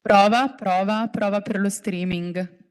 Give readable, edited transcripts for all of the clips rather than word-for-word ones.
Prova per lo streaming.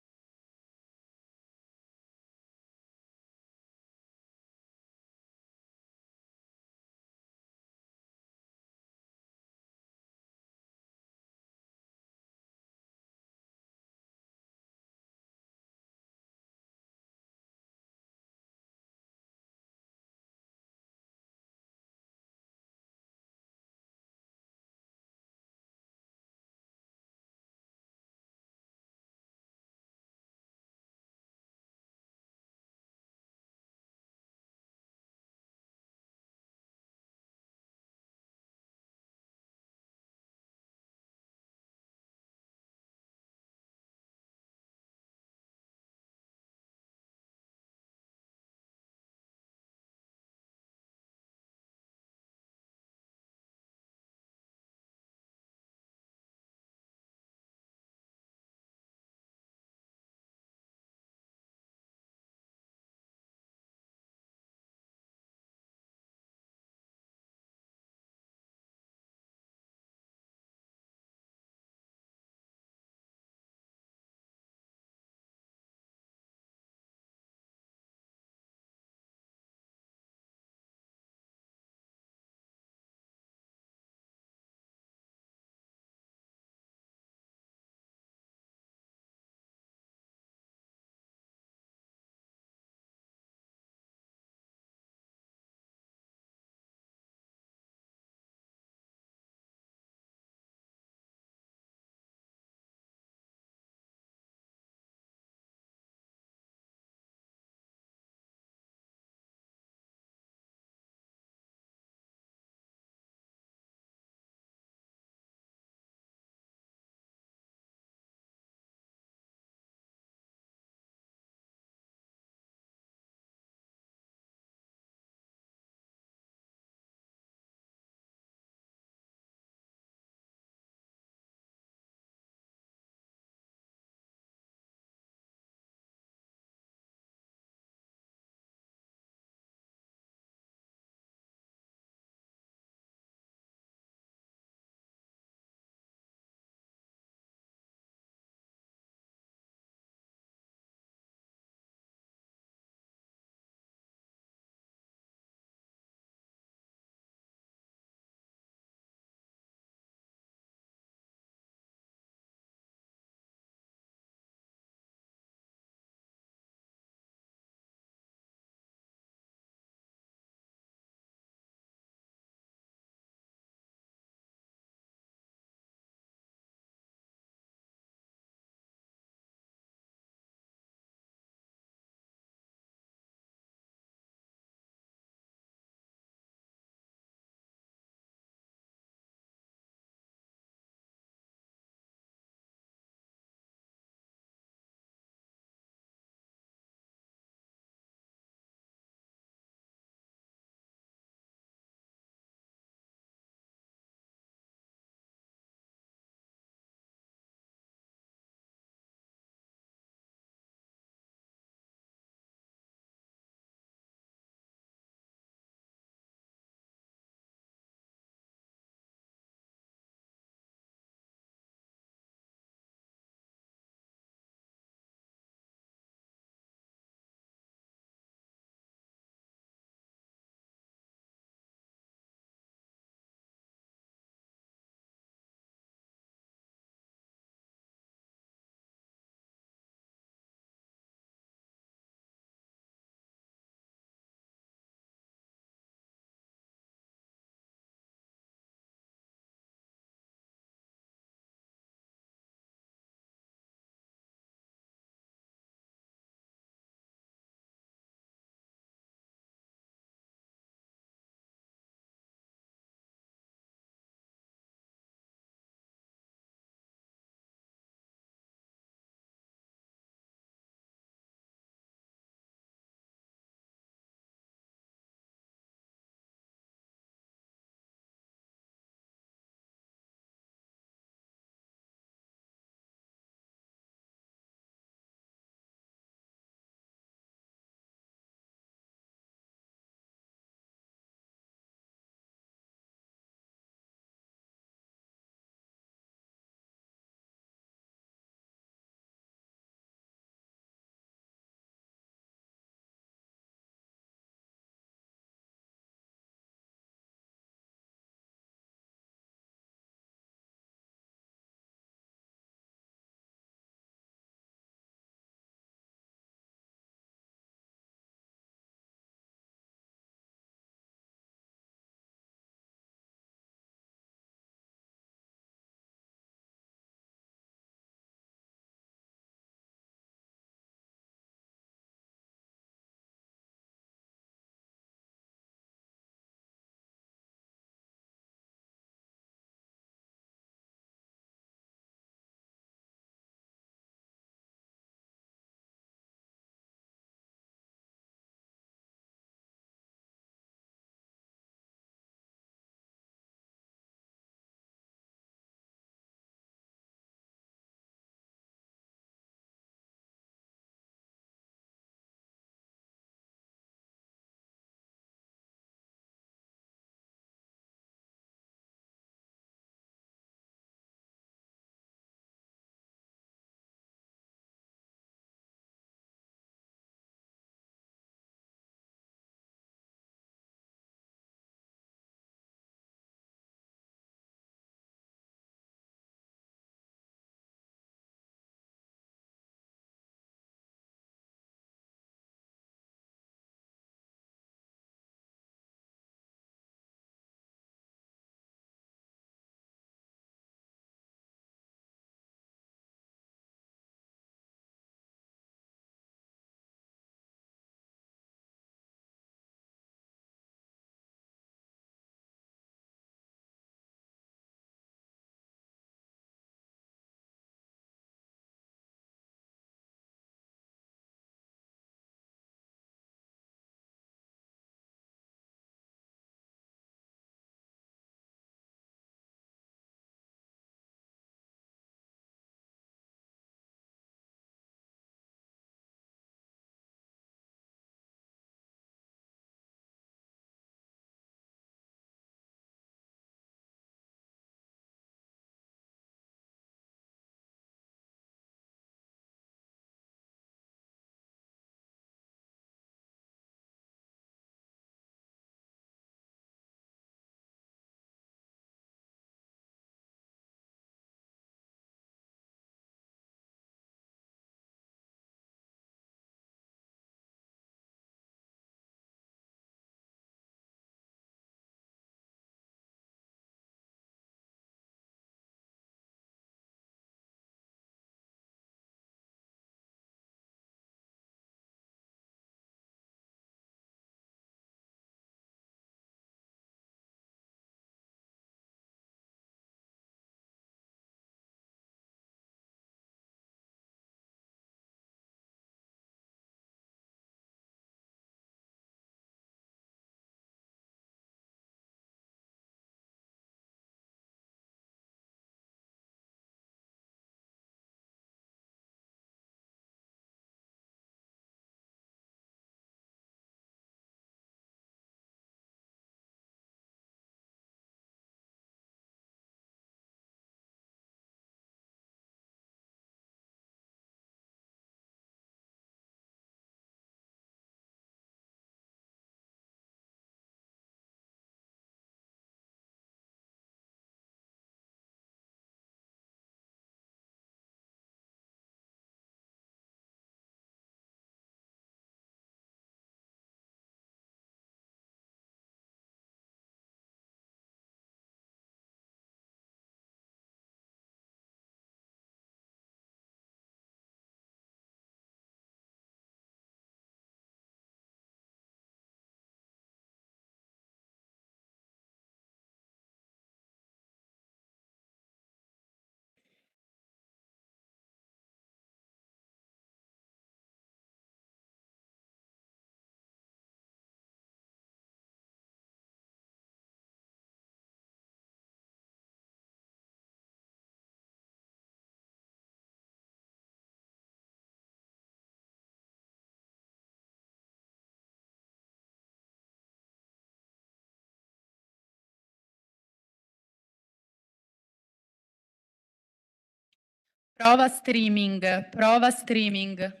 Prova streaming, prova streaming.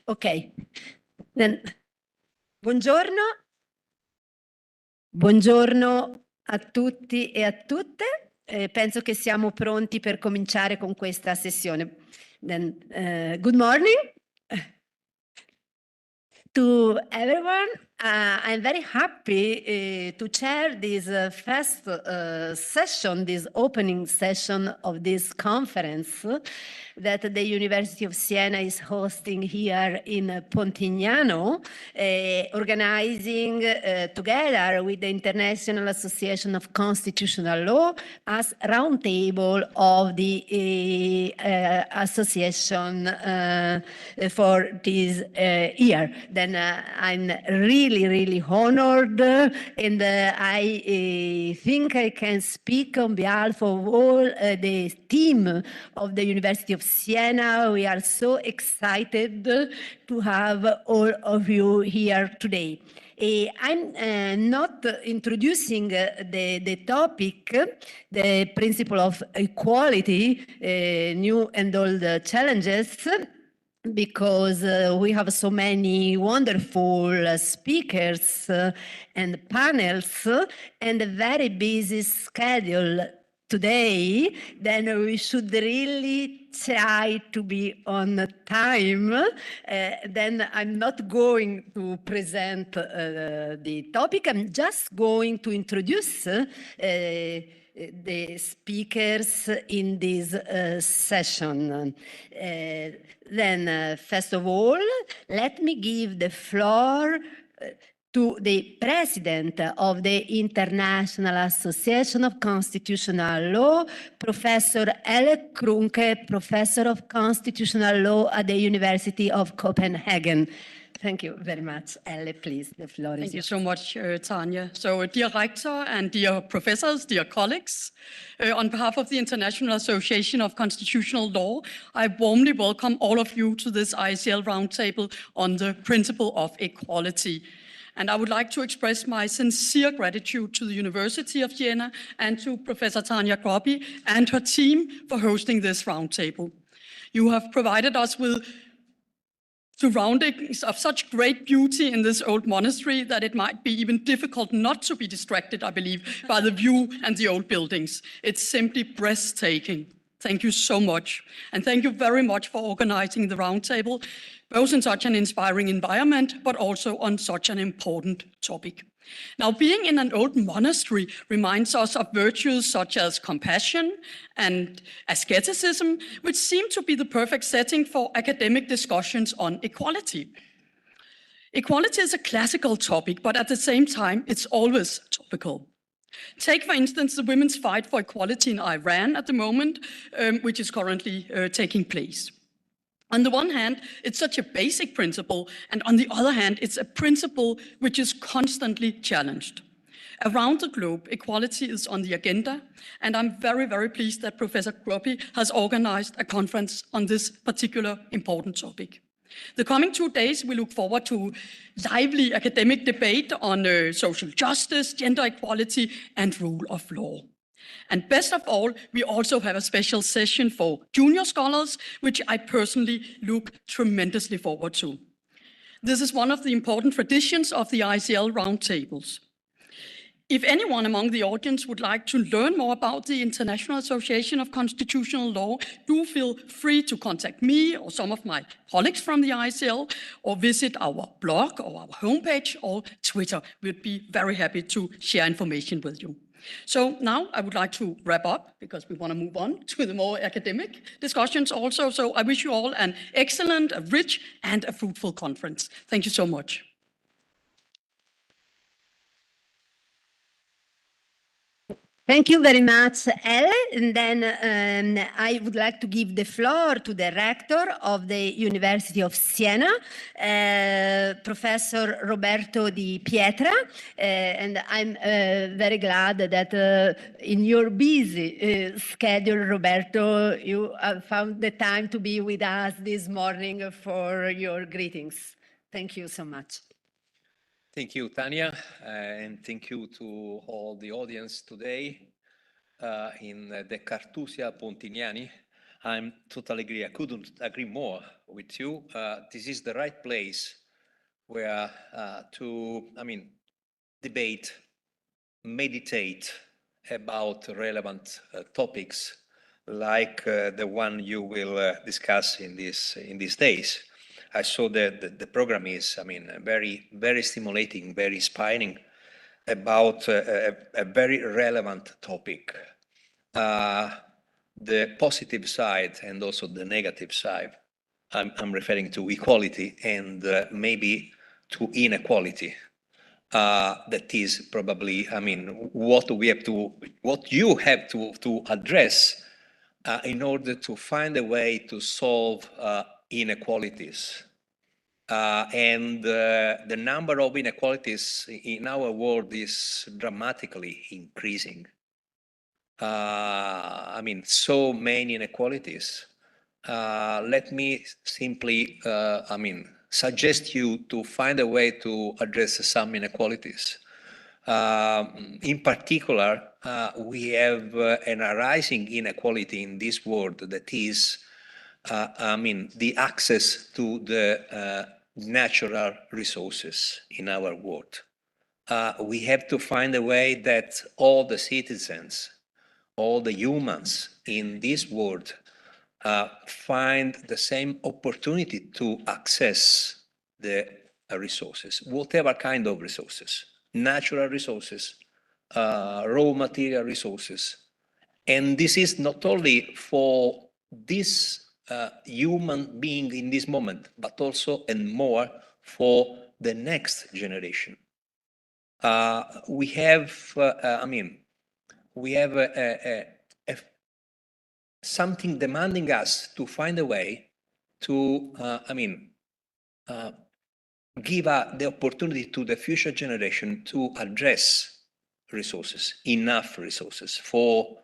Ok, buongiorno, buongiorno a tutti e a tutte. Penso che siamo pronti per cominciare con questa sessione. Good morning to everyone. I'm very happy to chair this first session, this opening session of this conference that the University of Siena is hosting here in Pontignano, organizing together with the International Association of Constitutional Law as roundtable of the association for this year. Then I'm really honored, and I think I can speak on behalf of all the team of the University of Siena. We are so excited to have all of you here today. I'm not introducing the topic, the principle of equality, new and old challenges. because we have so many wonderful speakers and panels and a very busy schedule today, then we should really try to be on time. Then I'm not going to present the topic, I'm just going to introduce the speakers in this session. Then, first of all, let me give the floor to the president of the International Association of Constitutional Law, Professor Elle Krunke, Professor of Constitutional Law at the University of Copenhagen. Thank you very much. Elle, please, the floor is yours. Thank you so much, Tanya. So, dear rector and dear professors, dear colleagues, on behalf of the International Association of Constitutional Law, I warmly welcome all of you to this IACL roundtable on the principle of equality. And I would like to express my sincere gratitude to the University of Vienna and to Professor Tanya Gropi and her team for hosting this roundtable. You have provided us with surroundings of such great beauty in this old monastery that it might be even difficult not to be distracted, I believe, by the view and the old buildings. It's simply breathtaking. Thank you so much. And thank you very much for organizing the roundtable, both in such an inspiring environment, but also on such an important topic. Now, being in an old monastery reminds us of virtues such as compassion and asceticism, which seem to be the perfect setting for academic discussions on equality. Equality is a classical topic, but at the same time, it's always topical. Take, for instance, the women's fight for equality in Iran at the moment, which is currently taking place. On the one hand, it's such a basic principle, and on the other hand, it's a principle which is constantly challenged. Around the globe, equality is on the agenda, and I'm very, very pleased that Professor Gropi has organized a conference on this particular important topic. The coming 2 days, we look forward to lively academic debate on social justice, gender equality, and rule of law. And best of all, we also have a special session for junior scholars, which I personally look tremendously forward to. This is one of the important traditions of the IACL roundtables. If anyone among the audience would like to learn more about the International Association of Constitutional Law, do feel free to contact me or some of my colleagues from the IACL, or visit our blog or our homepage or Twitter. We'd be very happy to share information with you. So now I would like to wrap up because we want to move on to the more academic discussions also. So I wish you all an excellent, a rich, and a fruitful conference. Thank you so much. Thank you very much, Elle. And then I would like to give the floor to the rector of the University of Siena, Professor Roberto Di Pietra. And I'm very glad that in your busy schedule, Roberto, you found the time to be with us this morning for your greetings. Thank you so much. Thank you, Tanya, and thank you to all the audience today in the Cartusia Pontiniani. I'm totally agree. I couldn't agree more with you. This is the right place where to debate, meditate about relevant topics like the one you will discuss in these days. I saw that the program is, very, very stimulating, very inspiring about a very relevant topic. The positive side and also the negative side. I'm referring to equality and maybe to inequality. That is probably, what you have to address in order to find a way to solve inequalities. And the number of inequalities in our world is dramatically increasing. So many inequalities. Let me simply, suggest you to find a way to address some inequalities. In particular, we have an arising inequality in this world that is the access to the natural resources in our world. We have to find a way that all the citizens, all the humans in this world find the same opportunity to access the resources, whatever kind of resources, natural resources, raw material resources. And this is not only for this human being in this moment, but also and more for the next generation. We have, we have something demanding us to find a way to, give the opportunity to the future generation to address resources, enough resources for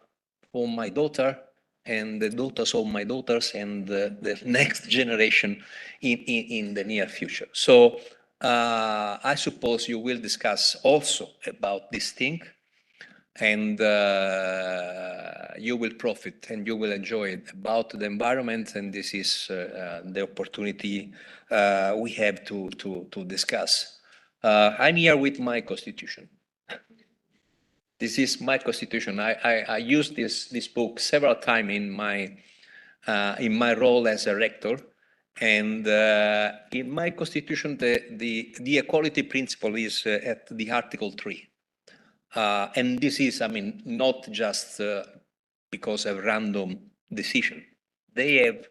my daughter and the daughters of my daughters and the next generation in the near future. So I suppose you will discuss also about this thing, and you will profit and you will enjoy it about the environment, and this is the opportunity we have to discuss. I'm here with my constitution. This is my constitution. I used this book several times in my role as a rector, and in my constitution the equality principle is at the Article 3. And this is, not just because of random decision. They have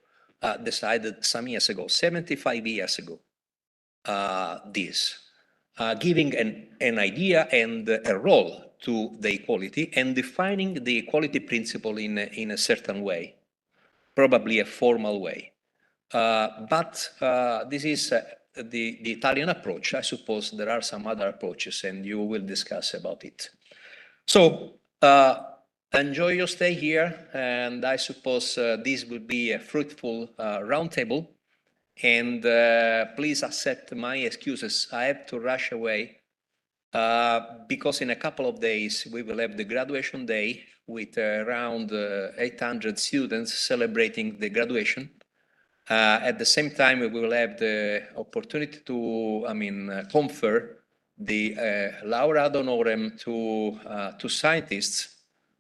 decided some years ago, 75 years ago, this, giving an idea and a role to the equality and defining the equality principle in a certain way, probably a formal way. But this is the Italian approach. I suppose there are some other approaches, and you will discuss about it. So enjoy your stay here, and I suppose this will be a fruitful roundtable. And please accept my excuses. I have to rush away because in a couple of days we will have the graduation day with around 800 students celebrating the graduation. At the same time, we will have the opportunity to, confer the laurea ad honorem to scientists,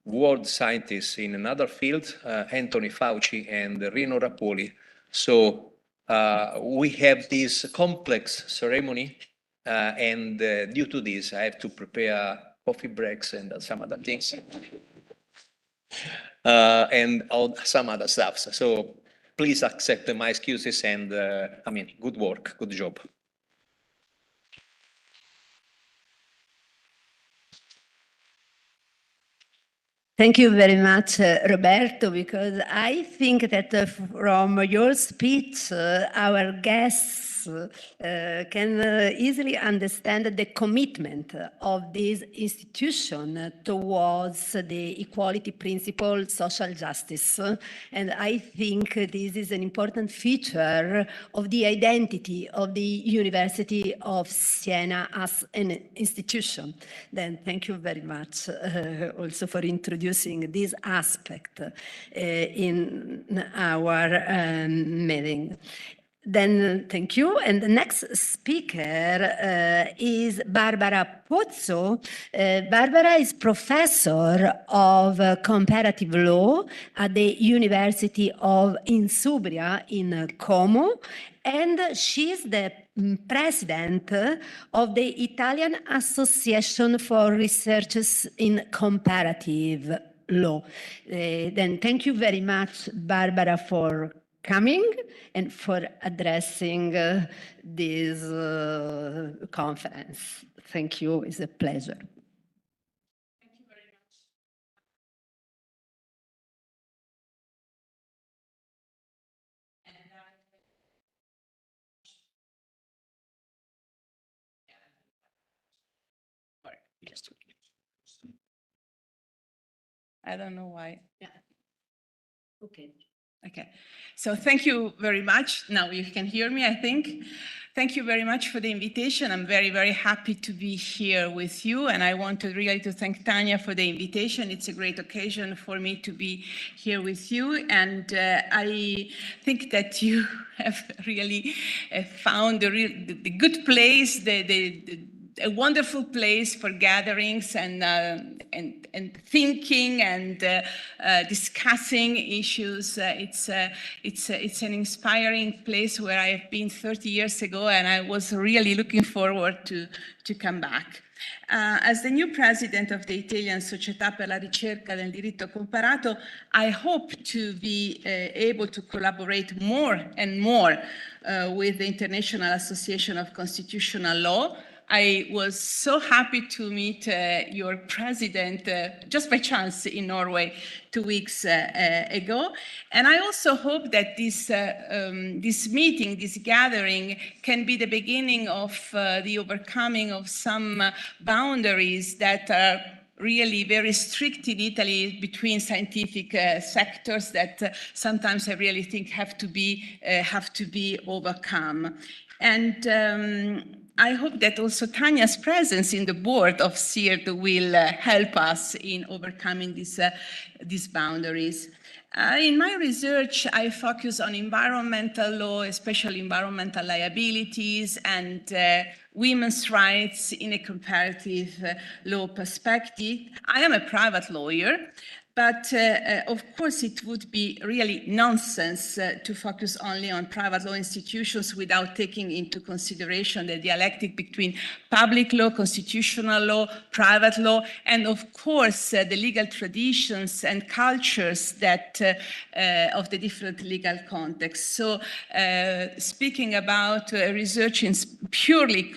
world scientists in another field, Anthony Fauci and Rino Rappuoli. So we have this complex ceremony, and due to this, I have to prepare coffee breaks and some other things, and all some other stuff. So please accept my excuses, and good work, good job. Thank you very much, Roberto, because I think that from your speech, our guests can easily understand the commitment of this institution towards the equality principle, social justice. And I think this is an important feature of the identity of the University of Siena as an institution. Then thank you very much also for introducing this aspect in our meeting. Then thank you. And the next speaker is Barbara Pozzo. Barbara is professor of comparative law at the University of Insubria in Como, and she's the president of the Italian Association for Researchers in Comparative Law. Then thank you very much, Barbara, for coming and for addressing this conference. Thank you. It's a pleasure. Thank you very much. I don't know why. Yeah. Okay. Okay, so thank you very much. Now you can hear me, I think. Thank you very much for the invitation. I'm very, very happy to be here with you. And I want to really thank Tanya for the invitation. It's a great occasion for me to be here with you. And I think that you have really found the good place, a wonderful place for gatherings and thinking and discussing issues. It's an inspiring place where I have been 30 years ago, and I was really looking forward to come back. As the new president of the Italian Società per la Ricerca del Diritto Comparato, I hope to be able to collaborate more and more with the International Association of Constitutional Law. I was so happy to meet your president just by chance in Norway 2 weeks ago. And I also hope that this meeting, this gathering, can be the beginning of the overcoming of some boundaries that are really very strict in Italy between scientific sectors that sometimes I really think have to be overcome. And I hope that also Tanya's presence in the board of CIRD will help us in overcoming these boundaries. In my research, I focus on environmental law, especially environmental liabilities and women's rights in a comparative law perspective. I am a private lawyer, but of course it would be really nonsense to focus only on private law institutions without taking into consideration the dialectic between public law, constitutional law, private law, and of course the legal traditions and cultures that of the different legal contexts. So speaking about research in purely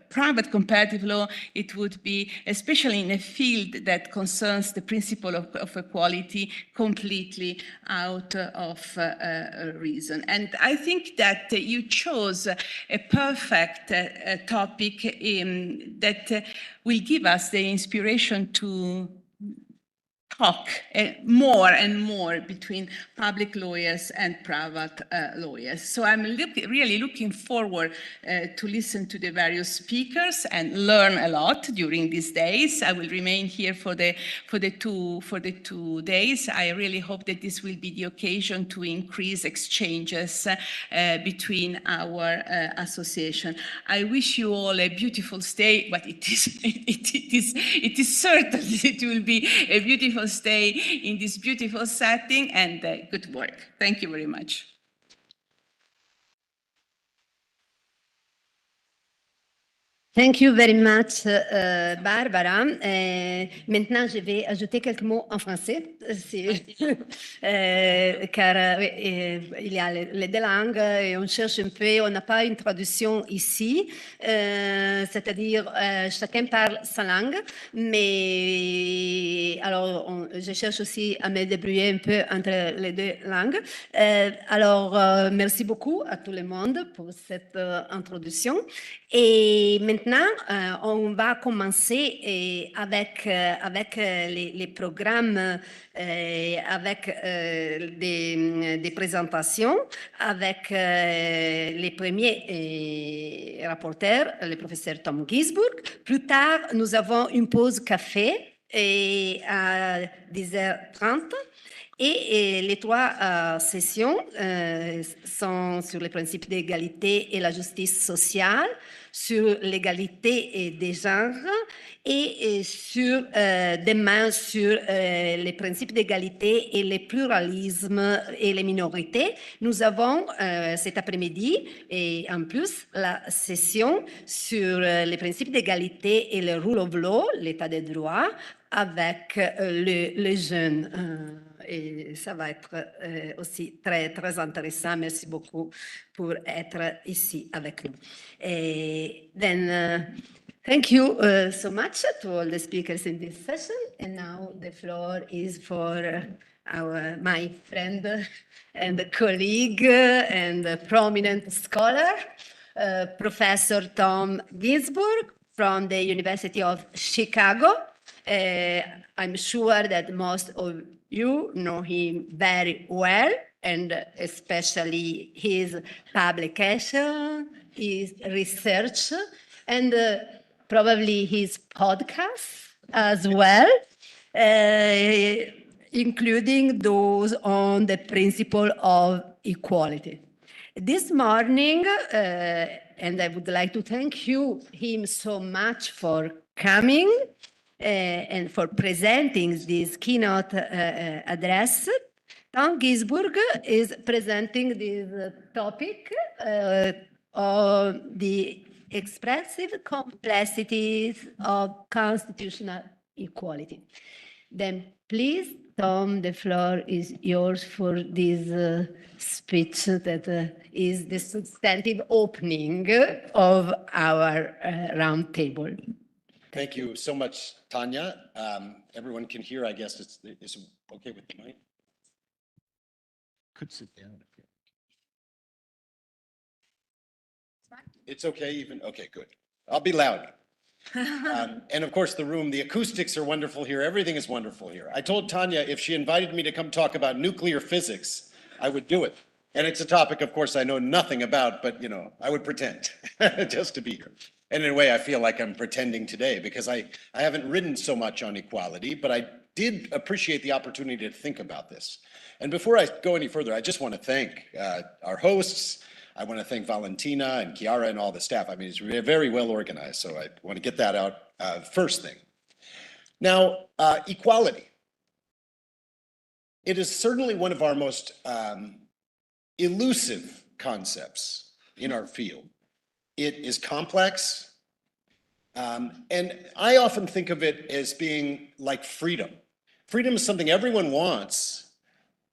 private comparative law, it would be, especially in a field that concerns the principle of equality, completely out of reason. And I think that you chose a perfect topic that will give us the inspiration to talk more and more between public lawyers and private lawyers. So I'm really looking forward to listen to the various speakers and learn a lot during these days. I will remain here for the 2 days. I really hope that this will be the occasion to increase exchanges between our association. I wish you all a beautiful stay, but it is certain it will be a beautiful stay in this beautiful setting, and good work. Thank you very much. Thank you very much, Barbara. Maintenant, je vais ajouter quelques mots en français, car il y a les deux langues et on cherche un peu, on n'a pas une traduction ici, c'est-à-dire chacun parle sa langue, mais alors je cherche aussi à me débrouiller un peu entre les deux langues. Alors, merci beaucoup à tout le monde pour cette introduction. Et maintenant, on va commencer avec les programmes, avec des présentations, avec les premiers rapporteurs, le professeur Tom Ginsburg. Plus tard, nous avons une pause café à 10h30. Et les 3 sessions sont sur les principes d'égalité et la justice sociale, sur l'égalité des genres et demain sur les principes d'égalité et le pluralisme et les minorités. Nous avons cet après-midi et en plus la session sur les principes d'égalité et le rule of law, l'état de droit, avec les jeunes. Et ça va être aussi très, très intéressant. Merci beaucoup pour être ici avec nous. Then, thank you so much to all the speakers in this session. And now the floor is for my friend and colleague and prominent scholar, Professor Tom Ginsburg from the University of Chicago. I'm sure that most of you know him very well. and especially his publication, his research, and probably his podcast as well, including those on the principle of equality. This morning, and I would like to thank him so much for coming and for presenting this keynote address. Tom Gisburg is presenting this topic of the expressive complexities of constitutional equality. Then please, Tom, the floor is yours for this speech that is the substantive opening of our round table. Thank you so much, Tanya. Everyone can hear, I guess it's okay with the mic? Could sit down. It's okay even, okay, good. I'll be loud. And of course, the acoustics are wonderful here. Everything is wonderful here. I told Tanya if she invited me to come talk about nuclear physics, I would do it. And it's a topic, of course, I know nothing about, but I would pretend just to be here. And in a way, I feel like I'm pretending today because I haven't written so much on equality, but I did appreciate the opportunity to think about this. And before I go any further, I just want to thank our hosts. I want to thank Valentina and Chiara and all the staff. I mean, it's very well organized, so I want to get that out first thing. Now, equality. It is certainly one of our most elusive concepts in our field. It is complex, and I often think of it as being like freedom. Freedom is something everyone wants,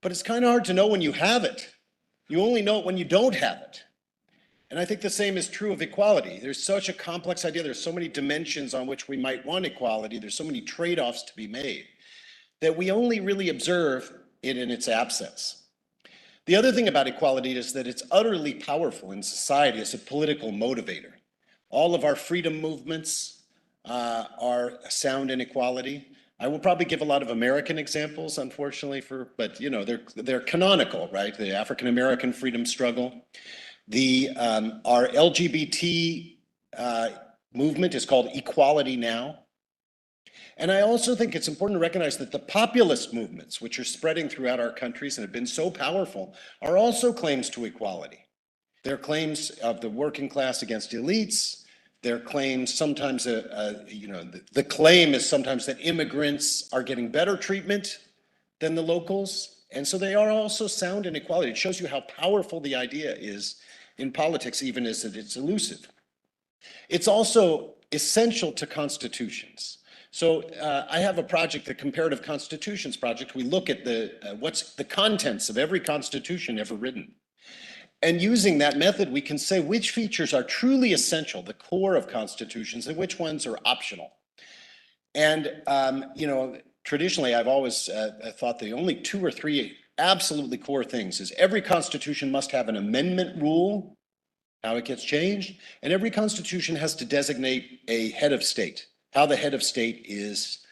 but it's kind of hard to know when you have it. You only know it when you don't have it. And I think the same is true of equality. There's such a complex idea. There's so many dimensions on which we might want equality. There's so many trade-offs to be made that we only really observe it in its absence. The other thing about equality is that it's utterly powerful in society as a political motivator. All of our freedom movements are sound in equality. I will probably give a lot of American examples, unfortunately, but they're canonical, right? The African American freedom struggle. Our LGBT movement is called Equality Now. And I also think it's important to recognize that the populist movements, which are spreading throughout our countries and have been so powerful, are also claims to equality. They're claims of the working class against elites. Their claims sometimes, the claim is sometimes that immigrants are getting better treatment than the locals. And so they are also sound in equality. It shows you how powerful the idea is in politics, even as it's elusive. It's also essential to constitutions. So I have a project, the Comparative Constitutions Project. We look at what's the contents of every constitution ever written. And using that method, we can say which features are truly essential, the core of constitutions, and which ones are optional. And, traditionally, I've always thought the only 2 or 3 absolutely core things is every constitution must have an amendment rule, how it gets changed, and every constitution has to designate a head of state, how the head of state is,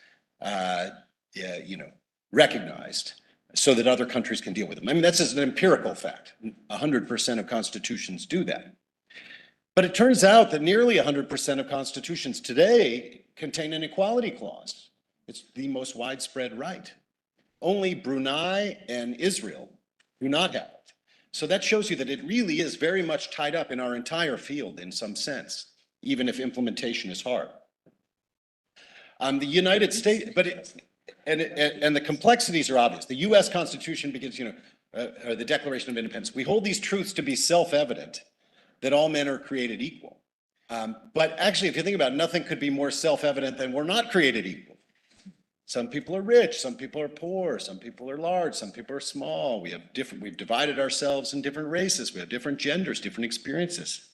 recognized so that other countries can deal with them. I mean, that's just an empirical fact. 100% of constitutions do that. But it turns out that nearly 100% of constitutions today contain an equality clause. It's the most widespread right. Only Brunei and Israel do not have it. So that shows you that it really is very much tied up in our entire field in some sense, even if implementation is hard. The United States, and the complexities are obvious. The US Constitution begins, or the Declaration of Independence. We hold these truths to be self-evident, that all men are created equal. But actually, if you think about it, nothing could be more self-evident than we're not created equal. Some people are rich, some people are poor, some people are large, some people are small. We've divided ourselves in different races. We have different genders, different experiences.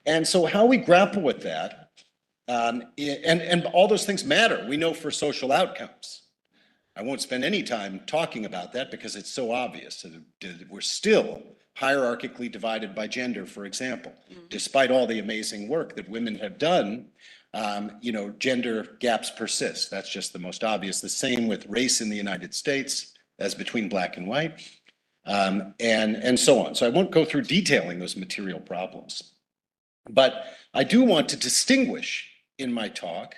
And so how we grapple with that, and all those things matter, we know, for social outcomes. I won't spend any time talking about that because it's so obvious. We're still hierarchically divided by gender, for example. Despite all the amazing work that women have done, gender gaps persist. That's just the most obvious. The same with race in the United States as between black and white. and so on. So I won't go through detailing those material problems. But I do want to distinguish in my talk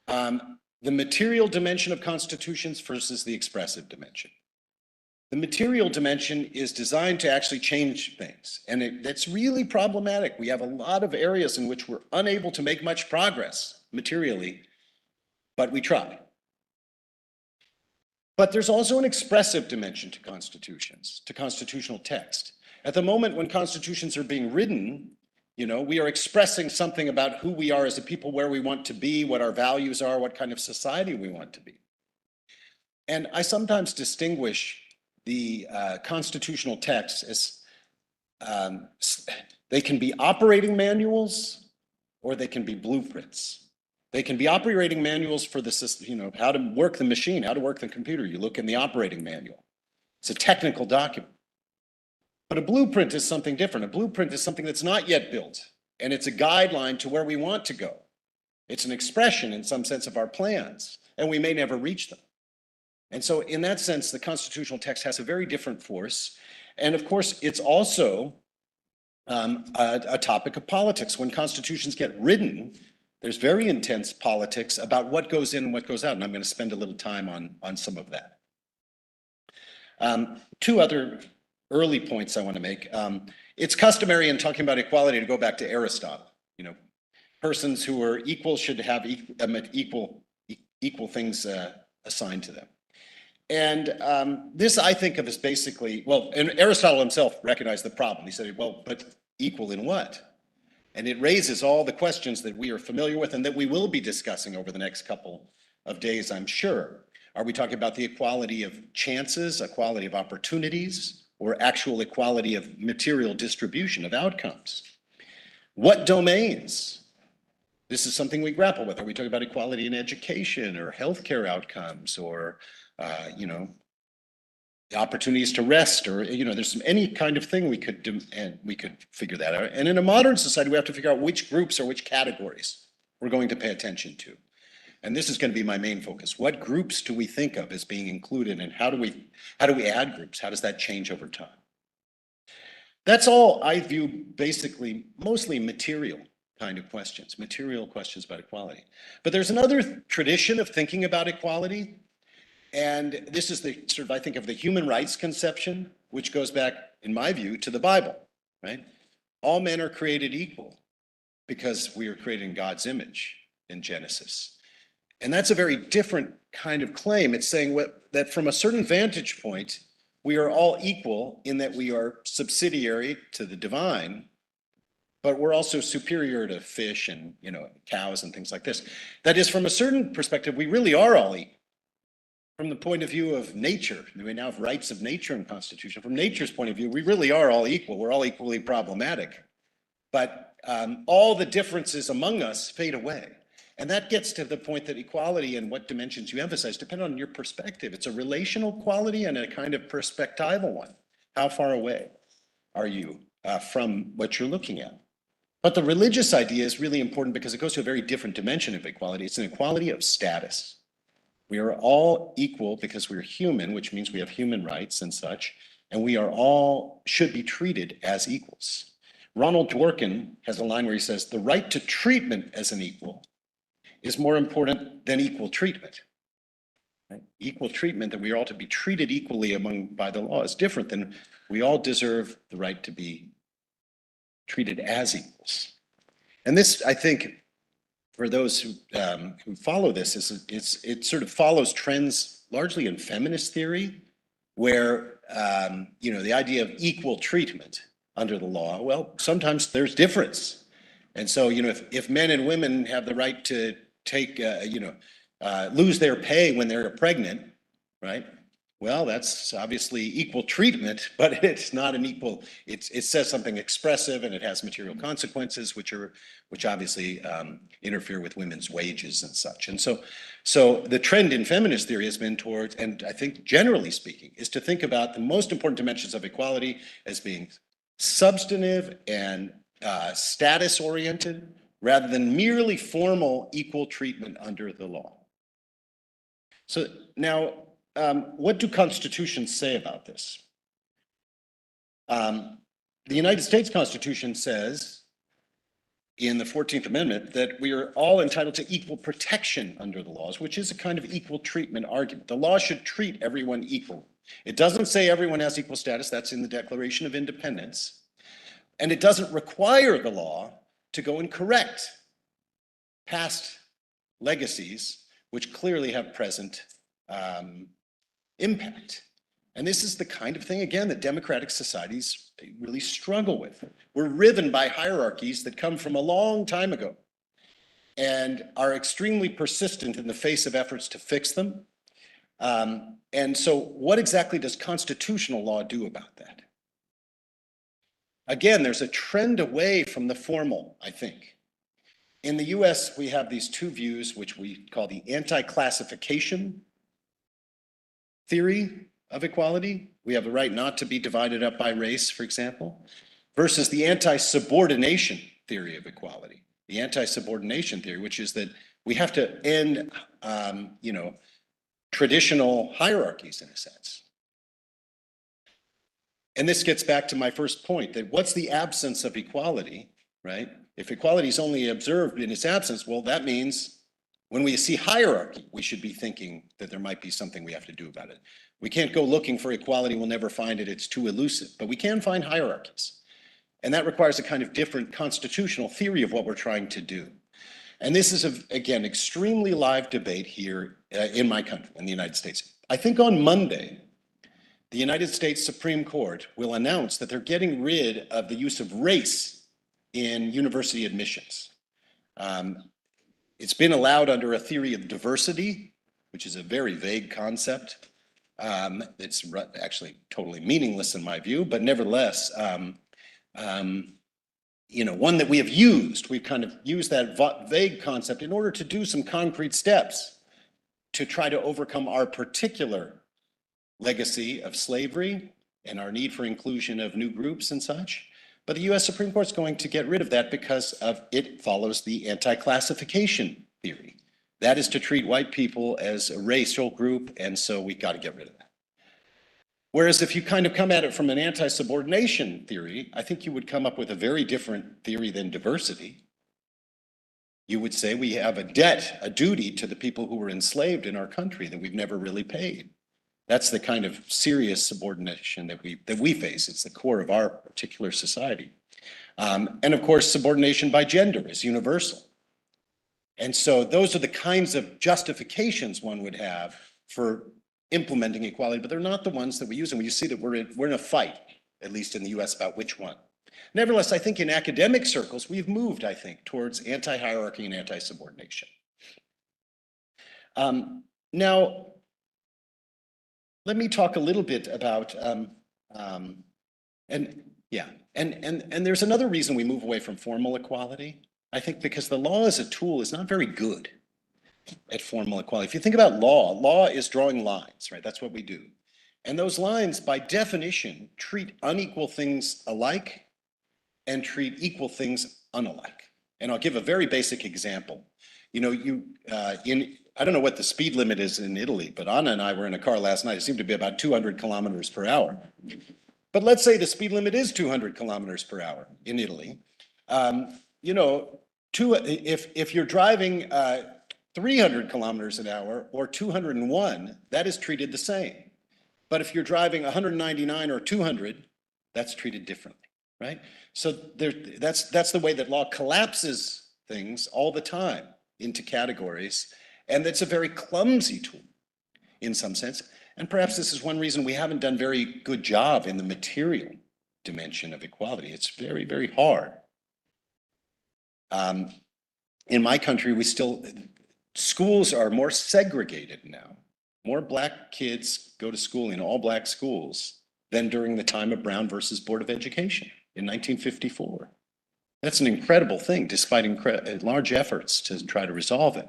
the material dimension of constitutions versus the expressive dimension. The material dimension is designed to actually change things, and that's really problematic. We have a lot of areas in which we're unable to make much progress materially, but we try. But there's also an expressive dimension to constitutions, to constitutional text. At the moment when constitutions are being written, we are expressing something about who we are as a people, where we want to be, what our values are, what kind of society we want to be. And I sometimes distinguish the constitutional texts as they can be operating manuals or they can be blueprints. They can be operating manuals for the system, how to work the machine, how to work the computer. You look in the operating manual. It's a technical document. But a blueprint is something different. A blueprint is something that's not yet built, and it's a guideline to where we want to go. It's an expression, in some sense, of our plans, and we may never reach them. And so in that sense, the constitutional text has a very different force. And of course, it's also a topic of politics. When constitutions get written, there's very intense politics about what goes in and what goes out, and I'm going to spend a little time on some of that. Two other early points I want to make. It's customary in talking about equality to go back to Aristotle. Persons who are equal should have equal things assigned to them. And this I think of as basically, and Aristotle himself recognized the problem. He said, but equal in what? And it raises all the questions that we are familiar with and that we will be discussing over the next couple of days, I'm sure. Are we talking about the equality of chances, equality of opportunities, or actual equality of material distribution of outcomes? What domains? This is something we grapple with. Are we talking about equality in education or healthcare outcomes, or the opportunities to rest, or there's any kind of thing we could do, and we could figure that out. And in a modern society, we have to figure out which groups or which categories we're going to pay attention to. And this is going to be my main focus. What groups do we think of as being included, and how do we add groups? How does that change over time? That's all I view basically mostly material kind of questions, material questions about equality. But there's another tradition of thinking about equality, and this is the sort of, I think, of the human rights conception, which goes back, in my view, to the Bible, right? All men are created equal because we are created in God's image in Genesis. And that's a very different kind of claim. It's saying that from a certain vantage point, we are all equal in that we are subsidiary to the divine, but we're also superior to fish and cows and things like this. That is, from a certain perspective, we really are all equal. From the point of view of nature, we now have rights of nature in Constitution. From nature's point of view, we really are all equal. We're all equally problematic. But all the differences among us fade away. And that gets to the point that equality and what dimensions you emphasize depend on your perspective. It's a relational quality and a kind of perspectival one. How far away are you from what you're looking at? But the religious idea is really important because it goes to a very different dimension of equality. It's an equality of status. We are all equal because we're human, which means we have human rights and such, and we are all should be treated as equals. Ronald Dworkin has a line where he says, the right to treatment as an equal is more important than equal treatment. Right? Equal treatment, that we are all to be treated equally by the law, is different than we all deserve the right to be treated as equals. And this, I think, for those who follow this, it sort of follows trends largely in feminist theory, where the idea of equal treatment under the law, well, sometimes there's difference. And so, if men and women have the right to take, lose their pay when they're pregnant, right? Well, that's obviously equal treatment, but it's not an equal, it says something expressive and it has material consequences, which obviously interfere with women's wages and such. And so the trend in feminist theory has been towards, and I think generally speaking, is to think about the most important dimensions of equality as being substantive and status oriented, rather than merely formal equal treatment under the law. So now, what do constitutions say about this? The United States Constitution says in the 14th Amendment that we are all entitled to equal protection under the laws, which is a kind of equal treatment argument. The law should treat everyone equal. It doesn't say everyone has equal status. That's in the Declaration of Independence. And it doesn't require the law to go and correct past legacies, which clearly have present impact. And this is the kind of thing, again, that democratic societies really struggle with. We're riven by hierarchies that come from a long time ago and are extremely persistent in the face of efforts to fix them. And so what exactly does constitutional law do about that? Again, there's a trend away from the formal, I think. In the US, we have these two views, which we call the anti-classification theory of equality. We have the right not to be divided up by race, for example, versus the anti-subordination theory of equality. The anti-subordination theory, which is that we have to end, traditional hierarchies in a sense. And this gets back to my first point, that what's the absence of equality, right? If equality is only observed in its absence, well, that means when we see hierarchy, we should be thinking that there might be something we have to do about it. We can't go looking for equality, we'll never find it, it's too elusive, but we can find hierarchies. And that requires a kind of different constitutional theory of what we're trying to do. And this is, again, extremely live debate here in my country, in the United States. I think on Monday, the United States Supreme Court will announce that they're getting rid of the use of race in university admissions. It's been allowed under a theory of diversity, which is a very vague concept. It's actually totally meaningless in my view, but nevertheless, one that we have used. We've kind of used that vague concept in order to do some concrete steps to try to overcome our particular legacy of slavery and our need for inclusion of new groups and such. But the US Supreme Court is going to get rid of that because it follows the anti-classification theory. That is to treat white people as a racial group, and so we got to get rid of that. Whereas if you kind of come at it from an anti-subordination theory, I think you would come up with a very different theory than diversity. You would say we have a debt, a duty to the people who were enslaved in our country that we've never really paid. That's the kind of serious subordination that we face. It's the core of our particular society. And of course, subordination by gender is universal. And so those are the kinds of justifications one would have for implementing equality, but they're not the ones that we use. And you see that we're in a fight, at least in the US, about which one. Nevertheless, I think in academic circles, we've moved, I think, towards anti-hierarchy and anti-subordination. Now, let me talk a little bit about, and there's another reason we move away from formal equality. I think because the law as a tool is not very good at formal equality. If you think about law is drawing lines, right? That's what we do. And those lines, by definition, treat unequal things alike and treat equal things unalike. And I'll give a very basic example. I don't know what the speed limit is in Italy, but Anna and I were in a car last night. It seemed to be about 200 kilometers per hour. But let's say the speed limit is 200 kilometers per hour in Italy. If you're driving 300 kilometers an hour or 201, that is treated the same. But if you're driving 199 or 200, that's treated differently, right? So that's the way that law collapses things all the time into categories. And it's a very clumsy tool in some sense. And perhaps this is one reason we haven't done a very good job in the material dimension of equality. It's very, very hard. In my country, schools are more segregated now. More Black kids go to school in all Black schools than during the time of Brown versus Board of Education in 1954. That's an incredible thing, despite large efforts to try to resolve it.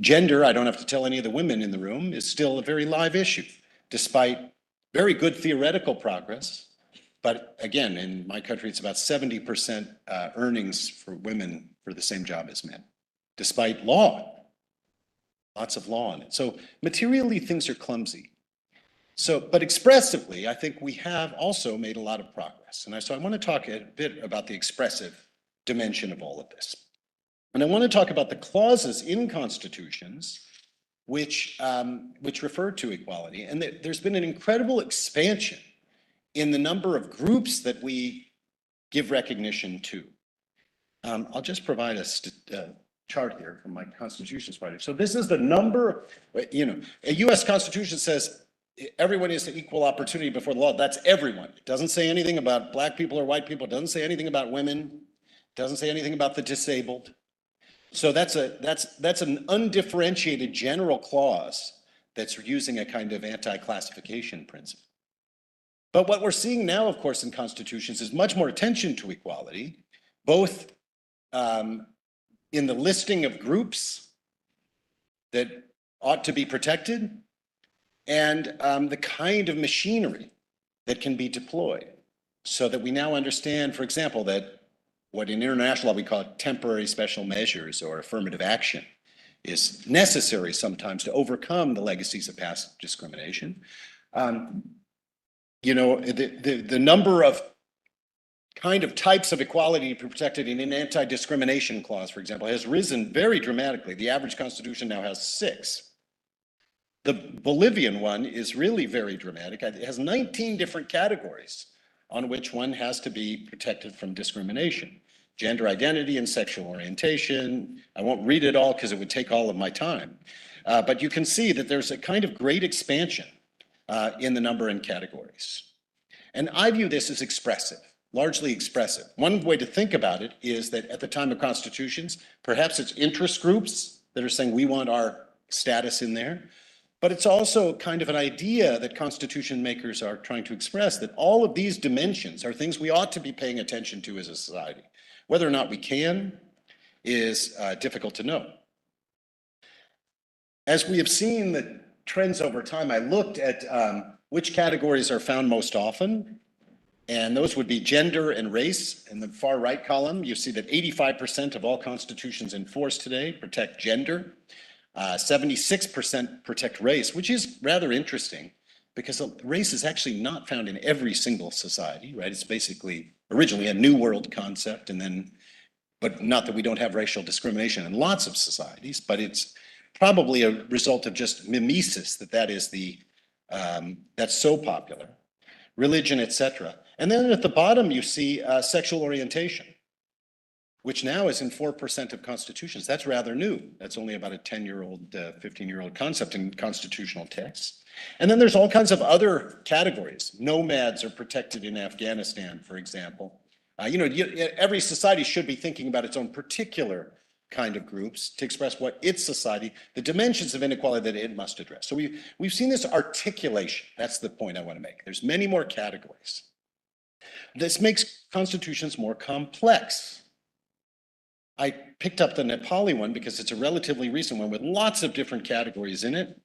Gender, I don't have to tell any of the women in the room, is still a very live issue, despite very good theoretical progress. But again, in my country, it's about 70% earnings for women for the same job as men, despite law, lots of law on it. So materially, things are clumsy. So, but expressively, I think we have also made a lot of progress. And so I want to talk a bit about the expressive dimension of all of this. And I want to talk about the clauses in constitutions which refer to equality. And there's been an incredible expansion in the number of groups that we give recognition to. I'll just provide a chart here from my Constitutions project. So this is the number, a US Constitution says everyone is equal opportunity before the law. That's everyone. It doesn't say anything about Black people or white people. It doesn't say anything about women. It doesn't say anything about the disabled. So that's an undifferentiated general clause that's using a kind of anti-classification principle. But what we're seeing now, of course, in constitutions is much more attention to equality, both in the listing of groups that ought to be protected and the kind of machinery that can be deployed, so that we now understand, for example, that what in international law we call temporary special measures or affirmative action is necessary sometimes to overcome the legacies of past discrimination. The number of kind of types of equality protected in an anti-discrimination clause, for example, has risen very dramatically. The average constitution now has 6. The Bolivian one is really very dramatic. It has 19 different categories on which one has to be protected from discrimination. Gender identity and sexual orientation. I won't read it all because it would take all of my time. But you can see that there's a kind of great expansion in the number and categories. And I view this as expressive, largely expressive. One way to think about it is that at the time of constitutions, perhaps it's interest groups that are saying we want our status in there. But it's also kind of an idea that constitution makers are trying to express, that all of these dimensions are things we ought to be paying attention to as a society. Whether or not we can is difficult to know. As we have seen the trends over time, I looked at which categories are found most often, and those would be gender and race. In the far right column, you see that 85% of all constitutions in force today protect gender. 76% protect race, which is rather interesting because race is actually not found in every single society, right? It's basically originally a New World concept, but not that we don't have racial discrimination in lots of societies, but it's probably a result of just mimesis that's so popular, religion, etc. And then at the bottom, you see sexual orientation, which now is in 4% of constitutions. That's rather new. That's only about a 10-year-old, 15-year-old concept in constitutional texts. And then there's all kinds of other categories. Nomads are protected in Afghanistan, for example. Every society should be thinking about its own particular kind of groups to express what its society, the dimensions of inequality that it must address. So we've seen this articulation. That's the point I want to make. There's many more categories. This makes constitutions more complex. I picked up the Nepali one because it's a relatively recent one with lots of different categories in it.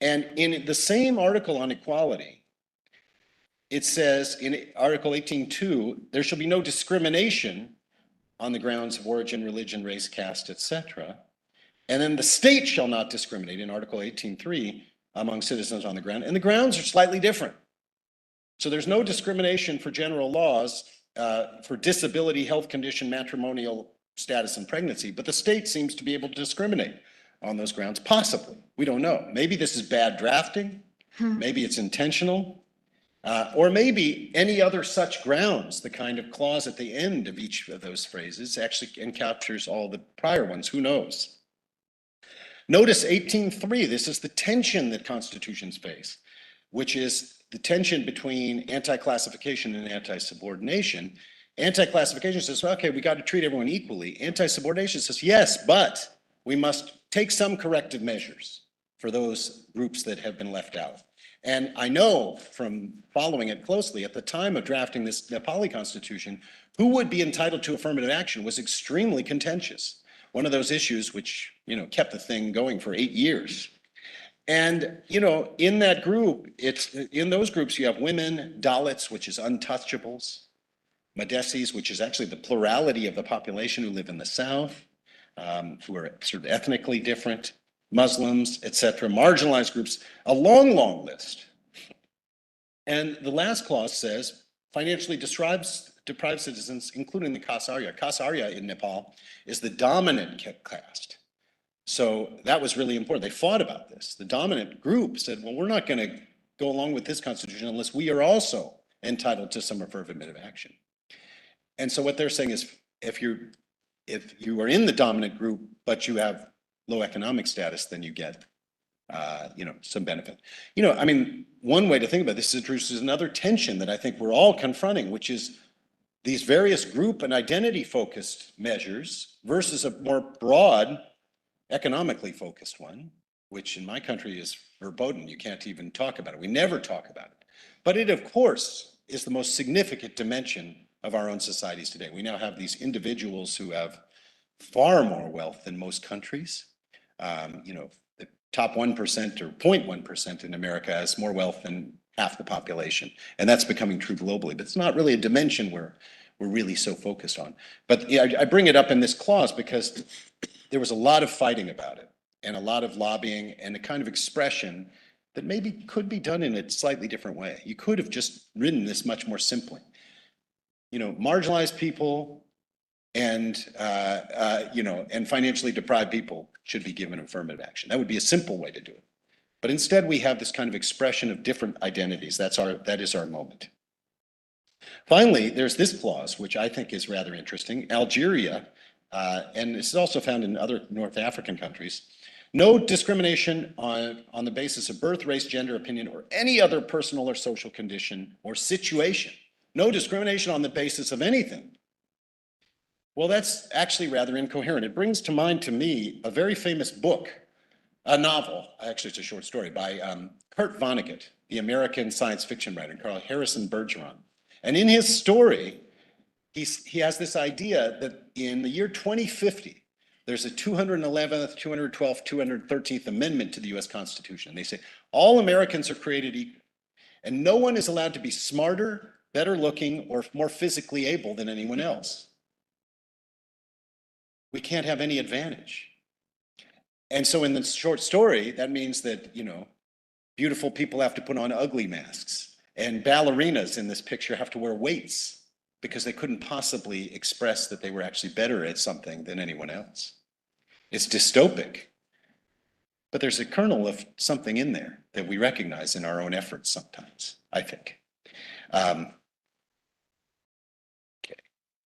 And in the same article on equality, it says in Article 18.2, there shall be no discrimination on the grounds of origin, religion, race, caste, etc. And then the state shall not discriminate in Article 18.3 among citizens on the ground. And the grounds are slightly different. So there's no discrimination for general laws for disability, health condition, matrimonial status, and pregnancy, but the state seems to be able to discriminate on those grounds, possibly. We don't know. Maybe this is bad drafting, maybe it's intentional, or maybe any other such grounds. The kind of clause at the end of each of those phrases actually encaptures all the prior ones, who knows? Notice 18.3, this is the tension that constitutions face, which is the tension between anti-classification and anti-subordination. Anti-classification says, well, okay, we got to treat everyone equally. Anti-subordination says, yes, but we must take some corrective measures for those groups that have been left out. And I know from following it closely, at the time of drafting this Nepali constitution, who would be entitled to affirmative action was extremely contentious. One of those issues which, kept the thing going for 8 years. And, in that group, in those groups, you have women, Dalits, which is untouchables, Madhesis, which is actually the plurality of the population who live in the South, who are sort of ethnically different, Muslims, etc., marginalized groups, a long, long list And the last clause says financially deprived citizens, including the Kasarya. Kasarya in Nepal is the dominant caste. So that was really important. They fought about this. The dominant group said, well, we're not going to go along with this constitution unless we are also entitled to some affirmative action. And so what they're saying is if you are in the dominant group, but you have low economic status, then you get some benefit. I mean, one way to think about this introduces another tension that I think we're all confronting, which is these various group and identity focused measures versus a more broad economically focused one, which in my country is verboten. You can't even talk about it. We never talk about it. But it, of course, is the most significant dimension of our own societies today. We now have these individuals who have far more wealth than most countries. The top 1% or 0.1% in America has more wealth than half the population. And that's becoming true globally, but it's not really a dimension we're really so focused on. But yeah, I bring it up in this clause because there was a lot of fighting about it and a lot of lobbying and a kind of expression that maybe could be done in a slightly different way. You could have just written this much more simply. Marginalized people and financially deprived people should be given affirmative action. That would be a simple way to do it. But instead, we have this kind of expression of different identities. That is our moment. Finally, there's this clause, which I think is rather interesting. Algeria, and this is also found in other North African countries, no discrimination on the basis of birth, race, gender, opinion, or any other personal or social condition or situation. No discrimination on the basis of anything. Well, that's actually rather incoherent. It brings to mind to me a very famous book, a novel, actually it's a short story, by Kurt Vonnegut, the American science fiction writer, called Harrison Bergeron. And in his story, he has this idea that in the year 2050, there's a 211th, 212th, 213th Amendment to the US Constitution. And they say all Americans are created equal, and no one is allowed to be smarter, better looking, or more physically able than anyone else. We can't have any advantage. And so in the short story, that means that, beautiful people have to put on ugly masks, and ballerinas in this picture have to wear weights because they couldn't possibly express that they were actually better at something than anyone else. It's dystopic, but there's a kernel of something in there that we recognize in our own efforts sometimes, I think. Okay.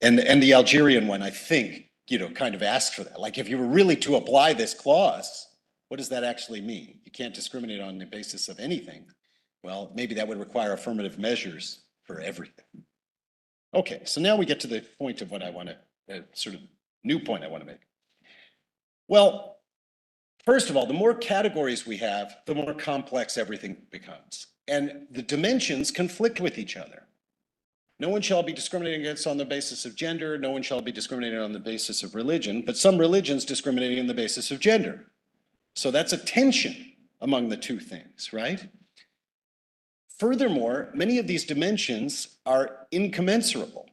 And the Algerian one, I think, kind of asked for that. Like, if you were really to apply this clause, what does that actually mean? You can't discriminate on the basis of anything. Well, maybe that would require affirmative measures for everything. Okay, so now we get to the point of what I want to, sort of new point I want to make. Well, first of all, the more categories we have, the more complex everything becomes. And the dimensions conflict with each other. No one shall be discriminated against on the basis of gender. No one shall be discriminated on the basis of religion, but some religions discriminating on the basis of gender. So that's a tension among the two things, right? Furthermore, many of these dimensions are incommensurable.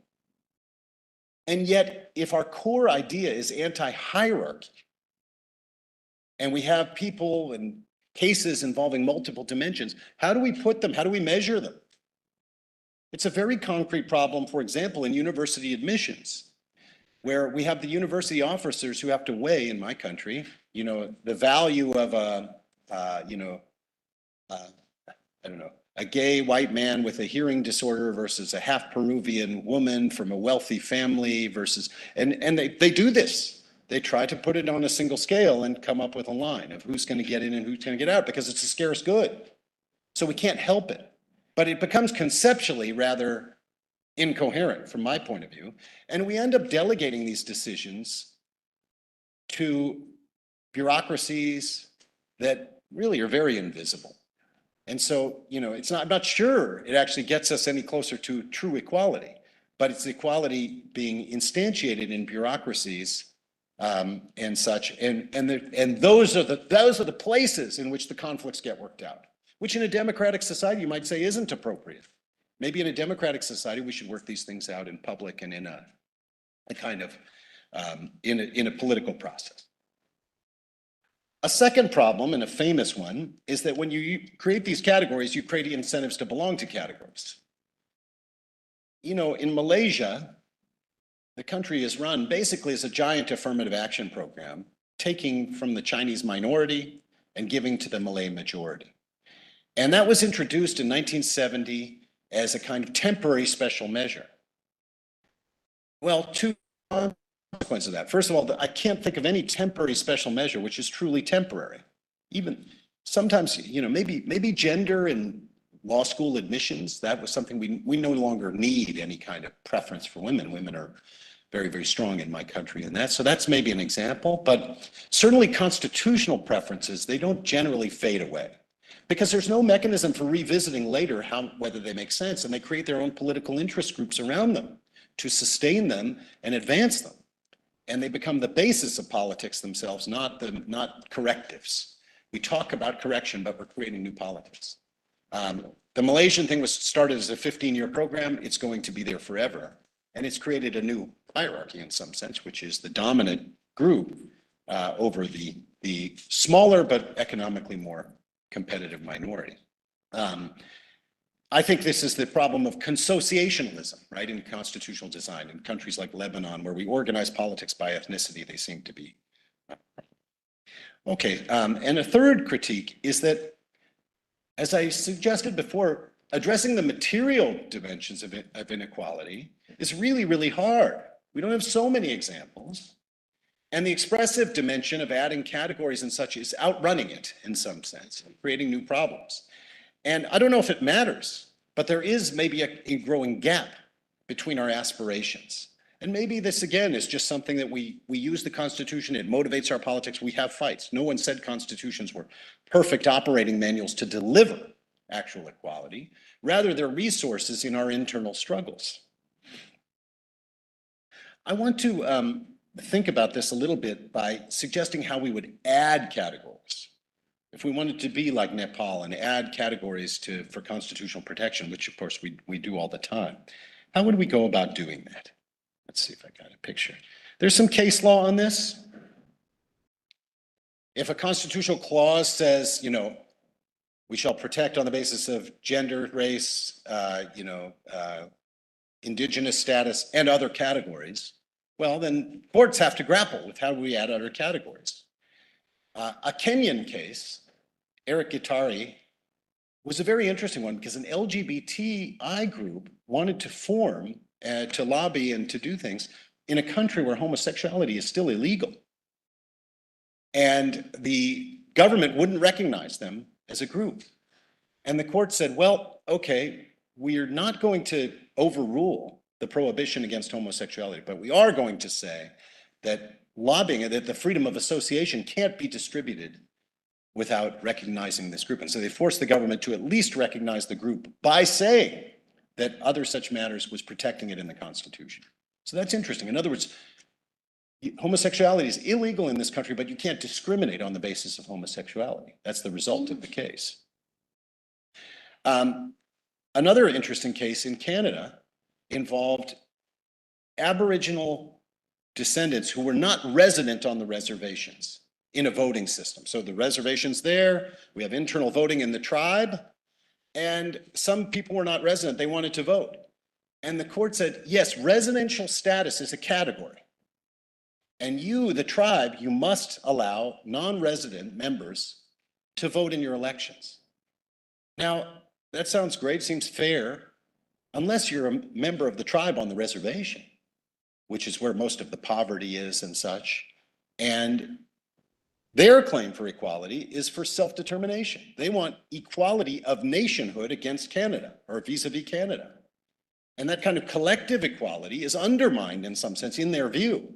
And yet, if our core idea is anti-hierarchy, and we have people and cases involving multiple dimensions, how do we put them? How do we measure them? It's a very concrete problem, for example, in university admissions, where we have the university officers who have to weigh, in my country, the value of a gay white man with a hearing disorder versus a half Peruvian woman from a wealthy family versus, and they do this. They try to put it on a single scale and come up with a line of who's going to get in and who's going to get out because it's a scarce good. So we can't help it. But it becomes conceptually rather incoherent from my point of view. And we end up delegating these decisions to bureaucracies that really are very invisible. And so, I'm not sure it actually gets us any closer to true equality, but it's equality being instantiated in bureaucracies and such. And those are the places in which the conflicts get worked out, which in a democratic society you might say isn't appropriate. Maybe in a democratic society we should work these things out in public and in a kind of in a political process. A second problem, and a famous one, is that when you create these categories, you create incentives to belong to categories. You know, in Malaysia, the country is run basically as a giant affirmative action program, taking from the Chinese minority and giving to the Malay majority. And that was introduced in 1970 as a kind of temporary special measure. Well, two consequences of that. First of all, I can't think of any temporary special measure which is truly temporary. Even sometimes, you know, maybe gender and law school admissions, that was something we no longer need any kind of preference for women. Women are very, very strong in my country in that. So that's maybe an example, but certainly constitutional preferences, they don't generally fade away because there's no mechanism for revisiting later whether they make sense, and they create their own political interest groups around them to sustain them and advance them. And they become the basis of politics themselves, not correctives. We talk about correction, but we're creating new politics. The Malaysian thing was started as a 15-year program. It's going to be there forever. And it's created a new hierarchy in some sense, which is the dominant group over the smaller but economically more competitive minority. I think this is the problem of consociationalism, right, in constitutional design. In countries like Lebanon, where we organize politics by ethnicity, they seem to be. Okay, and a third critique is that, as I suggested before, addressing the material dimensions of inequality is really, really hard. We don't have so many examples. And the expressive dimension of adding categories and such is outrunning it in some sense, creating new problems. And I don't know if it matters, but there is maybe a growing gap between our aspirations. And maybe this, again, is just something that we use the Constitution, it motivates our politics, we have fights. No one said constitutions were perfect operating manuals to deliver actual equality. Rather, they're resources in our internal struggles. I want to think about this a little bit by suggesting how we would add categories. If we wanted to be like Nepal and add categories for constitutional protection, which of course we do all the time, how would we go about doing that? Let's see if I got a picture. There's some case law on this. If a constitutional clause says, you know, we shall protect on the basis of gender, race, indigenous status, and other categories, well, then courts have to grapple with how we add other categories. A Kenyan case, Eric Gitari, was a very interesting one because an LGBTI group wanted to form, to lobby and to do things in a country where homosexuality is still illegal. And the government wouldn't recognize them as a group. And the court said, well, okay, we're not going to overrule the prohibition against homosexuality, but we are going to say that lobbying, that the freedom of association can't be distributed without recognizing this group. And so they forced the government to at least recognize the group by saying that other such matters was protecting it in the Constitution. So that's interesting. In other words, homosexuality is illegal in this country, but you can't discriminate on the basis of homosexuality. That's the result of the case. Another interesting case in Canada involved Aboriginal descendants who were not resident on the reservations in a voting system. So the reservation's there, we have internal voting in the tribe, and some people were not resident, they wanted to vote. And the court said, yes, residential status is a category. And you, the tribe, you must allow non-resident members to vote in your elections. Now, that sounds great, seems fair, unless you're a member of the tribe on the reservation, which is where most of the poverty is and such. And their claim for equality is for self-determination. They want equality of nationhood against Canada or vis-a-vis Canada. And that kind of collective equality is undermined in some sense, in their view,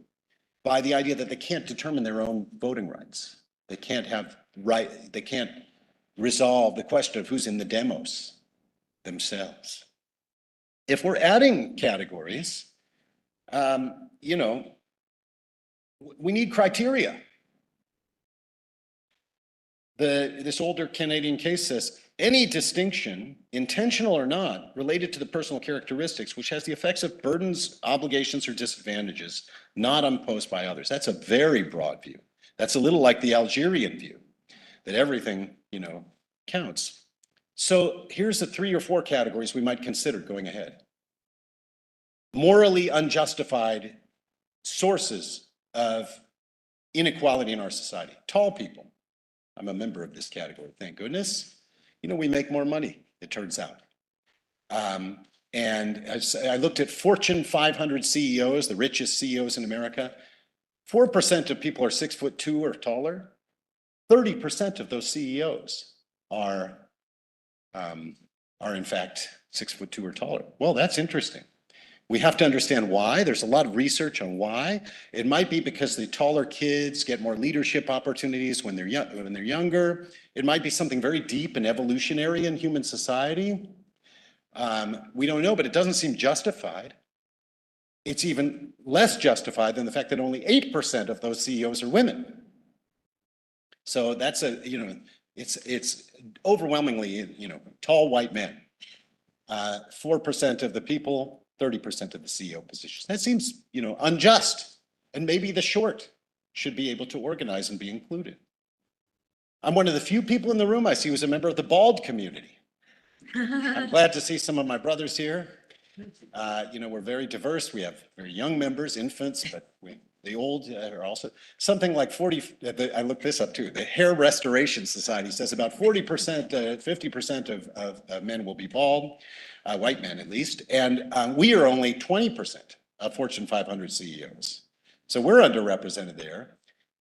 by the idea that they can't determine their own voting rights. They can't resolve the question of who's in the demos themselves. If we're adding categories, we need criteria. This older Canadian case says, any distinction, intentional or not, related to the personal characteristics, which has the effects of burdens, obligations, or disadvantages not imposed by others. That's a very broad view. That's a little like the Algerian view, that everything, counts. So here's the 3 or 4 categories we might consider going ahead. Morally unjustified sources of inequality in our society. Tall people. I'm a member of this category, thank goodness. We make more money, it turns out. And I looked at Fortune 500 CEOs, the richest CEOs in America. 4% of people are 6'2" or taller. 30% of those CEOs are in fact 6'2" or taller. Well, that's interesting. We have to understand why. There's a lot of research on why. It might be because the taller kids get more leadership opportunities when they're younger. It might be something very deep and evolutionary in human society. We don't know, but it doesn't seem justified. It's even less justified than the fact that only 8% of those CEOs are women. So that's it's overwhelmingly, tall white men. 4% of the people, 30% of the CEO positions. That seems, unjust. And maybe the short should be able to organize and be included. I'm one of the few people in the room I see who's a member of the bald community. I'm glad to see some of my brothers here. We're very diverse. We have very young members, infants, but the old are also something like 40. I looked this up too. The Hair Restoration Society says about 40%, 50% of men will be bald, white men at least, and we are only 20% of Fortune 500 CEOs. So we're underrepresented there.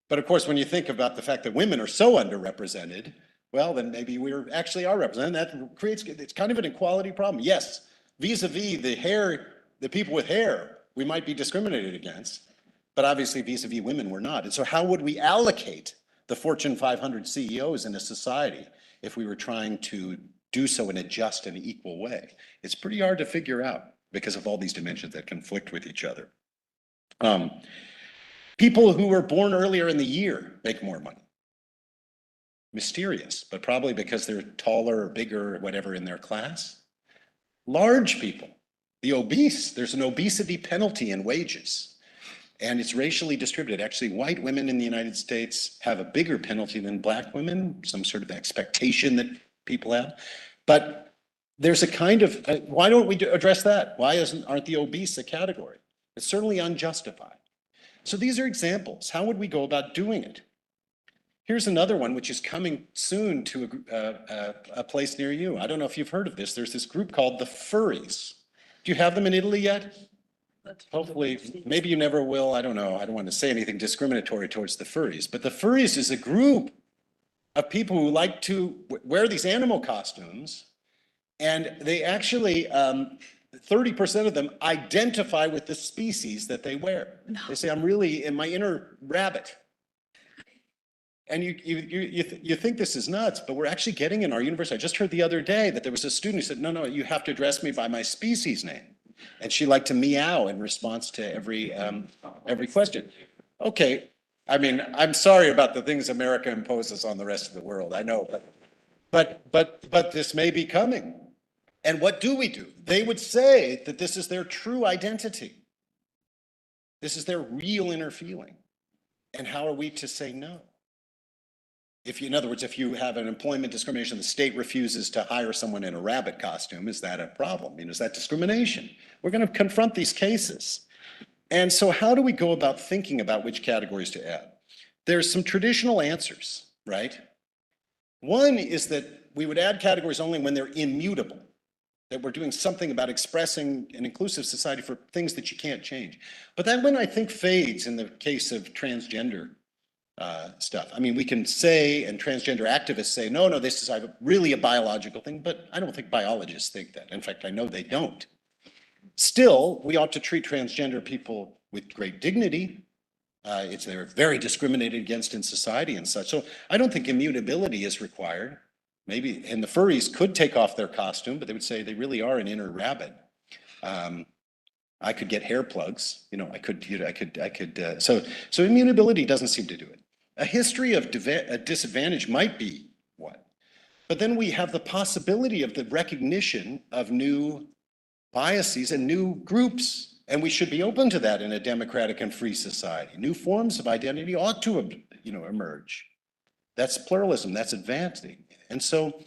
But of course, when you think about the fact that women are so underrepresented, well, then maybe we actually are represented. That creates, it's kind of an equality problem. Yes, vis-a-vis the people with hair, we might be discriminated against, but obviously vis-a-vis women, we're not. And so how would we allocate the Fortune 500 CEOs in a society if we were trying to do so in a just and equal way? It's pretty hard to figure out because of all these dimensions that conflict with each other. People who were born earlier in the year make more money. Mysterious, but probably because they're taller or bigger or whatever in their class. Large people, the obese, there's an obesity penalty in wages, and it's racially distributed. Actually, white women in the United States have a bigger penalty than Black women, some sort of expectation that people have. But there's a kind of, why don't we address that? Why aren't the obese a category? It's certainly unjustified. So these are examples. How would we go about doing it? Here's another one, which is coming soon to a place near you. I don't know if you've heard of this. There's this group called the furries. Do you have them in Italy yet? Hopefully, maybe you never will. I don't know. I don't want to say anything discriminatory towards the furries. But the furries is a group of people who like to wear these animal costumes. And they actually, 30% of them identify with the species that they wear. No. They say, I'm really in my inner rabbit. And you think this is nuts, but we're actually getting in our university. I just heard the other day that there was a student who said, no, you have to address me by my species name. And she liked to meow in response to every question. Okay, I mean, I'm sorry about the things America imposes on the rest of the world, I know, but this may be coming. And what do? They would say that this is their true identity. This is their real inner feeling. And how are we to say no? In other words, if you have an employment discrimination, the state refuses to hire someone in a rabbit costume, is that a problem? Is that discrimination? We're going to confront these cases. And so how do we go about thinking about which categories to add? There's some traditional answers, right? One is that we would add categories only when they're immutable, that we're doing something about expressing an inclusive society for things that you can't change. But that one, I think, fades in the case of transgender stuff. I mean, we can say, and transgender activists say, no, this is really a biological thing, but I don't think biologists think that. In fact, I know they don't. Still, we ought to treat transgender people with great dignity. They're very discriminated against in society and such. So I don't think immutability is required. Maybe, and the furries could take off their costume, but they would say they really are an inner rabbit. I could get hair plugs, so immutability doesn't seem to do it. A history of disadvantage might be one, but then we have the possibility of the recognition of new biases and new groups, and we should be open to that in a democratic and free society. New forms of identity ought to emerge. That's pluralism, that's advancing. And so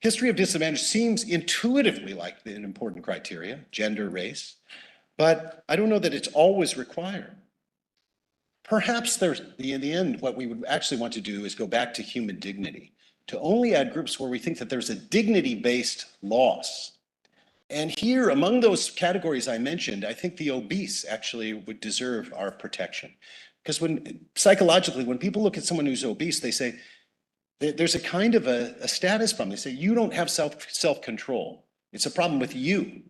history of disadvantage seems intuitively like an important criteria, gender, race, but I don't know that it's always required. Perhaps in the end, what we would actually want to do is go back to human dignity, to only add groups where we think that there's a dignity-based loss. And here, among those categories I mentioned, I think the obese actually would deserve our protection. Because psychologically, when people look at someone who's obese, they say, there's a kind of a status problem. They say, you don't have self-control. It's a problem with you.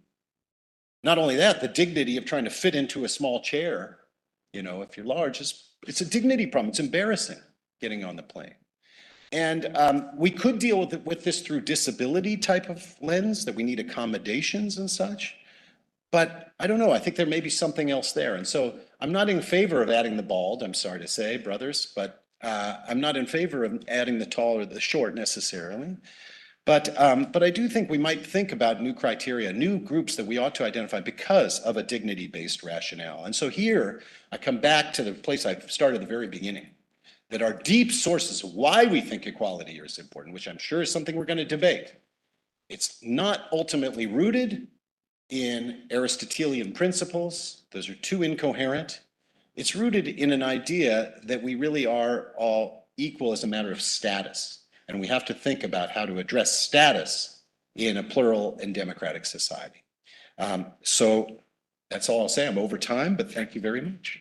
Not only that, the dignity of trying to fit into a small chair, if you're large, it's a dignity problem. It's embarrassing getting on the plane. And we could deal with this through disability type of lens, that we need accommodations and such. But I don't know, I think there may be something else there. And so I'm not in favor of adding the bald, I'm sorry to say, brothers, but I'm not in favor of adding the tall or the short necessarily. But I do think we might think about new criteria, new groups that we ought to identify because of a dignity-based rationale. And so here, I come back to the place I started at the very beginning, that our deep sources of why we think equality is important, which I'm sure is something we're going to debate. It's not ultimately rooted in Aristotelian principles. Those are too incoherent. It's rooted in an idea that we really are all equal as a matter of status. And we have to think about how to address status in a plural and democratic society. So that's all I'll say. I'm over time, but thank you very much.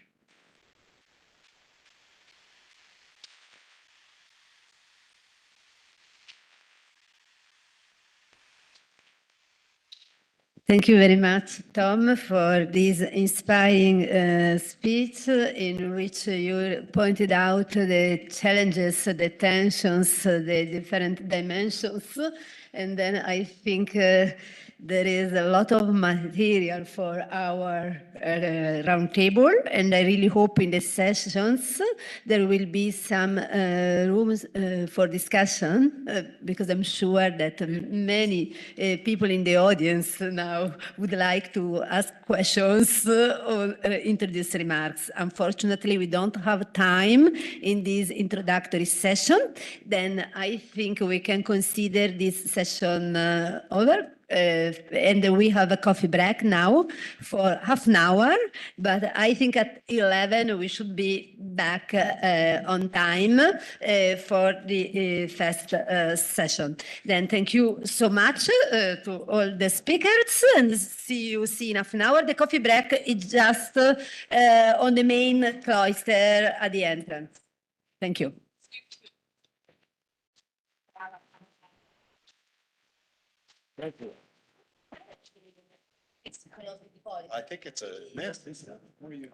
Thank you very much, Tom, for this inspiring speech in which you pointed out the challenges, the tensions, the different dimensions. And then I think there is a lot of material for our roundtable, and I really hope in the sessions there will be some rooms for discussion, because I'm sure that many people in the audience now would like to ask questions or introduce remarks. Unfortunately, we don't have time in this introductory session. Then I think we can consider this session over. And we have a coffee break now for half an hour, but I think at 11 we should be back on time for the first session. Then thank you so much to all the speakers, and see you in half an hour. The coffee break is just on the main cloister at the entrance. Thank you. Thank you. I think it's a mess, isn't it? What are you?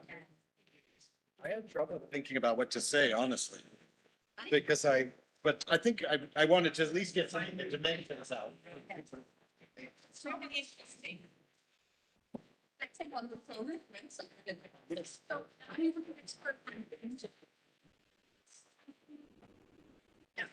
I had trouble thinking about what to say, honestly, because but I think I wanted to at least get something to make things out. So interesting. That's a wonderful reference. Yeah.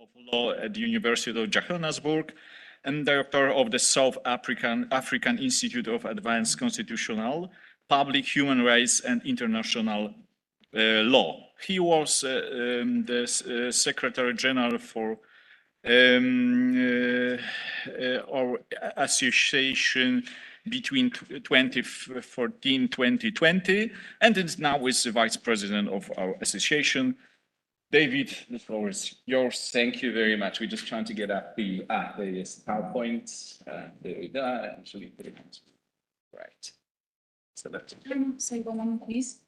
of Law at the University of Johannesburg and director of the South African Institute of Advanced Constitutional, Public Human Rights and International Law. He was the Secretary General for our association between 2014-2020, and is now is the Vice President of our association. David, the floor is yours. Thank you very much. We're just trying to get up the PowerPoint. There we go. Actually, right. So that's Say one more, please.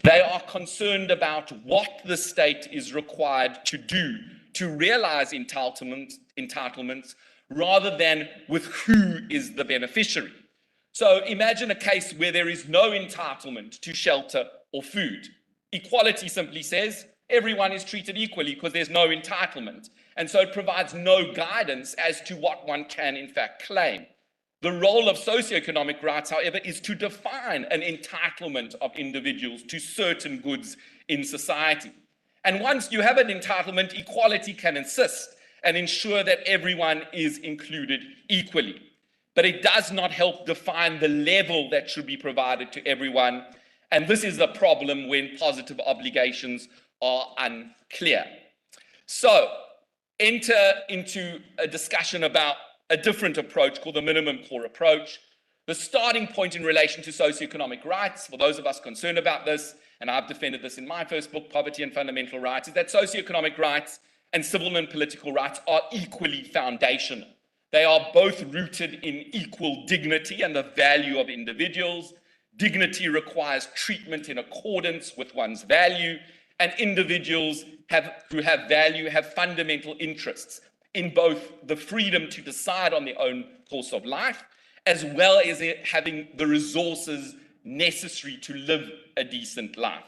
They are concerned about what the state is required to do to realize entitlements rather than with who is the beneficiary. So imagine a case where there is no entitlement to shelter or food. Equality simply says everyone is treated equally because there's no entitlement. And so it provides no guidance as to what one can in fact claim. The role of socioeconomic rights, however, is to define an entitlement of individuals to certain goods in society. And once you have an entitlement, equality can insist and ensure that everyone is included equally. But it does not help define the level that should be provided to everyone. And this is a problem when positive obligations are unclear. So enter into a discussion about a different approach called the minimum core approach. The starting point in relation to socioeconomic rights, for those of us concerned about this, and I've defended this in my first book, Poverty and Fundamental Rights, is that socioeconomic rights and civil and political rights are equally foundational. They are both rooted in equal dignity and the value of individuals. Dignity requires treatment in accordance with one's value, and individuals who have value have fundamental interests in both the freedom to decide on their own course of life, as well as having the resources necessary to live a decent life.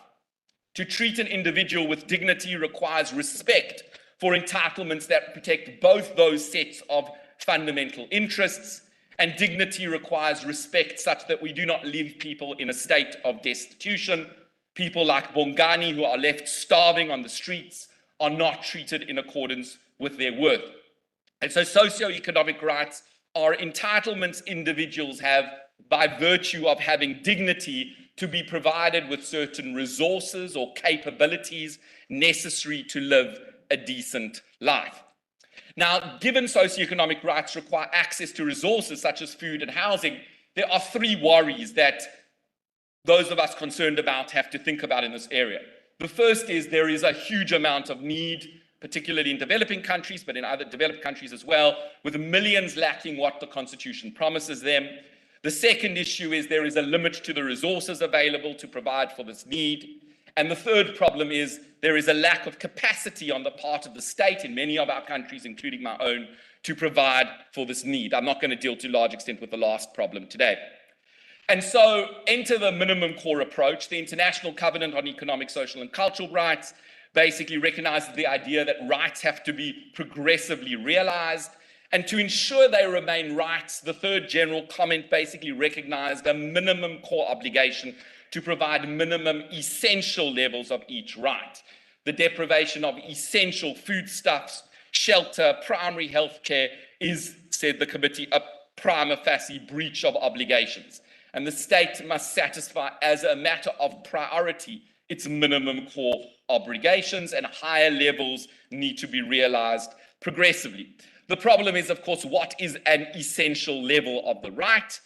To treat an individual with dignity requires respect for entitlements that protect both those sets of fundamental interests, and dignity requires respect such that we do not leave people in a state of destitution. People like Bongani, who are left starving on the streets, are not treated in accordance with their worth. And so socioeconomic rights are entitlements individuals have by virtue of having dignity to be provided with certain resources or capabilities necessary to live a decent life. Now, given socioeconomic rights require access to resources such as food and housing, there are three worries that those of us concerned about have to think about in this area. The first is there is a huge amount of need, particularly in developing countries, but in other developed countries as well, with millions lacking what the Constitution promises them. The second issue is there is a limit to the resources available to provide for this need. And the third problem is there is a lack of capacity on the part of the state in many of our countries, including my own, to provide for this need. I'm not going to deal to a large extent with the last problem today. And so enter the minimum core approach. The International Covenant on Economic, Social, and Cultural Rights basically recognizes the idea that rights have to be progressively realized. And to ensure they remain rights, the third general comment basically recognized a minimum core obligation to provide minimum essential levels of each right. The deprivation of essential foodstuffs, shelter, primary health care is, said the committee, a prima facie breach of obligations. And the state must satisfy as a matter of priority its minimum core obligations, and higher levels need to be realized progressively. The problem is, of course, what is an essential level of the right?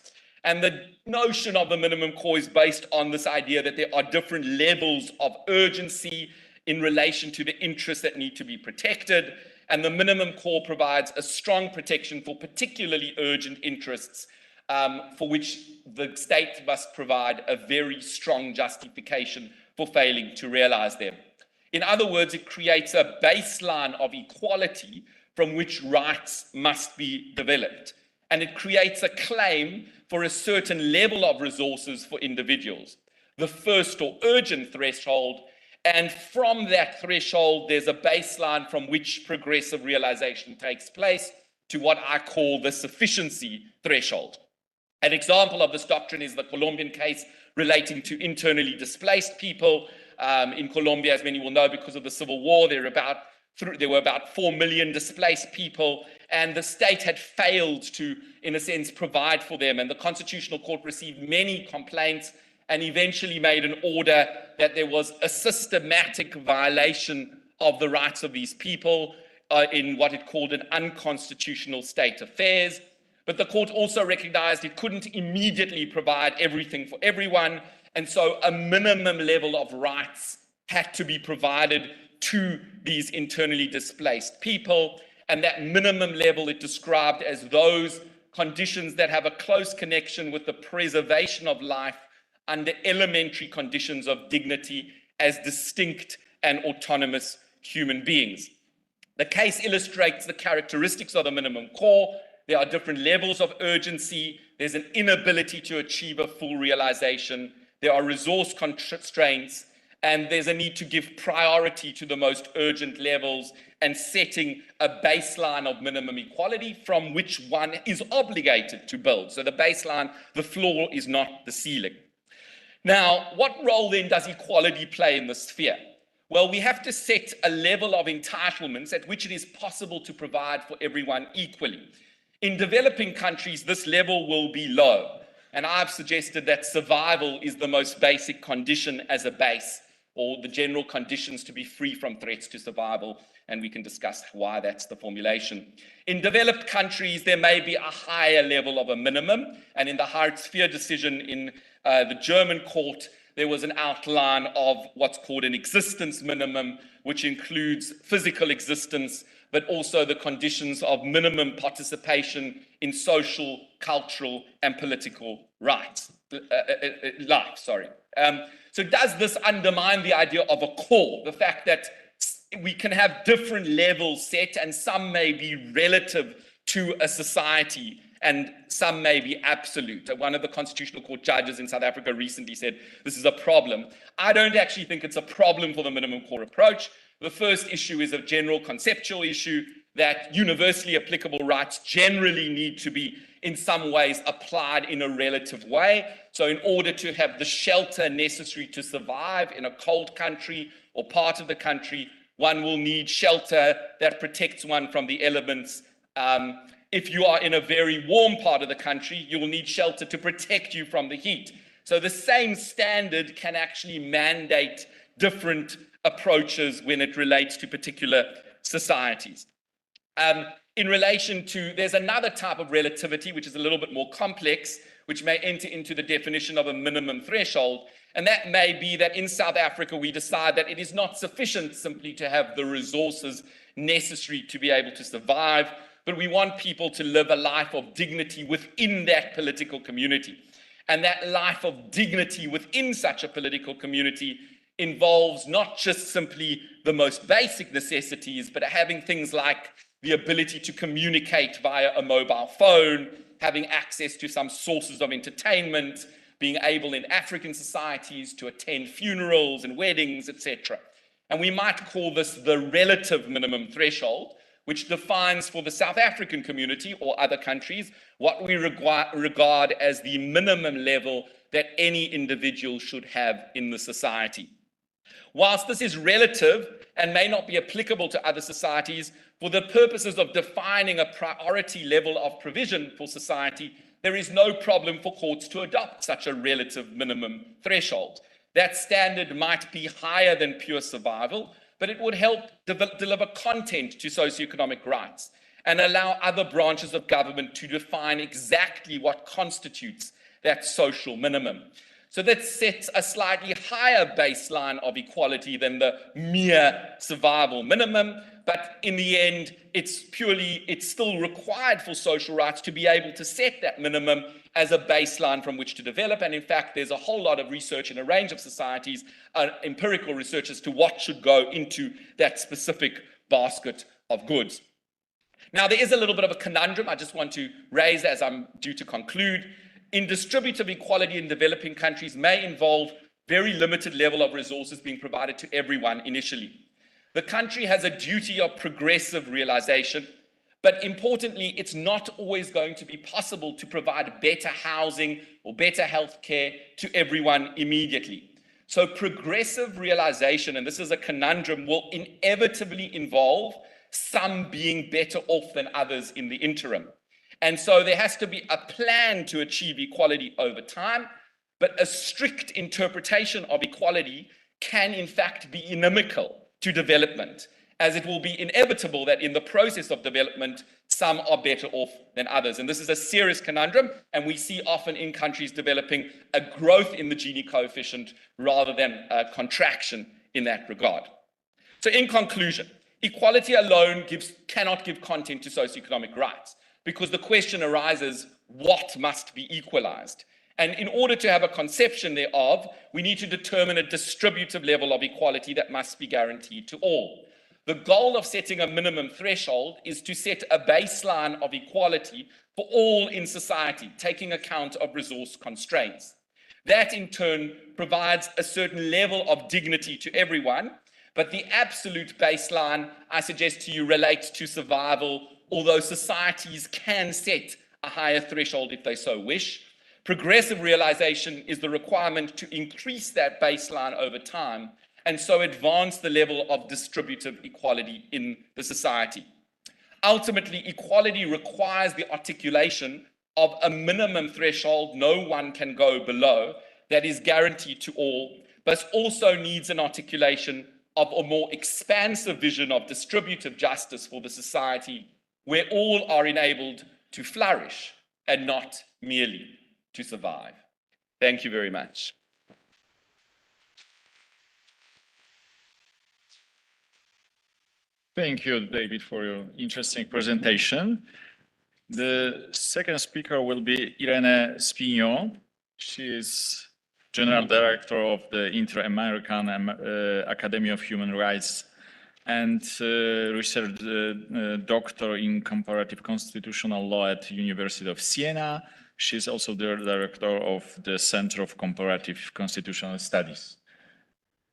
And the notion of the minimum core is based on this idea that there are different levels of urgency in relation to the interests that need to be protected. And the minimum core provides a strong protection for particularly urgent interests for which the state must provide a very strong justification for failing to realize them. In other words, it creates a baseline of equality from which rights must be developed. And it creates a claim for a certain level of resources for individuals, the first or urgent threshold. And from that threshold, there's a baseline from which progressive realization takes place to what I call the sufficiency threshold. An example of this doctrine is the Colombian case relating to internally displaced people. In Colombia, as many will know, because of the civil war, there were about 4 million displaced people, and the state had failed to, in a sense, provide for them. And the Constitutional Court received many complaints and eventually made an order that there was a systematic violation of the rights of these people in what it called an unconstitutional state affairs. But the court also recognized it couldn't immediately provide everything for everyone, and so a minimum level of rights had to be provided to these internally displaced people. And that minimum level it described as those conditions that have a close connection with the preservation of life under elementary conditions of dignity as distinct and autonomous human beings. The case illustrates the characteristics of the minimum core. There are different levels of urgency. There's an inability to achieve a full realization. There are resource constraints, and there's a need to give priority to the most urgent levels and setting a baseline of minimum equality from which one is obligated to build. So the baseline, the floor, is not the ceiling. Now, what role then does equality play in the sphere? Well, we have to set a level of entitlements at which it is possible to provide for everyone equally. In developing countries, this level will be low. And I've suggested that survival is the most basic condition as a base, or the general conditions to be free from threats to survival. And we can discuss why that's the formulation. In developed countries, there may be a higher level of a minimum. And in the Hard Sphere decision in the German court, there was an outline of what's called an existence minimum, which includes physical existence, but also the conditions of minimum participation in social, cultural, and political rights. So does this undermine the idea of a core? The fact that we can have different levels set, and some may be relative to a society, and some may be absolute. One of the Constitutional Court judges in South Africa recently said this is a problem. I don't actually think it's a problem for the minimum core approach. The first issue is a general conceptual issue that universally applicable rights generally need to be in some ways applied in a relative way. So in order to have the shelter necessary to survive in a cold country or part of the country, one will need shelter that protects one from the elements. If you are in a very warm part of the country, you will need shelter to protect you from the heat. So the same standard can actually mandate different approaches when it relates to particular societies. In relation to, there's another type of relativity, which is a little bit more complex, which may enter into the definition of a minimum threshold. And that may be that in South Africa, we decide that it is not sufficient simply to have the resources necessary to be able to survive, but we want people to live a life of dignity within that political community. And that life of dignity within such a political community involves not just simply the most basic necessities, but having things like the ability to communicate via a mobile phone, having access to some sources of entertainment, being able in African societies to attend funerals and weddings, etc. And we might call this the relative minimum threshold, which defines for the South African community or other countries what we regard as the minimum level that any individual should have in the society. Whilst this is relative and may not be applicable to other societies, for the purposes of defining a priority level of provision for society, there is no problem for courts to adopt such a relative minimum threshold. That standard might be higher than pure survival, but it would help deliver content to socioeconomic rights and allow other branches of government to define exactly what constitutes that social minimum. So that sets a slightly higher baseline of equality than the mere survival minimum, but in the end, it's still required for social rights to be able to set that minimum as a baseline from which to develop. And in fact, there's a whole lot of research in a range of societies, empirical research as to what should go into that specific basket of goods. Now, there is a little bit of a conundrum I just want to raise as I'm due to conclude. In distributive equality in developing countries may involve very limited level of resources being provided to everyone initially. The country has a duty of progressive realization, but importantly, it's not always going to be possible to provide better housing or better healthcare to everyone immediately. So progressive realization, and this is a conundrum, will inevitably involve some being better off than others in the interim. And so there has to be a plan to achieve equality over time, but a strict interpretation of equality can in fact be inimical to development, as it will be inevitable that in the process of development, some are better off than others. And this is a serious conundrum, and we see often in countries developing a growth in the Gini coefficient rather than a contraction in that regard. So in conclusion, equality alone cannot give content to socioeconomic rights, because the question arises, what must be equalized? And in order to have a conception thereof, we need to determine a distributive level of equality that must be guaranteed to all. The goal of setting a minimum threshold is to set a baseline of equality for all in society, taking account of resource constraints. That in turn provides a certain level of dignity to everyone, but the absolute baseline, I suggest to you, relates to survival, although societies can set a higher threshold if they so wish. Progressive realization is the requirement to increase that baseline over time and so advance the level of distributive equality in the society. Ultimately, equality requires the articulation of a minimum threshold no one can go below that is guaranteed to all, but also needs an articulation of a more expansive vision of distributive justice for the society where all are enabled to flourish and not merely to survive. Thank you very much. Thank you, David, for your interesting presentation. The second speaker will be Irene Spignon. She is General Director of the Inter-American Academy of Human Rights and research doctor in comparative constitutional law at the University of Siena. She's also the director of the Center of Comparative Constitutional Studies.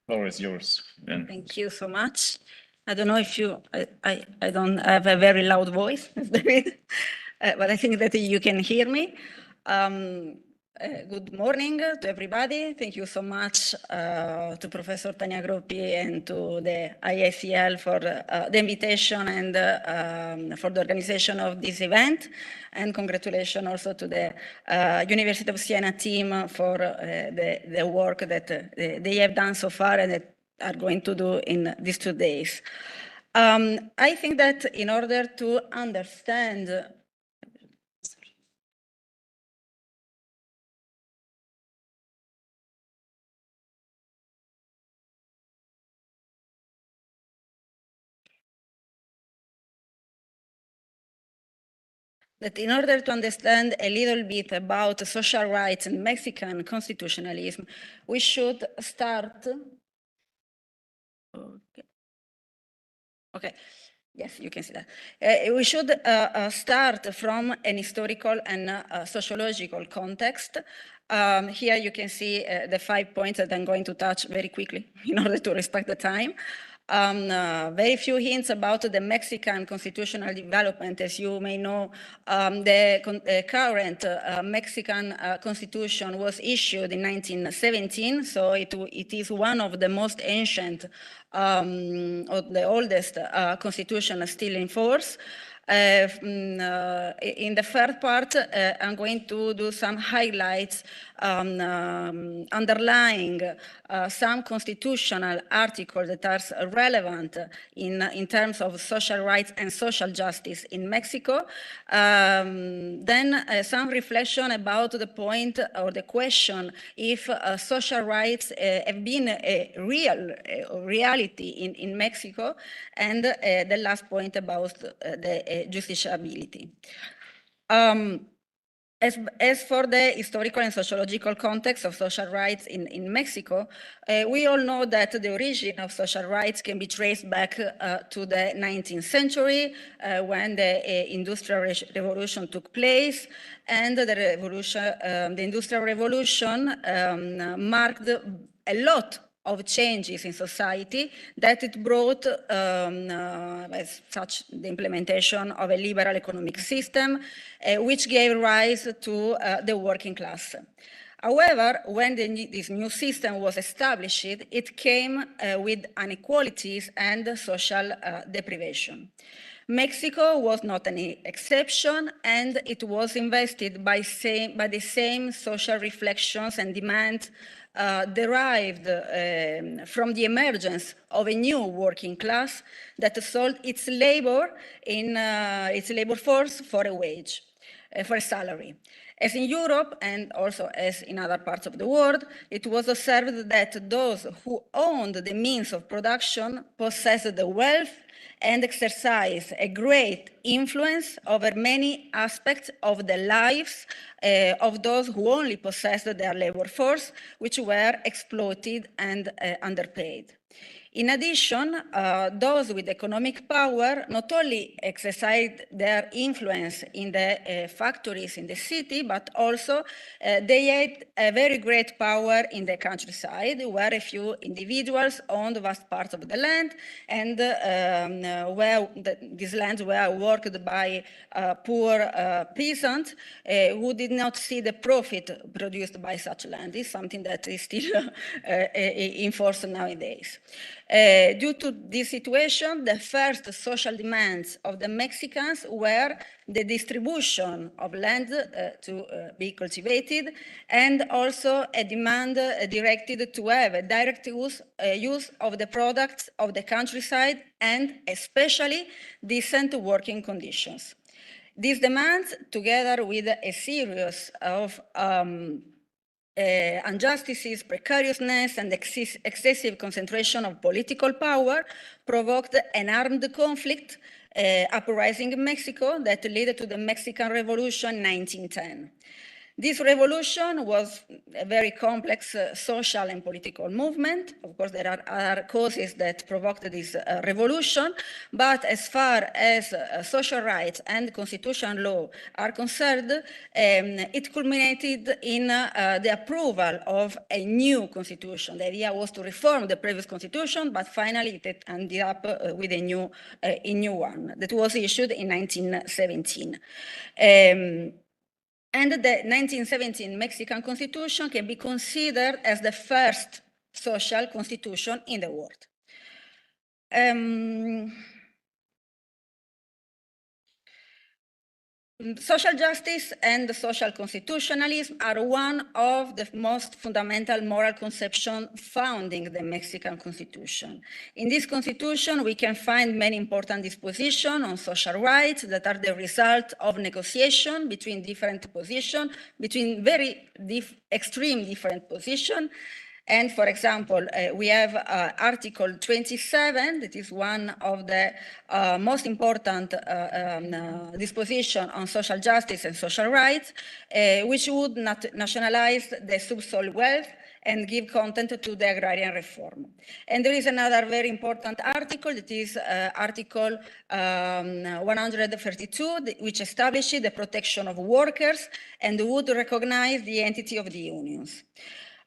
The floor is yours. Thank you so much. I don't know if I don't have a very loud voice, David, but I think that you can hear me. Good morning to everybody. Thank you so much to Professor Tania Groppi and to the IACL for the invitation and for the organization of this event. And congratulations also to the University of Siena team for the work that they have done so far and that are going to do in these 2 days. I think that in order to understand a little bit about social rights and Mexican constitutionalism, we should start. Okay. Yes, you can see that. We should start from an historical and sociological context. Here you can see the 5 points that I'm going to touch very quickly in order to respect the time. Very few hints about the Mexican constitutional development. As you may know, the current Mexican constitution was issued in 1917, so it is one of the most ancient or the oldest constitution still in force. In the third part, I'm going to do some highlights underlying some constitutional articles that are relevant in terms of social rights and social justice in Mexico. Then some reflection about the point or the question if social rights have been a reality in Mexico, and the last point about the justiciability. As for the historical and sociological context of social rights in Mexico, we all know that the origin of social rights can be traced back to the 19th century when the Industrial Revolution took place, and the Industrial Revolution marked a lot of changes in society that it brought as such the implementation of a liberal economic system, which gave rise to the working class. However, when this new system was established, it came with inequalities and social deprivation. Mexico was not any exception, and it was invested by the same social reflections and demands derived from the emergence of a new working class that sold its labor in its labor force for a wage, for a salary. As in Europe and also as in other parts of the world, it was observed that those who owned the means of production possessed the wealth and exercise a great influence over many aspects of the lives of those who only possessed their labor force, which were exploited and underpaid. In addition, those with economic power not only exercised their influence in the factories in the city, but also they had a very great power in the countryside, where a few individuals owned vast parts of the land, and where these lands were worked by poor peasants who did not see the profit produced by such land. It's something that is still in force nowadays. Due to this situation, the first social demands of the Mexicans were the distribution of land to be cultivated, and also a demand directed to have a direct use of the products of the countryside, and especially decent working conditions. These demands, together with a series of injustices, precariousness, and excessive concentration of political power, provoked an armed conflict uprising in Mexico that led to the Mexican Revolution in 1910. This revolution was a very complex social and political movement. Of course, there are other causes that provoked this revolution, but as far as social rights and constitutional law are concerned, it culminated in the approval of a new constitution. The idea was to reform the previous constitution, but finally it ended up with a new one that was issued in 1917. And the 1917 Mexican Constitution can be considered as the first social constitution in the world. Social justice and social constitutionalism are one of the most fundamental moral conceptions founding the Mexican Constitution. In this Constitution, we can find many important dispositions on social rights that are the result of negotiation between different positions, between very extreme different positions. And for example, we have Article 27, that is one of the most important dispositions on social justice and social rights, which would nationalize the subsoil wealth and give content to the agrarian reform. And there is another very important article, that is Article 132, which establishes the protection of workers and would recognize the entity of the unions.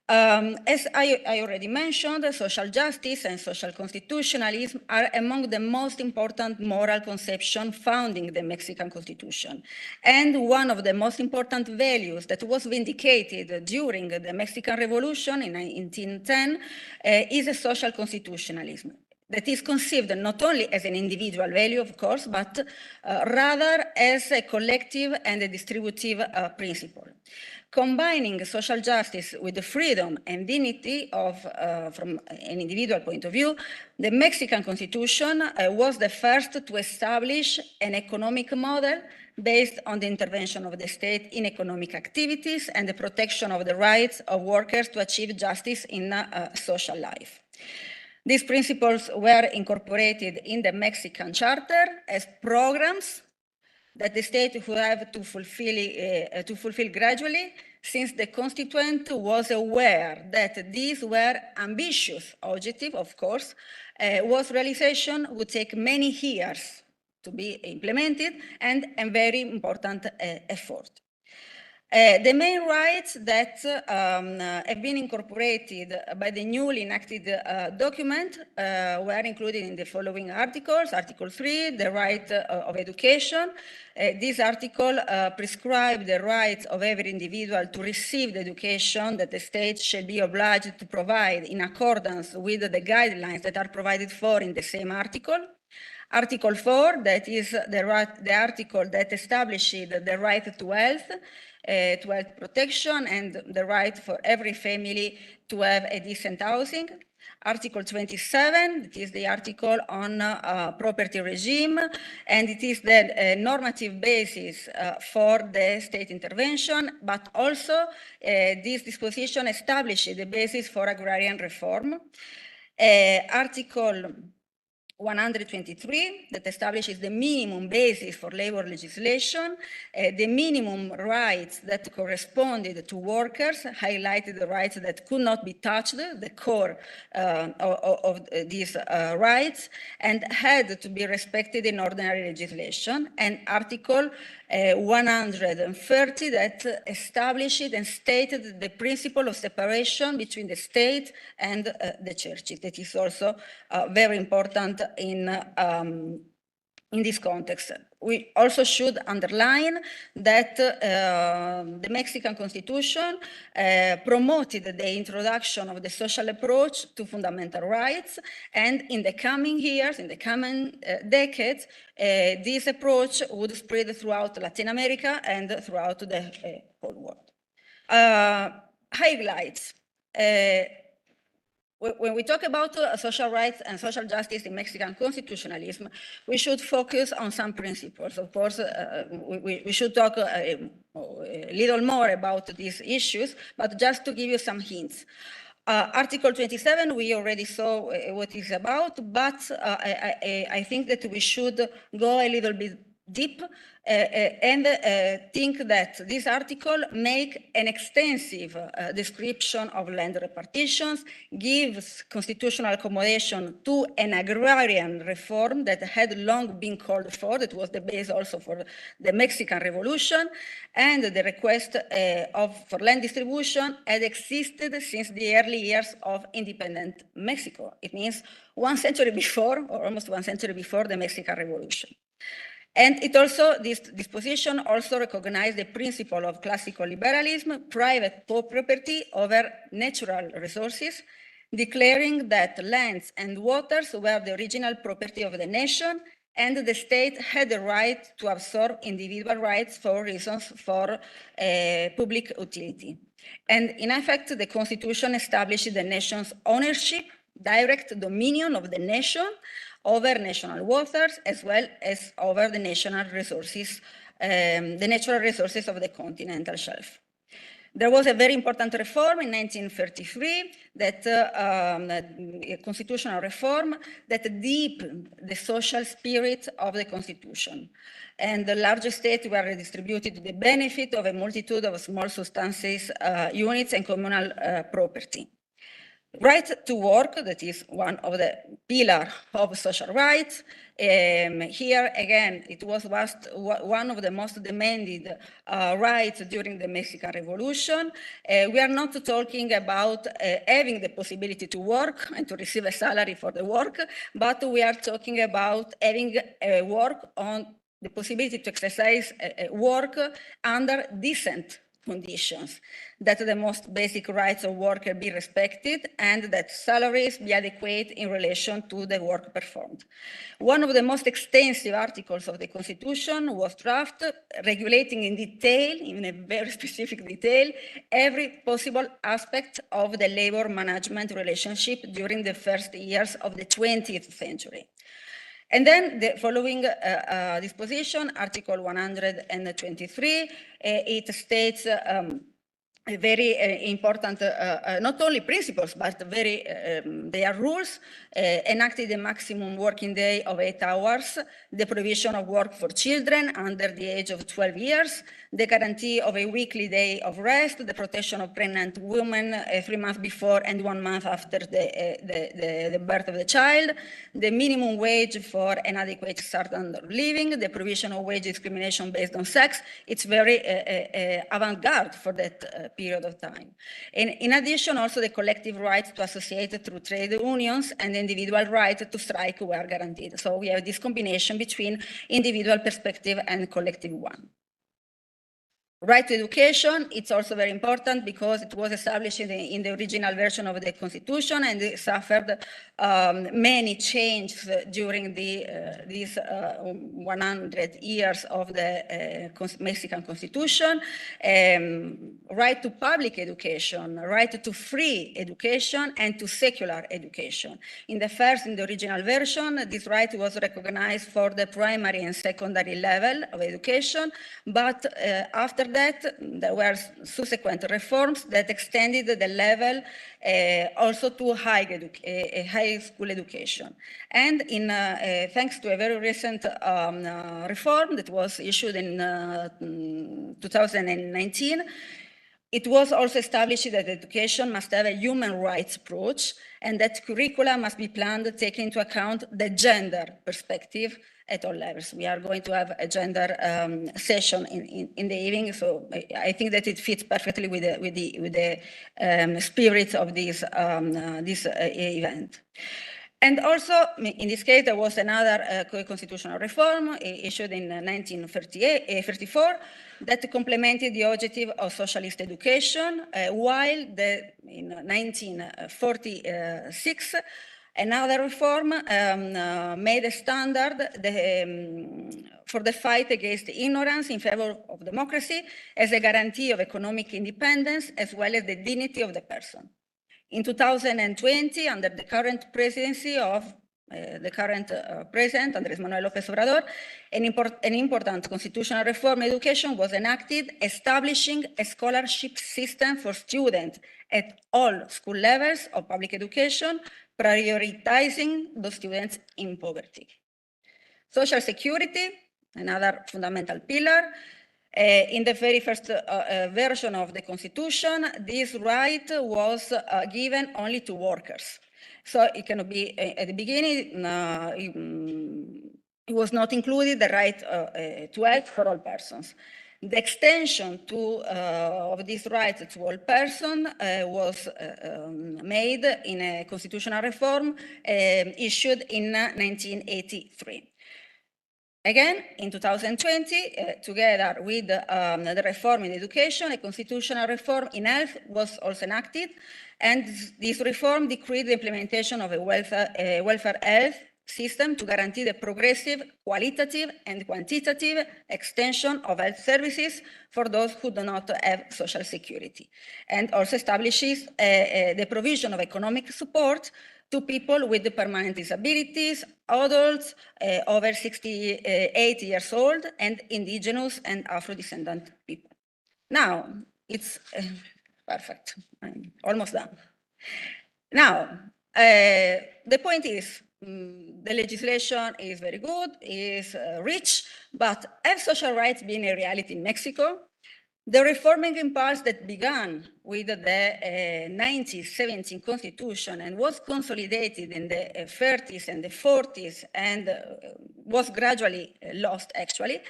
As I already mentioned, social justice and social constitutionalism are among the most important moral conceptions founding the Mexican Constitution. And one of the most important values that was vindicated during the Mexican Revolution in 1910 is a social constitutionalism that is conceived not only as an individual value, of course, but rather as a collective and a distributive principle. Combining social justice with the freedom and dignity from an individual point of view, the Mexican Constitution was the first to establish an economic model based on the intervention of the state in economic activities and the protection of the rights of workers to achieve justice in social life. These principles were incorporated in the Mexican Charter as programs that the state would have to fulfill gradually, since the constituent was aware that these were ambitious objectives, of course, whose realization would take many years to be implemented and a very important effort. The main rights that have been incorporated by the newly enacted document were included in the following articles. Article 3, the right of education. This article prescribes the rights of every individual to receive the education that the state shall be obliged to provide in accordance with the guidelines that are provided for in the same article. Article 4, that is the article that establishes the right to health protection and the right for every family to have a decent housing. Article 27, that is the article on property regime, and it is the normative basis for the state intervention, but also this disposition establishes the basis for agrarian reform. Article 123 that establishes the minimum basis for labor legislation, the minimum rights that corresponded to workers, highlighted the rights that could not be touched, the core of these rights, and had to be respected in ordinary legislation, and Article 130 that established and stated the principle of separation between the state and the churches. That is also very important in this context. We also should underline that the Mexican Constitution promoted the introduction of the social approach to fundamental rights, and in the coming years, in the coming decades, this approach would spread throughout Latin America and throughout the whole world. Highlights. When we talk about social rights and social justice in Mexican constitutionalism, we should focus on some principles. Of course, we should talk a little more about these issues, but just to give you some hints. Article 27, we already saw what it's about, but I think that we should go a little bit deep and think that this article makes an extensive description of land repartitions, gives constitutional accommodation to an agrarian reform that had long been called for, that was the base also for the Mexican Revolution, and the request for land distribution had existed since the early years of independent Mexico. It means 1 century before, or almost 1 century before the Mexican Revolution. And it also, this disposition also recognized the principle of classical liberalism, private property over natural resources, declaring that lands and waters were the original property of the nation, and the state had the right to absorb individual rights for reasons for public utility. And in effect, the Constitution established the nation's ownership, direct dominion of the nation over national waters, as well as over the national resources, the natural resources of the continental shelf. There was a very important reform in 1933, a constitutional reform that deepened the social spirit of the Constitution. And the larger states were redistributed to the benefit of a multitude of small substances, units, and communal property. Right to work, that is one of the pillars of social rights. Here, again, it was one of the most demanded rights during the Mexican Revolution. We are not talking about having the possibility to work and to receive a salary for the work, but we are talking about having work on the possibility to exercise work under decent conditions, that the most basic rights of workers be respected, and that salaries be adequate in relation to the work performed. One of the most extensive articles of the Constitution was drafted, regulating in detail, in a very specific detail, every possible aspect of the labor management relationship during the first years of the 20th century. And then the following disposition, Article 123, it states a very important, not only principles, but they are rules, enacted a maximum working day of 8 hours, the provision of work for children under the age of 12 years, the guarantee of a weekly day of rest, the protection of pregnant women 3 months before and 1 month after the birth of the child, the minimum wage for an adequate standard of living, the provision of wage discrimination based on sex. It's very avant-garde for that period of time. And in addition, also the collective rights to associate through trade unions and the individual right to strike were guaranteed. So we have this combination between individual perspective and collective one. Right to education, it's also very important because it was established in the original version of the Constitution, and it suffered many changes during these 100 years of the Mexican Constitution. Right to public education, right to free education, and to secular education. In the original version, this right was recognized for the primary and secondary level of education, but after that, there were subsequent reforms that extended the level also to higher high school education. And thanks to a very recent reform that was issued in 2019, it was also established that education must have a human rights approach and that curricula must be planned taking into account the gender perspective at all levels. We are going to have a gender session in the evening, so I think that it fits perfectly with the spirit of this event. And also, in this case, there was another constitutional reform issued in 1934 that complemented the objective of socialist education, while in 1946, another reform made a standard for the fight against ignorance in favor of democracy as a guarantee of economic independence as well as the dignity of the person. In 2020, under the current presidency of the current president, Andrés Manuel López Obrador, an important constitutional reform in education was enacted, establishing a scholarship system for students at all school levels of public education, prioritizing those students in poverty. Social security, another fundamental pillar. In the very first version of the Constitution, this right was given only to workers. So it cannot be, at the beginning, it was not included the right to health for all persons. The extension of this right to all persons was made in a constitutional reform issued in 1983. Again, in 2020, together with the reform in education, a constitutional reform in health was also enacted, and this reform decreed the implementation of a welfare health system to guarantee the progressive, qualitative, and quantitative extension of health services for those who do not have social security, and also establishes the provision of economic support to people with permanent disabilities, adults over 68 years old, and indigenous and Afro-descendant people. Now, it's perfect. I'm almost done. Now, the point is, the legislation is very good, is rich, but have social rights been a reality in Mexico? The reforming impulse that began with the 1917 Constitution and was consolidated in the 30s and the 40s and was gradually lost, actually,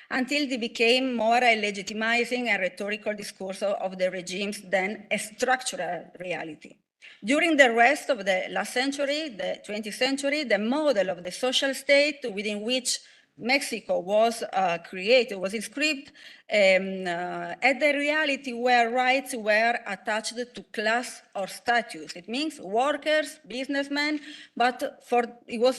until they became more a legitimizing and rhetorical discourse of the regimes than a structural reality. During the rest of the last century, the 20th century, the model of the social state within which Mexico was created, was inscribed at the reality where rights were attached to class or status. It means workers, businessmen, but they were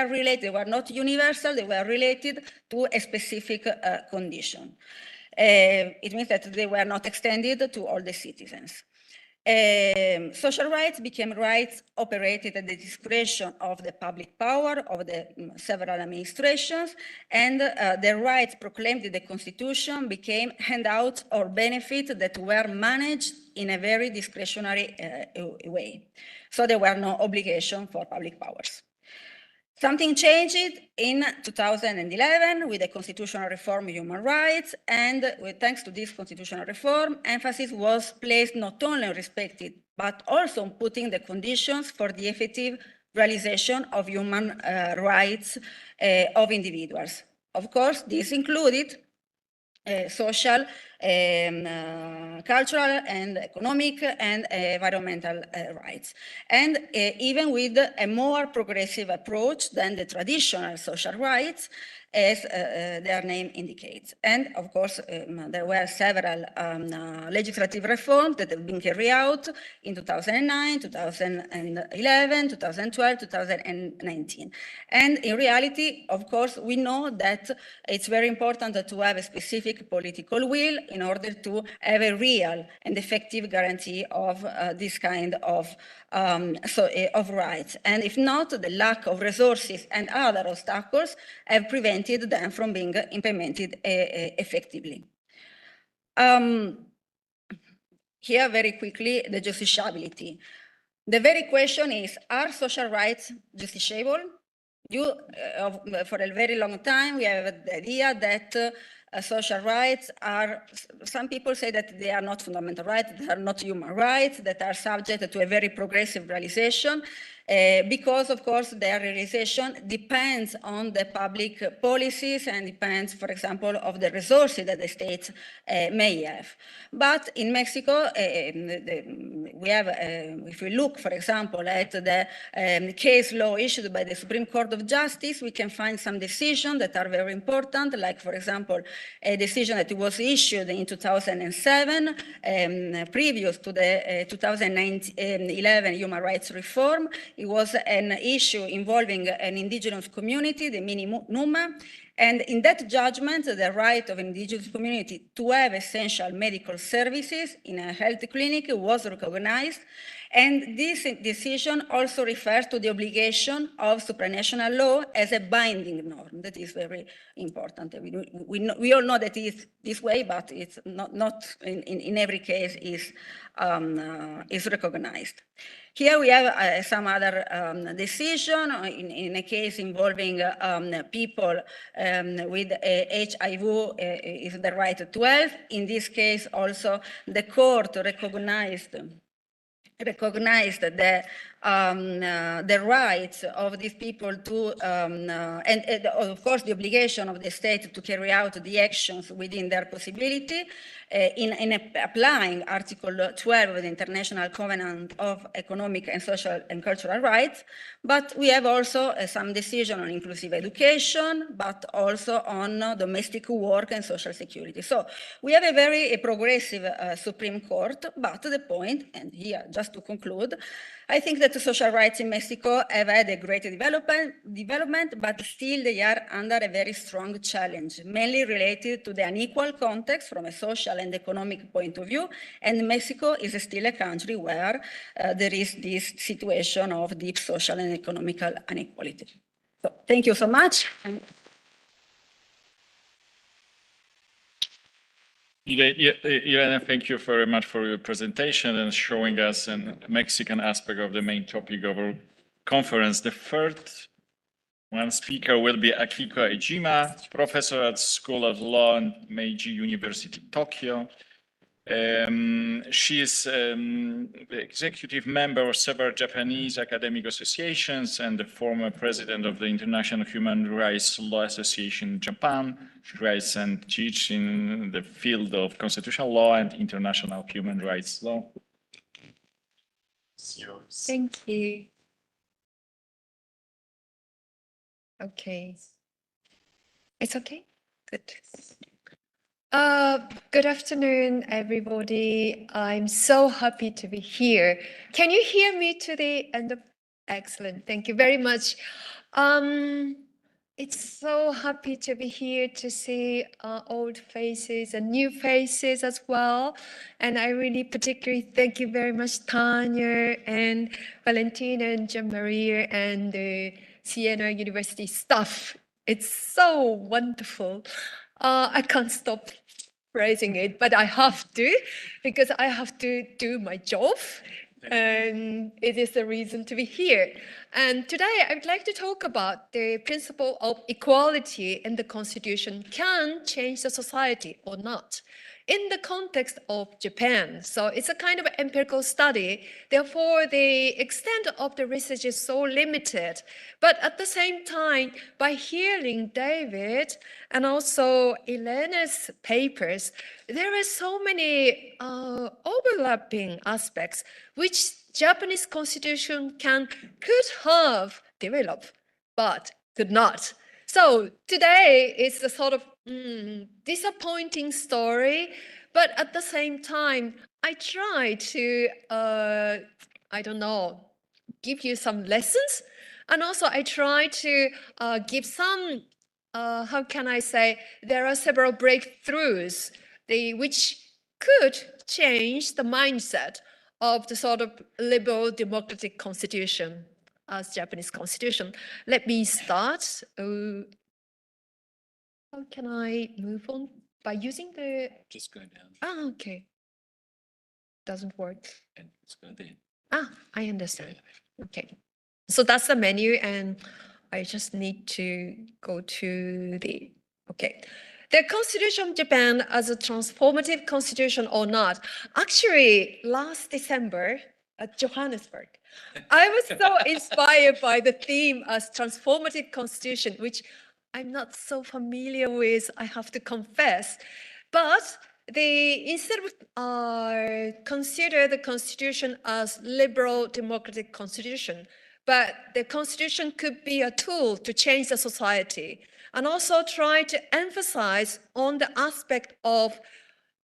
related, they were not universal, they were related to a specific condition. It means that they were not extended to all the citizens. Social rights became rights operated at the discretion of the public power of the several administrations, and the rights proclaimed in the Constitution became handouts or benefits that were managed in a very discretionary way. So there were no obligations for public powers. Something changed in 2011 with the constitutional reform of human rights, and thanks to this constitutional reform, emphasis was placed not only on respecting, but also on putting the conditions for the effective realization of human rights of individuals. Of course, this included social, cultural, and economic, and environmental rights. And even with a more progressive approach than the traditional social rights, as their name indicates. And of course, there were several legislative reforms that have been carried out in 2009, 2011, 2012, 2019. And in reality, of course, we know that it's very important to have a specific political will in order to have a real and effective guarantee of this kind of rights. And if not, the lack of resources and other obstacles have prevented them from being implemented effectively. Here, very quickly, the justiciability. The very question is, are social rights justiciable? For a very long time, we have the idea that social rights are, some people say that they are not fundamental rights, they are not human rights, that are subject to a very progressive realization, because of course their realization depends on the public policies and depends, for example, of the resources that the states may have. But in Mexico, we have, if we look, for example, at the case law issued by the Supreme Court of Justice, we can find some decisions that are very important, like, for example, a decision that was issued in 2007, previous to the 2011 human rights reform. It was an issue involving an indigenous community, the Mini Numa, and in that judgment, the right of an indigenous community to have essential medical services in a health clinic was recognized. And this decision also refers to the obligation of supranational law as a binding norm. That is very important. We all know that it is this way, but it's not in every case is recognized. Here we have some other decision in a case involving people with HIV is the right to health. In this case, also the court recognized the rights of these people to, and of course the obligation of the state to carry out the actions within their possibility in applying Article 12 of the International Covenant of Economic and Social and Cultural Rights. But we have also some decision on inclusive education, but also on domestic work and social security. So we have a very progressive Supreme Court, but the point, and here just to conclude, I think that the social rights in Mexico have had a great development, but still they are under a very strong challenge, mainly related to the unequal context from a social and economic point of view. And Mexico is still a country where there is this situation of deep social and economical inequality. So thank you so much. Irene, thank you very much for your presentation and showing us a Mexican aspect of the main topic of our conference. The third speaker will be Akiko Ejima, professor at School of Law at Meiji University, Tokyo. She is the executive member of several Japanese academic associations and the former president of the International Human Rights Law Association in Japan. She writes and teaches in the field of constitutional law and international human rights law. Thank you. Okay. It's okay? Good. Good afternoon, everybody. I'm so happy to be here. Can you hear me to the end of? Excellent. Thank you very much. It's so happy to be here to see old faces and new faces as well. And I really particularly thank you very much, Tanya and Valentina and Gian Maria and the Siena University staff. It's so wonderful. I can't stop praising it, but I have to, because I have to do my job, and it is the reason to be here. And today I would like to talk about the principle of equality in the Constitution can change the society or not, in the context of Japan. So it's a kind of empirical study. Therefore, the extent of the research is so limited. But at the same time, by hearing David and also Elena's papers, there are so many overlapping aspects which Japanese constitution could have developed, but could not. So today is a sort of disappointing story, but at the same time, I try to, I don't know, give you some lessons. And also I try to give some, how can I say, there are several breakthroughs which could change the mindset of the sort of liberal democratic constitution as Japanese constitution. Let me start. How can I move on? By using the... Just go down. Ah, okay. Doesn't work. And it's going to be I understand. Okay. So that's the menu, and I just need to go to the, okay. The Constitution of Japan as a transformative constitution or not. Actually, last December at Johannesburg, I was so inspired by the theme as transformative constitution, which I'm not so familiar with, I have to confess. But they instead consider the constitution as liberal democratic constitution, but the constitution could be a tool to change the society, and also try to emphasize on the aspect of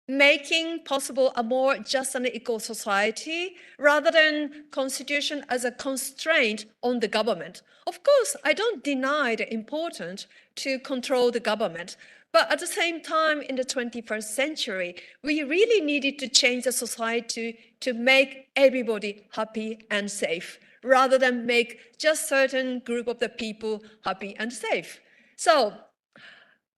making possible a more just and equal society rather than constitution as a constraint on the government. Of course, I don't deny the importance to control the government, but at the same time, in the 21st century, we really needed to change the society to make everybody happy and safe, rather than make just certain group of the people happy and safe. So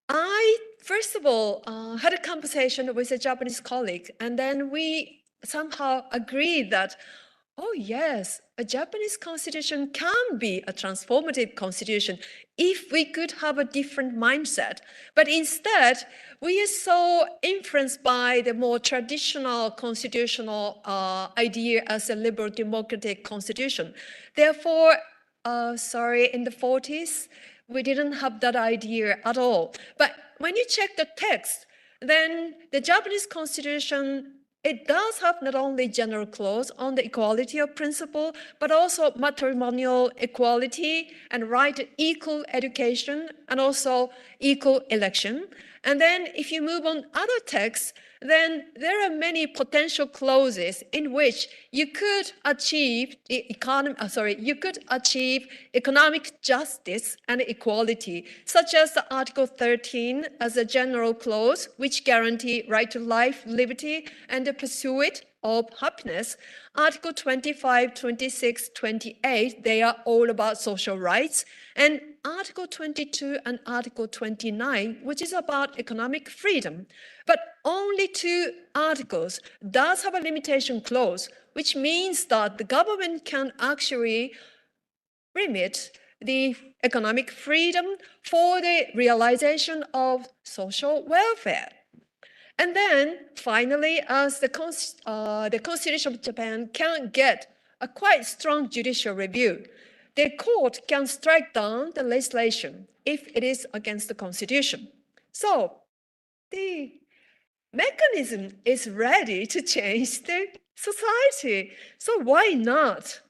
I, first of all, had a conversation with a Japanese colleague, and then we somehow agreed that, oh yes, a Japanese constitution can be a transformative constitution if we could have a different mindset. But instead, we are so influenced by the more traditional constitutional idea as a liberal democratic constitution. Therefore, sorry, in the 40s, we didn't have that idea at all. But when you check the text, then the Japanese constitution, it does have not only general clause on the equality of principle, but also matrimonial equality and right to equal education and also equal election. And then if you move on other texts, then there are many potential clauses in which you could achieve economic justice and equality, such as the Article 13 as a general clause, which guarantee right to life, liberty, and the pursuit of happiness. Article 25, 26, 28, they are all about social rights. And Article 22 and Article 29, which is about economic freedom. But only two articles does have a limitation clause, which means that the government can actually limit the economic freedom for the realization of social welfare. And then finally, as the Constitution of Japan can get a quite strong judicial review, the court can strike down the legislation if it is against the Constitution. So the mechanism is ready to change the society. So why not?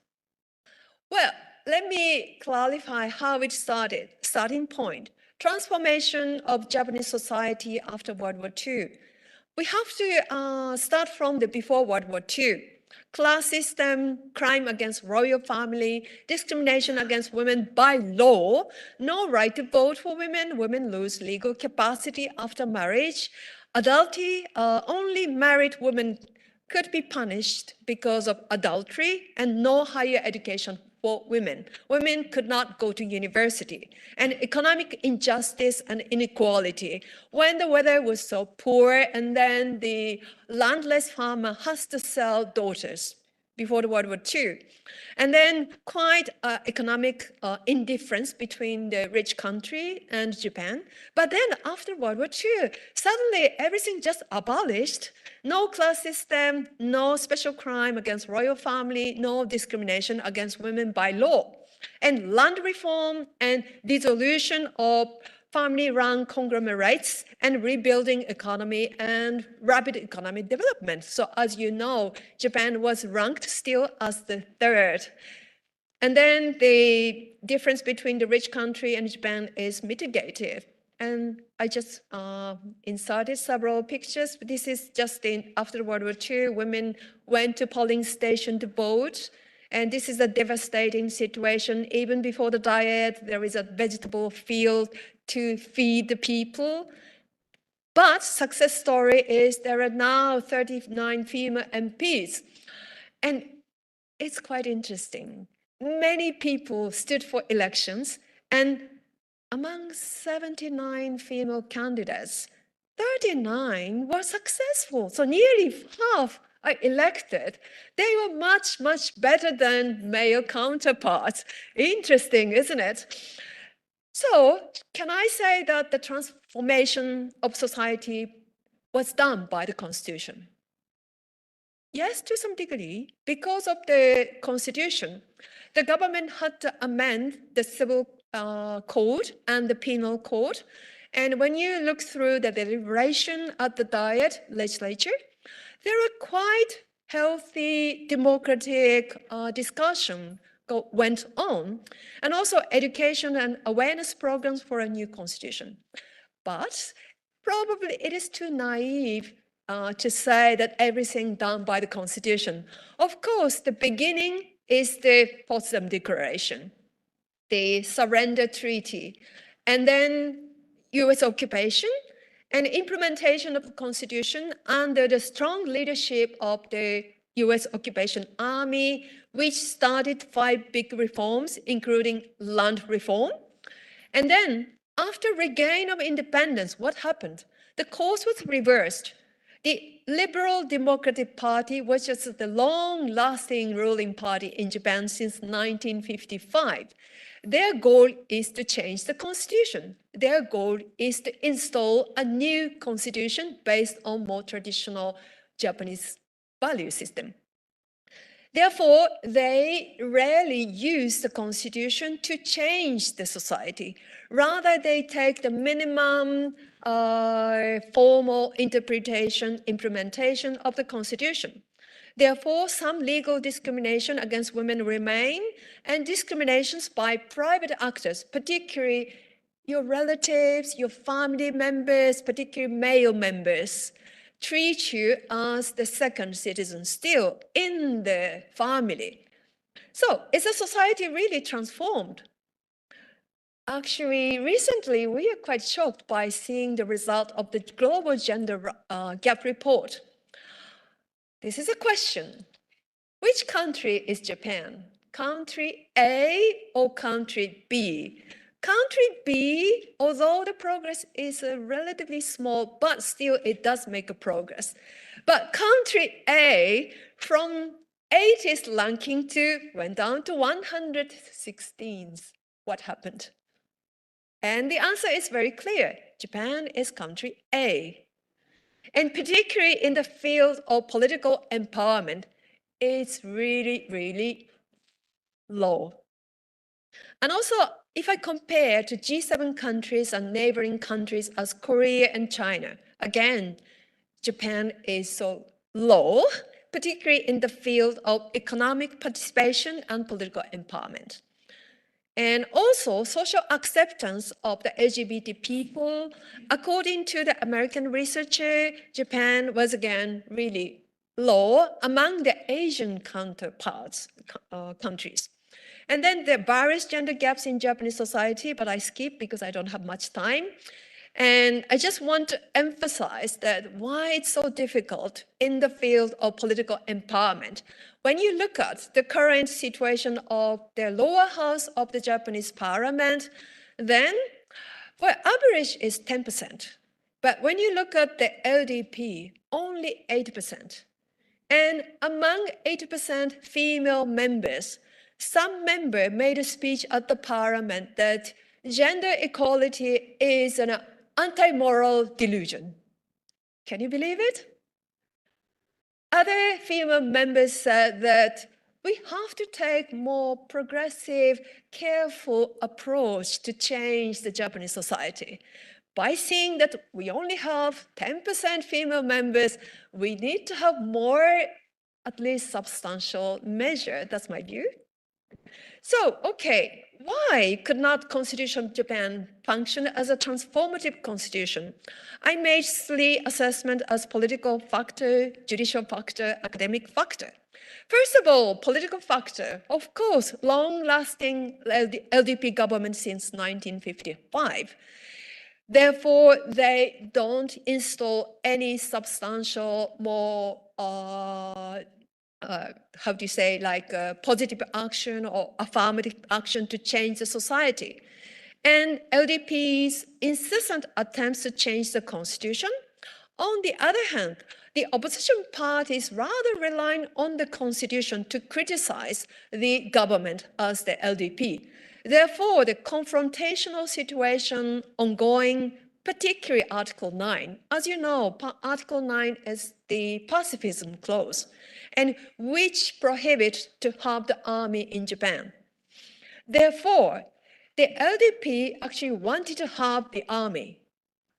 Well, let me clarify how it started. Starting point, transformation of Japanese society after World War II. We have to start from the before World War II. Class system, crime against royal family, discrimination against women by law, no right to vote for women, women lose legal capacity after marriage, adultery, only married women could be punished because of adultery, and no higher education for women. Women could not go to university. And economic injustice and inequality. When the weather was so poor, and then the landless farmer has to sell daughters before the World War II. And then quite economic indifference between the rich country and Japan. But then after World War II, suddenly everything just abolished. No class system, no special crime against royal family, no discrimination against women by law. And land reform and dissolution of family-run conglomerates and rebuilding economy and rapid economic development. So as you know, Japan was ranked still as the third. And then the difference between the rich country and Japan is mitigated. And I just inserted several pictures. This is just after World War II, women went to polling station to vote. And this is a devastating situation. Even before the diet, there is a vegetable field to feed the people. But success story is there are now 39 female MPs. And it's quite interesting. Many people stood for elections, and among 79 female candidates, 39 were successful. So nearly half are elected, they were much, much better than male counterparts. Interesting, isn't it? So can I say that the transformation of society was done by the Constitution? Yes, to some degree. Because of the Constitution, the government had to amend the civil code and the penal code. And when you look through the deliberation at the Diet legislature, there are quite healthy democratic discussion went on, and also education and awareness programs for a new constitution. But probably it is too naive to say that everything done by the Constitution. Of course, the beginning is the Potsdam Declaration, the Surrender Treaty, and then US occupation and implementation of the Constitution under the strong leadership of the US occupation army, which started 5 big reforms, including land reform. And then after regain of independence, what happened? The course was reversed. The Liberal Democratic Party, which is the long-lasting ruling party in Japan since 1955, their goal is to change the constitution. Their goal is to install a new constitution based on more traditional Japanese value system. Therefore, they rarely use the constitution to change the society. Rather, they take the minimum formal interpretation, implementation of the constitution. Therefore, some legal discrimination against women remain, and discriminations by private actors, particularly your relatives, your family members, particularly male members, treat you as the second citizen still in the family. So is the society really transformed? Actually, recently, we are quite shocked by seeing the result of the Global Gender Gap Report. This is a question. Which country is Japan? Country A or country B? Country B, although the progress is relatively small, but still it does make a progress. But country A, from 80th ranking went down to 116th. What happened? And the answer is very clear. Japan is country A. And particularly in the field of political empowerment, it's really, really low. And also, if I compare to G7 countries and neighboring countries as Korea and China, again, Japan is so low, particularly in the field of economic participation and political empowerment. And also social acceptance of the LGBT people. According to the American researcher, Japan was again really low among the Asian counterparts countries. And then there are various gender gaps in Japanese society, but I skip because I don't have much time. And I just want to emphasize that why it's so difficult in the field of political empowerment. When you look at the current situation of the lower house of the Japanese parliament, then average is 10%. But when you look at the LDP, only 8%. And among 80% female members, some member made a speech at the parliament that gender equality is an anti-moral delusion. Can you believe it? Other female members said that we have to take more progressive, careful approach to change the Japanese society. By seeing that we only have 10% female members, we need to have more, at least substantial measure. That's my view. So, okay, why could not Constitution of Japan function as a transformative constitution? I made 3 assessments as political factor, judicial factor, academic factor. First of all, political factor, of course, long-lasting LDP government since 1955. Therefore, they don't install any substantial, more how do you say, like positive action or affirmative action to change the society. And LDP's incessant attempts to change the constitution On the other hand, the opposition parties rather relying on the constitution to criticize the government as the LDP. Therefore, the confrontational situation ongoing, particularly Article 9. As you know, Article 9 is the pacifism clause, and which prohibits to have the army in Japan. Therefore, the LDP actually wanted to have the army,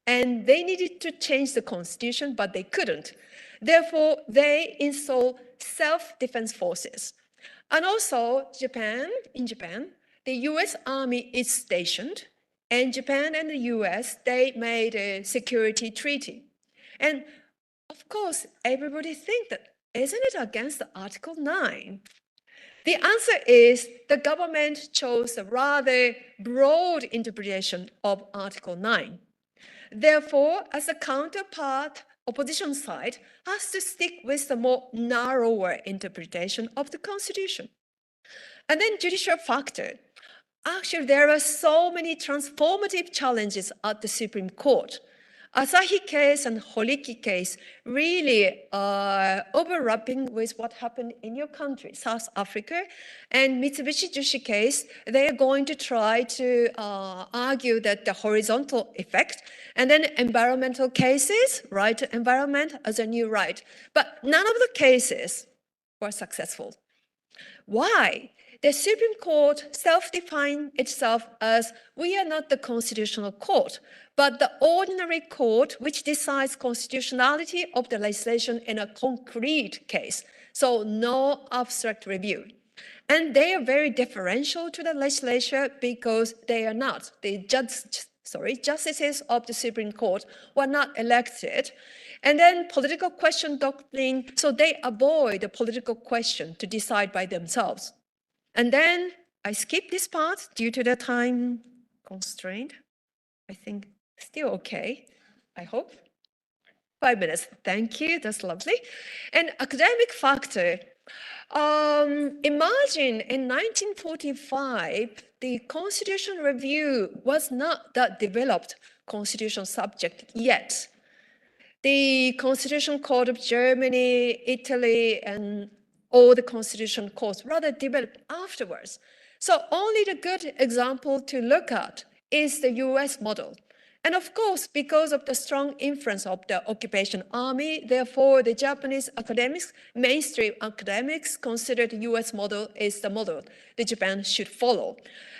and they needed to change the constitution, but they couldn't. Therefore, they installed self-defense forces. And also, in Japan, the US Army is stationed, and Japan and the US, they made a security treaty. And of course, everybody thinks that, isn't it against Article 9? The answer is the government chose a rather broad interpretation of Article 9. Therefore, as a counterpart, opposition side has to stick with the more narrower interpretation of the Constitution. And then judicial factor. Actually, there are so many transformative challenges at the Supreme Court. Asahi case and Horiki case really are overlapping with what happened in your country, South Africa. And Mitsubishi Jushi case, they are going to try to argue that the horizontal effect, and then environmental cases, right to environment as a new right. But none of the cases were successful. Why? The Supreme Court self-defined itself as we are not the constitutional court, but the ordinary court which decides constitutionality of the legislation in a concrete case. So no abstract review. And they are very differential to the legislature because they are not. The justices of the Supreme Court were not elected. And then political question doctrine, so they avoid the political question to decide by themselves. And then I skip this part due to the time constraint. I think still okay, I hope. 5 minutes, thank you, that's lovely. And academic factor. Imagine in 1945, the Constitution Review was not that developed constitutional subject yet. The Constitution Court of Germany, Italy, and all the constitution courts rather developed afterwards. So only the good example to look at is the US model. And of course, because of the strong influence of the occupation army, therefore the Japanese academics, mainstream academics, consider the US model is the model that Japan should follow.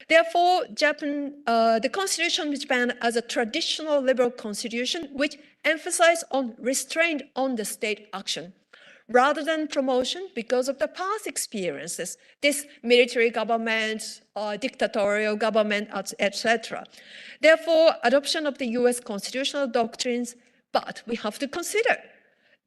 Therefore, the constitution of Japan as a traditional liberal constitution, which emphasized on restraint on the state action, rather than promotion because of the past experiences, this military government, dictatorial government, etc. Therefore, adoption of the US constitutional doctrines, but we have to consider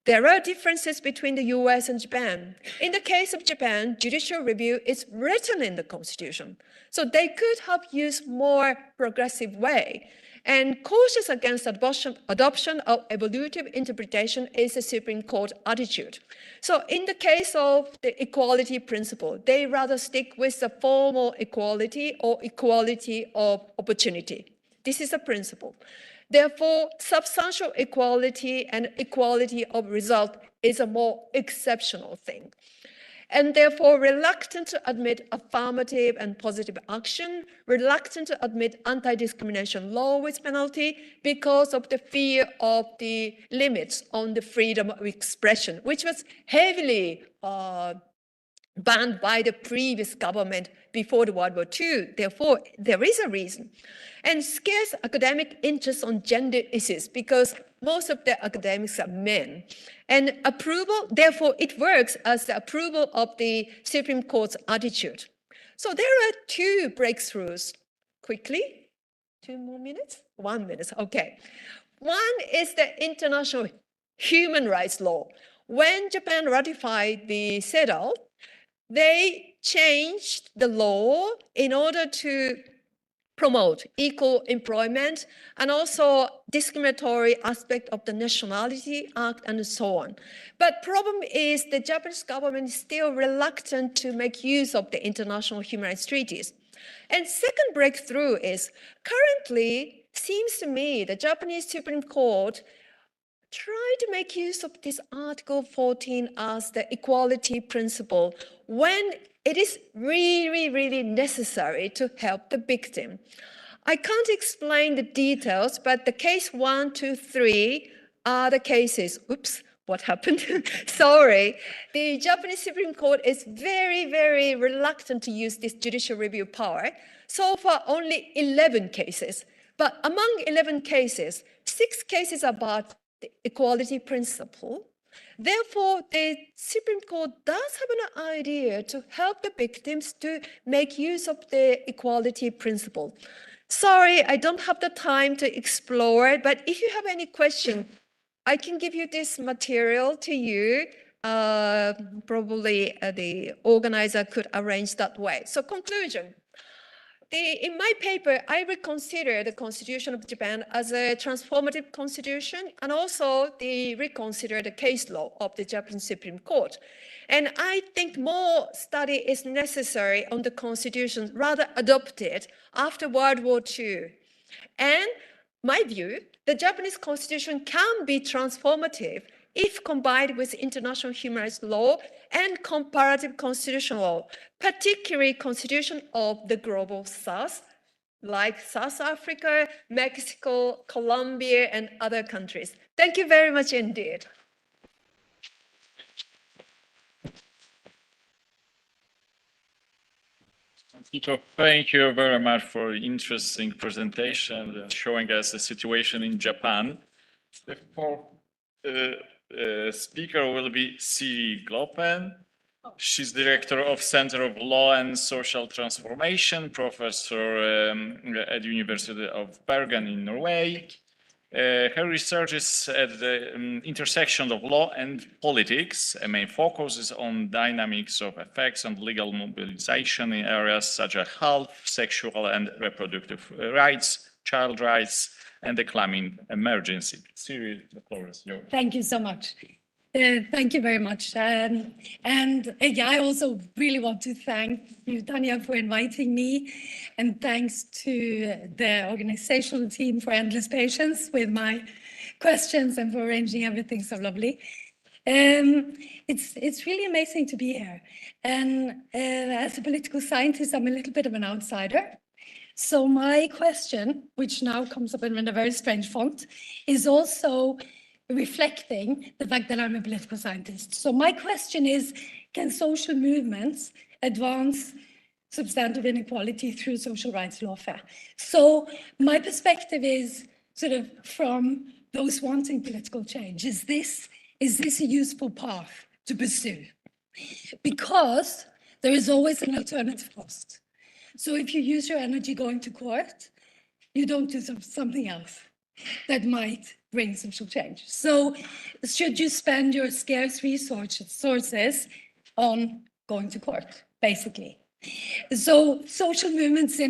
there are differences between the US and Japan. In the case of Japan, judicial review is written in the constitution. So they could have used more progressive way. And cautious against adoption of evolutive interpretation is the Supreme Court attitude. So in the case of the equality principle, they rather stick with the formal equality or equality of opportunity. This is a principle. Therefore, substantial equality and equality of result is a more exceptional thing. And therefore, reluctant to admit affirmative and positive action, reluctant to admit anti-discrimination law with penalty because of the fear of the limits on the freedom of expression, which was heavily banned by the previous government before the World War II. Therefore, there is a reason. And scarce academic interest on gender issues because most of the academics are men. And approval, therefore, it works as the approval of the Supreme Court's attitude. So there are two breakthroughs. Quickly, 2 more minutes? 1 minute, okay. One is the international human rights law. When Japan ratified the CEDAW, they changed the law in order to promote equal employment and also discriminatory aspect of the Nationality Act and so on. But problem is the Japanese government is still reluctant to make use of the international human rights treaties. And second breakthrough is currently, seems to me, the Japanese Supreme Court try to make use of this Article 14 as the equality principle when it is really, really necessary to help the victim. I can't explain the details, but the case 1, 2, 3 are the cases. Oops, what happened? Sorry. The Japanese Supreme Court is very, very reluctant to use this judicial review power. So far, only 11 cases. But among 11 cases, 6 cases are about the equality principle. Therefore, the Supreme Court does have an idea to help the victims to make use of the equality principle. Sorry, I don't have the time to explore it, but if you have any question, I can give you this material to you. Probably the organizer could arrange that way. So conclusion. In my paper, I reconsider the Constitution of Japan as a transformative constitution and also reconsider the case law of the Japanese Supreme Court. And I think more study is necessary on the Constitution rather adopted after World War II. And my view, the Japanese Constitution can be transformative if combined with international human rights law and comparative constitutional law, particularly constitution of the global south, like South Africa, Mexico, Colombia, and other countries. Thank you very much indeed. Tito, thank you very much for the interesting presentation showing us the situation in Japan. The fourth speaker will be Siri Glopen. She's director of Center of Law and Social Transformation, professor at the University of Bergen in Norway. Her research is at the intersection of law and politics. A main focus is on dynamics of effects on legal mobilization in areas such as health, sexual and reproductive rights, child rights, and the climate emergency. Siri, the floor is yours. Thank you so much. Thank you very much. Yeah, I also really want to thank you, Tanya, for inviting me. And thanks to the organizational team for endless patience with my questions and for arranging everything so lovely. It's really amazing to be here. And as a political scientist, I'm a little bit of an outsider. So my question, which now comes up in a very strange font, is also reflecting the fact that I'm a political scientist. So my question is, can social movements advance substantive inequality through social rights lawfare? So my perspective is sort of from those wanting political change. Is this a useful path to pursue? Because there is always an alternative cost. So if you use your energy going to court, you don't do something else that might bring social change. So should you spend your scarce resources on going to court, basically? So social movements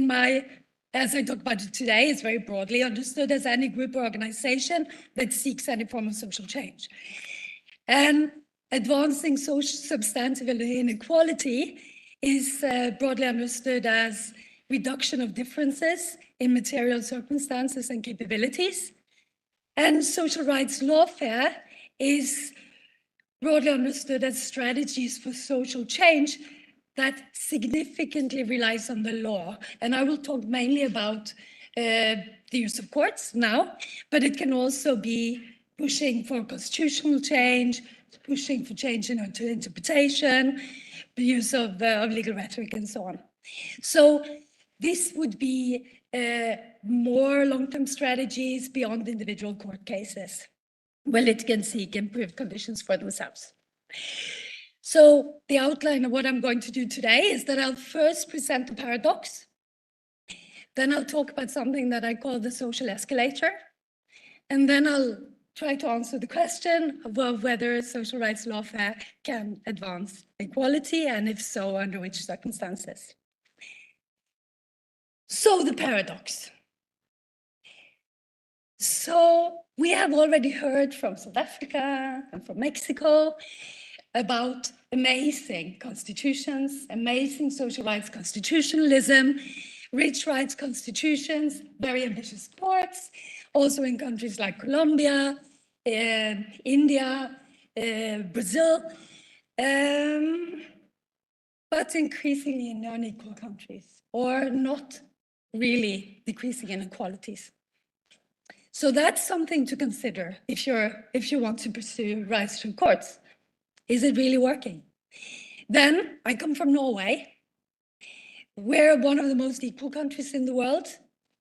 as I talk about it today, is very broadly understood as any group or organization that seeks any form of social change. And advancing social substantive inequality is broadly understood as reduction of differences in material circumstances and capabilities. And social rights lawfare is broadly understood as strategies for social change that significantly relies on the law. And I will talk mainly about the use of courts now, but it can also be pushing for constitutional change, pushing for change in interpretation, the use of legal rhetoric and so on. So this would be more long-term strategies beyond individual court cases, where litigants seek improved conditions for themselves. So the outline of what I'm going to do today is that I'll first present the paradox, then I'll talk about something that I call the social escalator, and then I'll try to answer the question of whether social rights lawfare can advance equality, and if so, under which circumstances. So the paradox. So we have already heard from South Africa and from Mexico about amazing constitutions, amazing social rights constitutionalism, rich rights constitutions, very ambitious courts, also in countries like Colombia, India, Brazil, but increasingly in unequal countries, or not really decreasing inequalities. So that's something to consider if you want to pursue rights through courts. Is it really working? Then I come from Norway. We're one of the most equal countries in the world.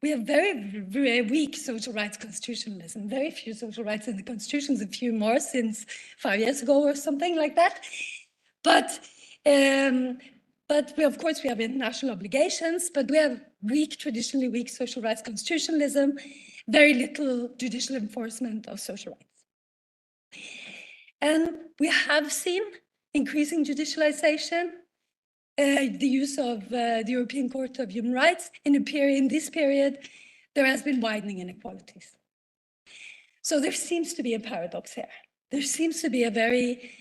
We have very weak social rights constitutionalism, very few social rights in the constitutions, a few more since 5 years ago or something like that. But we, of course, we have international obligations, but we have traditionally weak social rights constitutionalism, very little judicial enforcement of social rights. And we have seen increasing judicialization, the use of the European Court of Human Rights. In this period, there has been widening inequalities. So there seems to be a paradox here. There seems to be a very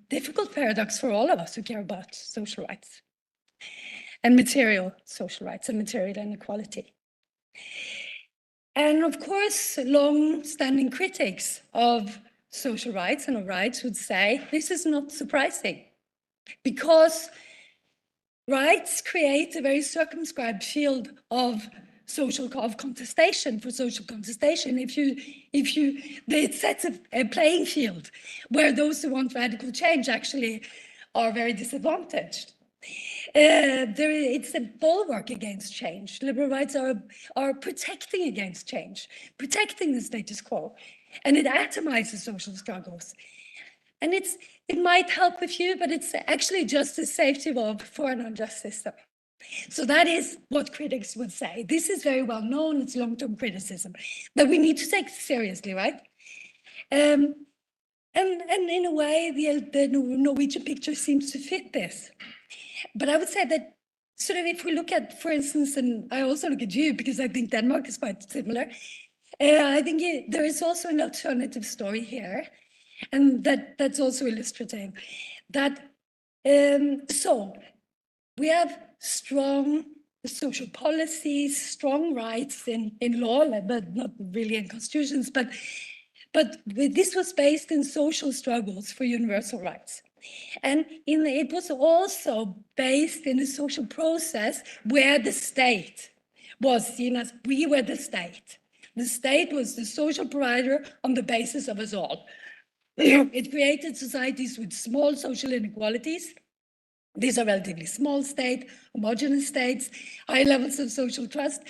difficult paradox for all of us who care about social rights and material social rights and material inequality. And of course, long-standing critics of social rights and of rights would say this is not surprising, because rights create a very circumscribed field of contestation. It sets a playing field where those who want radical change actually are very disadvantaged. It's a bulwark against change. Liberal rights are protecting against change, protecting the status quo, and it atomizes social struggles. And it might help a few, but it's actually just a safety valve for an unjust system. So that is what critics would say. This is very well known, it's long-term criticism that we need to take seriously, right? And in a way, the Norwegian picture seems to fit this. But I would say that sort of if we look at, for instance, and I also look at you because I think Denmark is quite similar, I think there is also an alternative story here. And that's also illustrative. That so we have strong social policies, strong rights in law, but not really in constitutions. But this was based in social struggles for universal rights, and it was also based in a social process where the state was seen as we were the state. The state was the social provider on the basis of us all. It created societies with small social inequalities. These are relatively small states, homogeneous states, high levels of social trust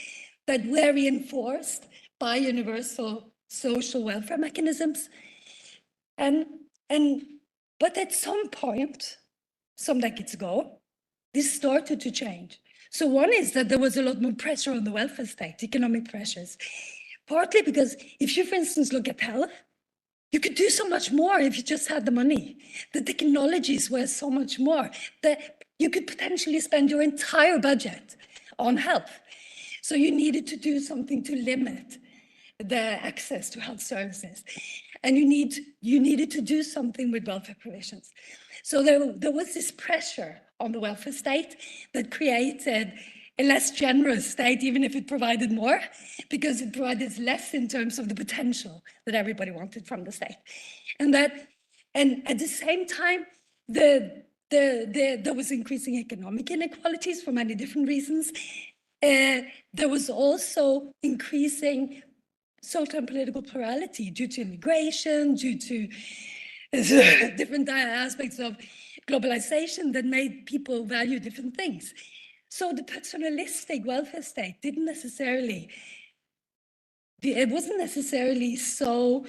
that were reinforced by universal social welfare mechanisms. But at some point, some decades ago, this started to change. So one is that there was a lot more pressure on the welfare state, economic pressures, partly because if you, for instance, look at health, you could do so much more if you just had the money. The technologies were so much more that you could potentially spend your entire budget on health. So you needed to do something to limit the access to health services. And you needed to do something with welfare provisions. So there was this pressure on the welfare state that created a less generous state, even if it provided more, because it provided less in terms of the potential that everybody wanted from the state. And at the same time, there was increasing economic inequalities for many different reasons. There was also increasing social and political plurality due to immigration, due to different aspects of globalization that made people value different things. So the paternalistic welfare state it wasn't necessarily so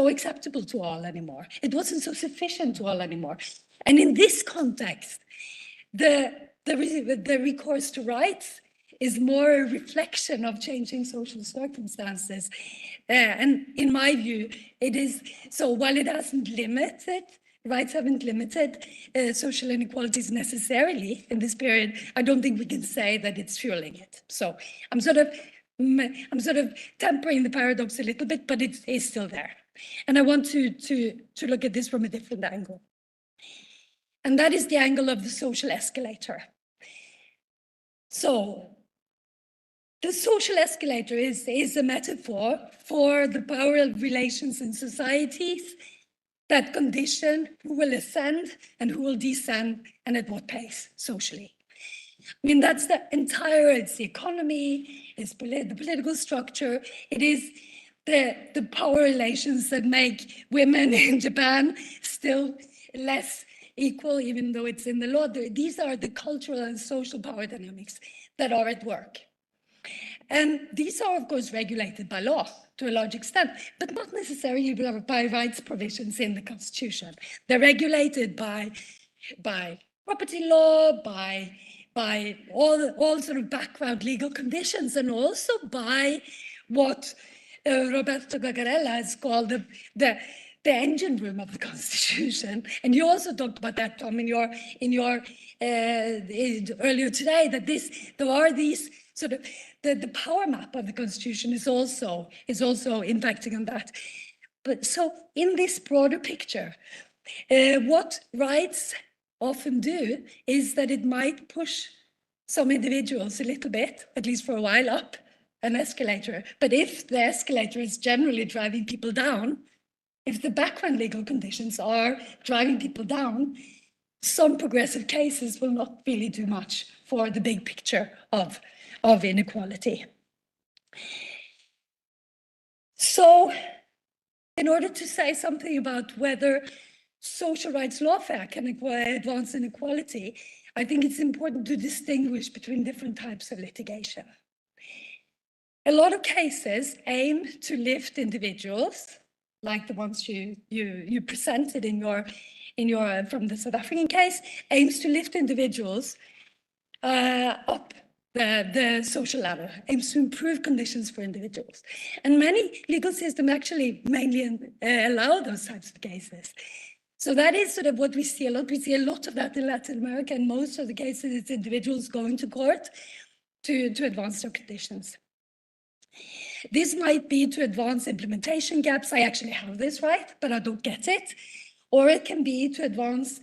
acceptable to all anymore. It wasn't so sufficient to all anymore. And in this context, the recourse to rights is more a reflection of changing social circumstances. And in my view, it is, so while it hasn't limited, rights haven't limited social inequalities necessarily in this period, I don't think we can say that it's fueling it. So I'm sort of tempering the paradox a little bit, but it is still there. And I want to look at this from a different angle. And that is the angle of the social escalator. So the social escalator is a metaphor for the power relations in societies that condition who will ascend and who will descend and at what pace socially. I mean, that's the entire, it's the economy, it's the political structure, it is the power relations that make women in Japan still less equal, even though it's in the law. These are the cultural and social power dynamics that are at work. And these are, of course, regulated by law to a large extent, but not necessarily by rights provisions in the Constitution. They're regulated by property law, by all sort of background legal conditions, and also by what Roberto Gagarella has called the engine room of the Constitution. And you also talked about that, Tom, in your earlier today, that there are these sort of the power map of the Constitution is also impacting on that. But so in this broader picture, what rights often do is that it might push some individuals a little bit, at least for a while, up an escalator. But if the escalator is generally driving people down, if the background legal conditions are driving people down, some progressive cases will not really do much for the big picture of inequality. So in order to say something about whether social rights lawfare can advance inequality, I think it's important to distinguish between different types of litigation. A lot of cases aim to lift individuals, like the ones you presented in your from the South African case, aims to lift individuals up the social ladder, aims to improve conditions for individuals. And many legal systems actually mainly allow those types of cases. So that is sort of what we see a lot. We see a lot of that in Latin America, and most of the cases it's individuals going to court to advance their conditions. This might be to advance implementation gaps. I actually have this right, but I don't get it. Or it can be to advance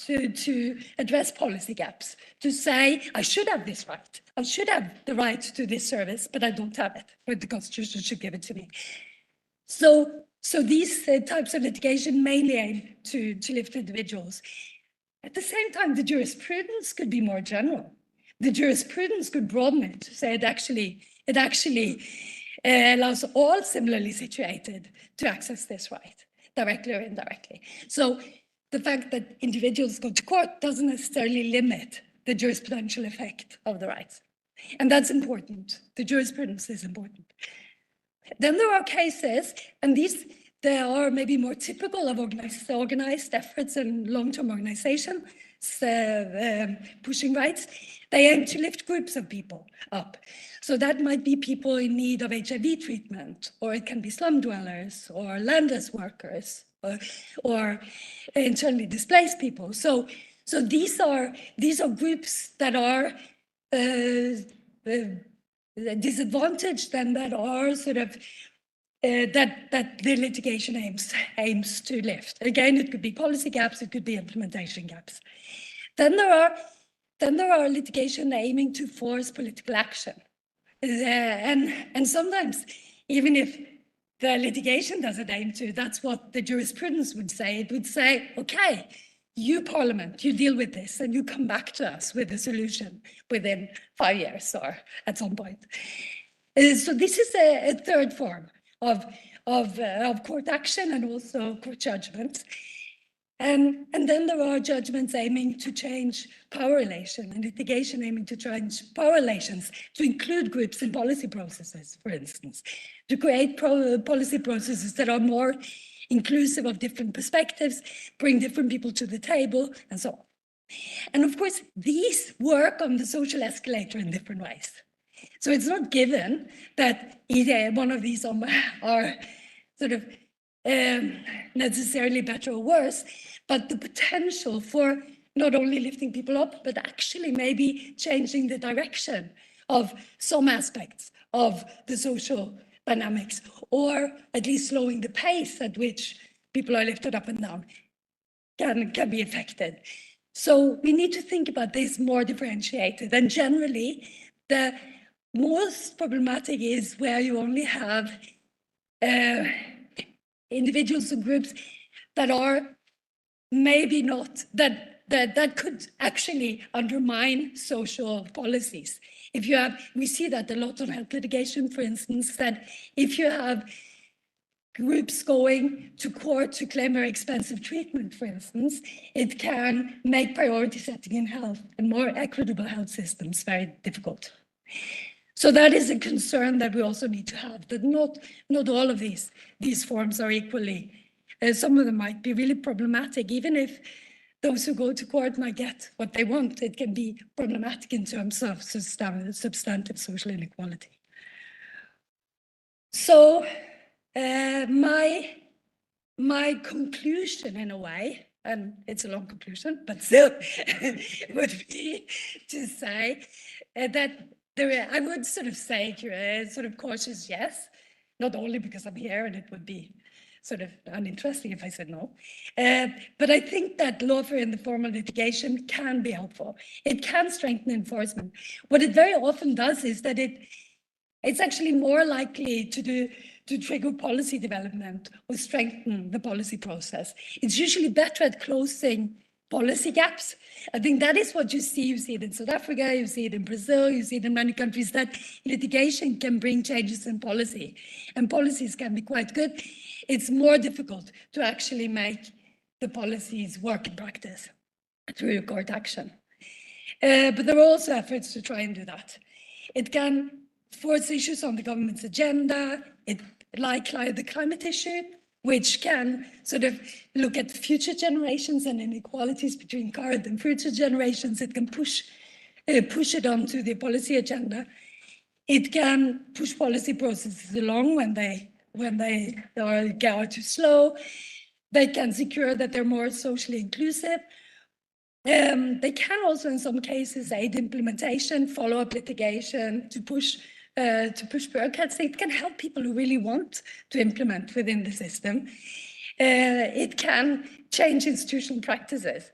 to address policy gaps, to say, I should have this right. I should have the right to this service, but I don't have it, but the Constitution should give it to me. So these types of litigation mainly aim to lift individuals. At the same time, the jurisprudence could be more general. The jurisprudence could broaden it to say it actually allows all similarly situated to access this right, directly or indirectly. So the fact that individuals go to court doesn't necessarily limit the jurisprudential effect of the rights. And that's important. The jurisprudence is important. Then there are cases, and they are maybe more typical of organized efforts and long-term organization, pushing rights. They aim to lift groups of people up. So that might be people in need of HIV treatment, or it can be slum dwellers, or landless workers, or internally displaced people. So these are groups that are disadvantaged and that are sort of that the litigation aims to lift. Again, it could be policy gaps, it could be implementation gaps. Then there are litigation aiming to force political action. And sometimes, even if the litigation doesn't aim to, that's what the jurisprudence would say. It would say, okay, you Parliament, you deal with this and you come back to us with a solution within 5 years or at some point. So this is a third form of court action and also court judgments. And then there are judgments aiming to change power relations and litigation aiming to change power relations to include groups in policy processes, for instance, to create policy processes that are more inclusive of different perspectives, bring different people to the table, and so on. And of course, these work on the social escalator in different ways. So it's not given that either one of these are sort of necessarily better or worse, but the potential for not only lifting people up, but actually maybe changing the direction of some aspects of the social dynamics, or at least slowing the pace at which people are lifted up and down can be affected. So we need to think about this more differentiated. And generally, most problematic is where you only have individuals and groups that are maybe not, that could actually undermine social policies. If you have, we see that a lot on health litigation, for instance, that if you have groups going to court to claim very expensive treatment, for instance, it can make priority setting in health and more equitable health systems very difficult. So that is a concern that we also need to have, that not all of these forms are equally. Some of them might be really problematic, even if those who go to court might get what they want. It can be problematic in terms of substantive social inequality. So my conclusion, in a way, and it's a long conclusion, but still, would be to say that I would sort of say sort of cautious yes, not only because I'm here and it would be sort of uninteresting if I said no, but I think that lawfare in the formal litigation can be helpful. It can strengthen enforcement. What it very often does is that it's actually more likely to trigger policy development or strengthen the policy process. It's usually better at closing policy gaps. I think that is what you see. You see it in South Africa, you see it in Brazil, you see it in many countries, that litigation can bring changes in policy, and policies can be quite good. It's more difficult to actually make the policies work in practice through court action. But there are also efforts to try and do that. It can force issues on the government's agenda, like the climate issue, which can sort of look at future generations and inequalities between current and future generations. It can push it onto the policy agenda. It can push policy processes along when they are too slow. They can secure that they're more socially inclusive. They can also, in some cases, aid implementation, follow-up litigation to push bureaucrats. It can help people who really want to implement within the system. It can change institutional practices.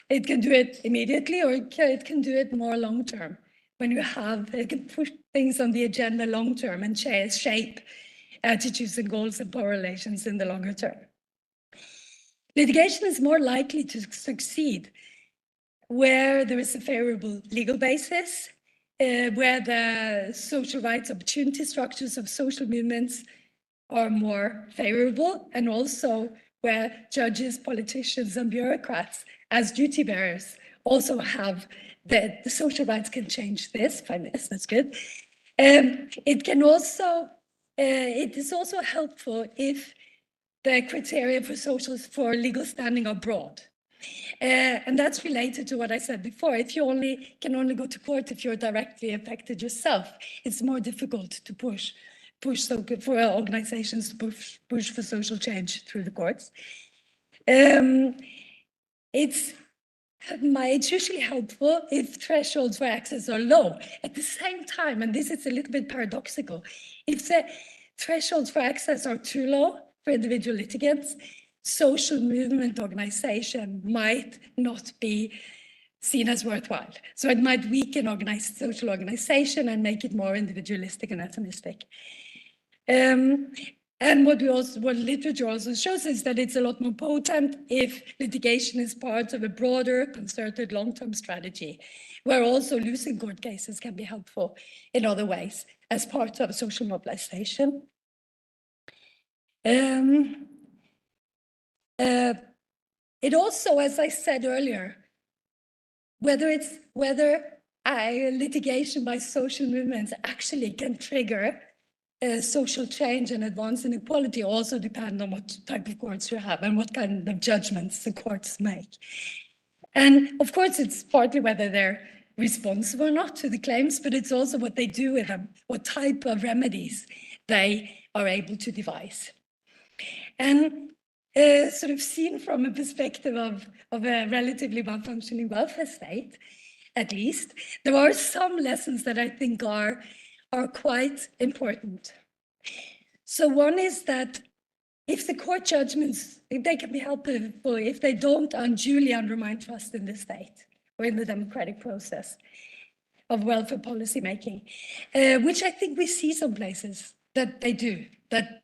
It can do it immediately, or it can do it more long-term. When it can push things on the agenda long-term and shape attitudes and goals and power relations in the longer term. Litigation is more likely to succeed where there is a favorable legal basis, where the social rights opportunity structures of social movements are more favorable, and also where judges, politicians, and bureaucrats as duty bearers also have the social rights can change this. Find this, that's good. It is also helpful if the criteria for legal standing are broad. And that's related to what I said before. If you can only go to court if you're directly affected yourself, it's more difficult to push for organizations to push for social change through the courts. It's usually helpful if thresholds for access are low. At the same time, and this is a little bit paradoxical, if the thresholds for access are too low for individual litigants, social movement organization might not be seen as worthwhile. So it might weaken social organization and make it more individualistic and atomistic. And what literature also shows is that it's a lot more potent if litigation is part of a broader, concerted, long-term strategy, where also losing court cases can be helpful in other ways as part of social mobilization. It also, as I said earlier, whether litigation by social movements actually can trigger social change and advance inequality also depend on what type of courts you have and what kind of judgments the courts make. And of course, it's partly whether they're responsive or not to the claims, but it's also what they do with them, what type of remedies they are able to devise. And sort of seen from a perspective of a relatively well-functioning welfare state, at least, there are some lessons that I think are quite important. So one is that if the court judgments, if they can be helpful, if they don't unduly undermine trust in the state or in the democratic process, of welfare policy making, which I think we see some places that they do, that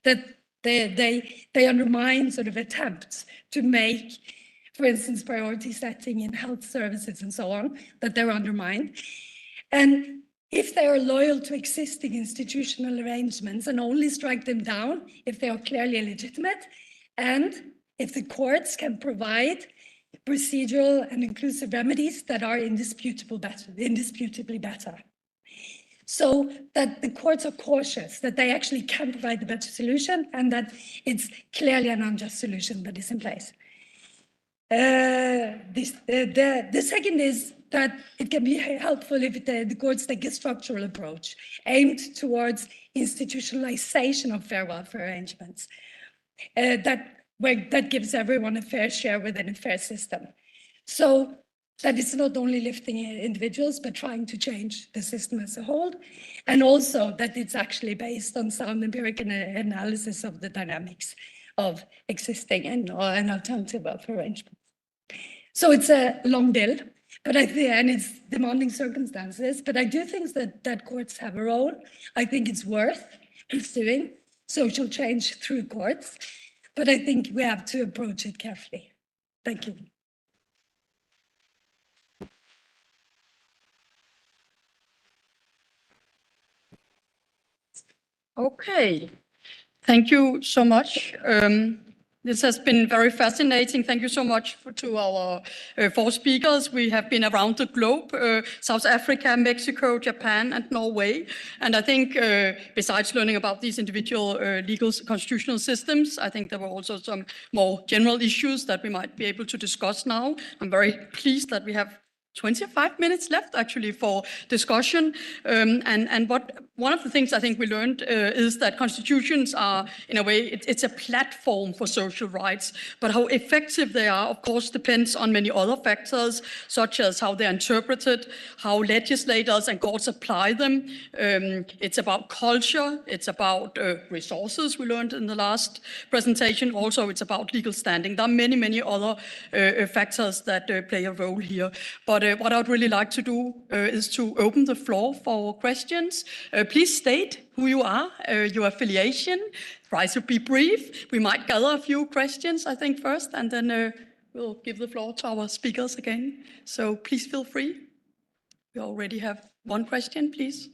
they undermine sort of attempts to make, for instance, priority setting in health services and so on, that they're undermined. And if they are loyal to existing institutional arrangements and only strike them down if they are clearly illegitimate, and if the courts can provide procedural and inclusive remedies that are indisputably better. So that the courts are cautious, that they actually can provide the better solution and that it's clearly an unjust solution that is in place. The second is that it can be helpful if the courts take a structural approach aimed towards institutionalization of fair welfare arrangements. That gives everyone a fair share within a fair system. So that it's not only lifting individuals, but trying to change the system as a whole. And also that it's actually based on sound empirical analysis of the dynamics of existing and alternative welfare arrangements. So it's a long bill, but and it's demanding circumstances, but I do think that courts have a role. I think it's worth pursuing social change through courts, but I think we have to approach it carefully. Thank you. Okay, thank you so much. This has been very fascinating. Thank you so much to our 4 speakers. We have been around the globe, South Africa, Mexico, Japan, and Norway. And I think besides learning about these individual legal constitutional systems, I think there were also some more general issues that we might be able to discuss now. I'm very pleased that we have 25 minutes left actually for discussion. And one of the things I think we learned is that constitutions are, in a way, it's a platform for social rights, but how effective they are, of course, depends on many other factors, such as how they're interpreted, how legislators and courts apply them. It's about culture, it's about resources, we learned in the last presentation. Also, it's about legal standing. There are many, many other factors that play a role here. But what I would really like to do is to open the floor for questions. Please state who you are, your affiliation, try to be brief. We might gather a few questions, I think, first, and then we'll give the floor to our speakers again. So please feel free. We already have one question, please.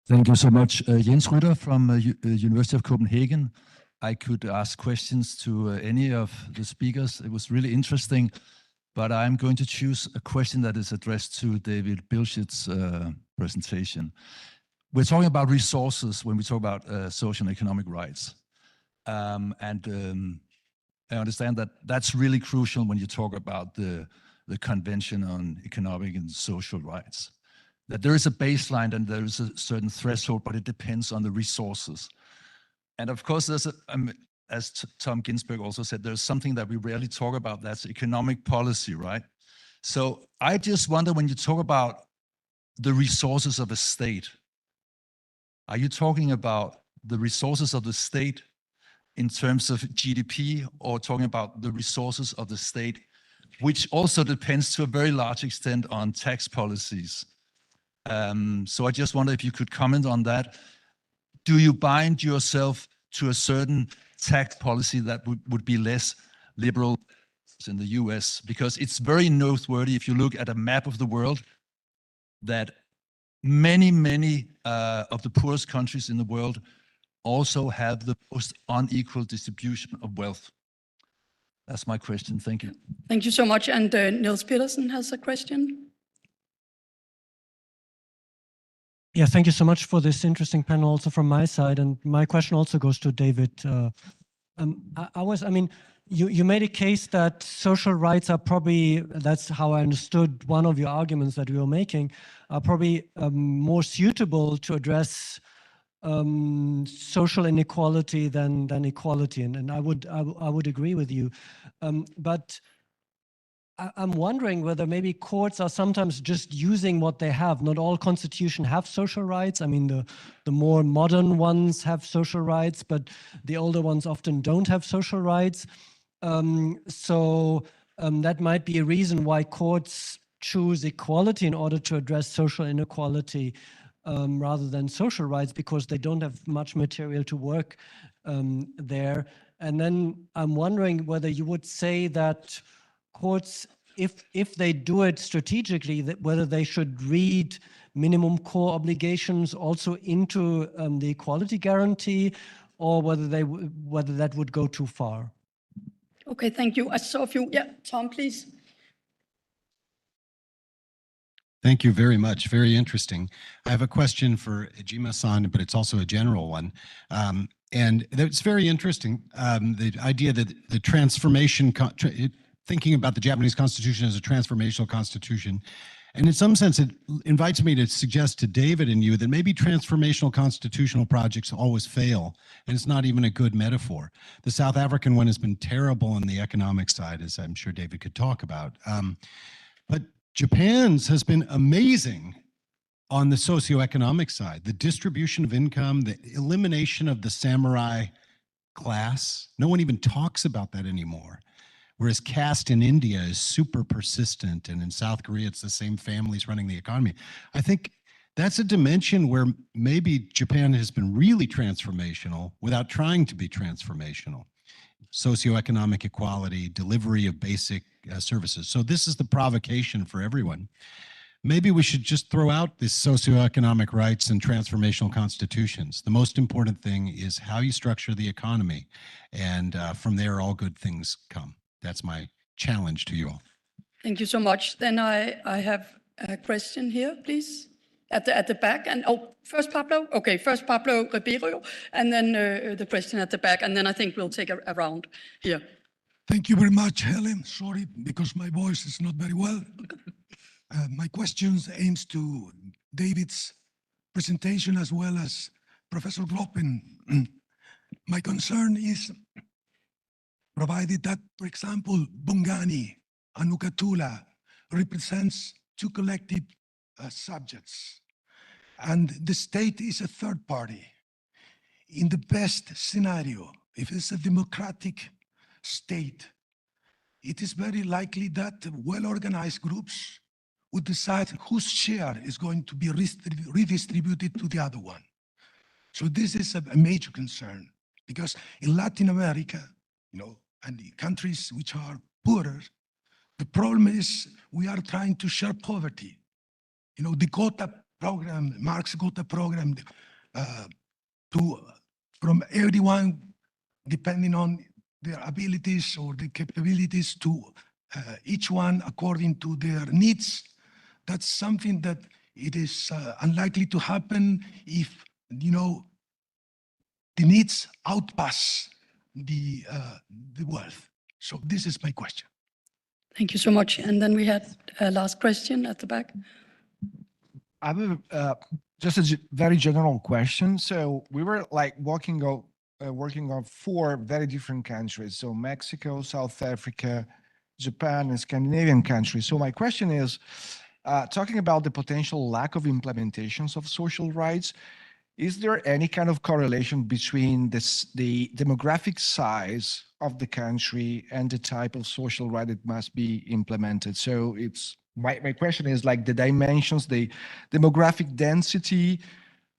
Thank you so much. Jens Rytter from University of Copenhagen. I could ask questions to any of the speakers. It was really interesting, but I'm going to choose a question that is addressed to David Bilschitz's presentation. We're talking about resources when we talk about social and economic rights. I understand that that's really crucial when you talk about the Convention on Economic and Social Rights. That there is a baseline and there is a certain threshold, but it depends on the resources. And of course, there's as Tom Ginsberg also said, there's something that we rarely talk about, that's economic policy, right? So I just wonder, when you talk about the resources of a state, are you talking about the resources of the state in terms of GDP, or talking about the resources of the state, which also depends to a very large extent on tax policies? So I just wonder if you could comment on that. Do you bind yourself to a certain tax policy that would be less liberal in the US? Because it's very noteworthy if you look at a map of the world that many of the poorest countries in the world also have the most unequal distribution of wealth. That's my question. Thank you. Thank you so much. And Niels Petersen has a question. Yeah, thank you so much for this interesting panel also from my side. And my question also goes to David. You made a case that social rights are probably, that's how I understood one of your arguments that you were making, are probably more suitable to address social inequality than equality. And I would agree with you. But I'm wondering whether maybe courts are sometimes just using what they have. Not all constitutions have social rights. I mean, the more modern ones have social rights, but the older ones often don't have social rights. That might be a reason why courts choose equality in order to address social inequality rather than social rights, because they don't have much material to work there. And then I'm wondering whether you would say that courts, if they do it strategically, that whether they should read minimum core obligations also into the equality guarantee, or whether that would go too far. Okay, thank you. I saw a few. Yeah, Tom, please. Thank you very much. Very interesting. I have a question for Ejima-san, but it's also a general one. And it's very interesting, the idea that the transformation, thinking about the Japanese Constitution as a transformational constitution. And in some sense, it invites me to suggest to David and you that maybe transformational constitutional projects always fail, and it's not even a good metaphor. The South African one has been terrible on the economic side, as I'm sure David could talk about. But Japan's has been amazing on the socioeconomic side, the distribution of income, the elimination of the samurai class. No one even talks about that anymore. Whereas caste in India is super persistent, and in South Korea, it's the same families running the economy. I think that's a dimension where maybe Japan has been really transformational without trying to be transformational. Socioeconomic equality, delivery of basic services. So this is the provocation for everyone. Maybe we should just throw out these socioeconomic rights and transformational constitutions. The most important thing is how you structure the economy. And from there, all good things come. That's my challenge to you all. Thank you so much. Then I have a question here, please, at the back. And first Pablo. Okay, first Pablo Ribeiro, and then the question at the back, and then I think we'll take a round here. Thank you very much, Helen. Sorry, because my voice is not very well. My questions aims to David's presentation as well as Professor Gloppen. My concern is, provided that, for example, Bongani and Ukatula represents two collective subjects, and the state is a third party. In the best scenario, if it's a democratic state, it is very likely that well-organized groups would decide whose share is going to be redistributed to the other one. So this is a major concern, because in Latin America, and the countries which are poorer, the problem is we are trying to share poverty. The quota program, Marx quota program, from everyone, depending on their abilities or the capabilities, to each one according to their needs. That's something that it is unlikely to happen if, the needs outpass the wealth. So this is my question. Thank you so much. And then we had a last question at the back. I have just a very general question. So we were like working on 4 very different countries. So Mexico, South Africa, Japan, and Scandinavian countries. So my question is, talking about the potential lack of implementations of social rights, is there any kind of correlation between the demographic size of the country and the type of social right that must be implemented? So it's my question is like the dimensions, the demographic density,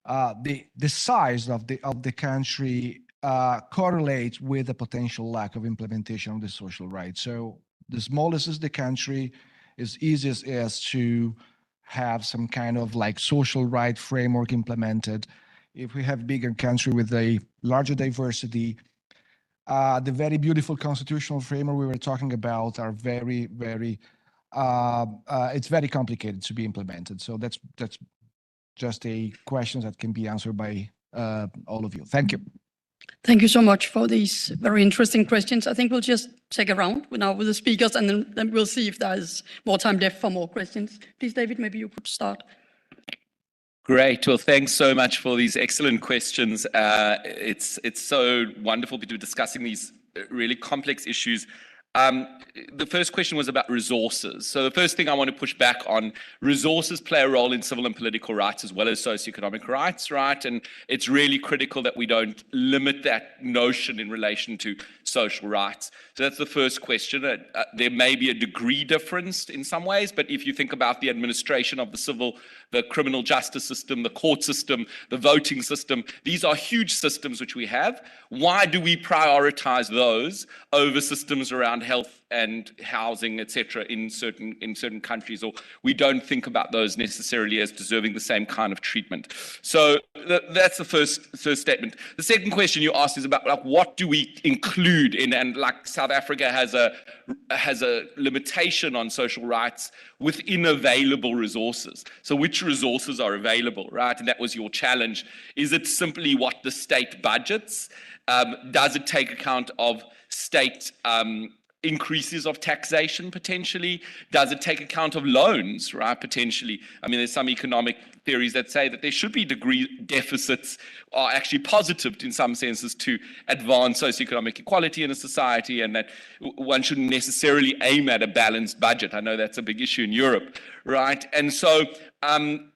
the size of the country correlates with the potential lack of implementation of the social rights. So the smallest is the country, is easiest is to have some kind of like social right framework implemented. If we have bigger country with a larger diversity, the very beautiful constitutional framework we were talking about are very, very, it's very complicated to be implemented. So that's just a question that can be answered by all of you. Thank you. Thank you so much for these very interesting questions. I think we'll just take a round now with the speakers, and then we'll see if there's more time left for more questions. Please, David, maybe you could start. Great. Well, thanks so much for these excellent questions. It's so wonderful to be discussing these really complex issues. The first question was about resources. So the first thing I want to push back on, resources play a role in civil and political rights as well as socioeconomic rights, right? And it's really critical that we don't limit that notion in relation to social rights. So that's the first question. There may be a degree difference in some ways, but if you think about the administration of the criminal justice system, the court system, the voting system, these are huge systems which we have. Why do we prioritize those over systems around health and housing, etc., in certain countries? Or we don't think about those necessarily as deserving the same kind of treatment. So that's the first statement. The second question you asked is about, like, what do we include in, and like South Africa has a limitation on social rights within available resources. So which resources are available, right? And that was your challenge. Is it simply what the state budgets? Does it take account of state increases of taxation potentially? Does it take account of loans, right, potentially? I mean, there's some economic theories that say that there should be degree deficits are actually positive in some senses to advance socioeconomic equality in a society, and that one shouldn't necessarily aim at a balanced budget. I know that's a big issue in Europe, right? And so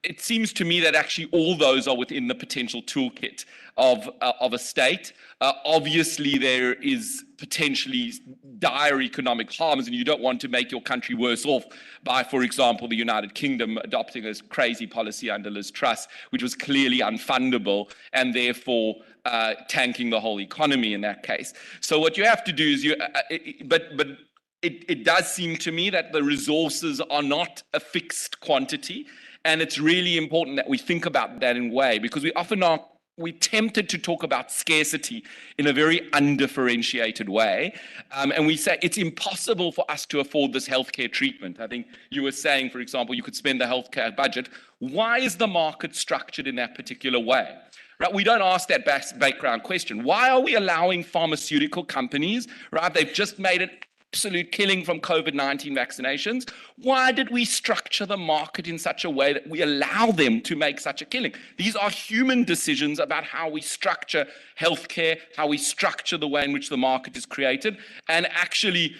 it seems to me that actually all those are within the potential toolkit of a state. Obviously, there is potentially dire economic harms, and you don't want to make your country worse off by, for example, the United Kingdom adopting this crazy policy under Liz Truss, which was clearly unfundable and therefore tanking the whole economy in that case. So what you have to do is it does seem to me that the resources are not a fixed quantity, and it's really important that we think about that in a way, because we often are we're tempted to talk about scarcity in a very undifferentiated way. And we say it's impossible for us to afford this healthcare treatment. I think you were saying, for example, you could spend the healthcare budget. Why is the market structured in that particular way? Right? We don't ask that background question. Why are we allowing pharmaceutical companies, right? They've just made an absolute killing from COVID-19 vaccinations. Why did we structure the market in such a way that we allow them to make such a killing? These are human decisions about how we structure healthcare, how we structure the way in which the market is created. And actually,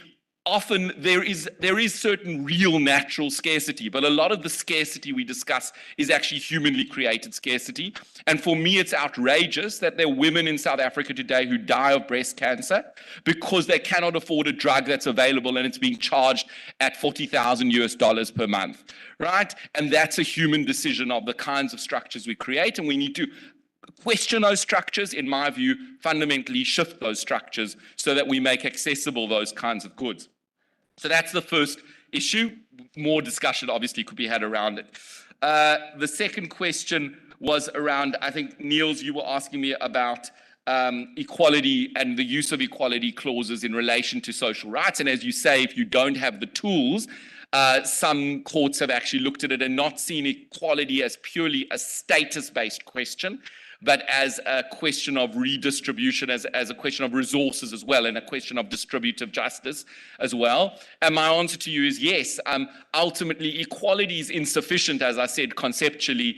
often there is certain real natural scarcity, but a lot of the scarcity we discuss is actually humanly created scarcity. And for me, it's outrageous that there are women in South Africa today who die of breast cancer because they cannot afford a drug that's available and it's being charged at $40,000 per month, right? And that's a human decision of the kinds of structures we create, and we need to question those structures, in my view, fundamentally shift those structures so that we make accessible those kinds of goods. So that's the first issue. More discussion obviously could be had around it. The second question was around, I think, Niels, you were asking me about equality and the use of equality clauses in relation to social rights. And as you say, if you don't have the tools, some courts have actually looked at it and not seen equality as purely a status-based question, but as a question of redistribution, as a question of resources as well, and a question of distributive justice as well. And my answer to you is yes. Ultimately, equality is insufficient, as I said, conceptually.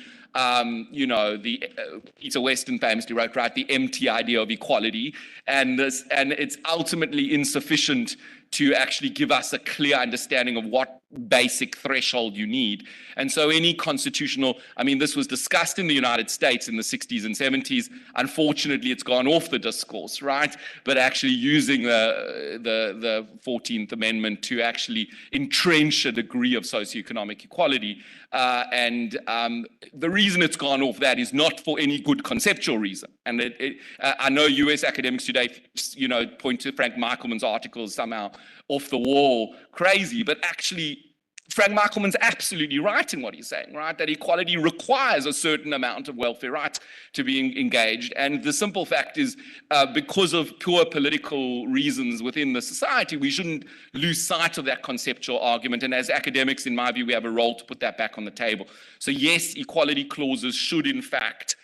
Peter Weston famously wrote, right, the empty idea of equality, and it's ultimately insufficient to actually give us a clear understanding of what basic threshold you need. And so any constitutional, I mean, this was discussed in the United States in the 60s and 70s. Unfortunately, it's gone off the discourse, right? But actually using the 14th Amendment to actually entrench a degree of socioeconomic equality. The reason it's gone off that is not for any good conceptual reason. And I know US academics today, point to Frank Michelman's articles somehow off the wall, crazy, but actually Frank Michelman's absolutely right in what he's saying, right? That equality requires a certain amount of welfare rights to be engaged. And the simple fact is, because of pure political reasons within the society, we shouldn't lose sight of that conceptual argument. And as academics, in my view, we have a role to put that back on the table. So yes, equality clauses should in fact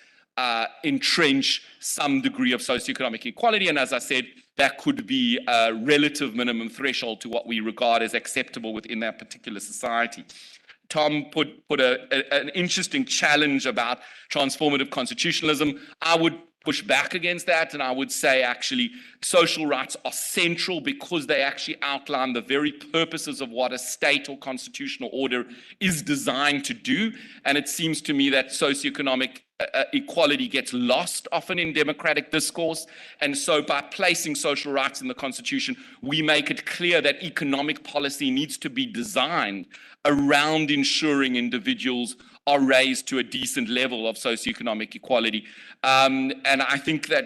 entrench some degree of socioeconomic equality. And as I said, that could be a relative minimum threshold to what we regard as acceptable within that particular society. Tom put an interesting challenge about transformative constitutionalism. I would push back against that, and I would say actually social rights are central because they actually outline the very purposes of what a state or constitutional order is designed to do. And it seems to me that socioeconomic equality gets lost often in democratic discourse. And so by placing social rights in the Constitution, we make it clear that economic policy needs to be designed around ensuring individuals are raised to a decent level of socioeconomic equality. And I think that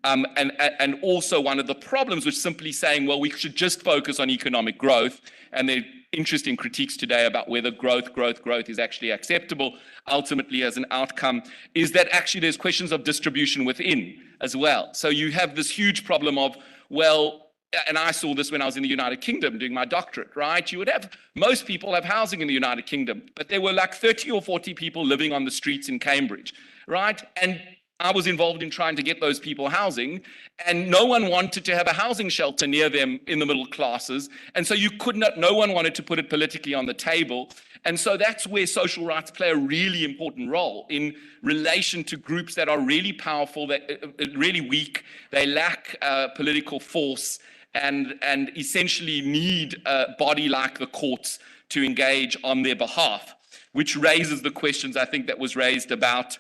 and also one of the problems with simply saying, well, we should just focus on economic growth, and there are interesting critiques today about whether growth is actually acceptable ultimately as an outcome, is that actually there's questions of distribution within as well. So you have this huge problem of, well, and I saw this when I was in the United Kingdom doing my doctorate, right? You would have, most people have housing in the United Kingdom, but there were like 30 or 40 people living on the streets in Cambridge, right? And I was involved in trying to get those people housing, and no one wanted to have a housing shelter near them in the middle classes. And so you could not, no one wanted to put it politically on the table. And so that's where social rights play a really important role in relation to groups that are really powerful, that really weak, they lack political force, and essentially need a body like the courts to engage on their behalf, which raises the questions I think that was raised about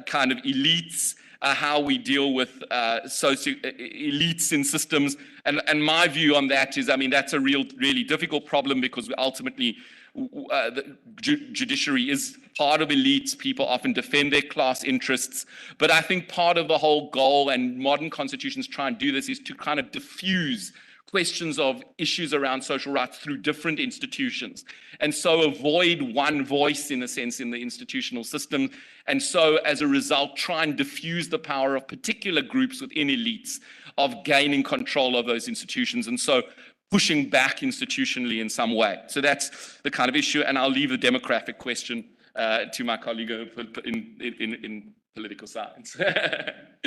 kind of elites, how we deal with elites in systems. And my view on that is, I mean, that's a really difficult problem because ultimately the judiciary is part of elites. People often defend their class interests. But I think part of the whole goal, and modern constitutions try and do this, is to kind of diffuse questions of issues around social rights through different institutions. And so avoid one voice, in a sense, in the institutional system. And so as a result, try and diffuse the power of particular groups within elites of gaining control of those institutions. And so pushing back institutionally in some way. So that's the kind of issue. And I'll leave the demographic question to my colleague in political science.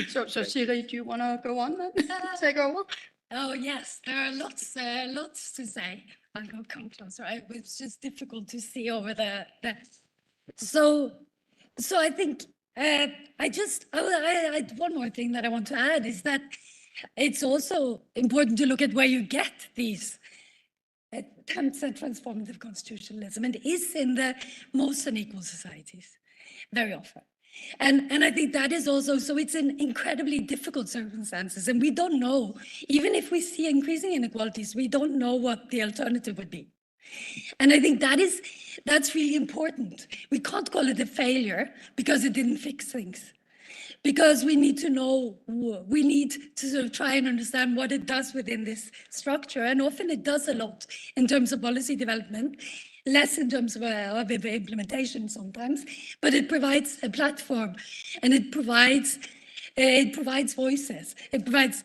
So Siri, do you want to go on then? Take over? Oh yes, there are lots to say. I'll go come closer. It's just difficult to see over the. So I think I one more thing that I want to add is that it's also important to look at where you get these attempts at transformative constitutionalism, and it is in the most unequal societies very often. And I think that is also, so it's in incredibly difficult circumstances, and we don't know, even if we see increasing inequalities, we don't know what the alternative would be. And I think that's really important. We can't call it a failure because it didn't fix things. Because we need to know, we need to sort of try and understand what it does within this structure. And often it does a lot in terms of policy development, less in terms of implementation sometimes, but it provides a platform, and it provides voices. It provides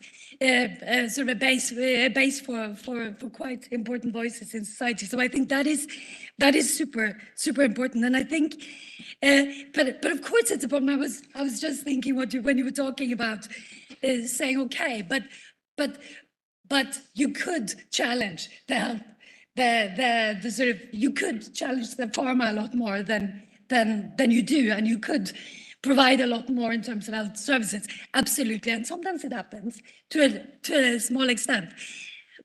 sort of a base for quite important voices in society. So I think that is super important. And I think, but of course it's a problem. I was just thinking when you were talking about saying okay, but you could challenge the sort of, you could challenge the pharma a lot more than you do, and you could provide a lot more in terms of health services. Absolutely, and sometimes it happens to a small extent.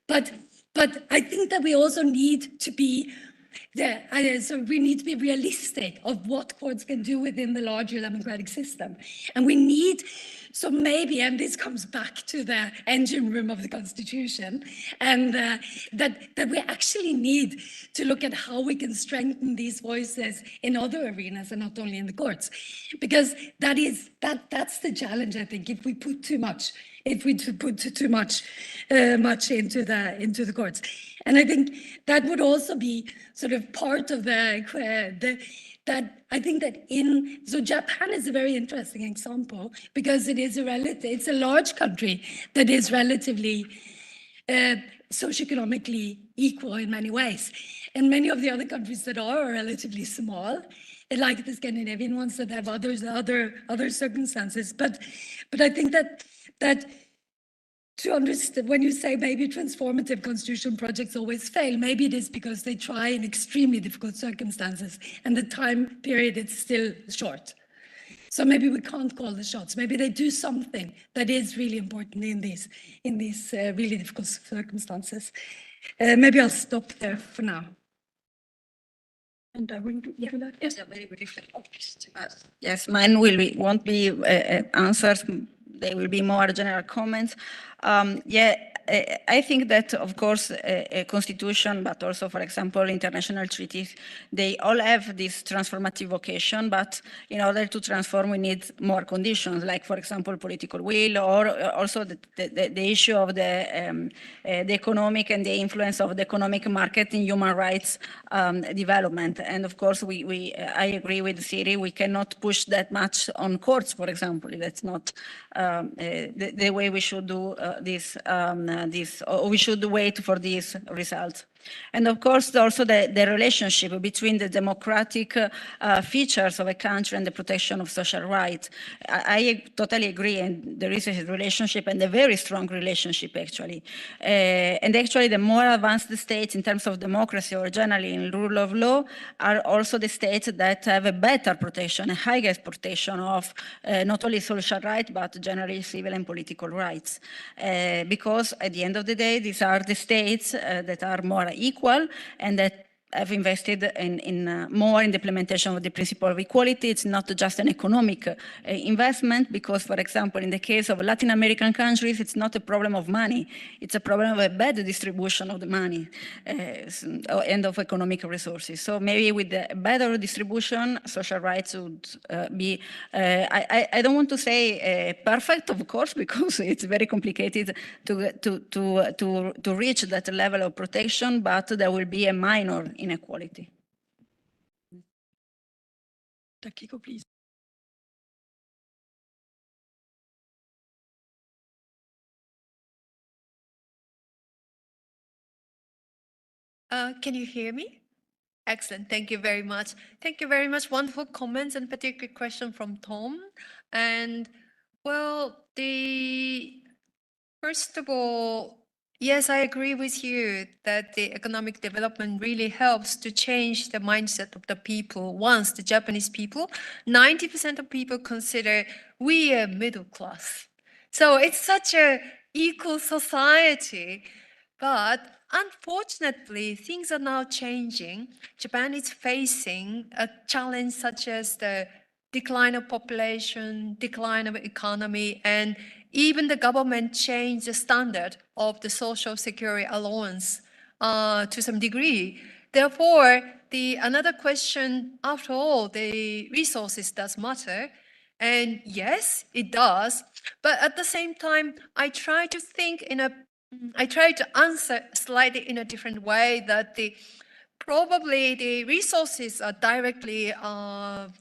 But I think that we also need to be so we need to be realistic of what courts can do within the larger democratic system, and we need. So maybe, and this comes back to the engine room of the Constitution, and that we actually need to look at how we can strengthen these voices in other arenas and not only in the courts, because that's the challenge. I think if we put too much into the courts, and I think that would also be sort of part of that I think that so Japan is a very interesting example because it's a large country that is relatively socioeconomically equal in many ways. And many of the other countries that are relatively small, like the Scandinavian ones that have other circumstances. But I think that to understand, when you say maybe transformative constitutional projects always fail, maybe it is because they try in extremely difficult circumstances and the time period is still short. So maybe we can't call the shots. Maybe they do something that is really important in these really difficult circumstances. Maybe I'll stop there for now. And I will do that. Yes. Yeah, very briefly. Yes, mine won't be answers. They will be more general comments. I think that, of course, a constitution, but also, for example, international treaties, they all have this transformative vocation, but in order to transform, we need more conditions, like, for example, political will, or also the issue of the economic and the influence of the economic market in human rights development. And of course, I agree with Siri, we cannot push that much on courts, for example. That's not the way we should do this, or we should wait for these results. And of course, also the relationship between the democratic features of a country and the protection of social rights. I totally agree, and there is a relationship, and a very strong relationship, actually. And actually, the more advanced the states in terms of democracy, or generally in rule of law, are also the states that have a better protection, a higher protection of not only social rights, but generally civil and political rights. Because at the end of the day, these are the states that are more equal and that have invested in more in the implementation of the principle of equality. It's not just an economic investment, because, for example, in the case of Latin American countries, it's not a problem of money. It's a problem of a bad distribution of the money and of economic resources. So maybe with a better distribution, social rights would be, I don't want to say perfect, of course, because it's very complicated to reach that level of protection, but there will be a minor inequality. Takiko, please. Can you hear me? Excellent. Thank you very much. Thank you very much. Wonderful comments, and particular question from Tom. And well, first of all, yes, I agree with you that the economic development really helps to change the mindset of the people. Once the Japanese people, 90% of people consider we are middle class. So it's such a equal society. But unfortunately, things are now changing. Japan is facing a challenge such as the decline of population, decline of economy, and even the government changed the standard of the social security allowance to some degree. Therefore, another question, after all, the resources does matter. And yes, it does. But at the same time, I try to answer slightly in a different way, that probably the resources are directly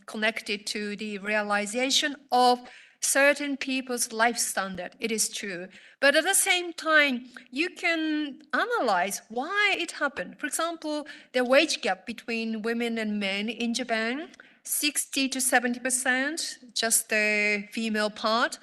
connected to the realization of certain people's life standard. It is true. But at the same time, you can analyze why it happened. For example, the wage gap between women and men in Japan, 60 to 70%, just the female part.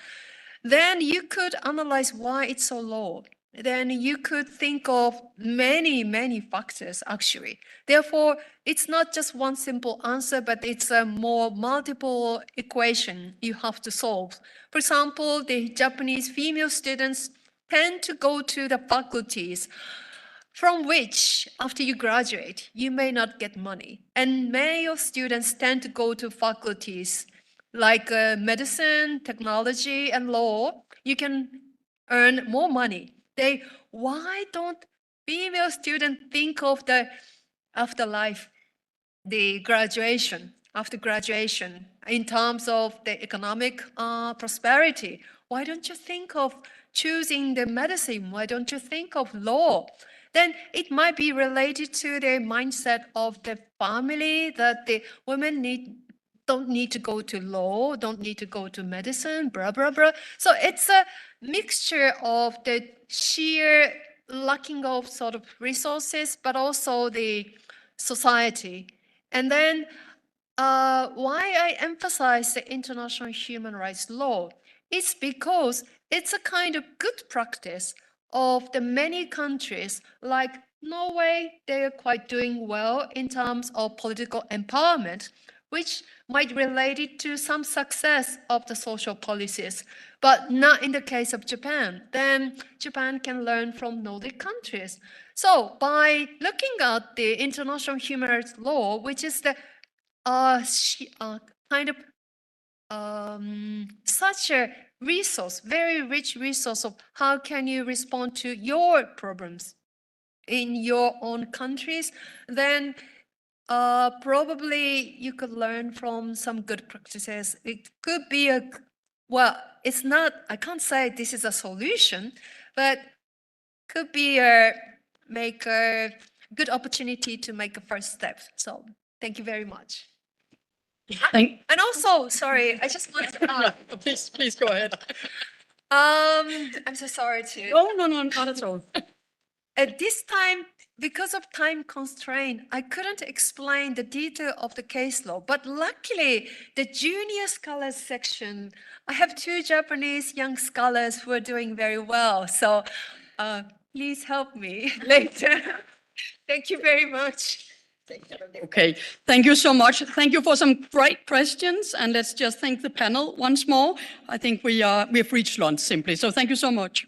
Then you could analyze why it's so low. Then you could think of many, many factors, actually. Therefore, it's not just one simple answer, but it's a more multiple equation you have to solve. For example, the Japanese female students tend to go to the faculties from which, after you graduate, you may not get money. And male students tend to go to faculties like medicine, technology, and law. You can earn more money. Why don't female students think of the afterlife, the graduation, after graduation, in terms of the economic prosperity? Why don't you think of choosing the medicine? Why don't you think of law? Then it might be related to the mindset of the family, that the women don't need to go to law, don't need to go to medicine, blah, blah, blah. So it's a mixture of the sheer lacking of sort of resources, but also the society. And then why I emphasize the international human rights law, it's because it's a kind of good practice of the many countries like Norway. They are quite doing well in terms of political empowerment. which might relate it to some success of the social policies, but not in the case of Japan. Then Japan can learn from Nordic countries. So by looking at the international human rights law, which is the kind of such a resource, very rich resource of how can you respond to your problems in your own countries, then probably you could learn from some good practices. It could be well, it's not, I can't say this is a solution, but could be make a good opportunity to make a first step. So thank you very much. And also, sorry, I just want to add. Please go ahead. I'm so sorry to. No, not at all. At this time, because of time constraint, I couldn't explain the detail of the case law, but luckily the junior scholars section, I have 2 Japanese young scholars who are doing very well. So please help me later. Thank you very much. Okay, thank you so much. Thank you for some great questions, and let's just thank the panel once more. I think we've reached lunch simply, so thank you so much.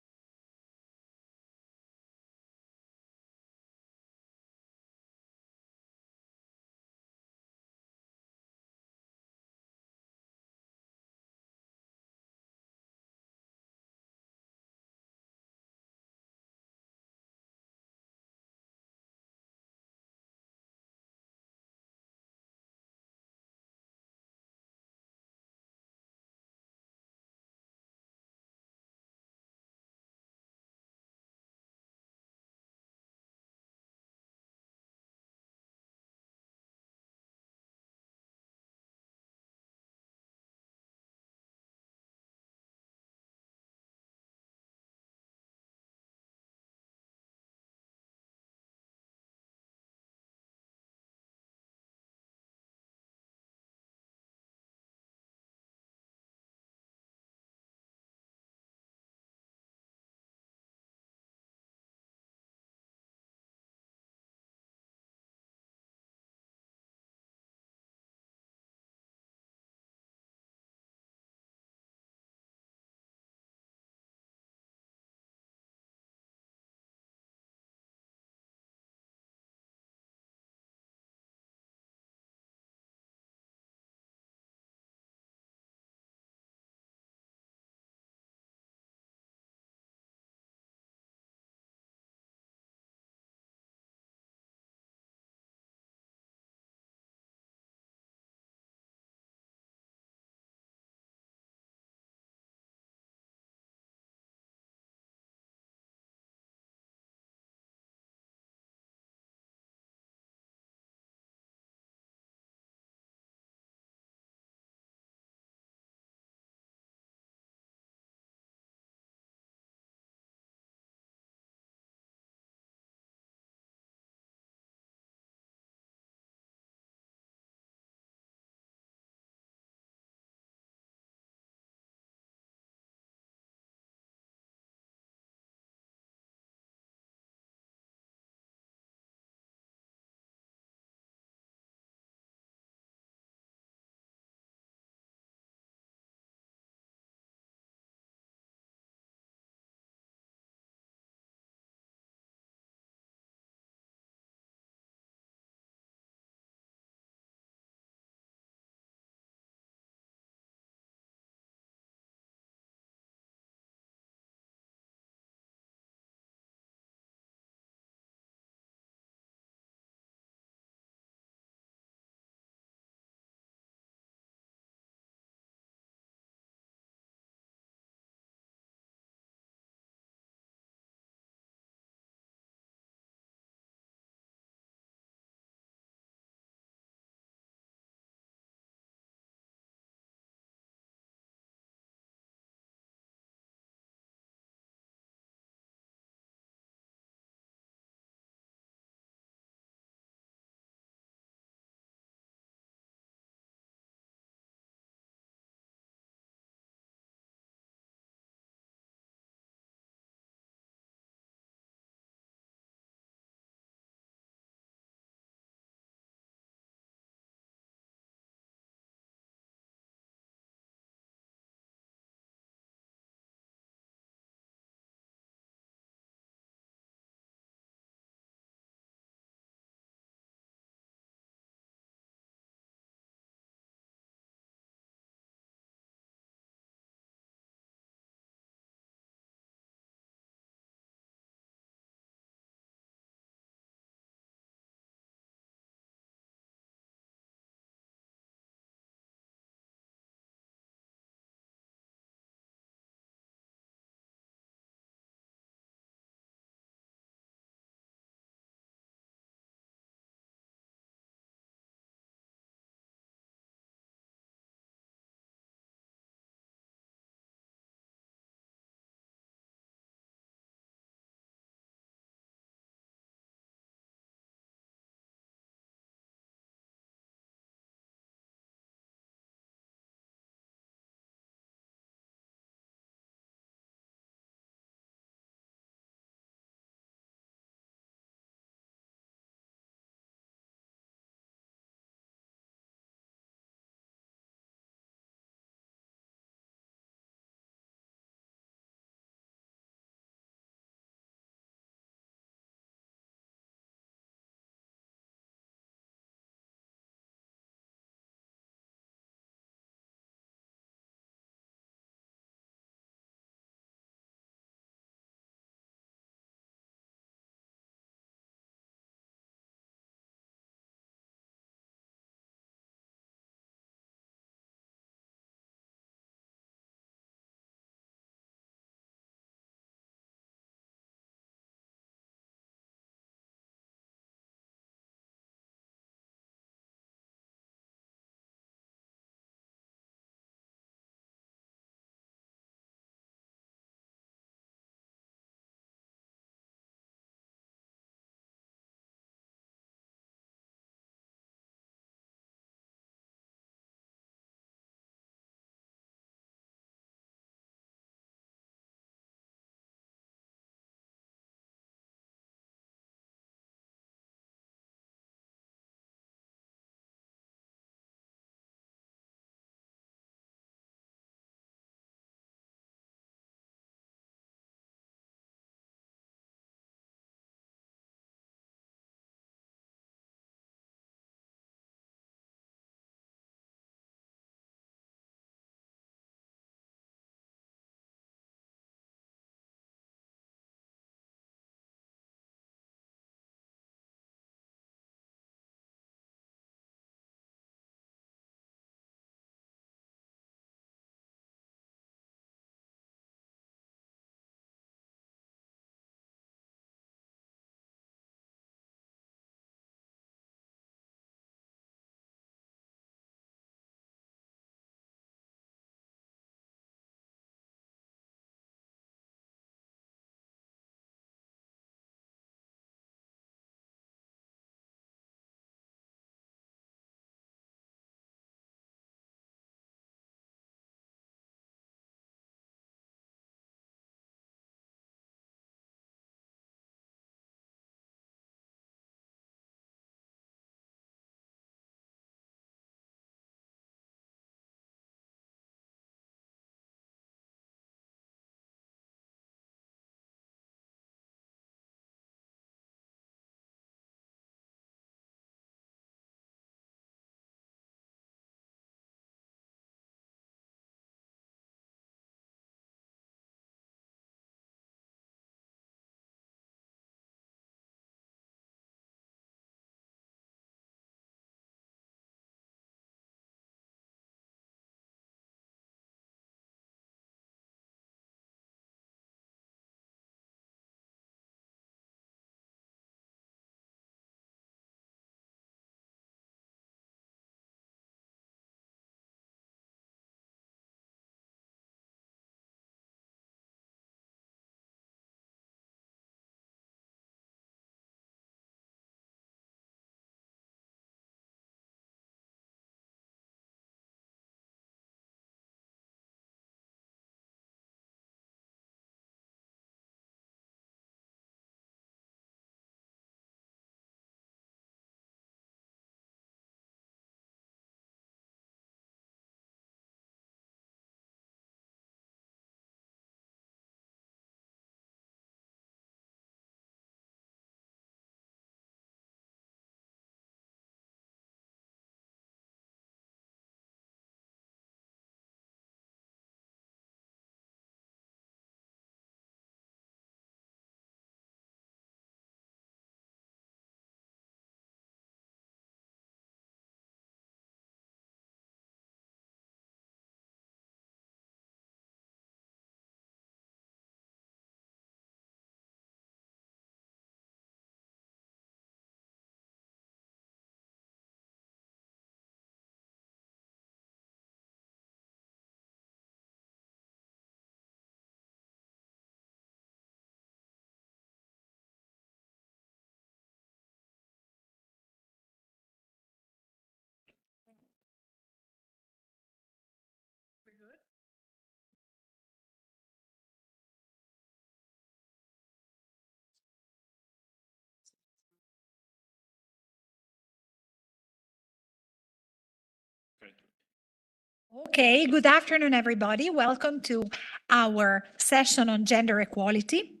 Okay, good afternoon, everybody. Welcome to our session on gender equality.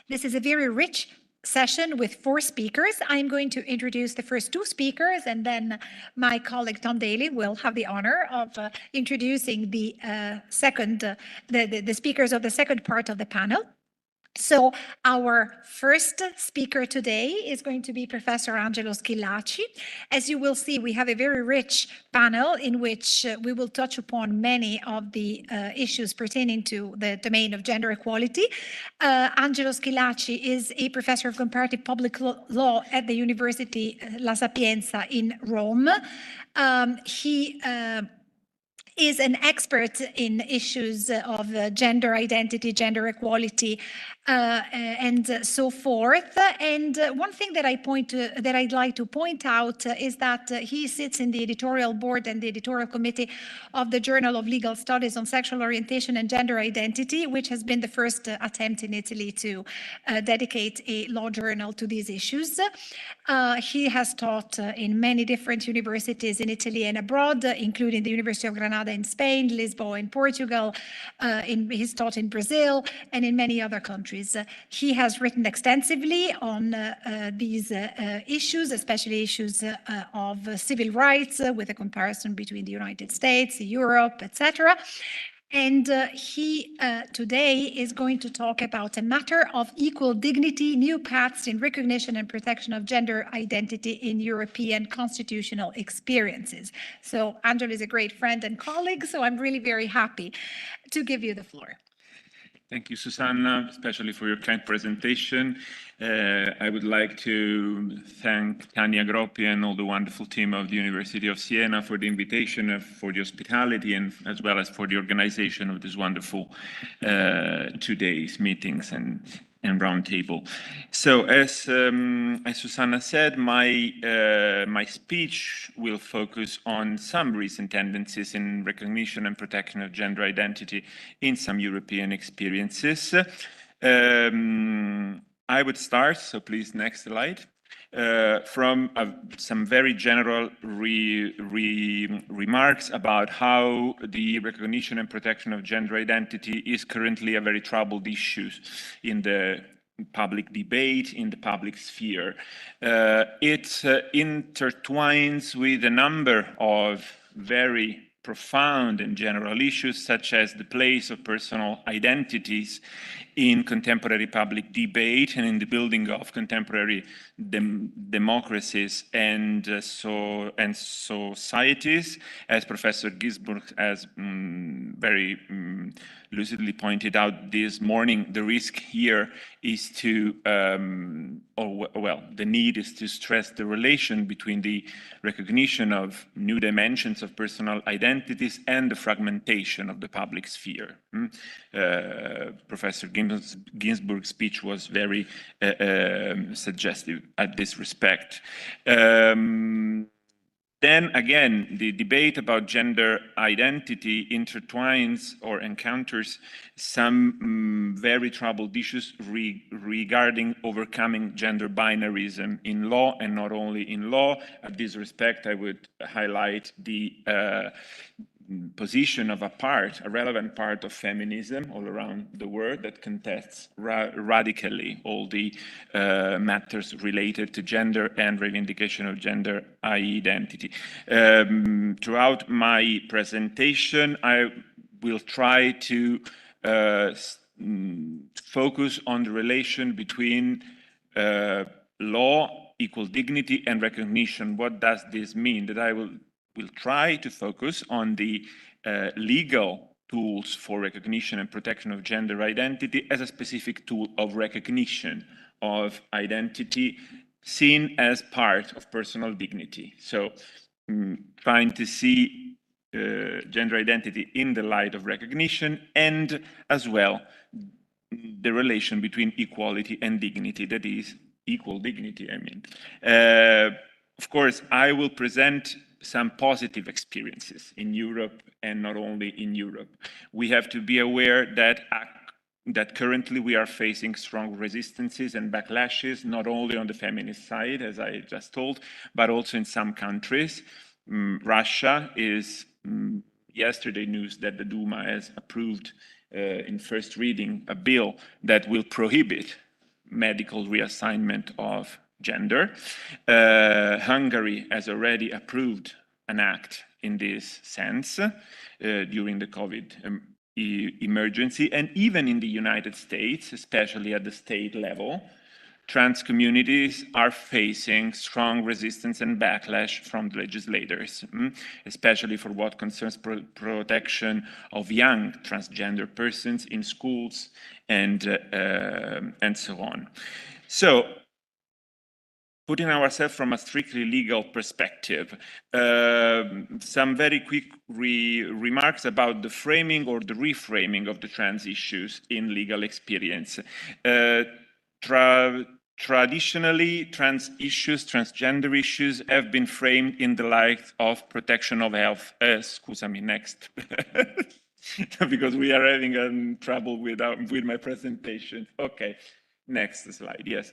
This is a very rich session with 4 speakers. I'm going to introduce the first 2 speakers, and then my colleague Tom Daly will have the honor of introducing the speakers of the second part of the panel. So our first speaker today is going to be Professor Angelo Schillaci. As you will see, we have a very rich panel in which we will touch upon many of the issues pertaining to the domain of gender equality. Angelo Schillaci is a professor of comparative public law at the University La Sapienza in Rome. He is an expert in issues of gender identity, gender equality, and so forth. And one thing that I'd like to point out is that he sits in the editorial board and the editorial committee of the Journal of Legal Studies on Sexual Orientation and Gender Identity, which has been the first attempt in Italy to dedicate a law journal to these issues. He has taught in many different universities in Italy and abroad, including the University of Granada in Spain, Lisbon in Portugal. He's taught in Brazil and in many other countries. He has written extensively on these issues, especially issues of civil rights, with a comparison between the United States, Europe, etc. And he today is going to talk about a matter of equal dignity, new paths in recognition and protection of gender identity in European constitutional experiences. So Angelo is a great friend and colleague, so I'm really very happy to give you the floor. Thank you, Susanna, especially for your kind presentation. I would like to thank Tania Groppi and all the wonderful team of the University of Siena for the invitation, for the hospitality, and as well as for the organization of this wonderful today's meetings and roundtable. So, as Susanna said, my speech will focus on some recent tendencies in recognition and protection of gender identity in some European experiences. I would start, so please next slide, from some very general remarks about how the recognition and protection of gender identity is currently a very troubled issue in the public debate, in the public sphere. It intertwines with a number of very profound and general issues, such as the place of personal identities in contemporary public debate and in the building of contemporary democracies and societies. As Professor Ginsburg has very lucidly pointed out this morning, the risk here is to, the need is to stress the relation between the recognition of new dimensions of personal identities and the fragmentation of the public sphere. Professor Ginsburg's speech was very suggestive at this respect. Then again, the debate about gender identity intertwines or encounters some very troubled issues regarding overcoming gender binarism in law, and not only in law. At this respect, I would highlight the position of a relevant part of feminism all around the world that contests radically all the matters related to gender and reivindication of gender identity. Throughout my presentation, I will try to focus on the relation between law, equal dignity, and recognition. What does this mean? That I will try to focus on the legal tools for recognition and protection of gender identity as a specific tool of recognition of identity seen as part of personal dignity. So trying to see gender identity in the light of recognition, and as well the relation between equality and dignity, that is equal dignity, I mean. Of course, I will present some positive experiences in Europe, and not only in Europe. We have to be aware that currently we are facing strong resistances and backlashes, not only on the feminist side, as I just told, but also in some countries. Russia is yesterday news that the Duma has approved in first reading a bill that will prohibit medical reassignment of gender. Hungary has already approved an act in this sense during the COVID emergency, and even in the United States, especially at the state level, trans communities are facing strong resistance and backlash from the legislators, especially for what concerns protection of young transgender persons in schools and so on. So, putting ourselves from a strictly legal perspective, some very quick remarks about the framing or the reframing of the trans issues in legal experience. Traditionally, trans issues, transgender issues have been framed in the light of protection of health. Next. Because we are having trouble with my presentation. Okay, next slide, yes.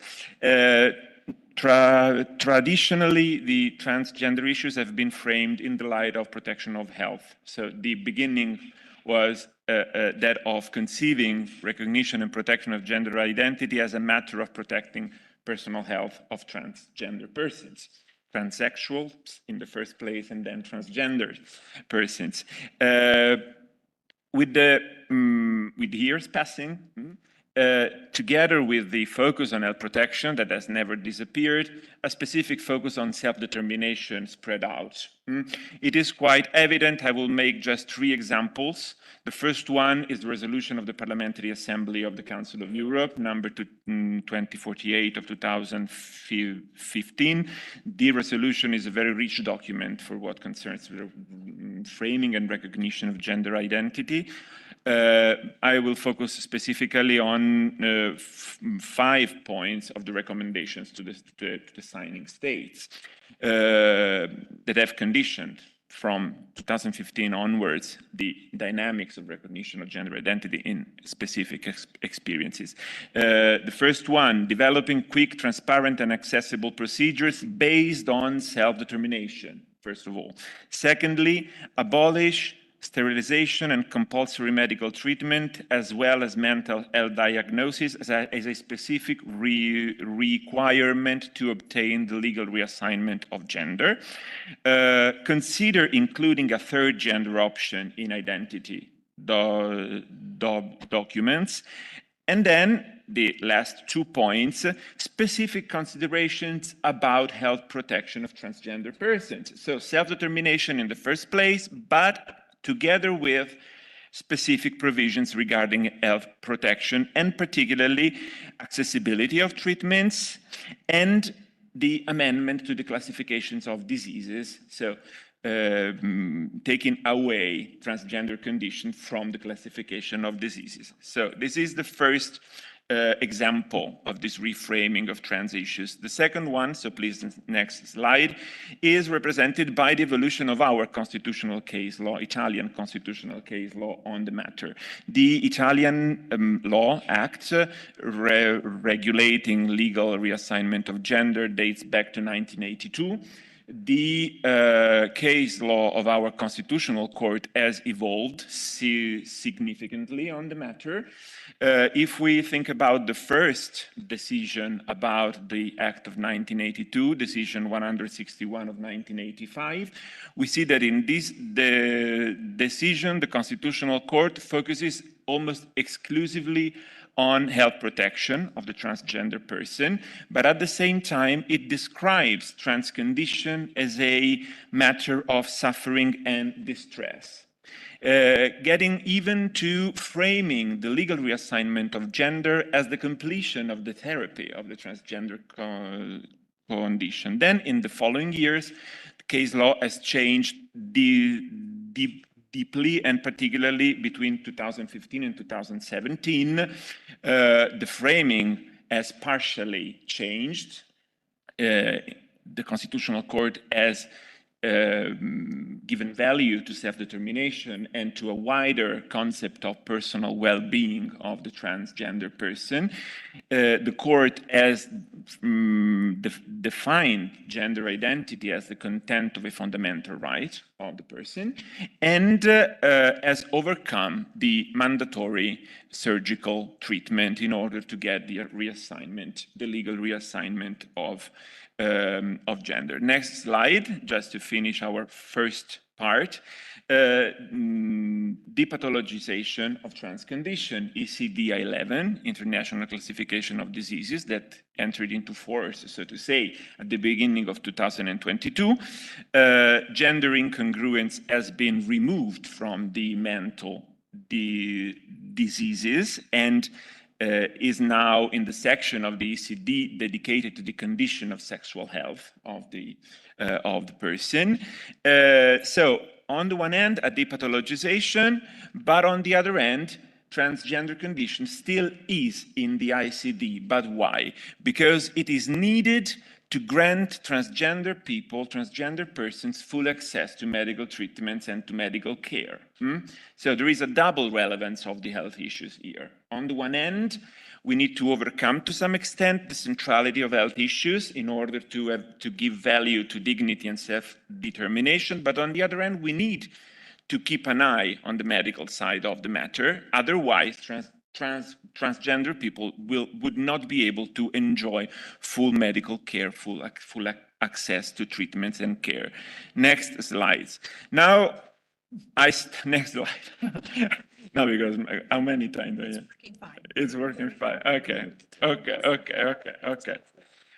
Traditionally, the transgender issues have been framed in the light of protection of health. So the beginning was that of conceiving recognition and protection of gender identity as a matter of protecting personal health of transgender persons, transsexuals in the first place, and then transgender persons. With the years passing, together with the focus on health protection that has never disappeared, a specific focus on self-determination spread out. It is quite evident. I will make just 3 examples. The first one is the resolution of the Parliamentary Assembly of the Council of Europe, number 2048 of 2015. The resolution is a very rich document for what concerns framing and recognition of gender identity. I will focus specifically on 5 points of the recommendations to the signing states that have conditioned from 2015 onwards the dynamics of recognition of gender identity in specific experiences. The first one, developing quick, transparent, and accessible procedures based on self-determination, first of all. Secondly, abolish sterilization and compulsory medical treatment, as well as mental health diagnosis as a specific requirement to obtain the legal reassignment of gender. Consider including a third gender option in identity documents. And then the last 2 points, specific considerations about health protection of transgender persons. So self-determination in the first place, but together with specific provisions regarding health protection, and particularly accessibility of treatments and the amendment to the classifications of diseases. So taking away transgender condition from the classification of diseases. So this is the first example of this reframing of trans issues. The second one, so please next slide, is represented by the evolution of our constitutional case law, Italian constitutional case law on the matter. The Italian Law Act regulating legal reassignment of gender dates back to 1982. The case law of our constitutional court has evolved significantly on the matter. If we think about the first decision about the Act of 1982, decision 161 of 1985, we see that in this decision, the Constitutional Court focuses almost exclusively on health protection of the transgender person, but at the same time, it describes trans condition as a matter of suffering and distress. Getting even to framing the legal reassignment of gender as the completion of the therapy of the transgender condition. Then in the following years, the case law has changed deeply, and particularly between 2015 and 2017, the framing has partially changed. The Constitutional Court has given value to self-determination and to a wider concept of personal well-being of the transgender person. The court has defined gender identity as the content of a fundamental right of the person, and has overcome the mandatory surgical treatment in order to get the reassignment, the legal reassignment of gender. Next slide, just to finish our first part. Depathologization of trans condition, ICD-11, International Classification of Diseases, that entered into force, so to say, at the beginning of 2022. Gender incongruence has been removed from the mental diseases and is now in the section of the ECD dedicated to the condition of sexual health of the person. So on the one hand, a depathologization, but on the other hand, transgender condition still is in the ICD. But why? Because it is needed to grant transgender people, transgender persons, full access to medical treatments and to medical care. So there is a double relevance of the health issues here. On the one hand, we need to overcome to some extent the centrality of health issues in order to give value to dignity and self-determination. But on the other hand, we need to keep an eye on the medical side of the matter. Otherwise, transgender people would not be able to enjoy full medical care, full access to treatments and care. Next slides. Now, next slide. No, because how many times? It's working fine. It's working fine.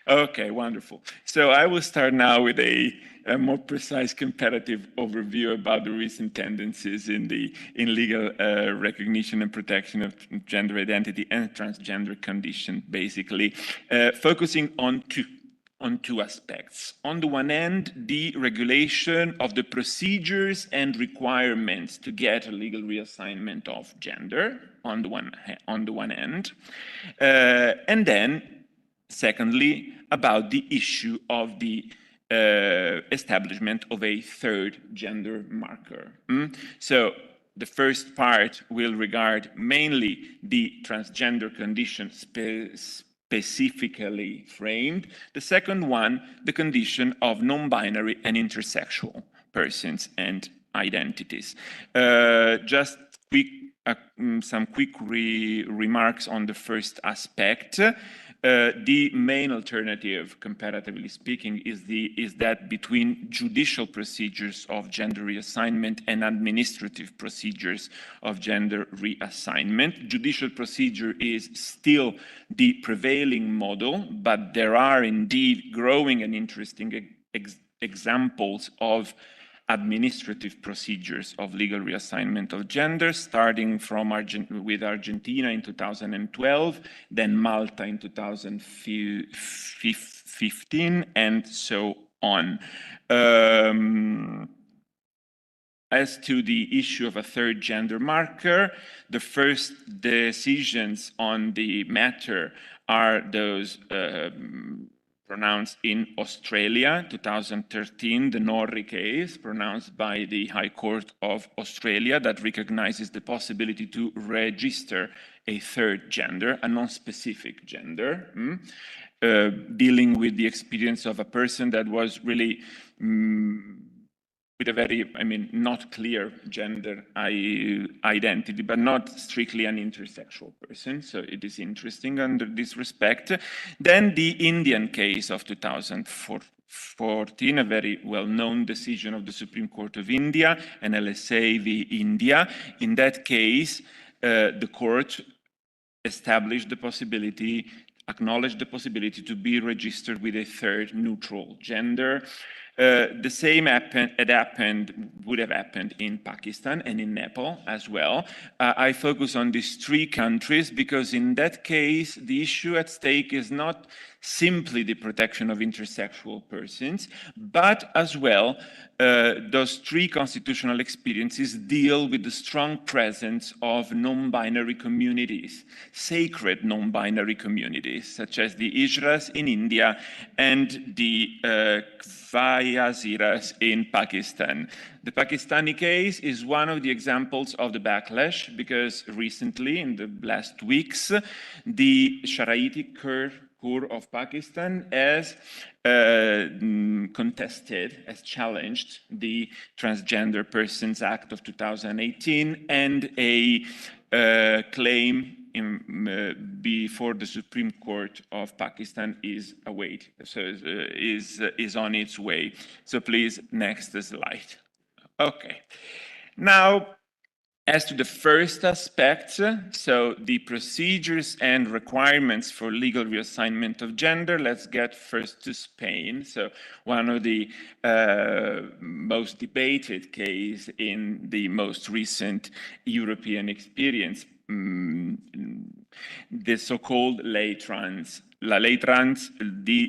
Okay, wonderful. So I will start now with a more precise comparative overview about the recent tendencies in legal recognition and protection of gender identity and transgender condition, basically, focusing on two aspects. On the one hand, the regulation of the procedures and requirements to get a legal reassignment of gender, on the one hand, and then, secondly, about the issue of the establishment of a third gender marker. So the first part will regard mainly the transgender condition specifically framed. The second one, the condition of non-binary and intersexual persons and identities. Just some quick remarks on the first aspect. The main alternative, comparatively speaking, is that between judicial procedures of gender reassignment and administrative procedures of gender reassignment. Judicial procedure is still the prevailing model, but there are indeed growing and interesting examples of administrative procedures of legal reassignment of gender, starting from with Argentina in 2012, then Malta in 2015, and so on. As to the issue of a third gender marker, the first decisions on the matter are those pronounced in Australia, 2013, the Norrie case, pronounced by the High Court of Australia, that recognizes the possibility to register a third gender, a non-specific gender, dealing with the experience of a person that was really with a very, not clear gender identity, but not strictly an intersexual person. So it is interesting under this respect. Then the Indian case of 2014, a very well-known decision of the Supreme Court of India, and LSA v. India. In that case, the court established the possibility, acknowledged the possibility to be registered with a third neutral gender. The same would have happened in Pakistan and in Nepal as well. I focus on these three countries because in that case, the issue at stake is not simply the protection of intersexual persons, but as well, those three constitutional experiences deal with the strong presence of non-binary communities, sacred non-binary communities, such as the Ijras in India and the Vai Haziras in Pakistan. The Pakistani case is one of the examples of the backlash because recently, in the last weeks, the Shariati Kurd of Pakistan has contested, has challenged the Transgender Persons Act of 2018 and a claim before the Supreme Court of Pakistan is on its way. So please, next slide. Okay. Now, as to the first aspect, so the procedures and requirements for legal reassignment of gender, let's get first to Spain. So one of the most debated case in the most recent European experience, the so-called ley trans. The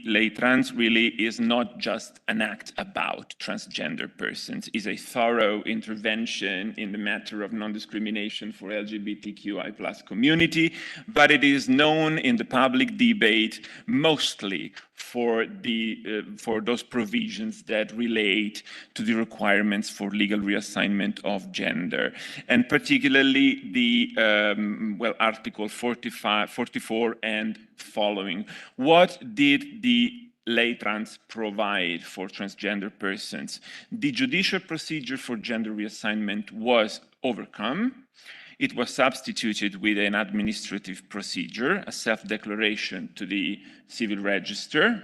ley trans really is not just an act about transgender persons, is a thorough intervention in the matter of non-discrimination for LGBTQI+ community, but it is known in the public debate mostly for those provisions that relate to the requirements for legal reassignment of gender, and particularly the Article 44 and following. What did the ley trans provide for transgender persons? The judicial procedure for gender reassignment was overcome. It was substituted with an administrative procedure, a self-declaration to the civil register,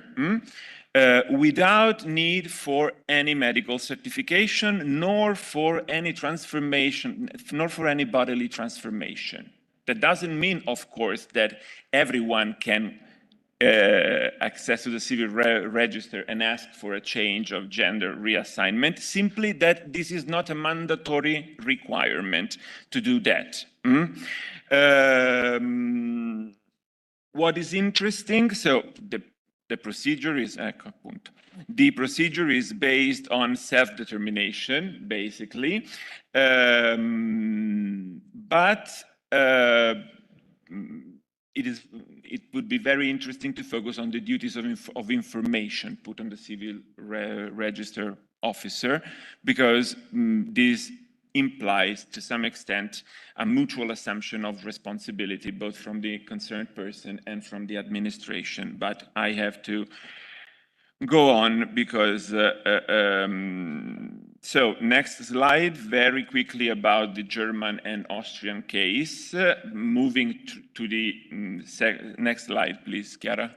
without need for any medical certification, nor for any transformation, nor for any bodily transformation. That doesn't mean, of course, that everyone can access to the civil register and ask for a change of gender reassignment, simply that this is not a mandatory requirement to do that. What is interesting, so the procedure is the procedure is based on self-determination, basically, but it would be very interesting to focus on the duties of information put on the civil register officer, because this implies to some extent a mutual assumption of responsibility both from the concerned person and from the administration. But I have to go on because so next slide, very quickly about the German and Austrian case. Moving to the next slide, please, Chiara.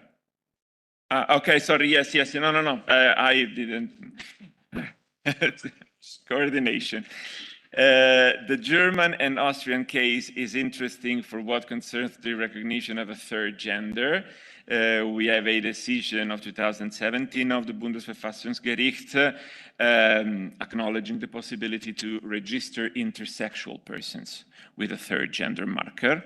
Okay, sorry, yes, no, I didn't. Coordination. The German and Austrian case is interesting for what concerns the recognition of a third gender. We have a decision of 2017 of the Bundesverfassungsgericht acknowledging the possibility to register intersexual persons with a third gender marker.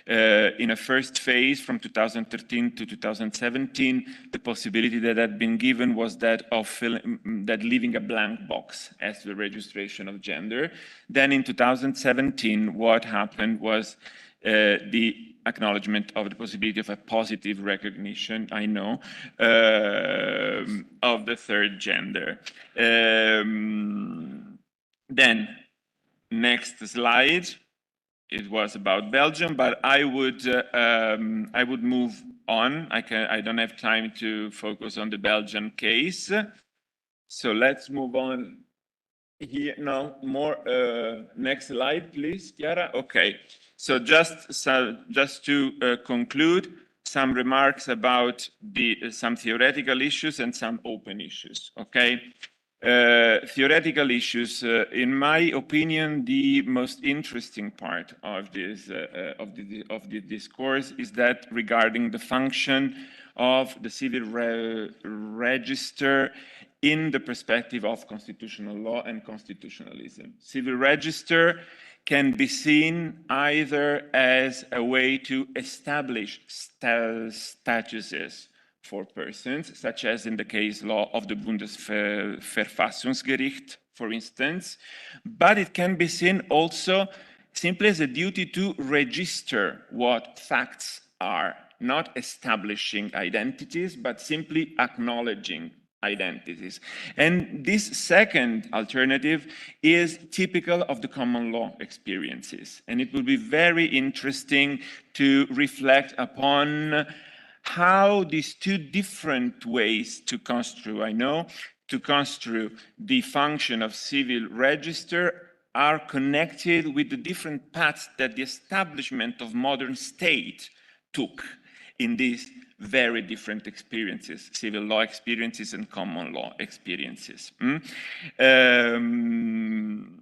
In a first phase from 2013 to 2017, the possibility that had been given was that of leaving a blank box as to the registration of gender. Then in 2017, what happened was the acknowledgement of the possibility of a positive recognition, I know, of the third gender. Then, next slide. It was about Belgium, but I would move on. I don't have time to focus on the Belgian case, so let's move on. Here, no more. Next slide, please, Chiara. Okay. So just to conclude, some remarks about some theoretical issues and some open issues. Okay. Theoretical issues, in my opinion, the most interesting part of this the discourse is that regarding the function of the civil register in the perspective of constitutional law and constitutionalism. Civil register can be seen either as a way to establish statuses for persons, such as in the case law of the Bundesverfassungsgericht, for instance, but it can be seen also simply as a duty to register what facts are, not establishing identities, but simply acknowledging identities. And this second alternative is typical of the common law experiences. And it will be very interesting to reflect upon how these two different ways to construe, to construe the function of civil register are connected with the different paths that the establishment of modern state took in these very different experiences, civil law experiences and common law experiences. Then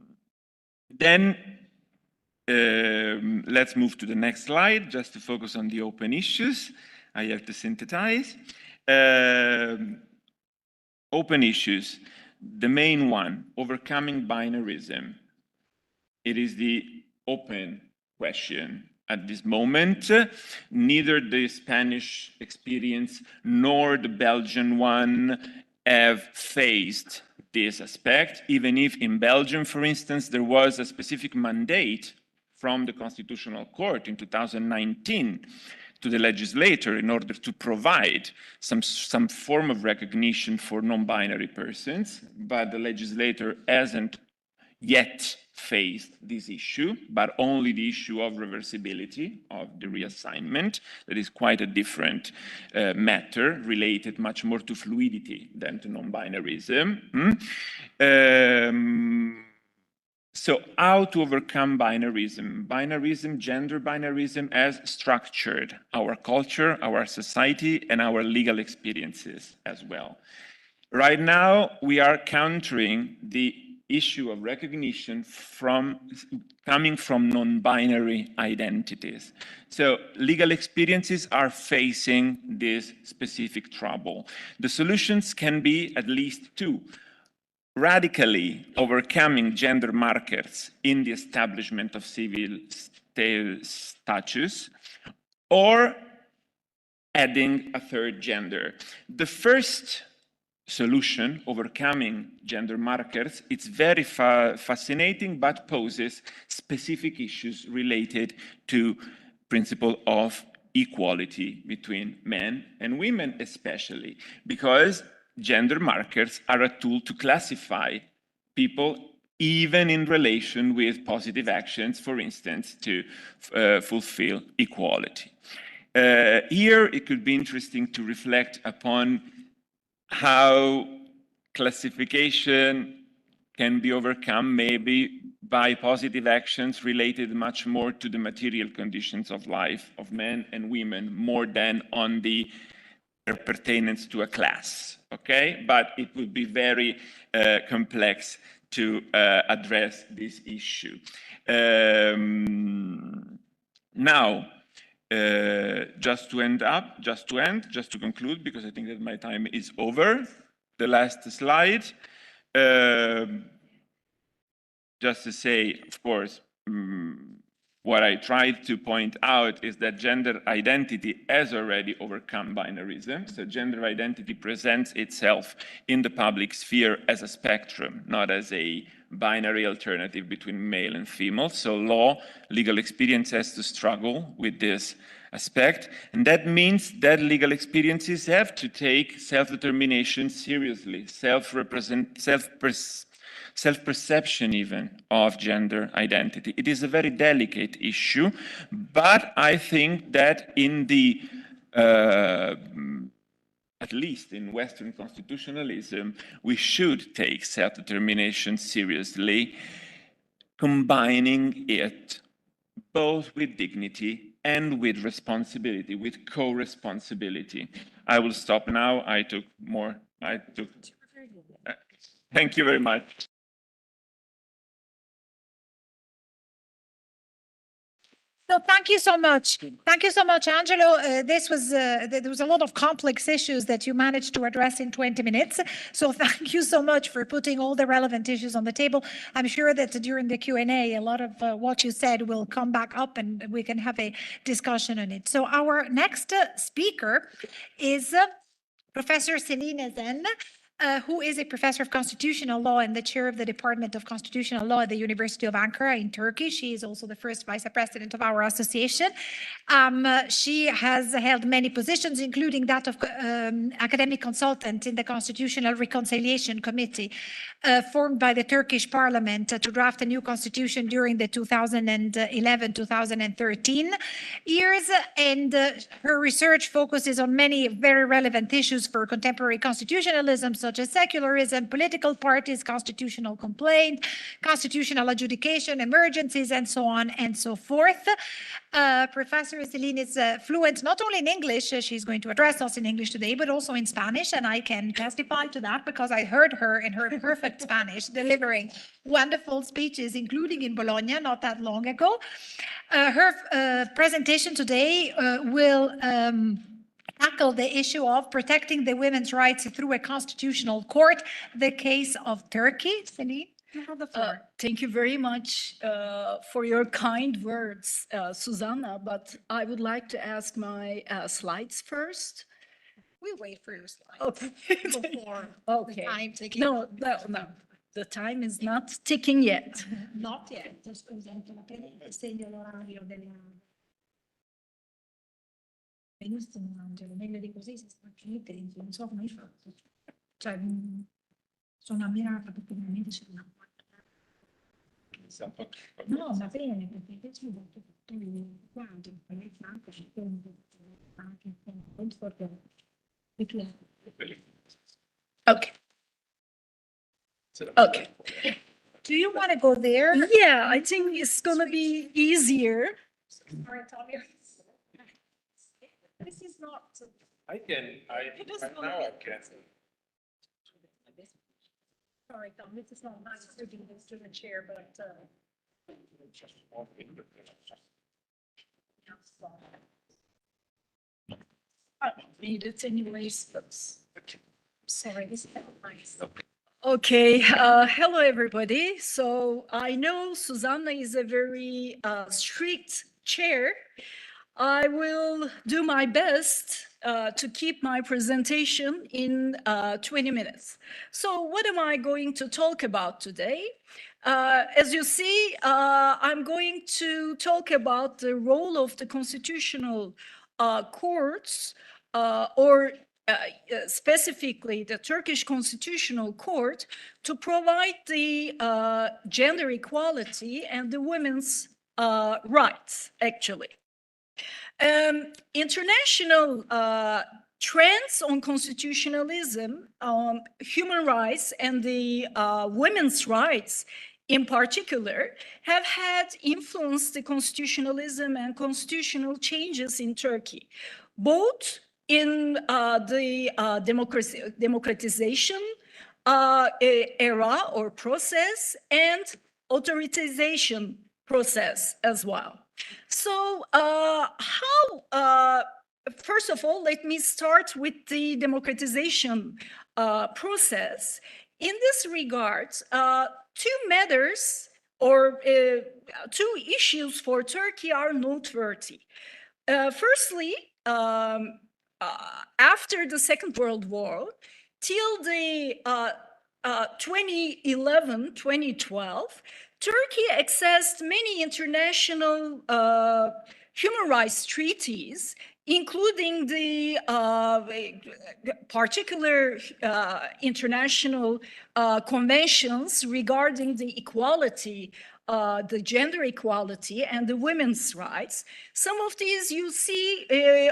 let's move to the next slide, just to focus on the open issues. I have to synthesize. Open issues. The main one, overcoming binarism. It is the open question. At this moment, neither the Spanish experience nor the Belgian one have faced this aspect, even if in Belgium, for instance, there was a specific mandate from the Constitutional Court in 2019 to the legislator in order to provide some form of recognition for non-binary persons, but the legislator hasn't yet faced this issue, but only the issue of reversibility of the reassignment. That is quite a different matter, related much more to fluidity than to non-binarism. So how to overcome binarism? Binarism, gender binarism, has structured our culture, our society, and our legal experiences as well. Right now, we are countering the issue of recognition coming from non-binary identities. So legal experiences are facing this specific trouble. The solutions can be at least two: radically overcoming gender markers in the establishment of civil status, or adding a third gender. The first solution, overcoming gender markers, it's very fascinating, but poses specific issues related to principle of equality between men and women, especially because gender markers are a tool to classify people even in relation with positive actions, for instance, to fulfill equality. Here, it could be interesting to reflect upon how classification can be overcome maybe by positive actions related much more to the material conditions of life of men and women, more than on the pertainance to a class, okay? But it would be very complex to address this issue. Now, just to conclude, because I think that my time is over. The last slide. Just to say, of course, what I tried to point out is that gender identity has already overcome binarism. So gender identity presents itself in the public sphere as a spectrum, not as a binary alternative between male and female. So legal experience has to struggle with this aspect. And that means that legal experiences have to take self-determination seriously, self-perception even of gender identity. It is a very delicate issue, but I think that in the, at least in Western constitutionalism, we should take self-determination seriously, combining it both with dignity and with responsibility, with co-responsibility. I will stop now. Thank you very much. So thank you so much. Thank you so much, Angelo. There was a lot of complex issues that you managed to address in 20 minutes. So thank you so much for putting all the relevant issues on the table. I'm sure that during the Q&A, a lot of what you said will come back up and we can have a discussion on it. So our next speaker is Professor Céline Ezen. who is a professor of constitutional law and the chair of the Department of Constitutional Law at the University of Ankara in Turkey. She is also the first vice president of our association. She has held many positions, including that of academic consultant in the Constitutional Reconciliation Committee, formed by the Turkish parliament to draft a new constitution during the 2011-2013 years. And her research focuses on many very relevant issues for contemporary constitutionalism, such as secularism, political parties, constitutional complaint, constitutional adjudication, emergencies, and so on and so forth. Professor Celine is fluent not only in English, she's going to address us in English today, but also in Spanish, and I can testify to that because I heard her in her perfect Spanish delivering wonderful speeches, including in Bologna not that long ago. Her presentation today will tackle the issue of protecting the women's rights through a constitutional court, the case of Turkey. Celine? Thank you very much for your kind words, Susanna, but I would like to ask my slides first. We'll wait for your slides. Okay. Before Okay. the time ticking. No, the time is not ticking yet. Not yet. Segno l'orario della... Benissimo, Angelo, meglio di così si sta finite, non so come hai fatto. Cioè, sono ammirata perché veramente c'è una... No, va bene, perché invece ho detto tutto il quadro, poi il fatto che anche Okay. Okay. Do you want to go there? Yeah, I think it's gonna be easier. Sorry, Tommy. This is not. I can, It is right not now I good. can. Sorry, Tom, this is not nice to do this to the chair, but. I don't need it anyways, but. Sorry, this is not nice. Okay, hello everybody. So I know Susanna is a very strict chair. I will do my best to keep my presentation in 20 minutes. So what am I going to talk about today? As you see, I'm going to talk about the role of the constitutional courts or specifically the Turkish Constitutional Court to provide the gender equality and the women's rights, actually. International trends on constitutionalism, human rights, and the women's rights in particular have had influenced the constitutionalism and constitutional changes in Turkey, both in the democratization era or process and authoritization process as well. So first of all, let me start with the democratization process. In this regard, two matters or two issues for Turkey are noteworthy. Firstly, after the Second World War, till the 2011-2012, Turkey accessed many international human rights treaties, including the particular international conventions regarding the equality, the gender equality and the women's rights. Some of these you see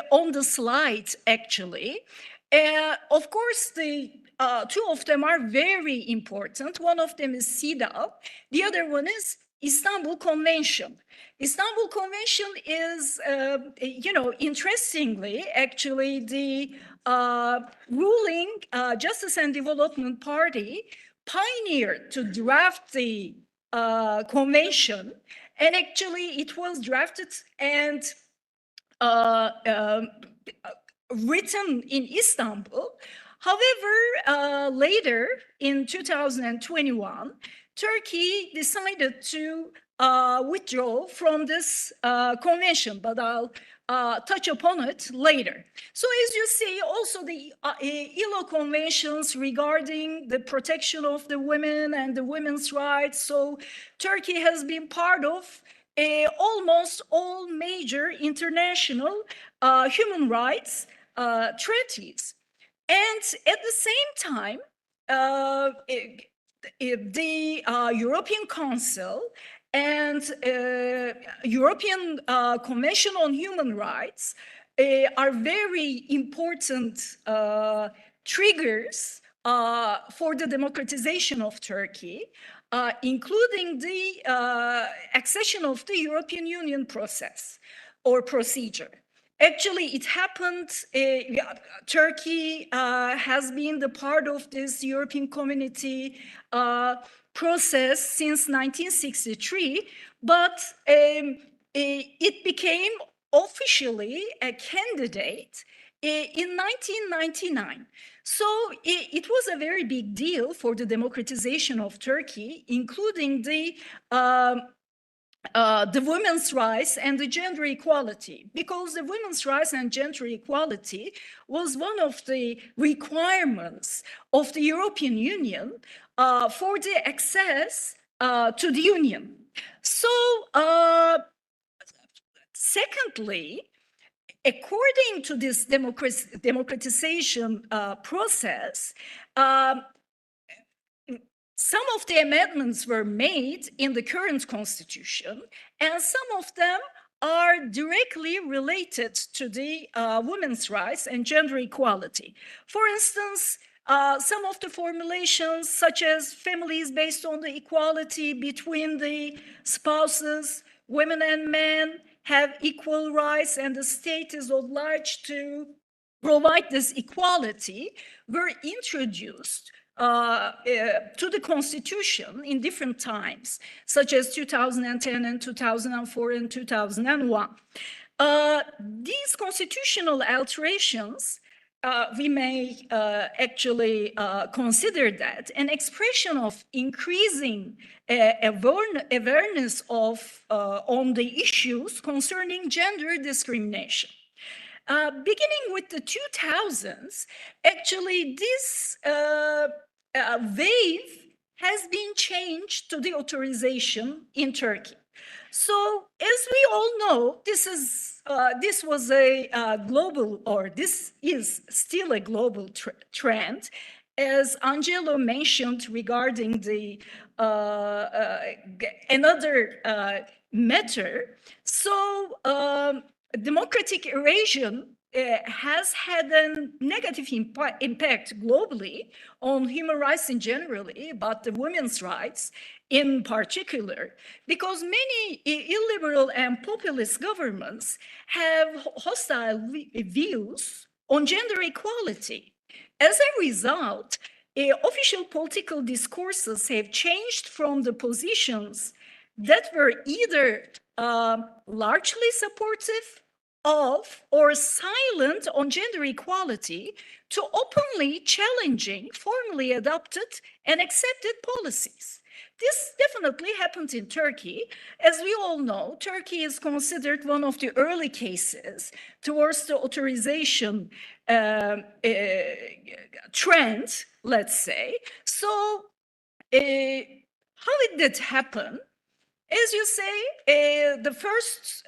on the slide, actually. Of course, the two of them are very important. One of them is CEDAW. The other one is Istanbul Convention. Istanbul Convention is, interestingly, actually the ruling Justice and Development Party pioneered to draft the convention, and actually it was drafted and written in Istanbul. However, later in 2021, Turkey decided to withdraw from this convention, but I'll touch upon it later. So as you see, also the ILO conventions regarding the protection of the women and the women's rights. So Turkey has been part of almost all major international human rights treaties. And at the same time, the European Council and European Convention on Human Rights are very important triggers for the democratization of Turkey, including the accession of the European Union process or procedure. Actually, it happened, Turkey has been the part of this European community process since 1963, but it became officially a candidate in 1999. So it was a very big deal for the democratization of Turkey, including the women's rights and the gender equality, because the women's rights and gender equality was one of the requirements of the European Union for the access to the Union. So, secondly, according to this democratization process, some of the amendments were made in the current constitution, and some of them are directly related to the women's rights and gender equality. For instance, some of the formulations, such as families based on the equality between the spouses, women and men have equal rights, and the state is obliged to provide this equality, were introduced to the constitution in different times, such as 2010 and 2004 and 2001. These constitutional alterations, we may actually consider that an expression of increasing awareness of on the issues concerning gender discrimination. Beginning with the 2000s, actually this wave has been changed to the authorization in Turkey. So, as we all know, this was a global, or this is still a global trend, as Angelo mentioned regarding the another matter. So, democratic erosion has had a negative impact globally on human rights in generally, but the women's rights in particular, because many illiberal and populist governments have hostile views on gender equality. As a result, official political discourses have changed from the positions that were either largely supportive of or silent on gender equality to openly challenging formally adopted and accepted policies. This definitely happened in Turkey. As we all know, Turkey is considered one of the early cases towards the authorization trend, let's say. So, how did that happen? As you say, the first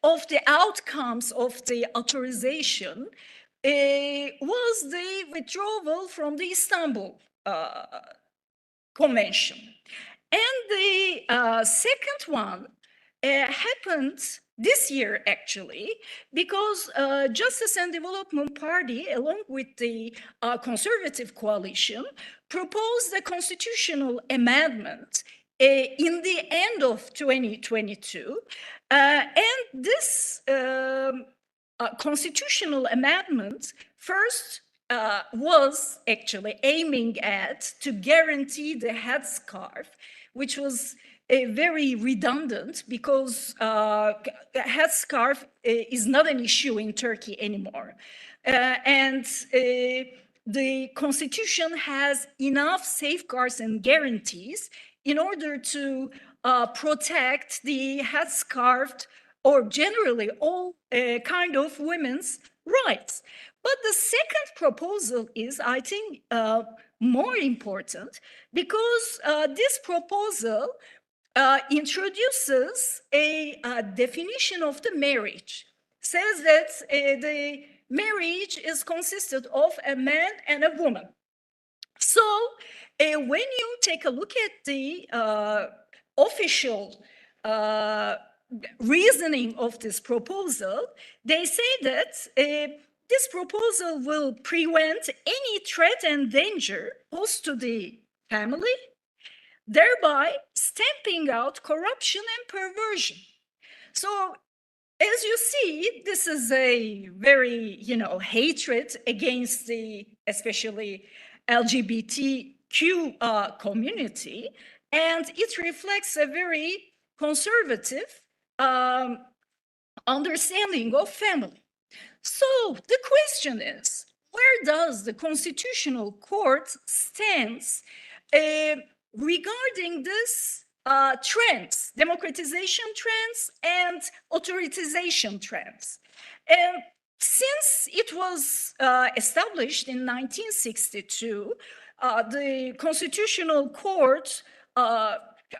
of the outcomes of the authorization was the withdrawal from the Istanbul Convention. And the second one happened this year, actually, because Justice and Development Party, along with the Conservative Coalition, proposed a constitutional amendment in the end of 2022. And this constitutional amendment first was actually aiming at to guarantee the headscarf, which was very redundant because headscarf is not an issue in Turkey anymore. And the constitution has enough safeguards and guarantees in order to protect the headscarf or generally all kind of women's rights. But the second proposal is, I think, more important because this proposal introduces a definition of the marriage, says that the marriage is consisted of a man and a woman. So when you take a look at the official reasoning of this proposal, they say that this proposal will prevent any threat and danger posed to the family, thereby stamping out corruption and perversion. So as you see, this is a very, hatred against the, especially LGBTQ community, and it reflects a very conservative understanding of family. So the question is, where does the Constitutional Court stands regarding this trends, democratization trends and authoritization trends? And since it was established in 1962, the Constitutional Court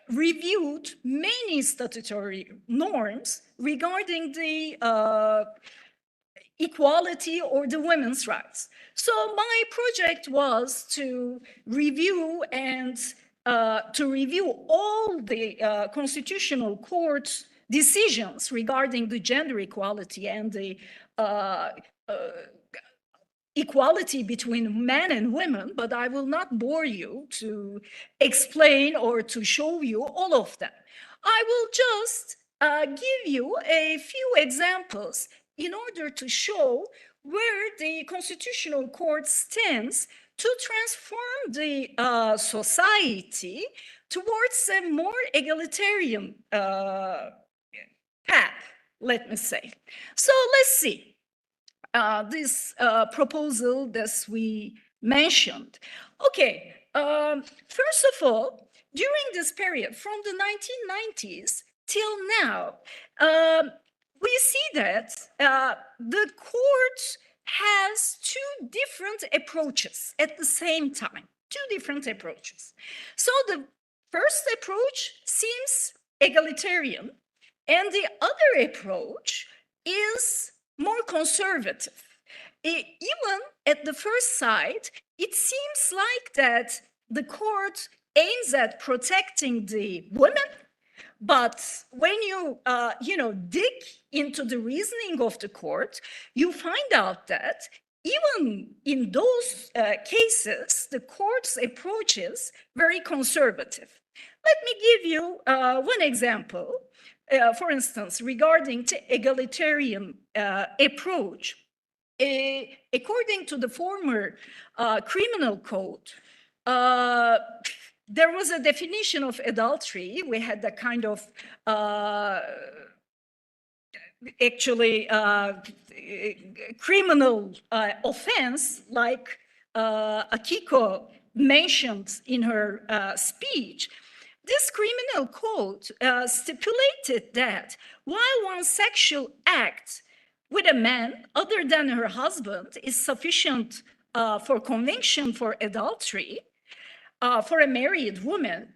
reviewed many statutory norms regarding the equality or the women's rights. So my project was to review and to review all the Constitutional Court's decisions regarding the gender equality and the equality between men and women, but I will not bore you to explain or to show you all of them. I will just give you a few examples in order to show where the Constitutional Court stands to transform the society towards a more egalitarian path, let me say. So let's see. This proposal that we mentioned. Okay, first of all, during this period, from the 1990s till now, we see that the court has two different approaches at the same time, two different approaches. So the first approach seems egalitarian, and the other approach is more conservative. Even at the first sight, it seems like that the court aims at protecting the women, but when you, dig into the reasoning of the court, you find out that even in those cases, the court's approach is very conservative. Let me give you one example. For instance, regarding the egalitarian approach, according to the former criminal code, there was a definition of adultery. We had a kind of criminal offense, like Akiko mentioned in her speech. This criminal code stipulated that while one sexual act with a man other than her husband is sufficient for conviction for adultery, for a married woman,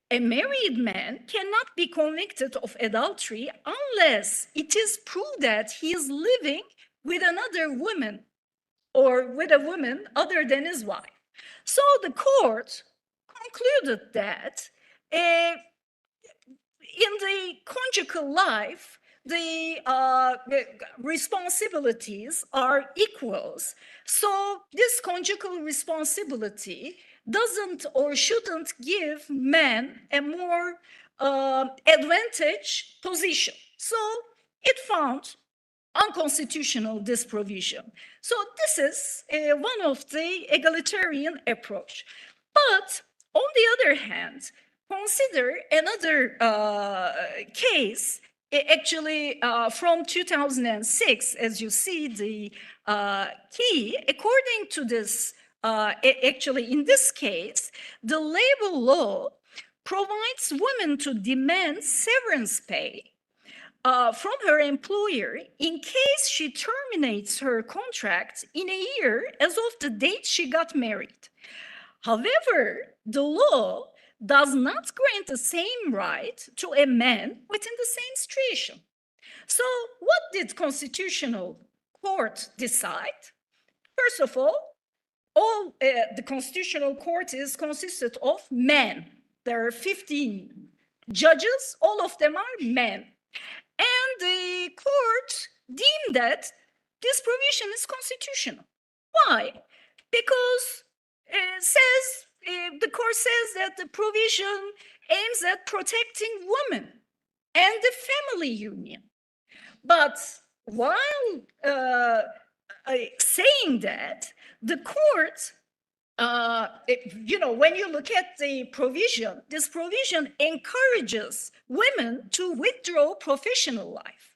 a married man cannot be convicted of adultery unless it is proved that he is living with another woman or with a woman other than his wife. So the court concluded that in the conjugal life, the responsibilities are equals. So this conjugal responsibility doesn't or shouldn't give men a more advantage position. So it found unconstitutional this provision. So this is one of the egalitarian approach. But on the other hand, consider another case, actually from 2006, as you see the key, according to this, actually in this case, the labor law provides women to demand severance pay from her employer in case she terminates her contract in a year as of the date she got married. However, the law does not grant the same right to a man within the same situation. So what did Constitutional Court decide? First of all, the Constitutional Court is consisted of men. There are 15 judges, all of them are men. And the court deemed that this provision is constitutional. Why? Because the court says that the provision aims at protecting women and the family union. But while saying that, the court, when you look at the provision, this provision encourages women to withdraw professional life.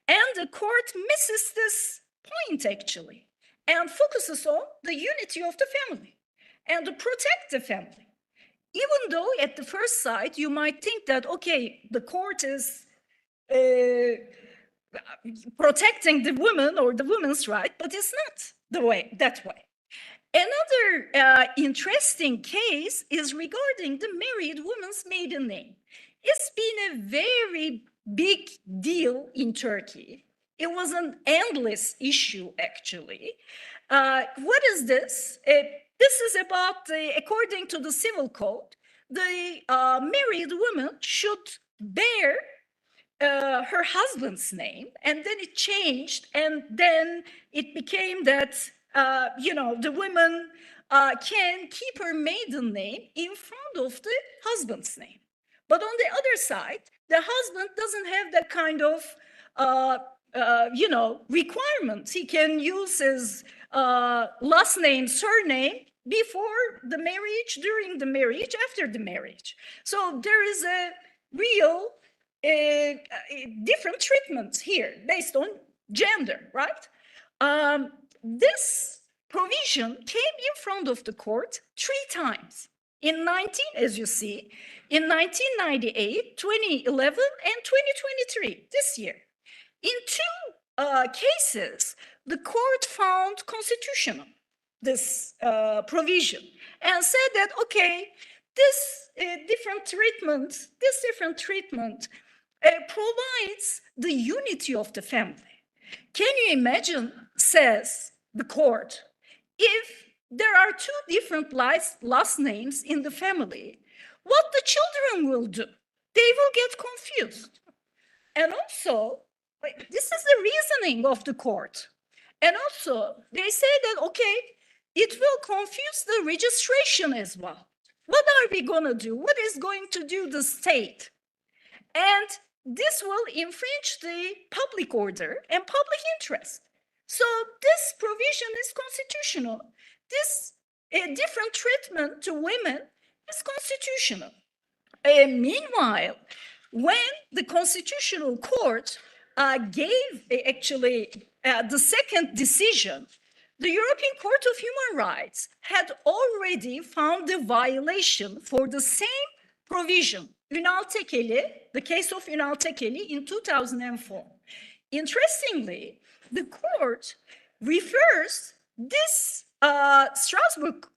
And the court misses this point, actually, and focuses on the unity of the family and to protect the family. Even though at the first sight, you might think that, okay, the court is protecting the woman or the woman's right, but it's not that way. Another interesting case is regarding the married woman's maiden name. It's been a very big deal in Turkey. It was an endless issue, actually. What is this? This is about, according to the civil code, the married woman should bear her husband's name, and then it changed, and then it became that the woman can keep her maiden name in front of the husband's name. But on the other side, the husband doesn't have that kind of requirement. He can use his last name, surname before the marriage, during the marriage, after the marriage. So there is a real different treatment here based on gender, right? This provision came in front of the court 3 times. As you see, in 1998, 2011, and 2023, this year. In 2 cases, the court found constitutional this provision and said that, okay, this different treatment provides the unity of the family. Can you imagine, says the court, if there are 2 different last names in the family, what the children will do? They will get confused. And also, this is the reasoning of the court. And also, they say that, okay, it will confuse the registration as well. What are we going to do? What is going to do the state? And this will infringe the public order and public interest. So this provision is constitutional. This different treatment to women is constitutional. Meanwhile, when the Constitutional Court gave the second decision, the European Court of Human Rights had already found the violation for the same provision, Ünal Tekeli, the case of Ünal Tekeli in 2004. Interestingly, the court refers this Strasbourg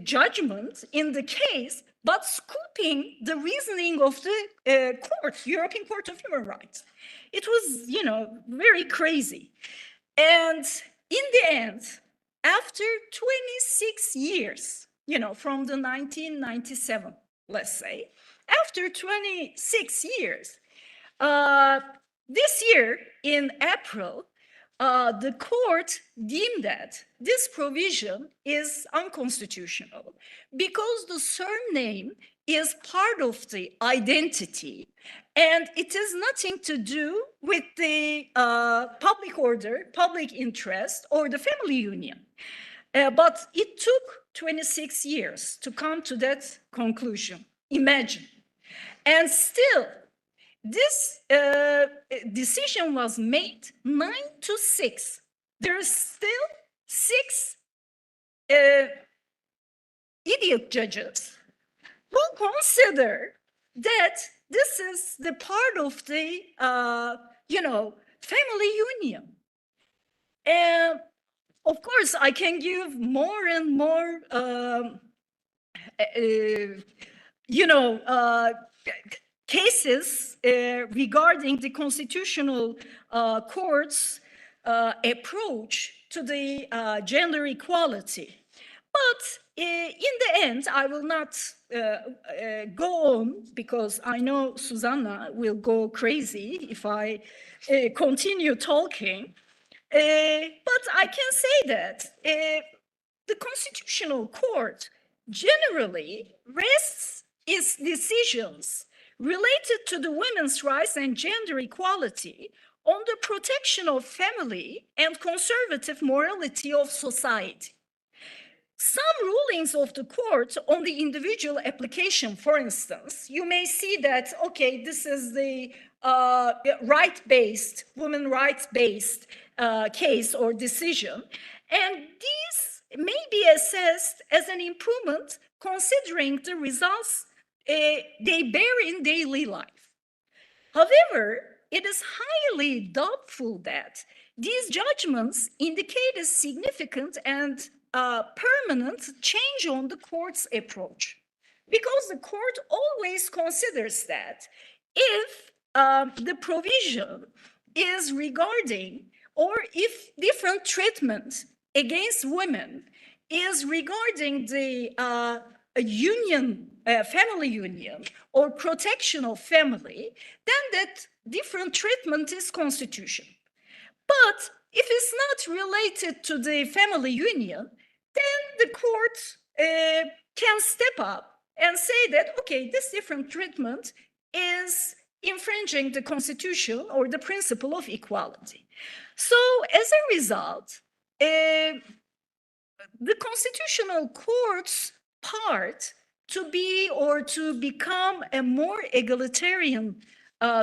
judgment in the case, but scooping the reasoning of the European Court of Human Rights. It was, very crazy. And in the end, after 26 years, from the 1997, let's say, after 26 years, this year in April, the court deemed that this provision is unconstitutional because the surname is part of the identity and it has nothing to do with the public order, public interest, or the family union. But it took 26 years to come to that conclusion. Imagine. And still, this decision was made 9-6. There are still 6 idiot judges who consider that this is the part of the, family union. And of course, I can give more and more, cases regarding the constitutional court's approach to the gender equality. But in the end, I will not go on because I know Susanna will go crazy if I continue talking. But I can say that the Constitutional Court generally rests its decisions related to the women's rights and gender equality on the protection of family and conservative morality of society. Some rulings of the court on the individual application, for instance, you may see that, okay, this is the right-based, women rights-based case or decision, and these may be assessed as an improvement considering the results they bear in daily life. However, it is highly doubtful that these judgments indicate a significant and permanent change on the court's approach, because the court always considers that if the provision is regarding, or if different treatment against women is regarding the union, family union, or protection of family, then that different treatment is constitutional. But if it's not related to the family union, then the court can step up and say that, okay, this different treatment is infringing the constitution or the principle of equality. So as a result, the Constitutional Court's part to be or to become a more egalitarian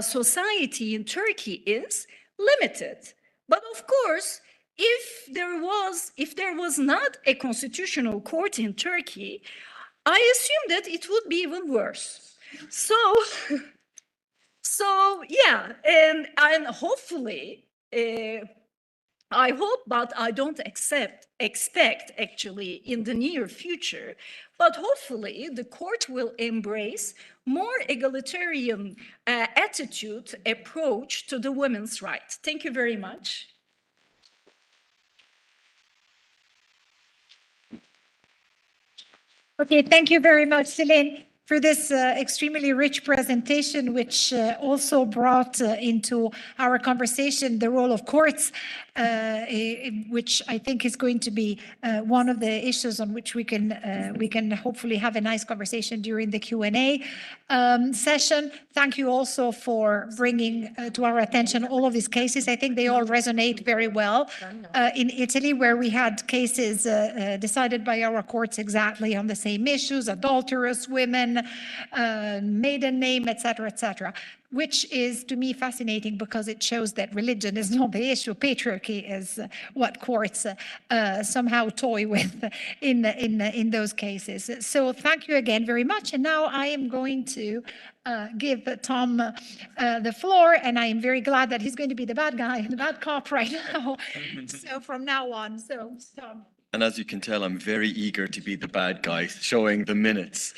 society in Turkey is limited. But of course, if there was not a constitutional court in Turkey, I assume that it would be even worse. So, yeah, and hopefully, I hope, but I don't expect actually in the near future, but hopefully the court will embrace more egalitarian attitude, approach to the women's rights. Thank you very much. Okay, thank you very much, Celine, for this extremely rich presentation, which also brought into our conversation the role of courts, which I think is going to be one of the issues on which we can hopefully have a nice conversation during the Q&A session. Thank you also for bringing to our attention all of these cases. I think they all resonate very well in Italy, where we had cases decided by our courts exactly on the same issues: adulterous women, maiden name, etc., which is to me fascinating because it shows that religion is not the issue. Patriarchy is what courts somehow toy with in those cases. So thank you again very much. And now I am going to give Tom the floor, and I am very glad that he's going to be the bad guy, the bad cop right now. So from now on, so Tom. And as you can tell, I'm very eager to be the bad guy, showing the minutes.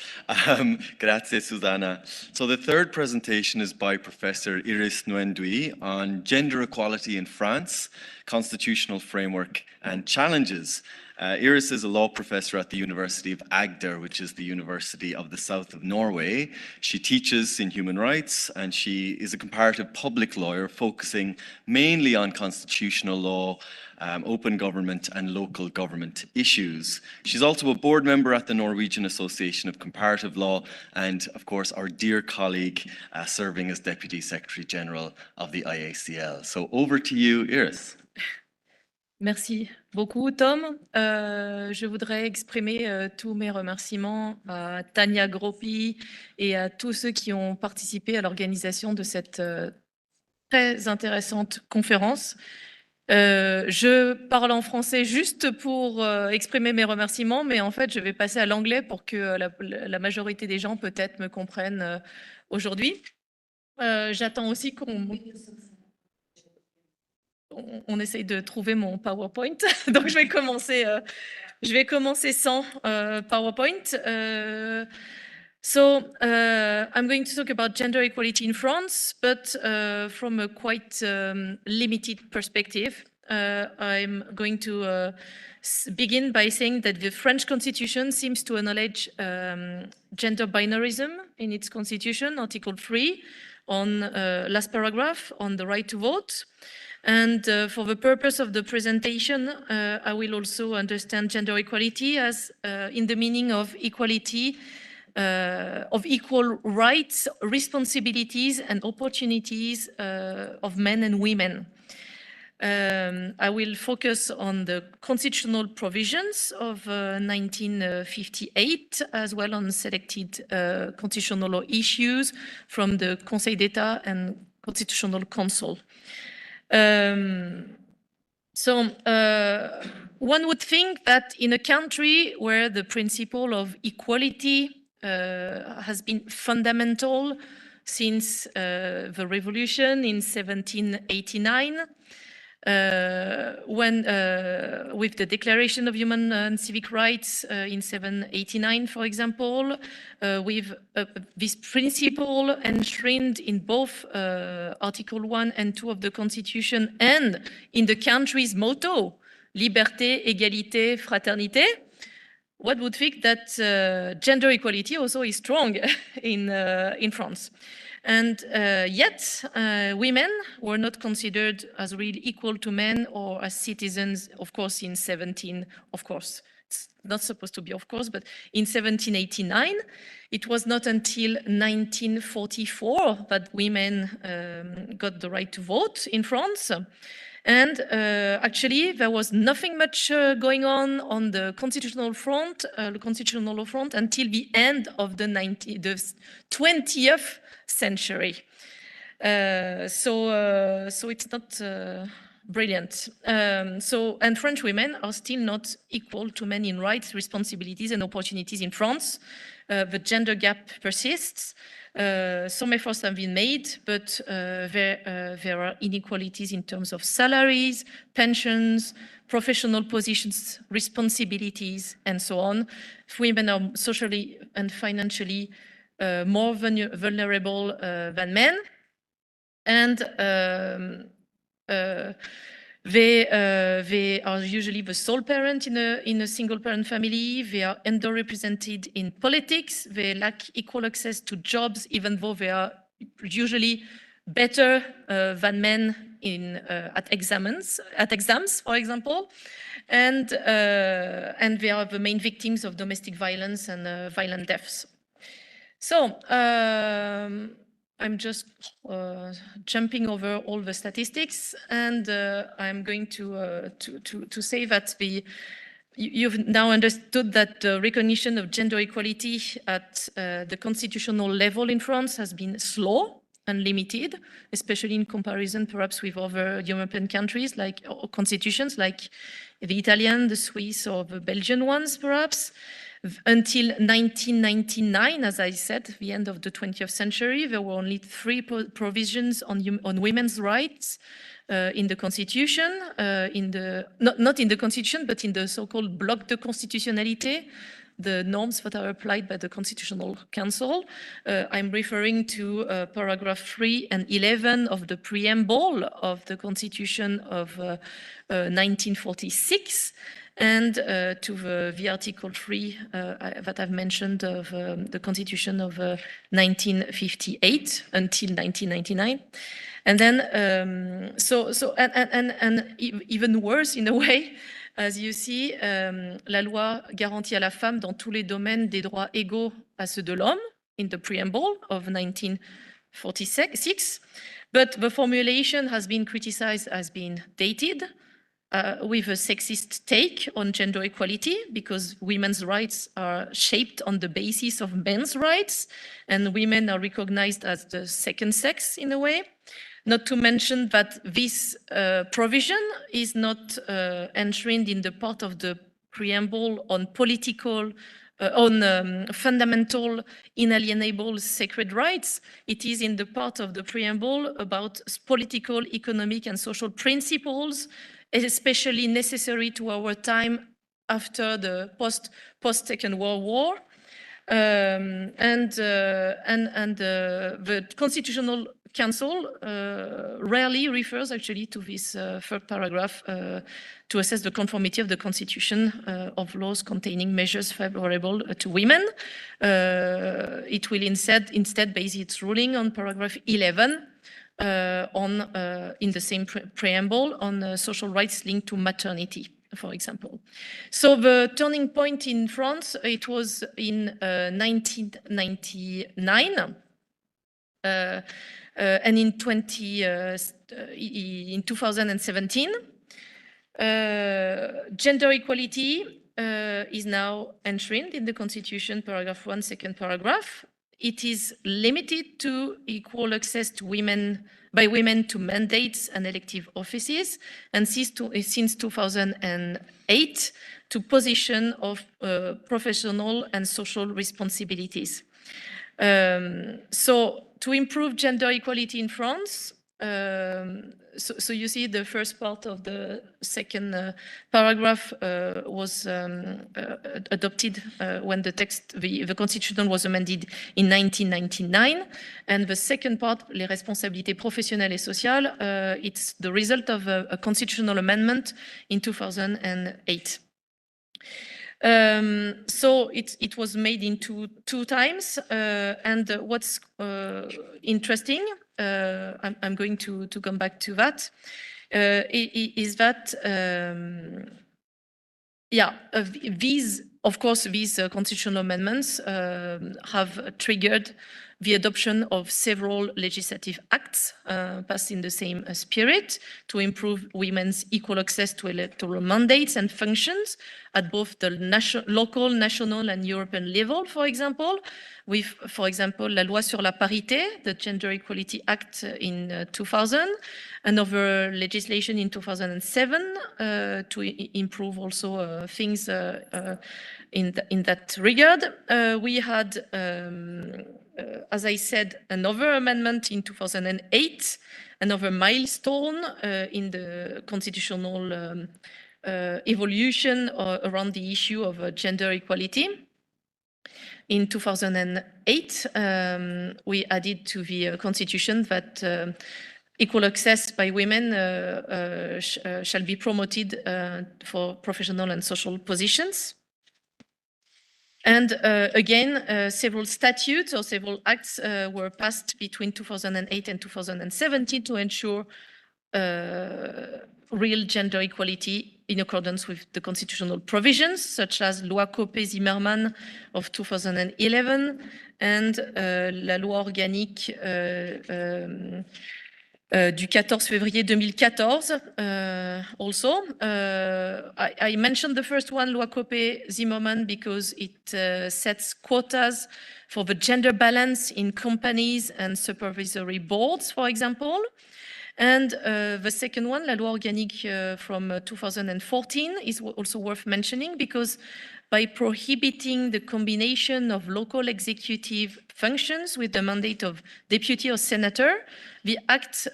Grazie, Susanna. So the third presentation is by Professor Iris Nguendouy on gender equality in France, constitutional framework and challenges. Iris is a law professor at the University of Agder, which is the University of the South of Norway. She teaches in human rights, and she is a comparative public lawyer focusing mainly on constitutional law, open government and local government issues. She's also a board member at the Norwegian Association of Comparative Law, and of course our dear colleague serving as Deputy Secretary General of the IACL. So over to you, Iris. Merci beaucoup, Tom. Je voudrais exprimer tous mes remerciements à Tania Groppi et à tous ceux qui ont participé à l'organisation de cette très intéressante conférence. Je parle en français juste pour exprimer mes remerciements, mais en fait, je vais passer à l'anglais pour que la majorité des gens peut-être me comprennent aujourd'hui. J'attends aussi on essaye de trouver mon PowerPoint, donc je vais commencer sans PowerPoint. I'm going to talk about gender equality in France, but from a quite limited perspective. I'm going to begin by saying that the French constitution seems to acknowledge gender binarism in its constitution, Article 3, on last paragraph, on the right to vote. And for the purpose of the presentation, I will also understand gender equality as in the meaning of equality, of equal rights, responsibilities, and opportunities of men and women. I will focus on the constitutional provisions of 1958, as well on selected constitutional issues from the Conseil d'État and Constitutional Council. One would think that in a country where the principle of equality has been fundamental since the revolution in 1789, when with the Declaration of Human and Civic Rights in 1789, for example, with this principle enshrined in both Article 1 and 2 of the Constitution and in the country's motto, Liberté, Égalité, Fraternité, one would think that gender equality also is strong in France. And yet, women were not considered as really equal to men or as citizens, of course, in 17, of course. It's not supposed to be, of course, but in 1789, it was not until 1944 that women got the right to vote in France. And actually, there was nothing much going on the constitutional front until the end of the 20th century. So it's not brilliant. And French women are still not equal to men in rights, responsibilities, and opportunities in France. The gender gap persists. Some efforts have been made, but there are inequalities in terms of salaries, pensions, professional positions, responsibilities, and so on. Women are socially and financially more vulnerable than men. And they are usually the sole parent in a single parent family. They are underrepresented in politics. They lack equal access to jobs, even though they are usually better than men at exams, for example. And they are the main victims of domestic violence and violent deaths. So I'm just jumping over all the statistics, and I'm going to say that you've now understood that the recognition of gender equality at the constitutional level in France has been slow and limited, especially in comparison perhaps with other European countries or constitutions like the Italian, the Swiss, or the Belgian ones perhaps. Until 1999, as I said, the end of the 20th century, there were only 3 provisions on women's rights in the Constitution, not in the Constitution, but in the so-called bloc de constitutionnalité, the norms that are applied by the Constitutional Council. I'm referring to paragraph 3 and 11 of the preamble of the Constitution of 1946. And to the Article 3 that I've mentioned of the Constitution of 1958 until 1999. And then, and even worse in a way, as you see, la loi garantit à la femme dans tous les domaines des droits égaux à ceux de l'homme, in the preamble of 1946. But the formulation has been criticized as being dated, with a sexist take on gender equality, because women's rights are shaped on the basis of men's rights, and women are recognized as the second sex in a way. Not to mention that this provision is not enshrined in the part of the preamble on fundamental inalienable sacred rights. It is in the part of the preamble about political, economic, and social principles, especially necessary to our time after the post-Second World War. The Constitutional Council rarely refers actually to this third paragraph to assess the conformity of the Constitution of laws containing measures favorable to women. It will instead base its ruling on paragraph 11 in the same preamble on social rights linked to maternity, for example. So the turning point in France, it was in 1999. And in 2017, gender equality is now enshrined in the Constitution, paragraph 1, second paragraph. It is limited to equal access to by women to mandates and elective offices, and since 2008 to position of professional and social responsibilities. So to improve gender equality in France, so you see the first part of the second paragraph was adopted when the Constitution was amended in 1999. And the second part, les responsabilités professionnelles et sociales, it's the result of a constitutional amendment in 2008. So it was made into two times, and what's interesting, I'm going to come back to that, is that of course, these constitutional amendments have triggered the adoption of several legislative acts passed in the same spirit to improve women's equal access to electoral mandates and functions at both the local, national, and European level, for example, with, for example, La Loi sur la Parité, the Gender Equality Act in 2000, another legislation in 2007 to improve also things in that regard. We had, as I said, another amendment in 2008, another milestone in the constitutional evolution around the issue of gender equality. In 2008, we added to the Constitution that equal access by women shall be promoted for professional and social positions. And again, several statutes or several acts were passed between 2008 and 2017 to ensure real gender equality in accordance with the constitutional provisions, such as Loi Copé-Zimmermann of 2011 and la Loi organique du 14 février 2014 also. I mentioned the first one, Loi Copé-Zimmermann, because it sets quotas for the gender balance in companies and supervisory boards, for example. And the second one, La Loi organique from 2014, is also worth mentioning because by prohibiting the combination of local executive functions with the mandate of deputy or senator, the act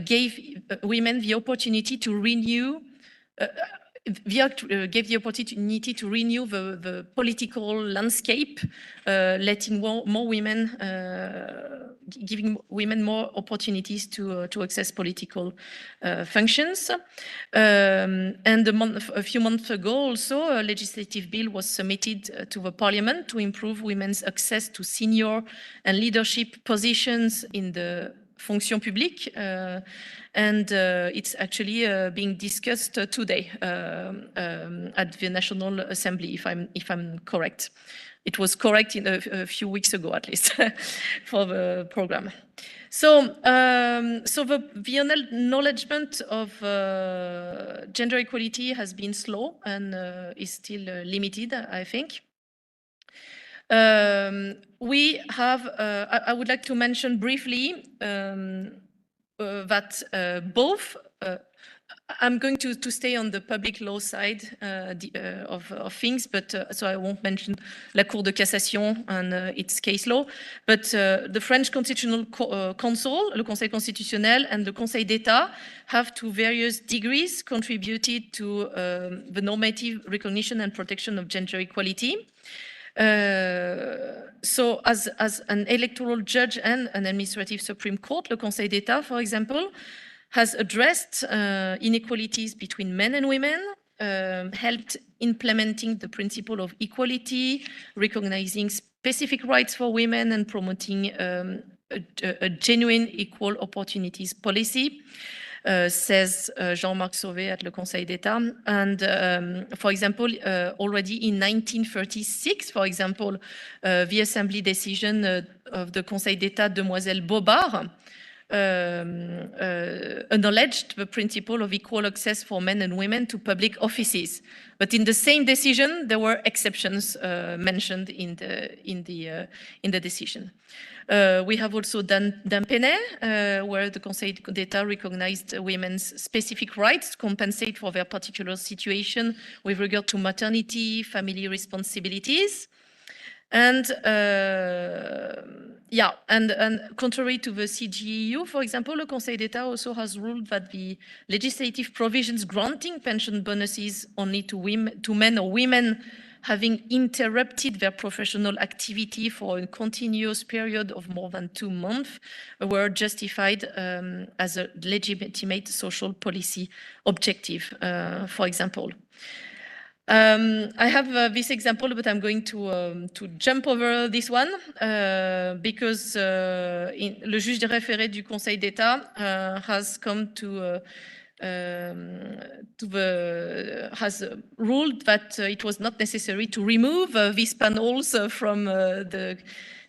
gave women the opportunity to renew gave the opportunity to renew the political landscape, letting more women, giving women more opportunities to access political functions. And a few months ago also, a legislative bill was submitted to the parliament to improve women's access to senior and leadership positions in the fonction publique, and it's actually being discussed today at the National Assembly, if I'm correct. It was correct in a few weeks ago, at least, for the program. So, the acknowledgement of gender equality has been slow and is still limited, I think. We have, I would like to mention briefly that both I'm going to stay on the public law side of things, but so I won't mention la Cour de Cassation and its case law, but the French Constitutional Council, le Conseil constitutionnel, and the Conseil d'État have to various degrees contributed to the normative recognition and protection of gender equality. So as an electoral judge and an administrative Supreme Court, le Conseil d'État, for example, has addressed inequalities between men and women, helped implementing the principle of equality, recognizing specific rights for women, and promoting a genuine equal opportunities policy. Says Jean-Marc Sauvé at Le Conseil d'État. And for example, already in 1936, for example, the Assembly decision of the Conseil d'État Demoiselle Bobard acknowledged the principle of equal access for men and women to public offices. But in the same decision, there were exceptions mentioned in the decision. We have also Dampénet, where the Conseil d'État recognized women's specific rights to compensate for their particular situation with regard to maternity, family responsibilities. And yeah, and contrary to the CGEU, for example, the Conseil d'État also has ruled that the legislative provisions granting pension bonuses only to men or women having interrupted their professional activity for a continuous period of more than 2 months were justified as a legitimate social policy objective, for example. I have this example, but I'm going to jump over this one because le juge des référés du Conseil d'État has come has ruled that it was not necessary to remove these panels from the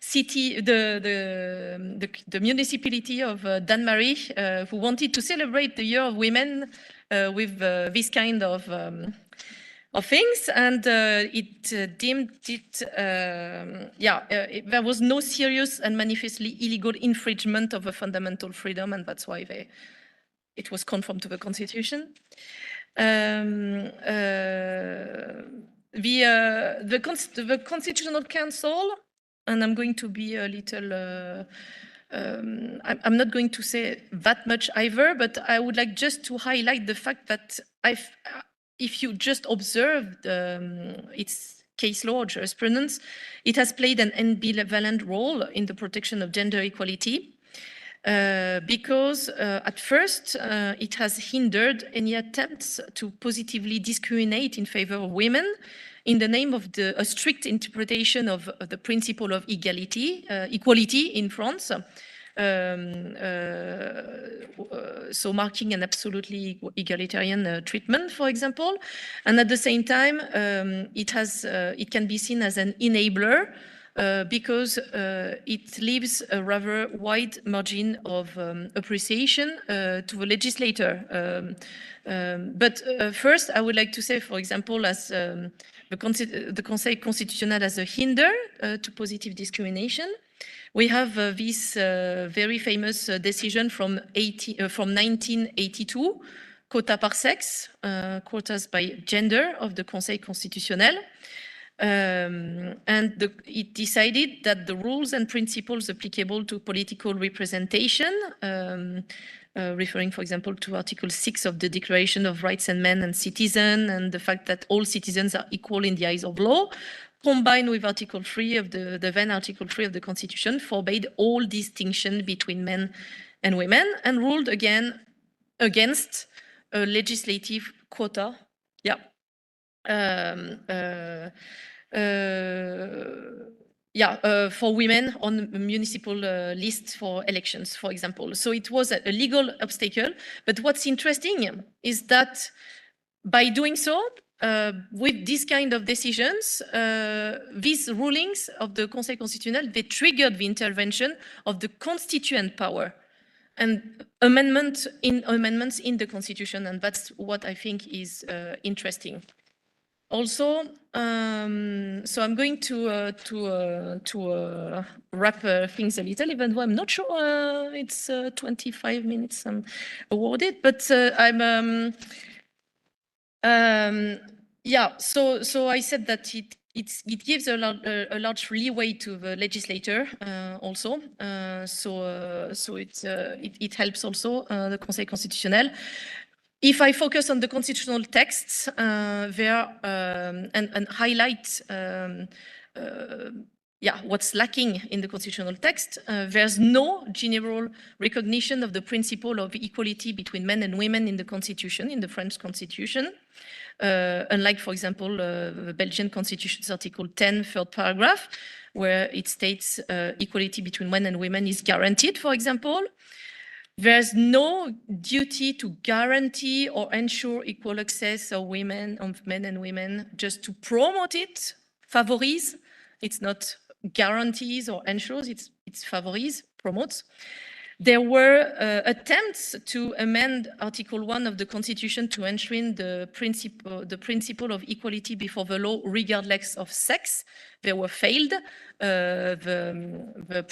city, the municipality of Danemarie, who wanted to celebrate the Year of Women with this kind of things, and it deemed it, there was no serious and manifestly illegal infringement of a fundamental freedom, and that's why it was conform to the Constitution. The Constitutional Council, and I'm going to be a little, I'm not going to say that much either, but I would like just to highlight the fact that if you just observe its case law or jurisprudence, it has played an ambivalent role in the protection of gender equality because at first it has hindered any attempts to positively discriminate in favor of women in the name of a strict interpretation of the principle of equality in France. So marking an absolutely egalitarian treatment, for example, and at the same time, it can be seen as an enabler because it leaves a rather wide margin of appreciation to the legislator. But first, I would like to say, for example, as the Conseil constitutionnel as a hinder to positive discrimination. We have this very famous decision from 1982, quota par sexe, quotas by gender of the Conseil constitutionnel. And it decided that the rules and principles applicable to political representation, referring, for example, to Article 6 of the Declaration of Rights and Men and Citizens, and the fact that all citizens are equal in the eyes of law, combined with Article 3 of the then Article 3 of the Constitution, forbade all distinction between men and women, and ruled again against a legislative quota. Yeah. For women on municipal lists for elections, for example. So it was a legal obstacle. But what's interesting is that by doing so, with these kind of decisions, these rulings of the Conseil constitutionnel, they triggered the intervention of the constituent power and amendments in the Constitution, and that's what I think is interesting. Also, so I'm going to wrap things a little, even though I'm not sure it's 25 minutes I'm awarded, but yeah. So I said that it gives a large leeway to the legislator also. So it helps also the Conseil constitutionnel. If I focus on the constitutional texts there and highlight what's lacking in the constitutional text, there's no general recognition of the principle of equality between men and women in the constitution, in the French constitution. Unlike, for example, the Belgian constitution's Article 10, third paragraph, where it states equality between men and women is guaranteed, for example. There's no duty to guarantee or ensure equal access of men and women, just to promote it, favorise. It's not guarantees or ensures, it's favorise, promotes. There were attempts to amend Article 1 of the Constitution to enshrine the principle of equality before the law, regardless of sex. They were failed. The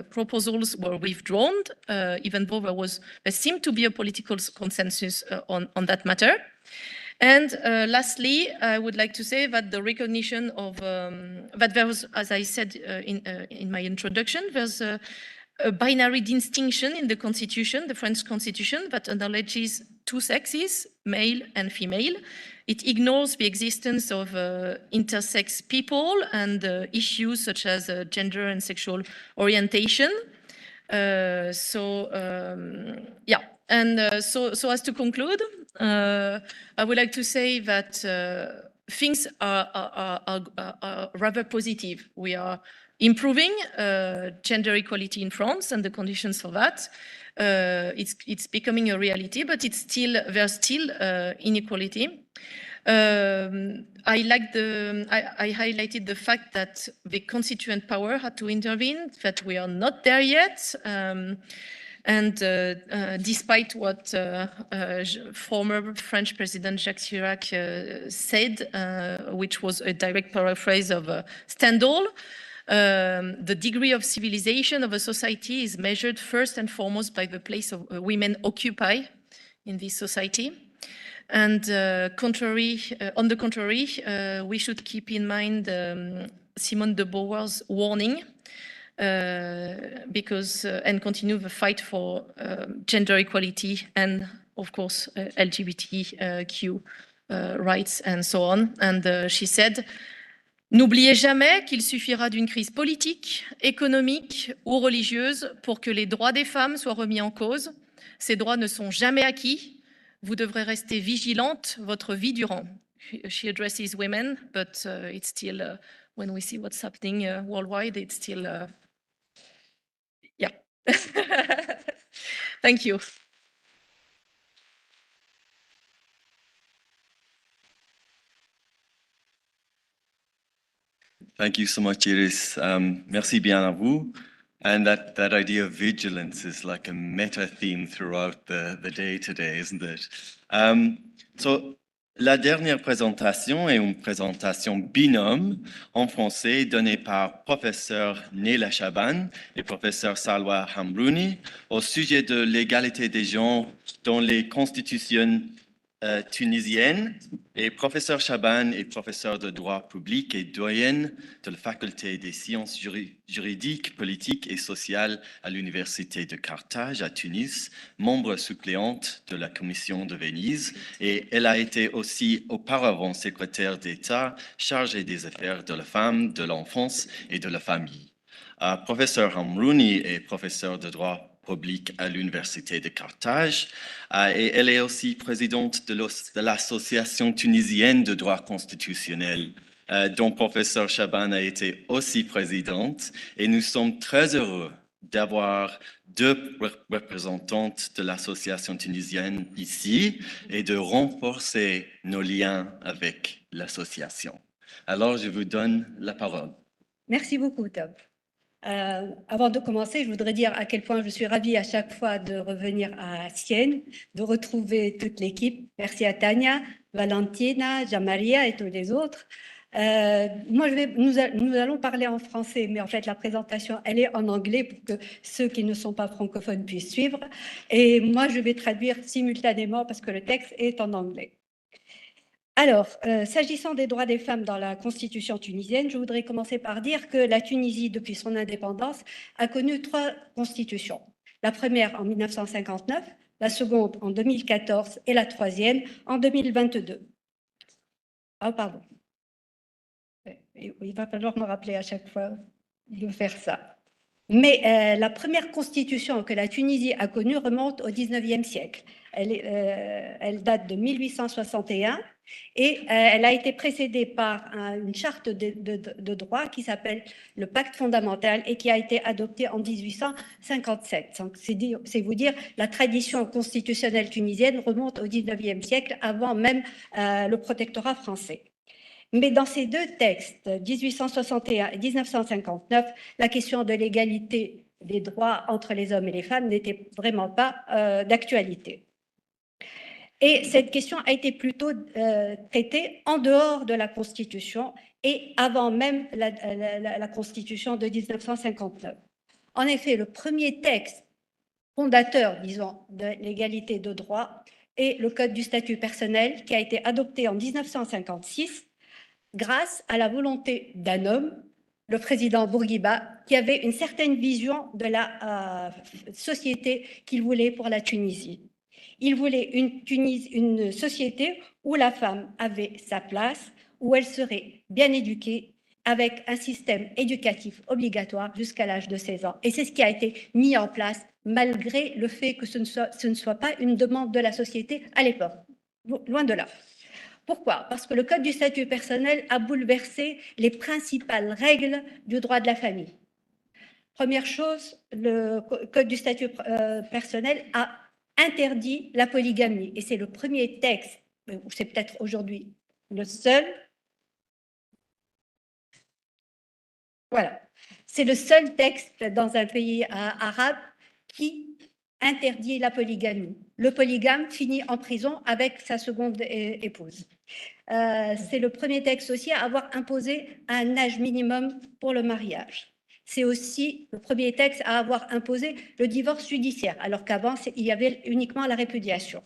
proposals were withdrawn, even though there seemed to be a political consensus on that matter. And lastly, I would like to say that the recognition of that there was, as I said in my introduction, there's a binary distinction in the Constitution, the French Constitution, that acknowledges two sexes, male and female. It ignores the existence of intersex people and issues such as gender and sexual orientation. So as to conclude, I would like to say that things are rather positive. We are improving gender equality in France and the conditions for that. It's becoming a reality, but there's still inequality. I highlighted the fact that the constituent power had to intervene, that we are not there yet. And despite what former French President Jacques Chirac said, which was a direct paraphrase of Stendhal, the degree of civilization of a society is measured first and foremost by the place of women occupy in this society. And on the contrary, we should keep in mind Simone de Beauvoir's warning and continue the fight for gender equality and, of course, LGBTQ rights and so on. And she said, n'oubliez jamais qu'il suffira d'une crise politique, économique ou religieuse pour que les droits des femmes soient remis en cause. Ces droits ne sont jamais acquis. Vous devrez rester vigilante votre vie durant. She addresses women, but it's still, when we see what's happening worldwide, it's still, yeah. Thank you. Thank you so much, Iris. Merci bien à vous. And that idea of vigilance is like a meta theme throughout the day today, isn't it? So, la dernière présentation est une présentation binôme en français donnée par professeur Nela Chaban et professeur Salwa Hamrouni au sujet de l'égalité des genres dans les constitutions tunisienne et professeur Chaban est professeur de droit public et doyenne de la faculté des sciences juridiques, politiques et sociales à l'université de Carthage à Tunis, membre suppléante de la commission de Venise et elle a été aussi auparavant secrétaire d'État chargée des affaires de la femme, de l'enfance et de la famille. Professeur Hamrouni est professeur de droit public à l'université de Carthage et elle est aussi présidente de l'association tunisienne de droit constitutionnel dont professeur Chaban a été aussi présidente et nous sommes très heureux d'avoir deux représentantes de l'association tunisienne ici et de renforcer nos liens avec l'association. Alors je vous donne la parole. Merci beaucoup, Tom. Avant de commencer, je voudrais dire à quel point je suis ravie à chaque fois de revenir à Sienne, de retrouver toute l'équipe. Merci à Tania, Valentina, Jean-Maria et tous les autres. Nous allons parler en français, mais en fait, la présentation, elle est en anglais pour que ceux qui ne sont pas francophones puissent suivre. Et moi, je vais traduire simultanément parce que le texte est en anglais. Alors, s'agissant des droits des femmes dans la constitution tunisienne, je voudrais commencer par dire que la Tunisie, depuis son indépendance, a connu 3 constitutions. La première en 1959, la seconde en 2014 et la troisième en 2022. Ah, pardon. Il va falloir me rappeler à chaque fois de faire ça. Mais la première constitution que la Tunisie a connue remonte au 19e siècle. Elle date de 1861 et elle a été précédée par une charte de droit qui s'appelle le pacte fondamental et qui a été adoptée en 1857. C'est vous dire, la tradition constitutionnelle tunisienne remonte au 19e siècle avant même le protectorat français. Mais dans ces 2 textes, 1861 et 1959, la question de l'égalité des droits entre les hommes et les femmes n'était vraiment pas d'actualité. Et cette question a été plutôt traitée en dehors de la Constitution et avant même la Constitution de 1959. En effet, le premier texte fondateur, disons, de l'égalité de droits est le Code du statut personnel qui a été adopté en 1956 grâce à la volonté d'un homme, le président Bourguiba, qui avait une certaine vision de la société qu'il voulait pour la Tunisie. Il voulait une société où la femme avait sa place, où elle serait bien éduquée, avec un système éducatif obligatoire jusqu'à l'âge de 16 ans. Et c'est ce qui a été mis en place, malgré le fait que ce ne soit pas une demande de la société à l'époque. Loin de là. Pourquoi? Parce que le Code du statut personnel a bouleversé les principales règles du droit de la famille. Première chose, le Code du statut personnel a interdit la polygamie. Et c'est le premier texte, ou c'est peut-être aujourd'hui le seul. Voilà. C'est le seul texte dans un pays arabe qui interdit la polygamie. Le polygame finit en prison avec sa seconde épouse. C'est le premier texte aussi à avoir imposé un âge minimum pour le mariage. C'est aussi le premier texte à avoir imposé le divorce judiciaire, alors qu'avant, il y avait uniquement la répudiation.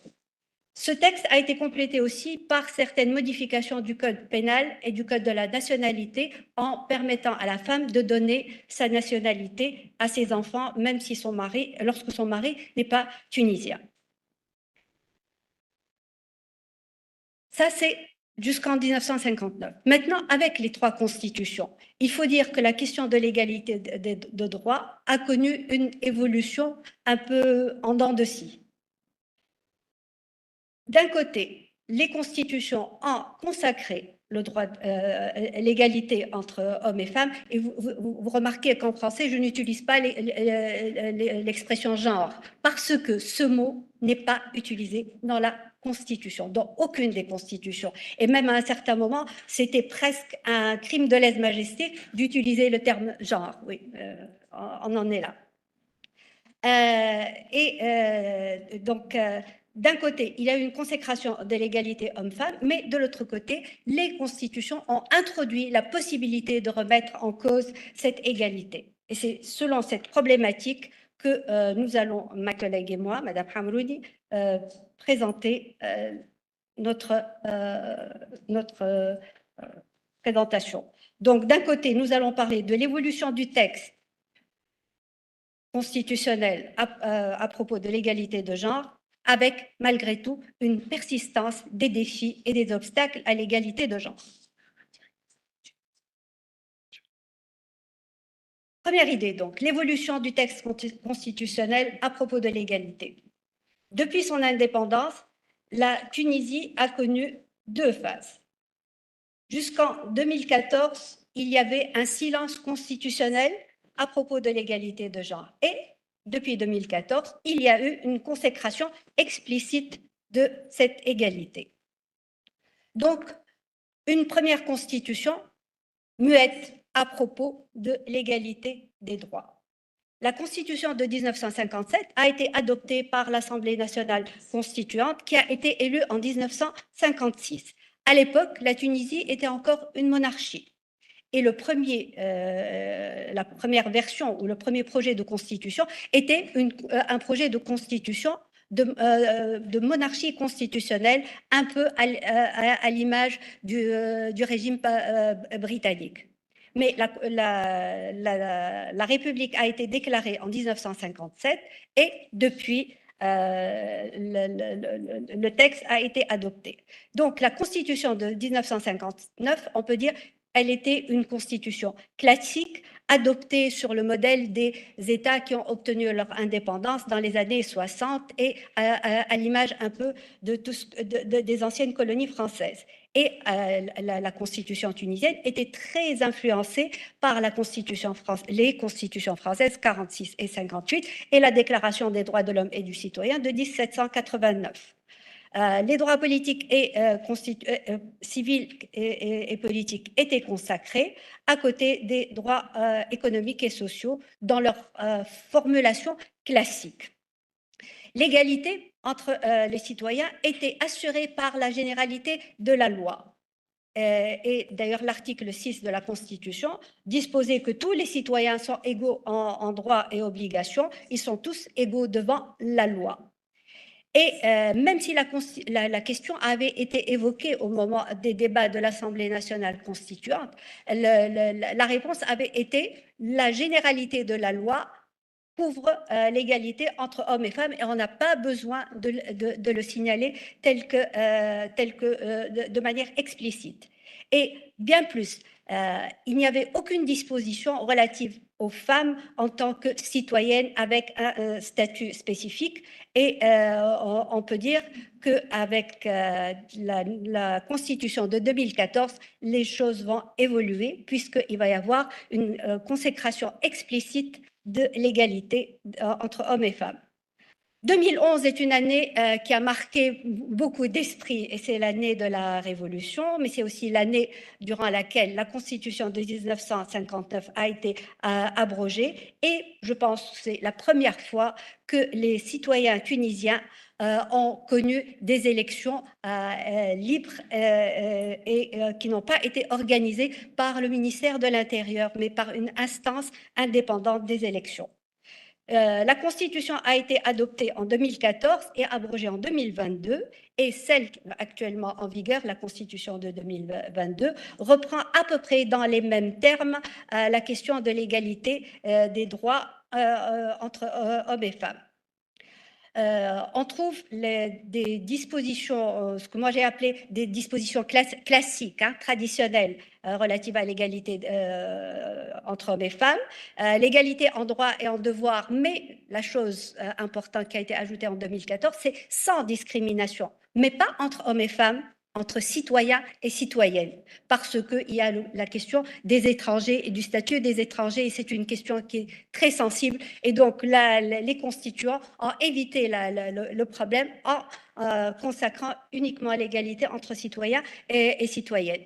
Ce texte a été complété aussi par certaines modifications du code pénal et du code de la nationalité en permettant à la femme de donner sa nationalité à ses enfants, même si lorsque son mari n'est pas tunisien. Ça, c'est jusqu'en 1959. Maintenant, avec les 3 constitutions, il faut dire que la question de l'égalité de droit a connu une évolution un peu en dents de scie. D'un côté, les constitutions ont consacré le droit, l'égalité entre hommes et femmes. Et vous remarquez qu'en français, je n'utilise pas l'expression genre, parce que ce mot n'est pas utilisé dans la Constitution, dans aucune des constitutions. Et même à un certain moment, c'était presque un crime de lèse-majesté d'utiliser le terme genre. Oui, on en est là. Donc, d'un côté, il y a eu une consécration de l'égalité homme-femme, mais de l'autre côté, les constitutions ont introduit la possibilité de remettre en cause cette égalité. Et c'est selon cette problématique que nous allons, ma collègue et moi, Madame Hamrouni, présenter notre présentation. Donc, d'un côté, nous allons parler de l'évolution du texte constitutionnel à propos de l'égalité de genre, avec malgré tout une persistance des défis et des obstacles à l'égalité de genre. Première idée donc, l'évolution du texte constitutionnel à propos de l'égalité. Depuis son indépendance, la Tunisie a connu 2 phases. Jusqu'en 2014, il y avait un silence constitutionnel à propos de l'égalité de genre. Et depuis 2014, il y a eu une consécration explicite de cette égalité. Donc, une première constitution muette à propos de l'égalité des droits. La Constitution de 1957 a été adoptée par l'Assemblée nationale constituante qui a été élue en 1956. À l'époque, la Tunisie était encore une monarchie. Et la première version ou le premier projet de constitution était un projet de constitution de monarchie constitutionnelle, un peu à l'image du régime britannique. Mais la République a été déclarée en 1957 et depuis, le texte a été adopté. Donc, la Constitution de 1959, on peut dire, elle était une constitution classique adoptée sur le modèle des États qui ont obtenu leur indépendance dans les années 60 et à l'image un peu des anciennes colonies françaises. Et la constitution tunisienne était très influencée par les constitutions françaises 46 et 58 et la Déclaration des droits de l'homme et du citoyen de 1789. Les droits politiques et civils et politiques étaient consacrés à côté des droits économiques et sociaux dans leur formulation classique. L'égalité entre les citoyens était assurée par la généralité de la loi. Et d'ailleurs, l'article 6 de la Constitution disposait que tous les citoyens sont égaux en droits et obligations, ils sont tous égaux devant la loi. Et même si la question avait été évoquée au moment des débats de l'Assemblée nationale constituante, la réponse avait été la généralité de la loi couvre l'égalité entre hommes et femmes et on n'a pas besoin de le signaler de manière explicite. Et bien plus, il n'y avait aucune disposition relative aux femmes en tant que citoyennes avec un statut spécifique. Et on peut dire qu'avec la Constitution de 2014, les choses vont évoluer puisqu'il va y avoir une consécration explicite de l'égalité entre hommes et femmes. 2011 est une année qui a marqué beaucoup d'esprits et c'est l'année de la Révolution, mais c'est aussi l'année durant laquelle la Constitution de 1959 a été abrogée et je pense que c'est la première fois que les citoyens tunisiens ont connu des élections libres et qui n'ont pas été organisées par le ministère de l'Intérieur, mais par une instance indépendante des élections. La Constitution a été adoptée en 2014 et abrogée en 2022 et celle actuellement en vigueur, la Constitution de 2022, reprend à peu près dans les mêmes termes la question de l'égalité des droits entre hommes et femmes. On trouve des dispositions, ce que moi j'ai appelé des dispositions classiques, traditionnelles, relatives à l'égalité entre hommes et femmes, l'égalité en droit et en devoir, mais la chose importante qui a été ajoutée en 2014, c'est sans discrimination, mais pas entre hommes et femmes, entre citoyens et citoyennes, parce qu'il y a la question des étrangers et du statut des étrangers, et c'est une question qui est très sensible, et donc les constituants ont évité le problème en consacrant uniquement l'égalité entre citoyens et citoyennes.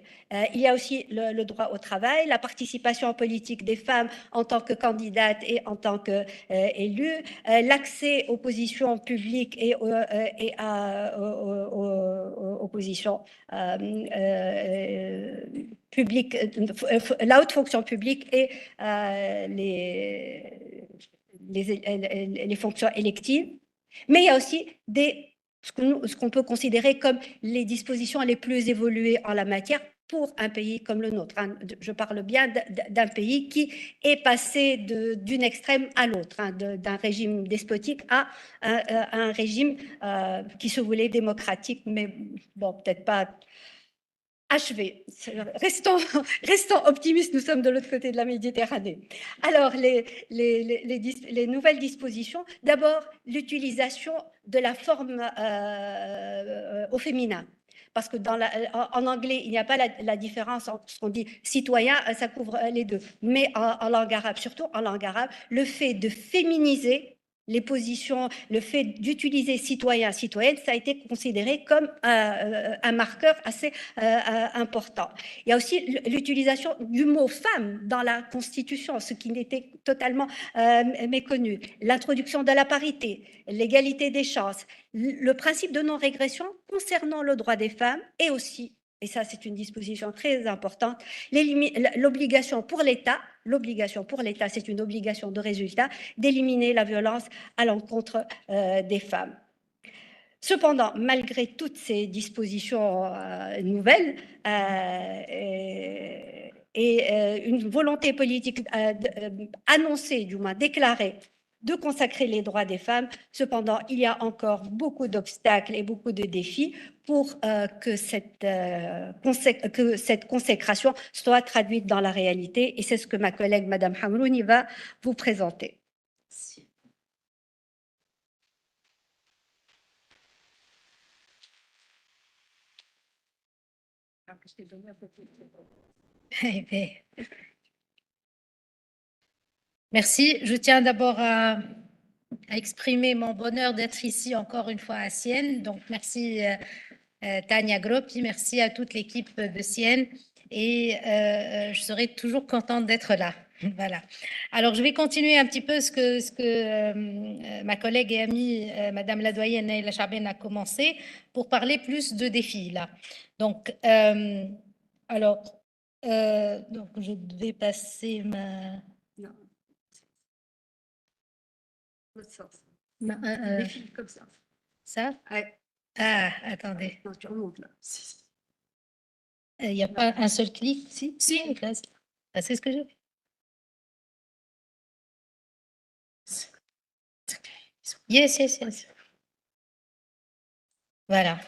Il y a aussi le droit au travail, la participation politique des femmes en tant que candidates et en tant qu'élues, l'accès aux positions publiques et aux positions publiques, la haute fonction publique et les fonctions électives. Mais il y a aussi ce qu'on peut considérer comme les dispositions les plus évoluées en la matière pour un pays comme le nôtre. Je parle bien d'un pays qui est passé d'une extrême à l'autre, d'un régime despotique à un régime qui se voulait démocratique, mais bon, peut-être pas achevé. Restons optimistes, nous sommes de l'autre côté de la Méditerranée. Alors, les nouvelles dispositions, d'abord, l'utilisation de la forme au féminin. Parce que en anglais, il n'y a pas la différence entre ce qu'on dit citoyen, ça couvre les deux. Mais en langue arabe, surtout en langue arabe, le fait de féminiser les positions, le fait d'utiliser citoyen, citoyenne, ça a été considéré comme un marqueur assez important. Il y a aussi l'utilisation du mot femme dans la Constitution, ce qui n'était totalement méconnu. L'introduction de la parité, l'égalité des chances, le principe de non-régression concernant le droit des femmes et aussi, et ça c'est une disposition très importante, l'obligation pour l'État, c'est une obligation de résultat, d'éliminer la violence à l'encontre des femmes. Cependant, malgré toutes ces dispositions nouvelles et une volonté politique annoncée, du moins déclarée, de consacrer les droits des femmes, cependant, il y a encore beaucoup d'obstacles et beaucoup de défis pour que cette consécration soit traduite dans la réalité. Et c'est ce que ma collègue, Madame Hamrouni, va vous présenter. Merci. Merci. Je tiens d'abord à exprimer mon bonheur d'être ici encore une fois à Sienne. Donc, merci Tania Groppi, merci à toute l'équipe de Sienne et je serai toujours contente d'être là. Voilà. Alors, je vais continuer un petit peu ce que ma collègue et amie, Madame la doyenne Naïla Chaben, a commencé pour parler plus de défis là. Donc, donc je vais passer ma... Non. L'autre sens. Défi comme ça. Ça? Ouais. Ah, attendez. Non, tu remontes là. Il n'y a pas un seul clic? Si, là, c'est ce que j'ai fait. Yes. Voilà.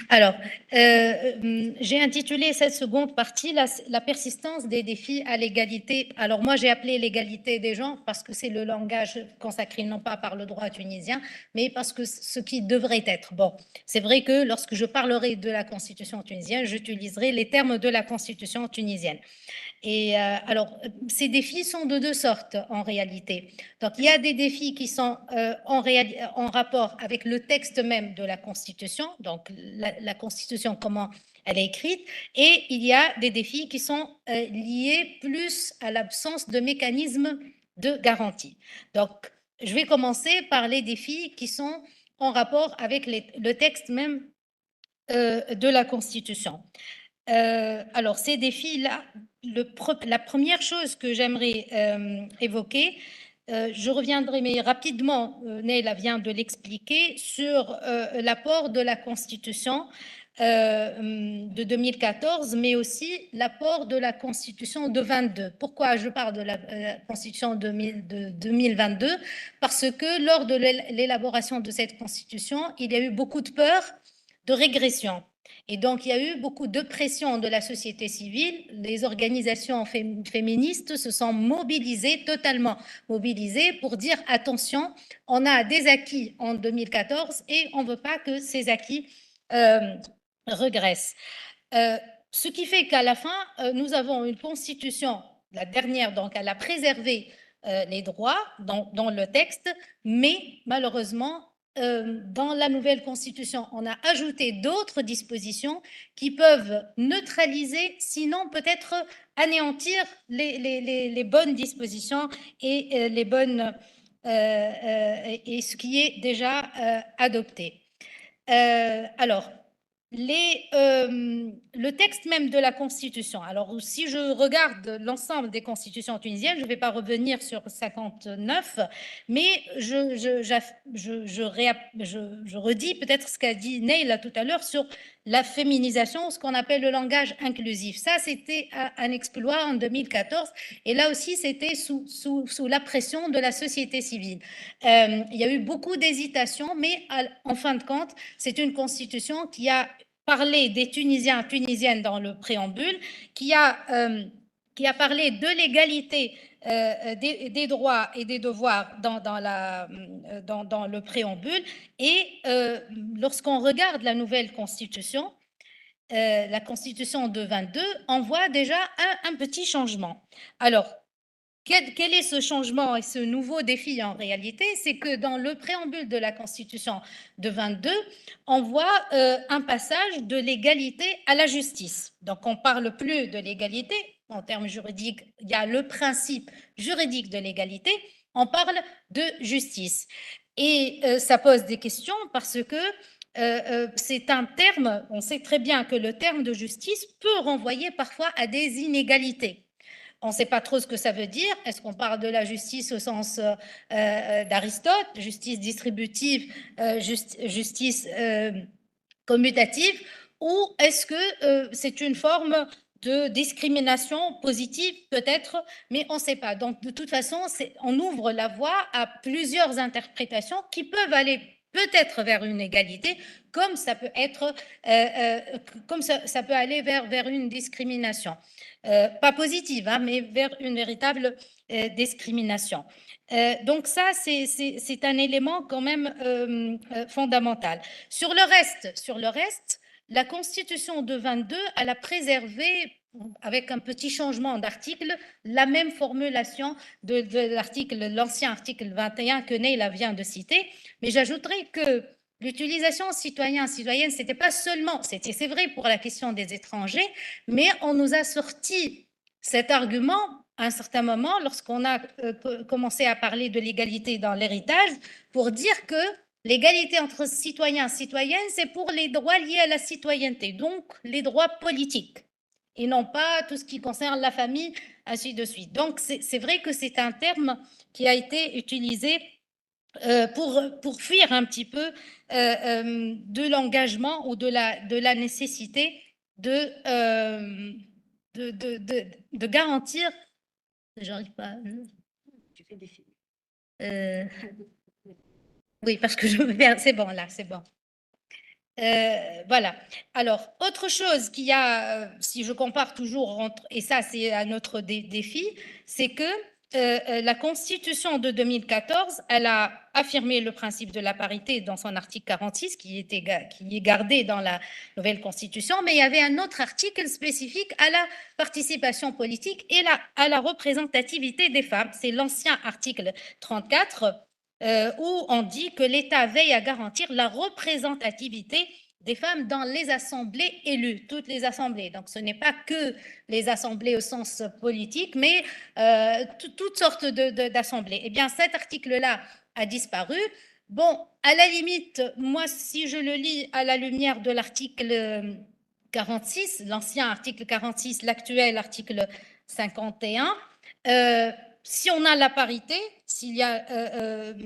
Alors, j'ai intitulé cette seconde partie la persistance des défis à l'égalité. Alors moi, j'ai appelé l'égalité des genres parce que c'est le langage consacré non pas par le droit tunisien, mais parce que ce qui devrait être. Bon, c'est vrai que lorsque je parlerai de la Constitution tunisienne, j'utiliserai les termes de la Constitution tunisienne. Et alors, ces défis sont de deux sortes en réalité. Donc, il y a des défis qui sont en rapport avec le texte même de la Constitution, donc la Constitution, comment elle est écrite, et il y a des défis qui sont liés plus à l'absence de mécanismes de garantie. Donc, je vais commencer par les défis qui sont en rapport avec le texte même de la Constitution. Alors, ces défis-là, la première chose que j'aimerais évoquer, je reviendrai mais rapidement, Neila vient de l'expliquer, sur l'apport de la Constitution de 2014, mais aussi l'apport de la Constitution de 22. Pourquoi je parle de la Constitution de 2022? Parce que lors de l'élaboration de cette Constitution, il y a eu beaucoup de peur de régression. Et donc, il y a eu beaucoup de pression de la société civile. Les organisations féministes se sont mobilisées, totalement mobilisées, pour dire attention, on a des acquis en 2014 et on ne veut pas que ces acquis regressent. Ce qui fait qu'à la fin, nous avons une constitution, la dernière, donc elle a préservé les droits dans le texte, mais malheureusement, dans la nouvelle constitution, on a ajouté d'autres dispositions qui peuvent neutraliser, sinon peut-être anéantir les bonnes dispositions et les bonnes et ce qui est déjà adopté. Alors, le texte même de la Constitution. Alors, si je regarde l'ensemble des constitutions tunisiennes, je ne vais pas revenir sur 59, mais je redis peut-être ce qu'a dit Neila tout à l'heure sur la féminisation, ce qu'on appelle le langage inclusif. Ça, c'était un exploit en 2014, et là aussi, c'était sous la pression de la société civile. Il y a eu beaucoup d'hésitations, mais en fin de compte, c'est une constitution qui a parlé des Tunisiens, Tunisiennes dans le préambule, qui a parlé de l'égalité des droits et des devoirs dans le préambule. Et lorsqu'on regarde la nouvelle constitution, la constitution de 22, on voit déjà un petit changement. Alors, Quel est ce changement et ce nouveau défi en réalité? C'est que dans le préambule de la Constitution de 22, on voit un passage de l'égalité à la justice. Donc, on ne parle plus de l'égalité. En termes juridiques, il y a le principe juridique de l'égalité. On parle de justice. Et ça pose des questions parce que c'est un terme, on sait très bien que le terme de justice peut renvoyer parfois à des inégalités. On ne sait pas trop ce que ça veut dire. Est-ce qu'on parle de la justice au sens d'Aristote, justice distributive, justice commutative, ou est-ce que c'est une forme de discrimination positive peut-être, mais on ne sait pas. Donc de toute façon, on ouvre la voie à plusieurs interprétations qui peuvent aller peut-être vers une égalité, comme ça peut être, comme ça peut aller vers une discrimination. Pas positive, hein, mais vers une véritable discrimination. Donc ça, c'est un élément quand même fondamental. Sur le reste, la Constitution de 22, elle a préservé, avec un petit changement d'article, la même formulation de l'ancien article 21 que Neila vient de citer, mais j'ajouterai que l'utilisation citoyenne, c'était pas seulement, c'est vrai pour la question des étrangers, mais on nous a sorti cet argument à un certain moment lorsqu'on a commencé à parler de l'égalité dans l'héritage pour dire que l'égalité entre citoyens et citoyennes, c'est pour les droits liés à la citoyenneté, donc les droits politiques, et non pas tout ce qui concerne la famille, ainsi de suite. Donc c'est vrai que c'est un terme qui a été utilisé pour fuir un petit peu de l'engagement ou de la nécessité de garantir. J'arrive pas. Tu fais des films. Oui, parce que je veux faire. C'est bon, là, c'est bon. Voilà. Alors, autre chose qu'il y a, si je compare toujours entre, et ça c'est un autre défi, c'est que la Constitution de 2014, elle a affirmé le principe de la parité dans son article 46, qui est gardé dans la nouvelle Constitution, mais il y avait un autre article spécifique à la participation politique et à la représentativité des femmes. C'est l'ancien article 34, où on dit que l'État veille à garantir la représentativité des femmes dans les assemblées élues, toutes les assemblées. Donc, ce n'est pas que les assemblées au sens politique, mais toutes sortes d'assemblées. Eh bien, cet article-là a disparu. Bon, à la limite, moi, si je le lis à la lumière de l'article 46, l'ancien article 46, l'actuel article 51, si on a la parité, s'il y a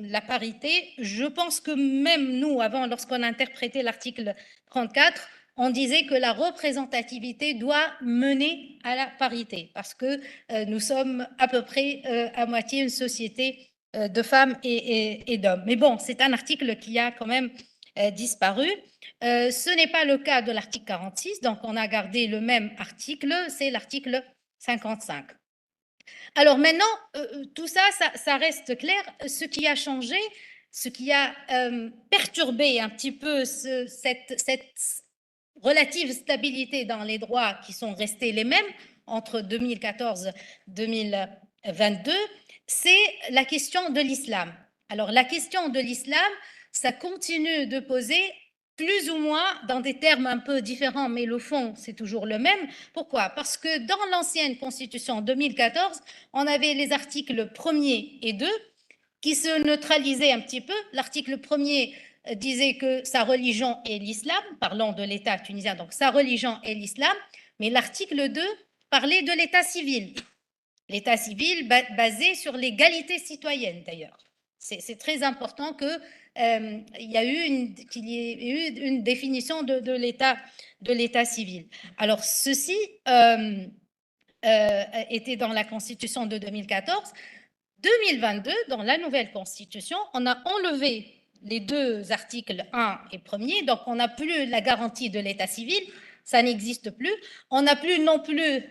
la parité, je pense que même nous, avant, lorsqu'on a interprété l'article 34, on disait que la représentativité doit mener à la parité, parce que nous sommes à peu près à moitié une société de femmes et d'hommes. Mais bon, c'est un article qui a quand même disparu. Ce n'est pas le cas de l'article 46, donc on a gardé le même article, c'est l'article 55. Alors maintenant, tout ça, ça reste clair. Ce qui a changé, ce qui a perturbé un petit peu cette relative stabilité dans les droits qui sont restés les mêmes entre 2014 et 2022, c'est la question de l'islam. Alors la question de l'islam, ça continue de poser plus ou moins dans des termes un peu différents, mais le fond, c'est toujours le même. Pourquoi? Parce que dans l'ancienne Constitution 2014, on avait les articles 1er et 2 qui se neutralisaient un petit peu. L'article 1er disait que sa religion est l'islam, parlant de l'État tunisien, donc sa religion est l'islam, mais l'article 2 parlait de l'État civil. L'État civil basé sur l'égalité citoyenne, d'ailleurs. C'est très important qu'il y ait eu une définition de l'État civil. Alors, ceci était dans la Constitution de 2014. 2022, dans la nouvelle Constitution, on a enlevé les deux articles 1 et 1er, donc on n'a plus la garantie de l'état civil, ça n'existe plus. On n'a plus non plus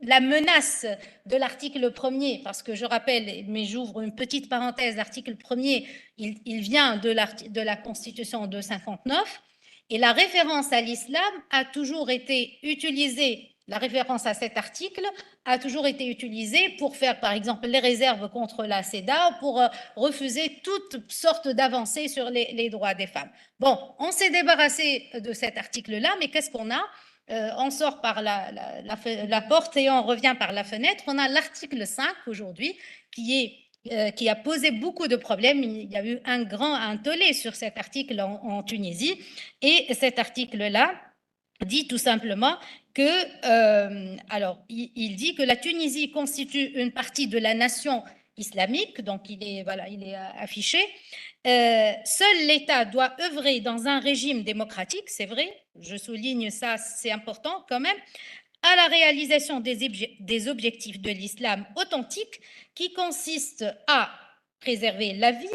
la menace de l'article 1er, parce que je rappelle, mais j'ouvre une petite parenthèse, l'article 1er, il vient de la Constitution de 59, et la référence à l'islam a toujours été utilisée la référence à cet article a toujours été utilisée pour faire, par exemple, les réserves contre la CEDAW, pour refuser toutes sortes d'avancées sur les droits des femmes. Bon, on s'est débarrassé de cet article-là, mais qu'est-ce qu'on a? On sort par la porte et on revient par la fenêtre. On a l'article 5 aujourd'hui qui a posé beaucoup de problèmes. Il y a eu un tollé sur cet article en Tunisie. Et cet article-là dit tout simplement que, il dit que la Tunisie constitue une partie de la nation islamique, donc il est affiché. Seul l'État doit œuvrer dans un régime démocratique, c'est vrai, je souligne ça, c'est important quand même, à la réalisation des objectifs de l'islam authentique qui consistent à préserver la vie,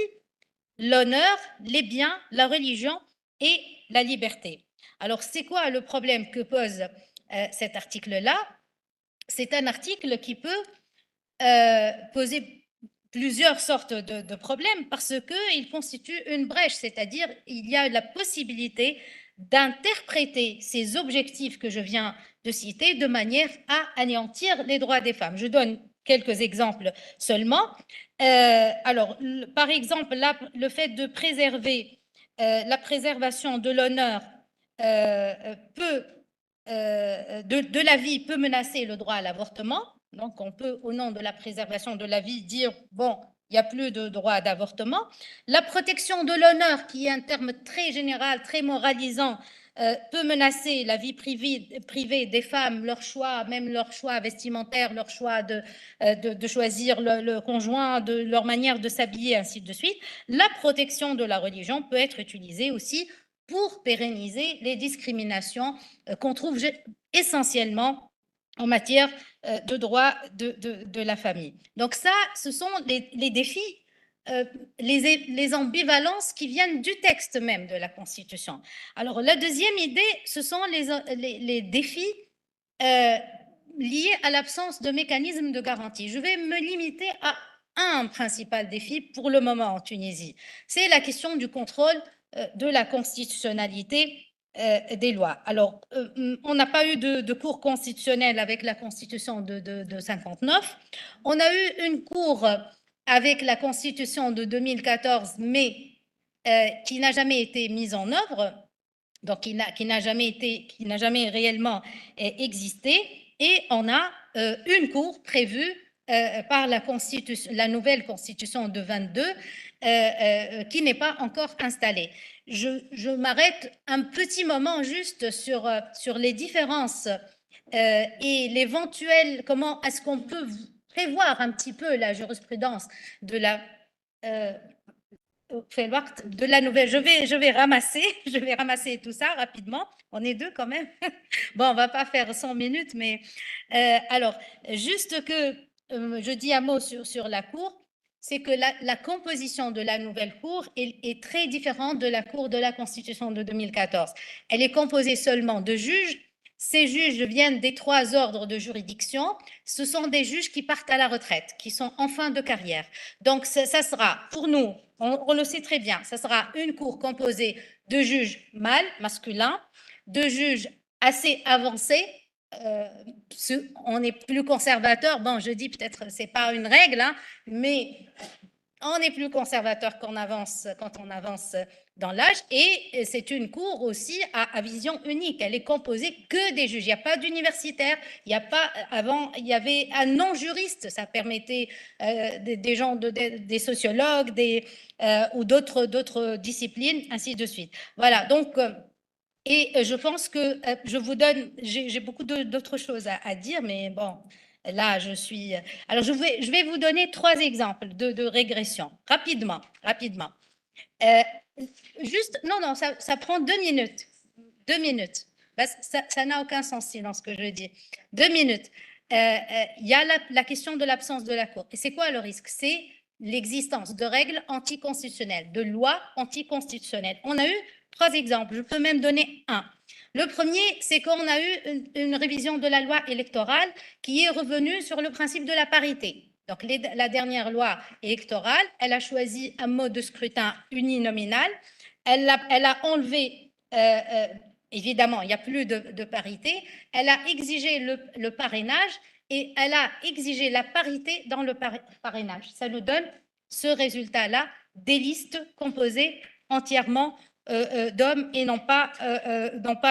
l'honneur, les biens, la religion et la liberté. Alors, c'est quoi le problème que pose cet article-là? C'est un article qui peut poser plusieurs sortes de problèmes parce qu'il constitue une brèche, c'est-à-dire il y a la possibilité d'interpréter ces objectifs que je viens de citer de manière à anéantir les droits des femmes. Je donne quelques exemples seulement. Par exemple, le fait de préserver la préservation de l'honneur de la vie peut menacer le droit à l'avortement. Donc, on peut, au nom de la préservation de la vie, dire, bon, il n'y a plus de droit d'avortement. La protection de l'honneur, qui est un terme très général, très moralisant, peut menacer la vie privée des femmes, leur choix, même leur choix vestimentaire, leur choix de choisir le conjoint, de leur manière de s'habiller, ainsi de suite. La protection de la religion peut être utilisée aussi pour pérenniser les discriminations qu'on trouve essentiellement en matière de droit de la famille. Donc ça, ce sont les défis, les ambivalences qui viennent du texte même de la Constitution. Alors la deuxième idée, ce sont les défis liés à l'absence de mécanismes de garantie. Je vais me limiter à un principal défi pour le moment en Tunisie. C'est la question du contrôle de la constitutionnalité des lois. Alors, on n'a pas eu de cour constitutionnelle avec la Constitution de 59. On a eu une cour avec la Constitution de 2014, mais qui n'a jamais été mise en œuvre, donc qui n'a jamais réellement existé. Et on a une cour prévue par la nouvelle Constitution de 22 qui n'est pas encore installée. Je m'arrête un petit moment juste sur les différences et l'éventuel, comment est-ce qu'on peut prévoir un petit peu la jurisprudence de la nouvelle. Je vais ramasser tout ça rapidement. On est deux quand même. Bon, on va pas faire 100 minutes, mais alors, juste que je dis un mot sur la Cour, c'est que la composition de la nouvelle Cour est très différente de la Cour de la Constitution de 2014. Elle est composée seulement de juges. Ces juges viennent des 3 ordres de juridiction. Ce sont des juges qui partent à la retraite, qui sont en fin de carrière. Donc, ça sera, pour nous, on le sait très bien, ça sera une cour composée de juges mâles, masculins, de juges assez avancés. On est plus conservateur. Bon, je dis peut-être, c'est pas une règle, hein, mais on est plus conservateur quand on avance dans l'âge. Et c'est une cour aussi à vision unique. Elle est composée que des juges. Il n'y a pas d'universitaires. Il n'y a pas, avant, il y avait un non-juriste. Ça permettait des gens, des sociologues, ou d'autres disciplines, ainsi de suite. Voilà. Donc, et je pense que je vous donne, j'ai beaucoup d'autres choses à dire, mais bon, là, je suis... Alors, je vais vous donner 3 exemples de régression, rapidement. Non, ça prend 2 minutes. 2 minutes. Ça n'a aucun sens, sinon, ce que je dis. 2 minutes. Il y a la question de l'absence de la Cour. Et c'est quoi le risque? C'est l'existence de règles anticonstitutionnelles, de lois anticonstitutionnelles. On a eu 3 exemples. Je peux même donner un. Le premier, c'est qu'on a eu une révision de la loi électorale qui est revenue sur le principe de la parité. Donc, la dernière loi électorale, elle a choisi un mode de scrutin uninominal. Elle a enlevé évidemment, il n'y a plus de parité. Elle a exigé le parrainage et elle a exigé la parité dans le parrainage. Ça nous donne ce résultat-là, des listes composées entièrement d'hommes et non pas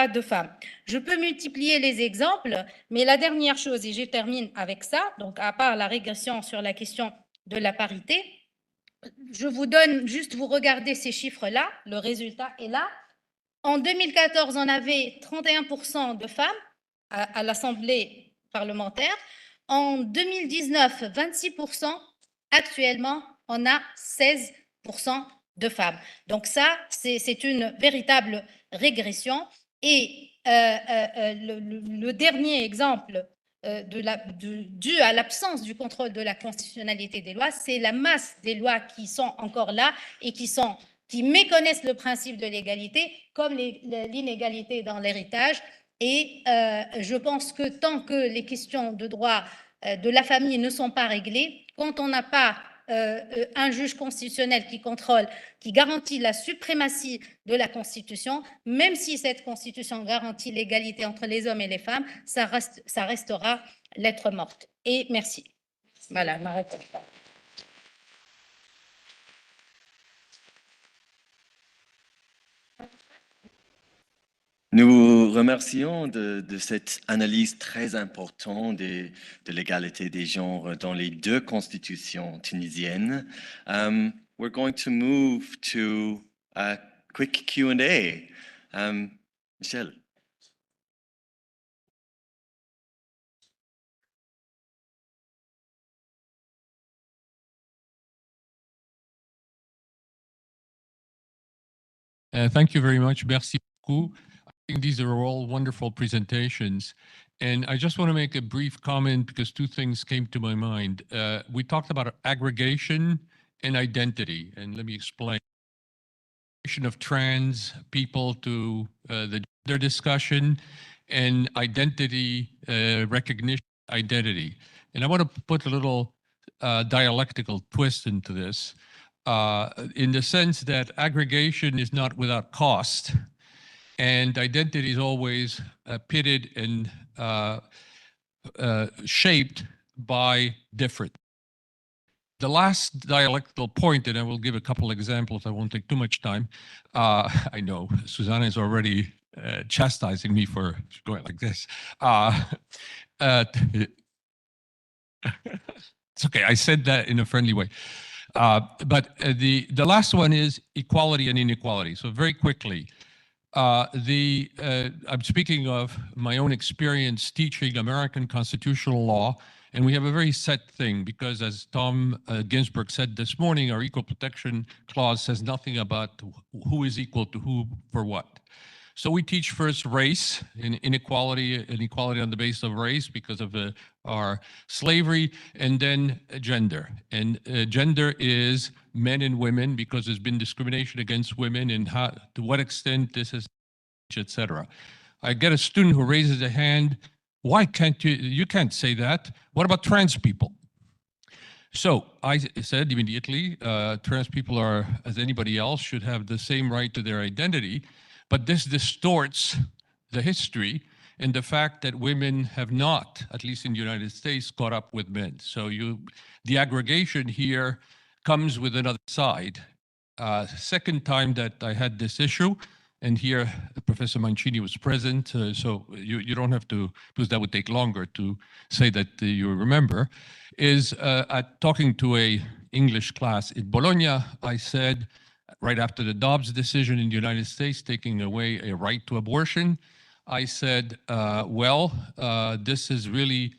de femmes. Je peux multiplier les exemples, mais la dernière chose, et je termine avec ça, donc à part la régression sur la question de la parité, je vous donne juste, vous regardez ces chiffres-là, le résultat est là. En 2014, on avait 31% de femmes à l'Assemblée parlementaire. En 2019, 26%. Actuellement, on a 16% de femmes. Donc ça, c'est une véritable régression. Et le dernier exemple dû à l'absence du contrôle de la constitutionnalité des lois, c'est la masse des lois qui sont encore là et qui méconnaissent le principe de l'égalité, comme l'inégalité dans l'héritage. Et je pense que tant que les questions de droit de la famille ne sont pas réglées, quand on n'a pas un juge constitutionnel qui contrôle, qui garantit la suprématie de la Constitution, même si cette Constitution garantit l'égalité entre les hommes et les femmes, ça restera lettre morte. Et merci. Voilà, ma réponse. Nous remercions de cette analyse très importante de l'égalité des genres dans les deux constitutions tunisiennes. We're going to move to a quick Q&A. Michel. Thank you very much. Merci beaucoup. I think these are all wonderful presentations. And I just want to make a brief comment because two things came to my mind. We talked about aggregation and identity. And let me explain. Of trans people to the gender discussion and identity recognition identity. And I want to put a little dialectical twist into this. In the sense that aggregation is not without cost, and identity is always pitted and shaped by different. The last dialectical point, and I will give a couple examples, I won't take too much time. I know Susanna is already chastising me for going like this. It's okay, I said that in a friendly way. But the last one is equality and inequality. So very quickly, I'm speaking of my own experience teaching American constitutional law, and we have a very set thing because, as Tom Ginsburg said this morning, our equal protection clause says nothing about who is equal to who for what. So we teach first race, inequality and equality on the basis of race because of our slavery, and then gender. And gender is men and women because there's been discrimination against women and how, to what extent this is, etc. I get a student who raises a hand. Why can't you can't say that. What about trans people? So I said immediately, trans people are, as anybody else, should have the same right to their identity. But this distorts the history and the fact that women have not, at least in the United States, caught up with men. So the aggregation here comes with another side. Second time that I had this issue, and here Professor Mancini was present, so you don't have to, because that would take longer to say that you remember, is talking to a English class in Bologna, I said, right after the Dobbs decision in the United States taking away a right to abortion, I said, this is really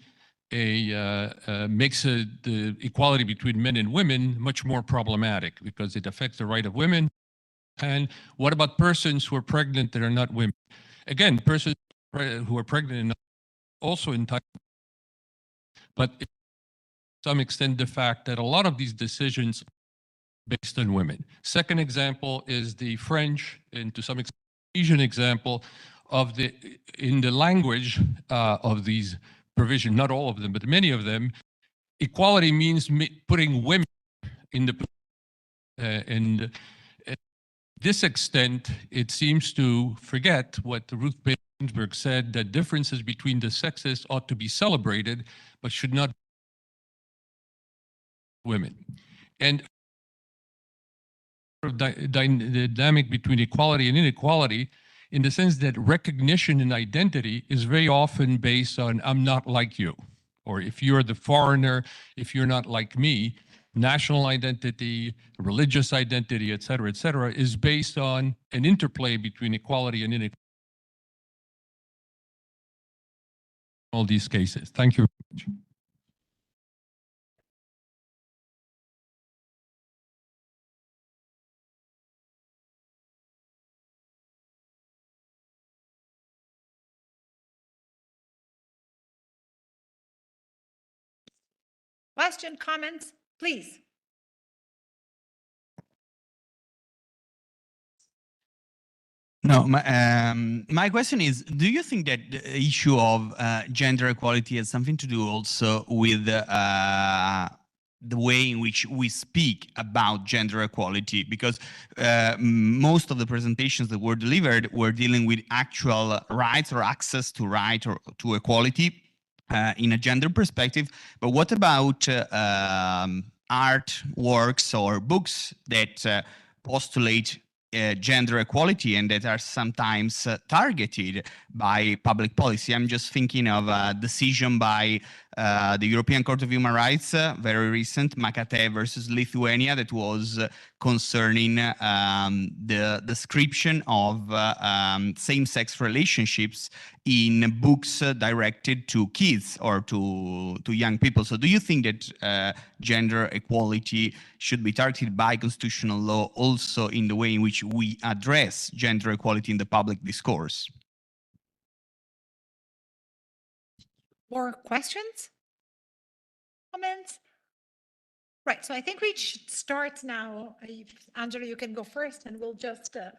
makes the equality between men and women much more problematic because it affects the right of women. And what about persons who are pregnant that are not women? Again, persons who are pregnant are also entitled, but to some extent the fact that a lot of these decisions based on women. Second example is the French, and to some extent Asian example of in the language of these provisions, not all of them, but many of them, equality means putting women in the this extent, it seems to forget what Ruth Bader Ginsburg said, that differences between the sexes ought to be celebrated, but should not be women. And the dynamic between equality and inequality, in the sense that recognition and identity is very often based on I'm not like you, or if you're the foreigner, if you're not like me. National identity, religious identity, et cetera, is based on an interplay between equality and inequality. All these cases. Thank you very much. Question, comments, please. No, my question is, do you think that the issue of gender equality has something to do also with the way in which we speak about gender equality? Because most of the presentations that were delivered were dealing with actual rights or access to right or to equality in a gender perspective. But what about art works or books that postulate gender equality and that are sometimes targeted by public policy? I'm just thinking of a decision by the European Court of Human Rights, very recent, Makate versus Lithuania, that was concerning the description of same-sex relationships in books directed to kids or to young people. So do you think that gender equality should be targeted by constitutional law also in the way in which we address gender equality in the public discourse? More questions? Comments? Right, so I think we should start now. Angela, you can go first and we'll just go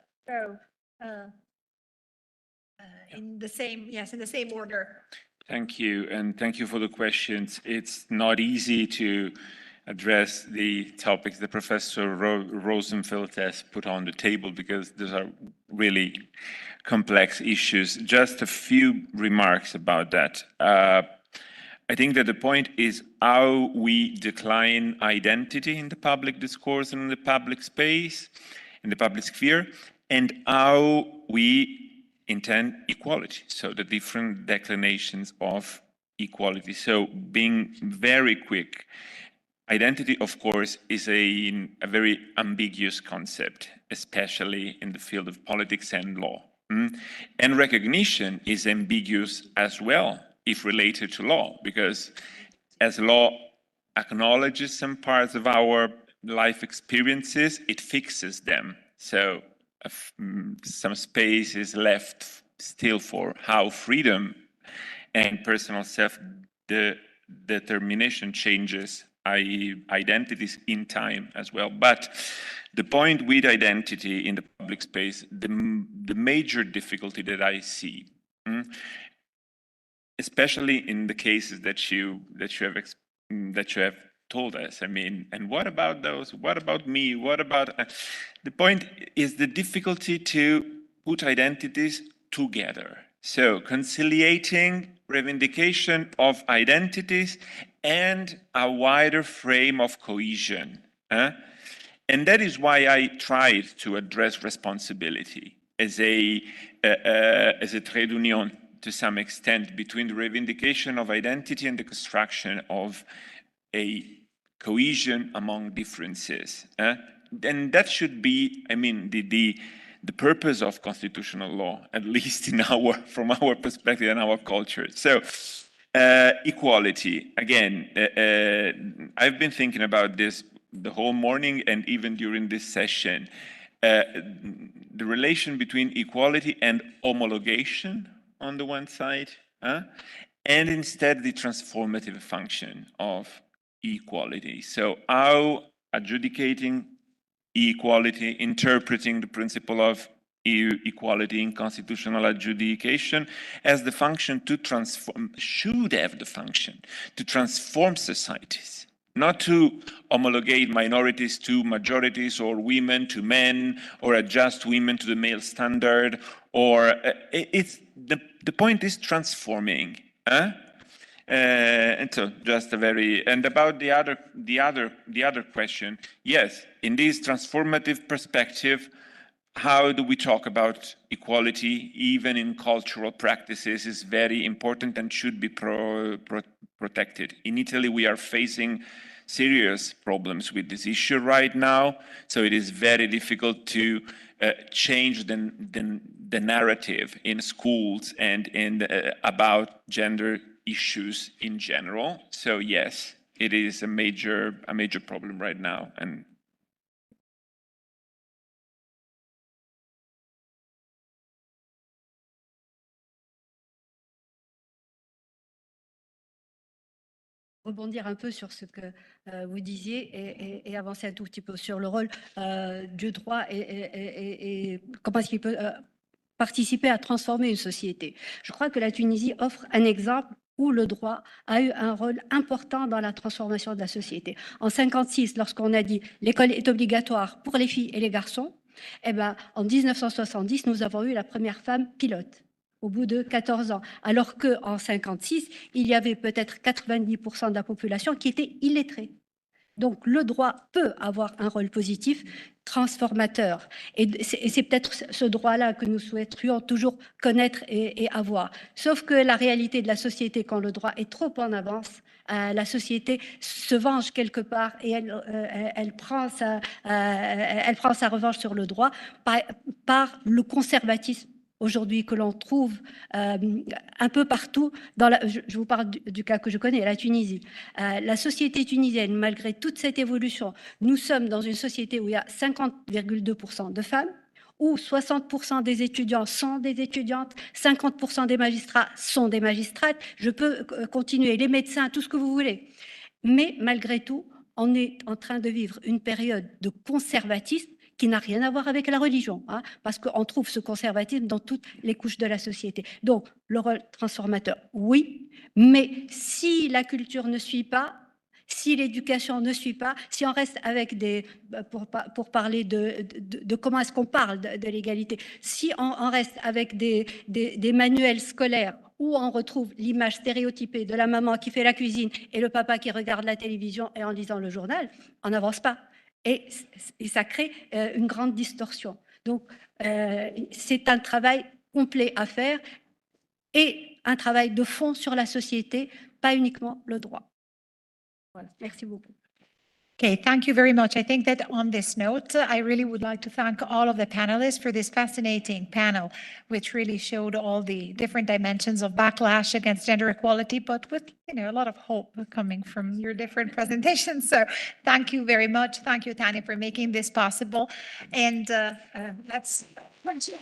in the same order. Thank you, and thank you for the questions. It's not easy to address the topics that Professor Rosenfeld has put on the table because those are really complex issues. Just a few remarks about that. I think that the point is how we decline identity in the public discourse and in the public space, in the public sphere, and how we intend equality. So the different declinations of equality. So being very quick, identity, of course, is a very ambiguous concept, especially in the field of politics and law. And recognition is ambiguous as well, if related to law, because as law acknowledges some parts of our life experiences, it fixes them. So some space is left still for how freedom and personal self-determination changes identities in time as well. But the point with identity in the public space, the major difficulty that I see, especially in the cases that you have told us. I mean, and what about those? What about me? What about the point is the difficulty to put identities together. So conciliating reivindication of identities and a wider frame of cohesion. And that is why I tried to address responsibility as a trait d'union to some extent between the reivindication of identity and the construction of a cohesion among differences. And that should be, I mean, the purpose of constitutional law, at least from our perspective and our culture. So equality, again, I've been thinking about this the whole morning and even during this session. The relation between equality and homologation on the one side, and instead the transformative function of equality. So how adjudicating equality, interpreting the principle of equality in constitutional adjudication as the function to transform, should have the function to transform societies, not to homologate minorities to majorities or women to men or adjust women to the male standard, or the point is transforming. And so just a very, and about the other question, yes, in this transformative perspective, how do we talk about equality even in cultural practices is very important and should be protected. In Italy, we are facing serious problems with this issue right now, so it is very difficult to change the narrative in schools and about gender issues in general. So yes, it is a major problem right now. And rebondir un peu sur ce que vous disiez et avancer un tout petit peu sur le rôle du droit et comment est-ce qu'il peut participer à transformer une société. Je crois que la Tunisie offre un exemple où le droit a eu un rôle important dans la transformation de la société. En 1956, lorsqu'on a dit l'école est obligatoire pour les filles et les garçons, eh ben, en 1970, nous avons eu la première femme pilote au bout de 14 ans, alors qu'en 56, il y avait peut-être 90% de la population qui était illettrée. Donc, le droit peut avoir un rôle positif, transformateur. Et c'est peut-être ce droit-là que nous souhaiterions toujours connaître et avoir. Sauf que la réalité de la société, quand le droit est trop en avance, la société se venge quelque part et elle prend sa revanche sur le droit par le conservatisme aujourd'hui que l'on trouve un peu partout. Je vous parle du cas que je connais, la Tunisie. La société tunisienne, malgré toute cette évolution, nous sommes dans une société où il y a 50,2% de femmes, où 60% des étudiants sont des étudiantes, 50% des magistrats sont des magistrates. Je peux continuer, les médecins, tout ce que vous voulez. Mais malgré tout, on est en train de vivre une période de conservatisme qui n'a rien à voir avec la religion, hein, parce qu'on trouve ce conservatisme dans toutes les couches de la société. Donc, le rôle transformateur, oui, mais si la culture ne suit pas, si l'éducation ne suit pas, si on reste avec pour parler de comment est-ce qu'on parle de l'égalité, si on reste avec des manuels scolaires où on retrouve l'image stéréotypée de la maman qui fait la cuisine et le papa qui regarde la télévision et en lisant le journal, on n'avance pas. Et ça crée une grande distorsion. Donc, c'est un travail complet à faire et un travail de fond sur la société, pas uniquement le droit. Voilà, merci beaucoup. Okay, thank you very much. I think that on this note, I really would like to thank all of the panelists for this fascinating panel, which really showed all the different dimensions of backlash against gender equality, but with a lot of hope coming from your different presentations. So thank you very much. Thank you, Tanya, for making this possible. And let's continue.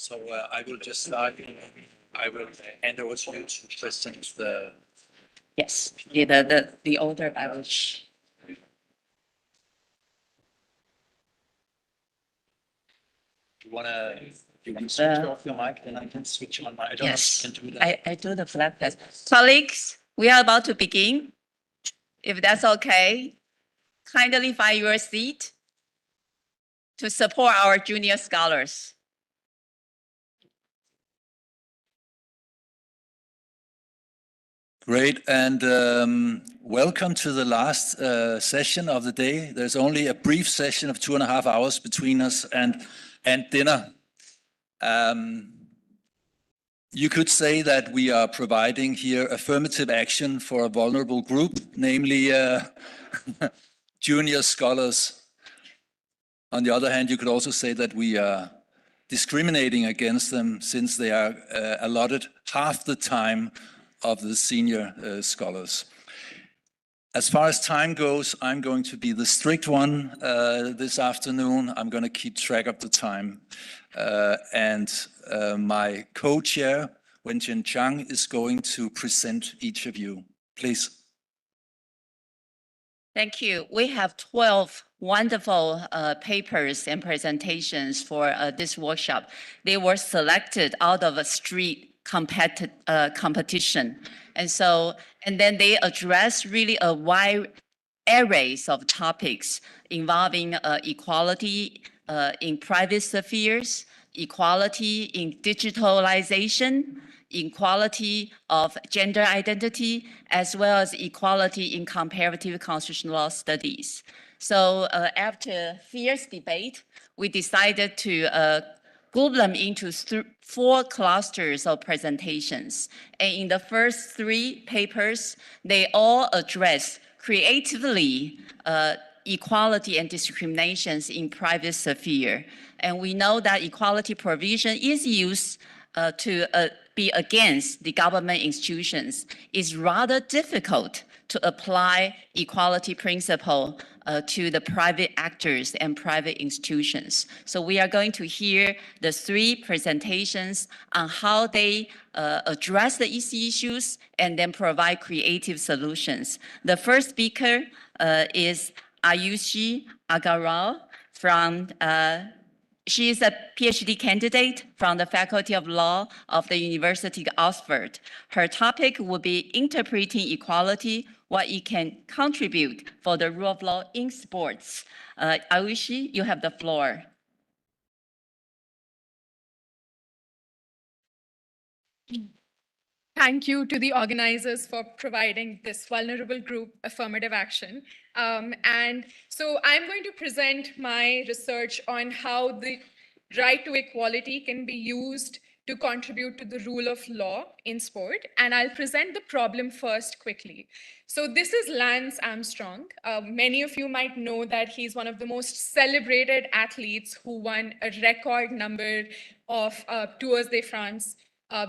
So I will just start. I will hand over to you to present the. Yes, the order I will. You want to switch off your mic, then I can switch on my. I don't know if Yes, you can do that. I do the flag test. Colleagues, we are about to begin. If that's okay, kindly find your seat to support our junior scholars. Great, and welcome to the last session of the day. There's only a brief session of 2.5 hours between us and dinner. You could say that we are providing here affirmative action for a vulnerable group, namely junior scholars. On the other hand, you could also say that we are discriminating against them since they are allotted half the time of the senior scholars. As far as time goes, I'm going to be the strict one this afternoon. I'm going to keep track of the time. And my co-chair, Wenjian Chang, is going to present each of you. Please. Thank you. We have 12 wonderful papers and presentations for this workshop. They were selected out of a street competition. And then they address really a wide arrays of topics involving equality in private spheres, equality in digitalization, equality of gender identity, as well as equality in comparative constitutional law studies. So after fierce debate, we decided to group them into 4 clusters of presentations. And in the first 3 papers, they all address creatively equality and discriminations in private sphere. And we know that equality provision is used to be against the government institutions. It's rather difficult to apply equality principle to the private actors and private institutions. So we are going to hear the 3 presentations on how they address the EC issues and then provide creative solutions. The first speaker is Ayushi Agarwal from she is a PhD candidate from the Faculty of Law of the University of Oxford. Her topic will be interpreting equality, what it can contribute for the rule of law in sports. Ayushi, you have the floor. Thank you to the organizers for providing this vulnerable group affirmative action. And so I'm going to present my research on how the right to equality can be used to contribute to the rule of law in sport. And I'll present the problem first quickly. So this is Lance Armstrong. Many of you might know that he's one of the most celebrated athletes who won a record number of Tours de France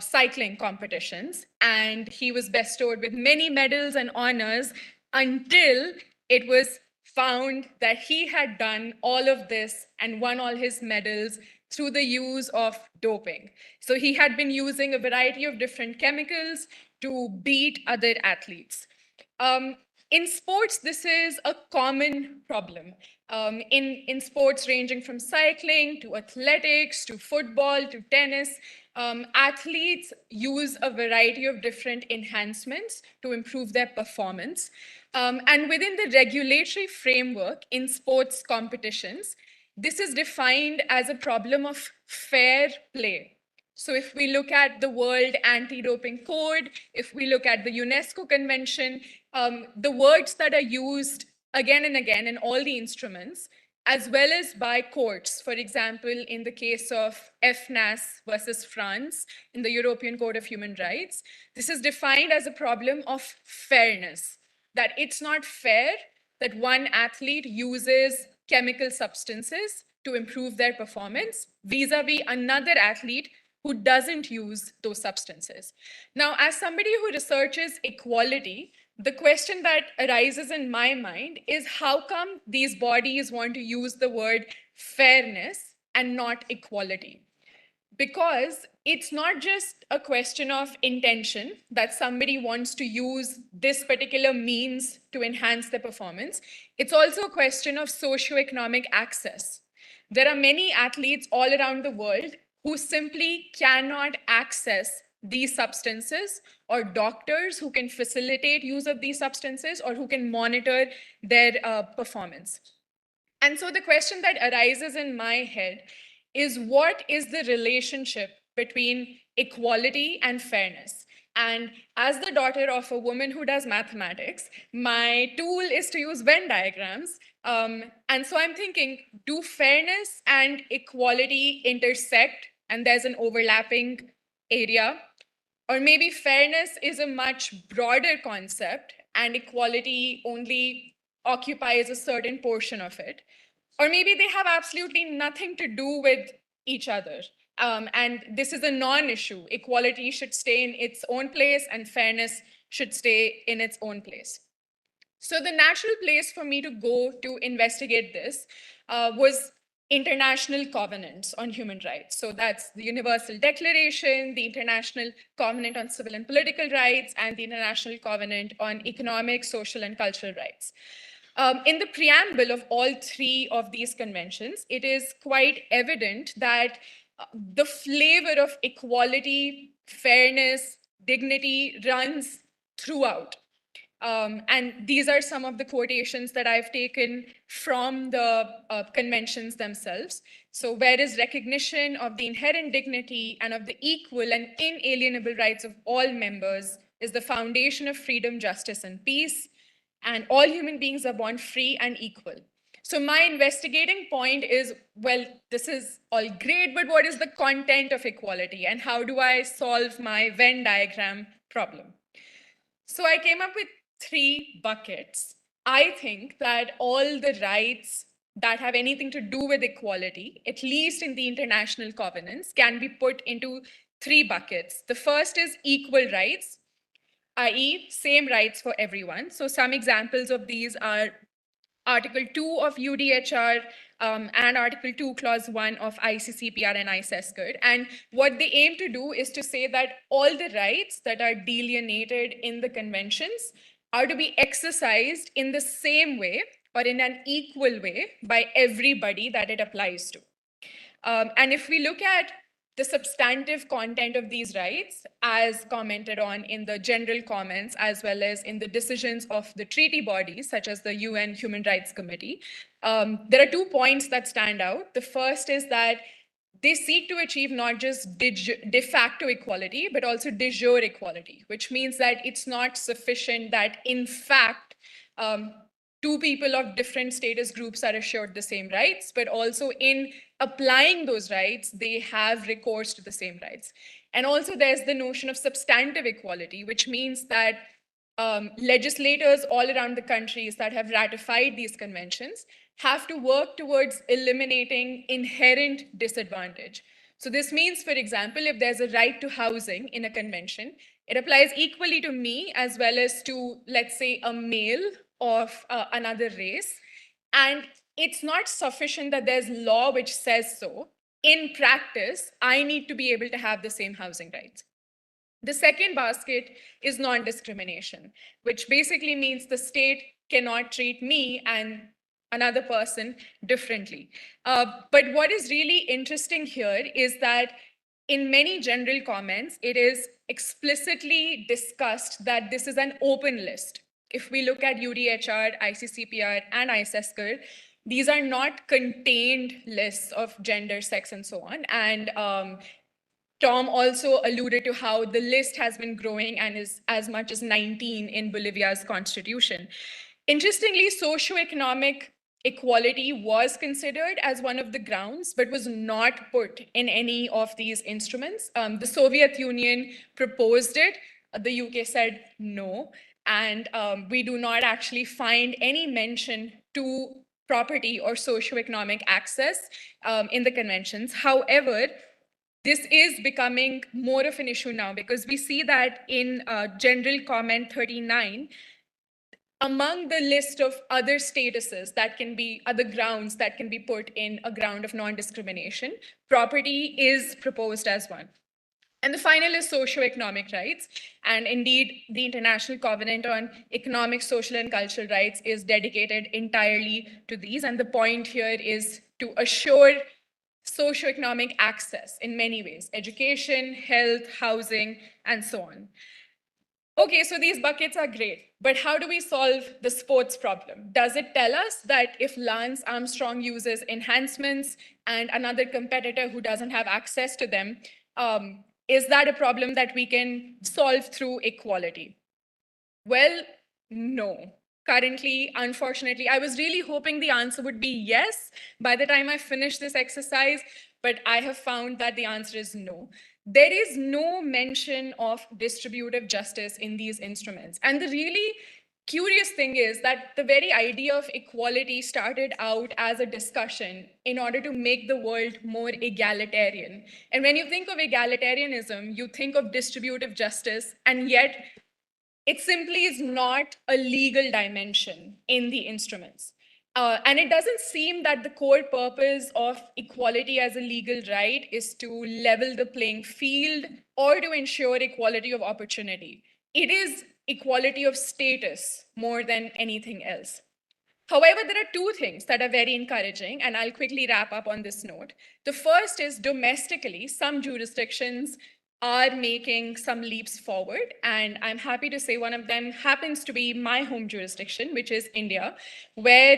cycling competitions, and he was bestowed with many medals and honors until it was found that he had done all of this and won all his medals through the use of doping. So he had been using a variety of different chemicals to beat other athletes. In sports, this is a common problem. In sports ranging from cycling to athletics to football to tennis, athletes use a variety of different enhancements to improve their performance. And within the regulatory framework in sports competitions, this is defined as a problem of fair play. So if we look at the World Anti-Doping Code, if we look at the UNESCO Convention, the words that are used again and again in all the instruments, as well as by courts, for example, in the case of FNAS versus France in the European Court of Human Rights, this is defined as a problem of fairness, that it's not fair that one athlete uses chemical substances to improve their performance vis-a-vis another athlete who doesn't use those substances. Now, as somebody who researches equality, the question that arises in my mind is how come these bodies want to use the word fairness and not equality? because it's not just a question of intention that somebody wants to use this particular means to enhance their performance. It's also a question of socioeconomic access. There are many athletes all around the world who simply cannot access these substances, or doctors who can facilitate use of these substances or who can monitor their performance. And so the question that arises in my head is, what is the relationship between equality and fairness? And as the daughter of a woman who does mathematics, my tool is to use Venn diagrams. And so I'm thinking, do fairness and equality intersect and there's an overlapping area? Or maybe fairness is a much broader concept and equality only occupies a certain portion of it. Or maybe they have absolutely nothing to do with each other. And this is a non-issue. Equality should stay in its own place and fairness should stay in its own place. So the natural place for me to go to investigate this was international covenants on human rights. So that's the Universal Declaration, the International Covenant on Civil and Political Rights, and the International Covenant on Economic, Social, and Cultural Rights. In the preamble of all three of these conventions, it is quite evident that the flavor of equality, fairness, dignity runs throughout. And these are some of the quotations that I've taken from the conventions themselves. So where is recognition of the inherent dignity and of the equal and inalienable rights of all members is the foundation of freedom, justice, and peace. And all human beings are born free and equal. So my investigating point is, well, this is all great, but what is the content of equality and how do I solve my Venn diagram problem? So I came up with 3 buckets. I think that all the rights that have anything to do with equality, at least in the international covenants, can be put into 3 buckets. The first is equal rights, i.e. same rights for everyone. So some examples of these are Article 2 of UDHR and Article 2, Clause 1 of ICCPR and ICESCR. And what they aim to do is to say that all the rights that are delineated in the conventions are to be exercised in the same way or in an equal way by everybody that it applies to. And if we look at the substantive content of these rights, as commented on in the general comments, as well as in the decisions of the treaty bodies, such as the UN Human Rights Committee, there are 2 points that stand out. The first is that they seek to achieve not just de facto equality, but also de jure equality, which means that it's not sufficient that, in fact, 2 people of different status groups are assured the same rights, but also in applying those rights, they have recourse to the same rights. And also there's the notion of substantive equality, which means that legislators all around the countries that have ratified these conventions have to work towards eliminating inherent disadvantage. So this means, for example, if there's a right to housing in a convention, it applies equally to me as well as to, let's say, a male of another race. And it's not sufficient that there's law which says so. In practice, I need to be able to have the same housing rights. The second basket is non-discrimination, which basically means the state cannot treat me and another person differently. But what is really interesting here is that in many general comments, it is explicitly discussed that this is an open list. If we look at UDHR, ICCPR, and ICESCR, these are not contained lists of gender, sex, and so on. And Tom also alluded to how the list has been growing and is as much as 19 in Bolivia's constitution. Interestingly, socioeconomic equality was considered as one of the grounds, but was not put in any of these instruments. The Soviet Union proposed it. The UK said no. And we do not actually find any mention to property or socioeconomic access in the conventions. However, this is becoming more of an issue now because we see that in General Comment 39, among the list of other statuses that can be, other grounds that can be put in a ground of non-discrimination, property is proposed as one. And the final is socioeconomic rights. And indeed, the International Covenant on Economic, Social, and Cultural Rights is dedicated entirely to these. And the point here is to assure socioeconomic access in many ways: education, health, housing, and so on. Okay, so these buckets are great, but how do we solve the sports problem? Does it tell us that if Lance Armstrong uses enhancements and another competitor who doesn't have access to them, is that a problem that we can solve through equality? Well, no. Currently, unfortunately, I was really hoping the answer would be yes by the time I finish this exercise, but I have found that the answer is no. There is no mention of distributive justice in these instruments. And the really curious thing is that the very idea of equality started out as a discussion in order to make the world more egalitarian. And when you think of egalitarianism, you think of distributive justice, and yet it simply is not a legal dimension in the instruments. And it doesn't seem that the core purpose of equality as a legal right is to level the playing field or to ensure equality of opportunity. It is equality of status more than anything else. However, there are two things that are very encouraging, and I'll quickly wrap up on this note. The first is domestically, some jurisdictions are making some leaps forward, and I'm happy to say one of them happens to be my home jurisdiction, which is India, where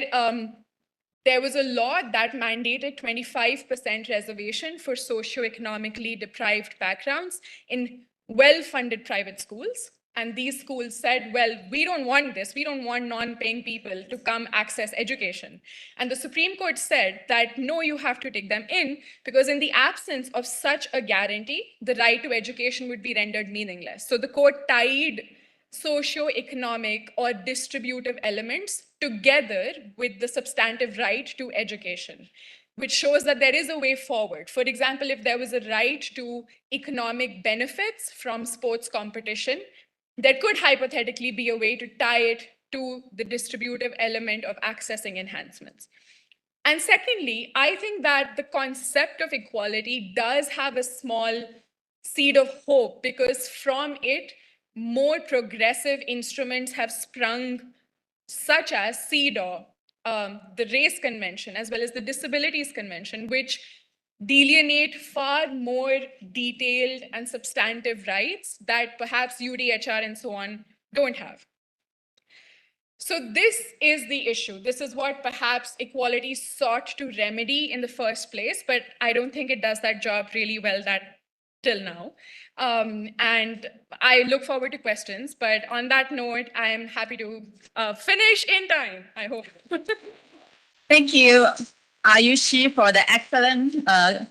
there was a law that mandated 25% reservation for socioeconomically deprived backgrounds in well-funded private schools. And these schools said, well, we don't want this. We don't want non-paying people to come access education. And the Supreme Court said that, no, you have to take them in, because in the absence of such a guarantee, the right to education would be rendered meaningless. So the court tied socioeconomic or distributive elements together with the substantive right to education, which shows that there is a way forward. For example, if there was a right to economic benefits from sports competition, there could hypothetically be a way to tie it to the distributive element of accessing enhancements. And secondly, I think that the concept of equality does have a small seed of hope, because from it, more progressive instruments have sprung, such as CEDAW, the Race Convention, as well as the Disabilities Convention, which delineate far more detailed and substantive rights that perhaps UDHR and so on don't have. So this is the issue. This is what perhaps equality sought to remedy in the first place, but I don't think it does that job really well till now. And I look forward to questions, but on that note, I'm happy to finish in time, I hope. Thank you, Ayushi, for the excellent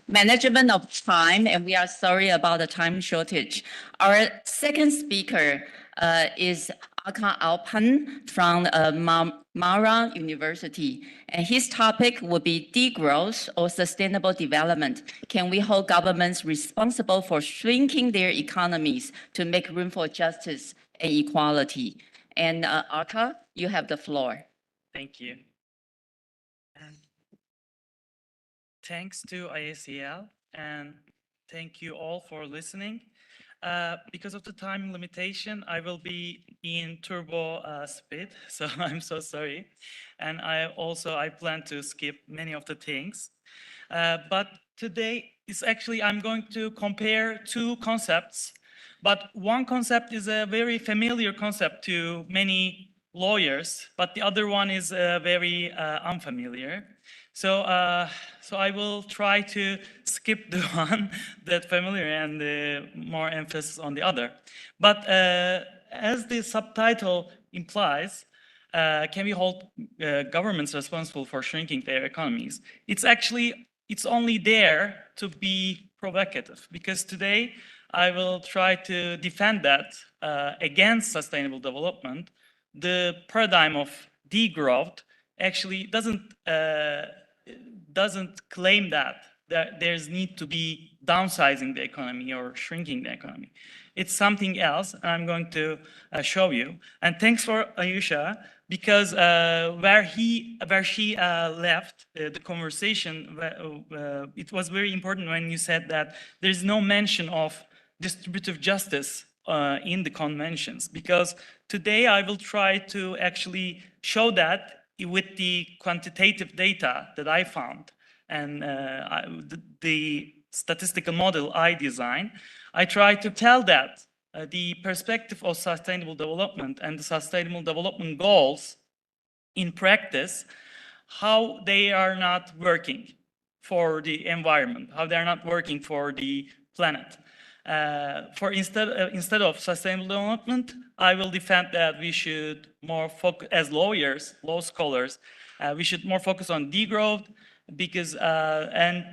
management of time, and we are sorry about the time shortage. Our second speaker is Akan Alpan from Mara University, and his topic will be degrowth or sustainable development. Can we hold governments responsible for shrinking their economies to make room for justice and equality? And Akan, you have the floor. Thank you. Thanks to IACL, and thank you all for listening. Because of the time limitation, I will be in turbo speed, so I'm so sorry. And I plan to skip many of the things. But today is actually, I'm going to compare two concepts, but one concept is a very familiar concept to many lawyers, but the other one is very unfamiliar. So I will try to skip the one that's familiar and more emphasis on the other. But as the subtitle implies, can we hold governments responsible for shrinking their economies? It's only there to be provocative, because today I will try to defend that against sustainable development. The paradigm of degrowth actually doesn't claim that there's need to be downsizing the economy or shrinking the economy. It's something else. I'm going to show you. And thanks for Ayusha, because where she left the conversation, it was very important when you said that there's no mention of distributive justice in the conventions, because today I will try to actually show that with the quantitative data that I found and the statistical model I designed. I try to tell that the perspective of sustainable development and the sustainable development goals in practice, how they are not working for the environment, how they are not working for the planet. Instead of sustainable development, I will defend that we should more focus, as lawyers, law scholars, we should more focus on degrowth, because and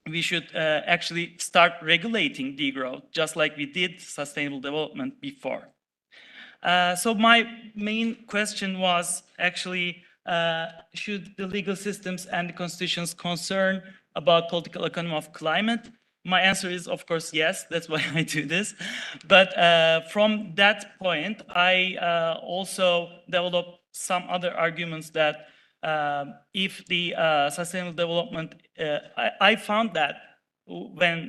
we should actually start regulating degrowth, just like we did sustainable development before. So my main question was actually, should the legal systems and the constitutions concern about political economy of climate? My answer is, of course, yes. That's why I do this. But from that point, I also developed some other arguments that if the sustainable development, I found that when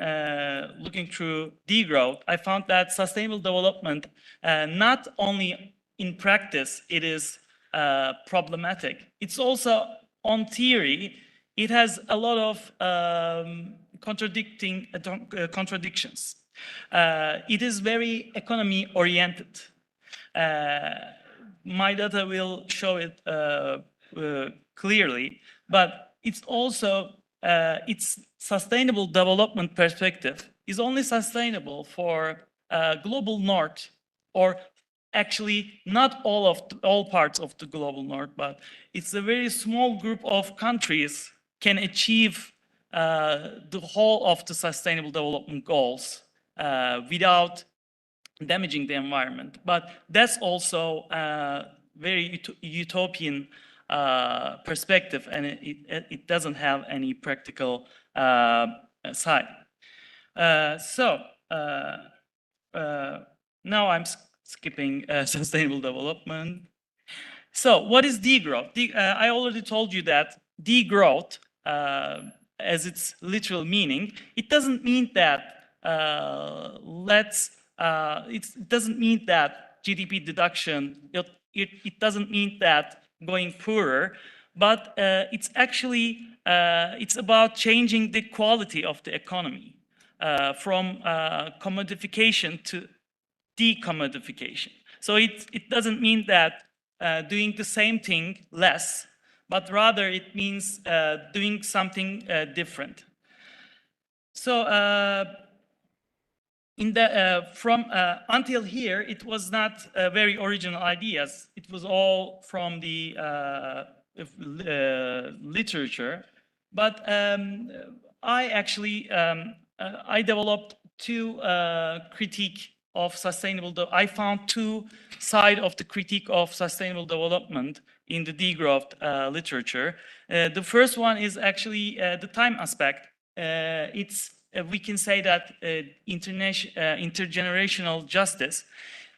looking through degrowth, I found that sustainable development, not only in practice, it is problematic. It's also on theory, it has a lot of contradictions. It is very economy oriented. My data will show it clearly, but it's also its sustainable development perspective is only sustainable for global north, or actually not all parts of the global north, but it's a very small group of countries can achieve the whole of the sustainable development goals without damaging the environment. But that's also a very utopian perspective, and it doesn't have any practical side. Now I'm skipping sustainable development. So what is degrowth? I already told you that degrowth, as its literal meaning, it doesn't mean that it doesn't mean that GDP deduction, it doesn't mean that going poorer, but it's actually, it's about changing the quality of the economy from commodification to decommodification. So it doesn't mean that doing the same thing less, but rather it means doing something different. So until here, it was not very original ideas. It was all from the literature. But I actually I developed two critique of sustainable. I found two sides of the critique of sustainable development in the degrowth literature. The first one is actually the time aspect. We can say that intergenerational justice.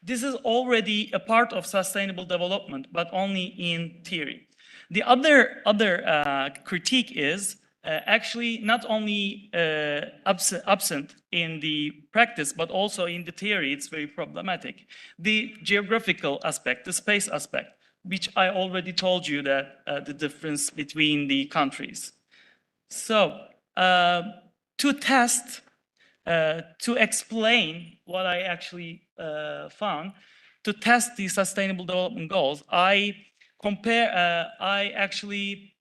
This is already a part of sustainable development, but only in theory. The other critique is actually not only absent in the practice, but also in the theory. It's very problematic. The geographical aspect, the space aspect, which I already told you that the difference between the countries. So to test, to explain what I actually found, to test the sustainable development goals, I actually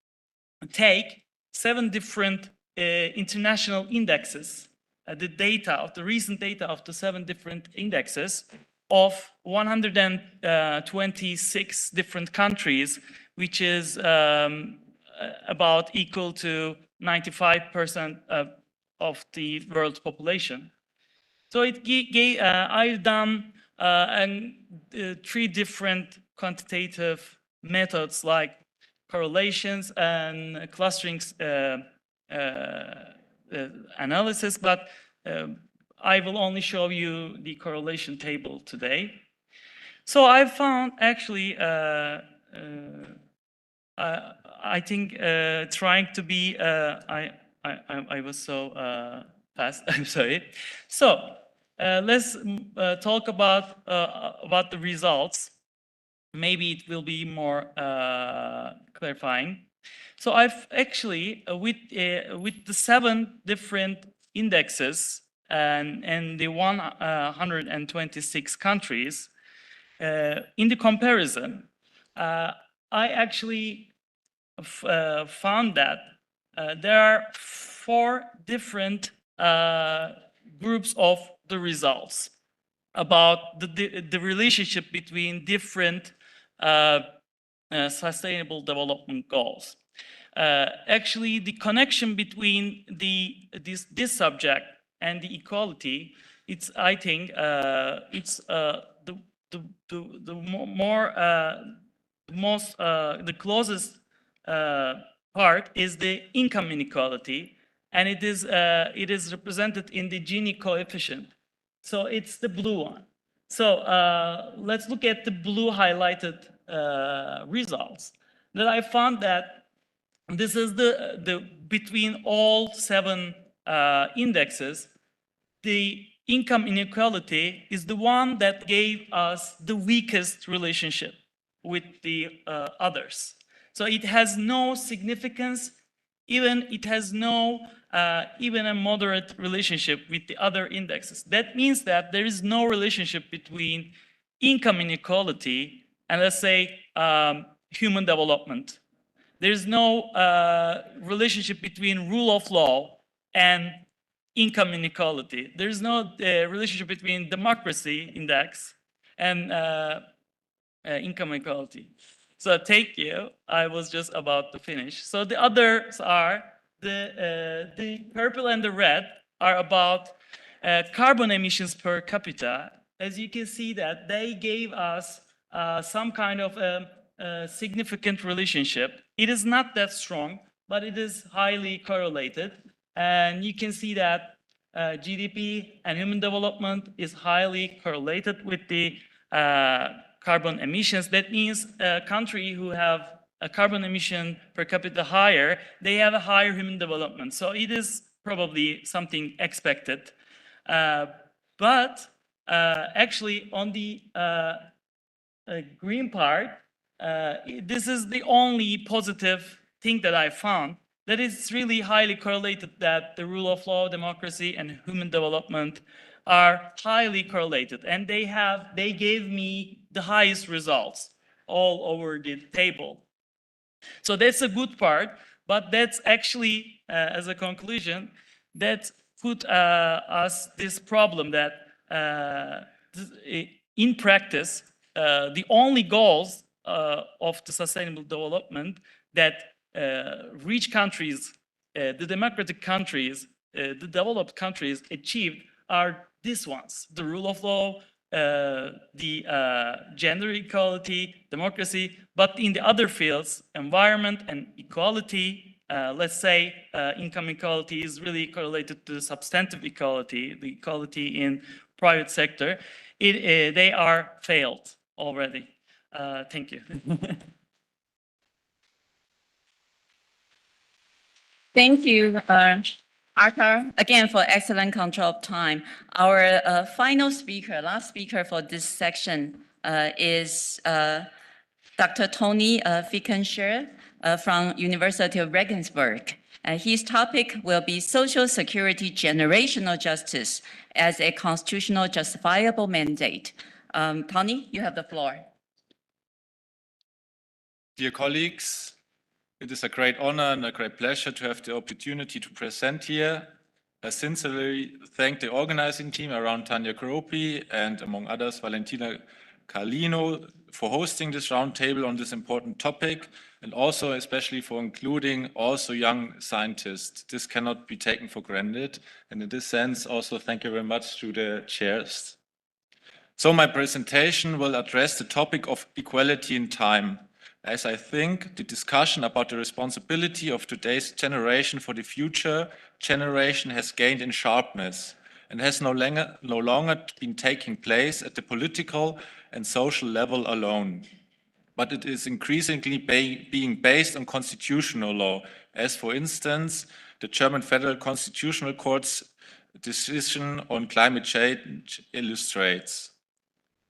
take 7 different international indexes, the recent data of the 7 different indexes of 126 different countries, which is about equal to 95% of the world's population. So it gave, I've done 3 different quantitative methods like correlations and clusterings analysis, but I will only show you the correlation table today. So I found actually, I think trying to be, I was so fast, I'm sorry. So let's talk about the results. Maybe it will be more clarifying. So I've actually, with the 7 different indexes and the 126 countries, in the comparison, I actually found that there are 4 different groups of the results about the relationship between different sustainable development goals. Actually, the connection between this subject and the equality, it's, I think, it's the closest part is the income inequality, and it is represented in the Gini coefficient. So it's the blue one. So let's look at the blue highlighted results. That I found that this is the between all 7 indexes, the income inequality is the one that gave us the weakest relationship with the others. So it has no significance, even it has no even a moderate relationship with the other indexes. That means that there is no relationship between income inequality and, let's say, human development. There is no relationship between rule of law and income inequality. There is no relationship between democracy index and income inequality. So thank you. I was just about to finish. So the others are the purple and the red are about carbon emissions per capita. As you can see that they gave us some kind of significant relationship. It is not that strong, but it is highly correlated. And you can see that GDP and human development is highly correlated with the carbon emissions. That means a country who have a carbon emission per capita higher, they have a higher human development. So it is probably something expected. But actually on the green part, this is the only positive thing that I found, that it's really highly correlated that the rule of law, democracy, and human development are highly correlated. And they gave me the highest results all over the table. So that's a good part, but that's actually, as a conclusion, that put us this problem that in practice, the only goals of the sustainable development that rich countries, the democratic countries, the developed countries achieved are these ones: the rule of law, the gender equality, democracy. But in the other fields, environment and equality, let's say income equality is really correlated to substantive equality, the equality in private sector, they are failed already. Thank you. Thank you, Arthur, again for excellent control of time. Our final speaker, last speaker for this section is Dr. Tony Fickenshire from University of Regensburg. His topic will be Social Security Generational Justice as a Constitutional Justifiable Mandate. Tony, you have the floor. Dear colleagues, it is a great honor and a great pleasure to have the opportunity to present here. I sincerely thank the organizing team around Tanya Gropi and, among others, Valentina Carlino for hosting this roundtable on this important topic, and also especially for including also young scientists. This cannot be taken for granted. And in this sense, also thank you very much to the chairs. So my presentation will address the topic of equality in time. as I think the discussion about the responsibility of today's generation for the future generation has gained in sharpness and has no longer been taking place at the political and social level alone, but it is increasingly being based on constitutional law, as for instance, the German Federal Constitutional Court's decision on climate change illustrates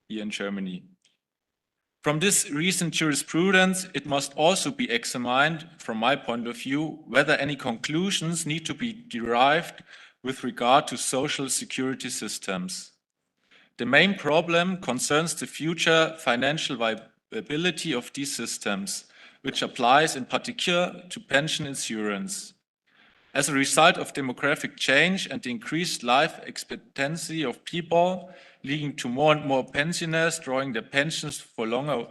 here in Germany. From this recent jurisprudence, it must also be examined, from my point of view, whether any conclusions need to be derived with regard to social security systems. The main problem concerns the future financial viability of these systems, which applies in particular to pension insurance. As a result of demographic change and the increased life expectancy of people, leading to more and more pensioners drawing their pensions for longer,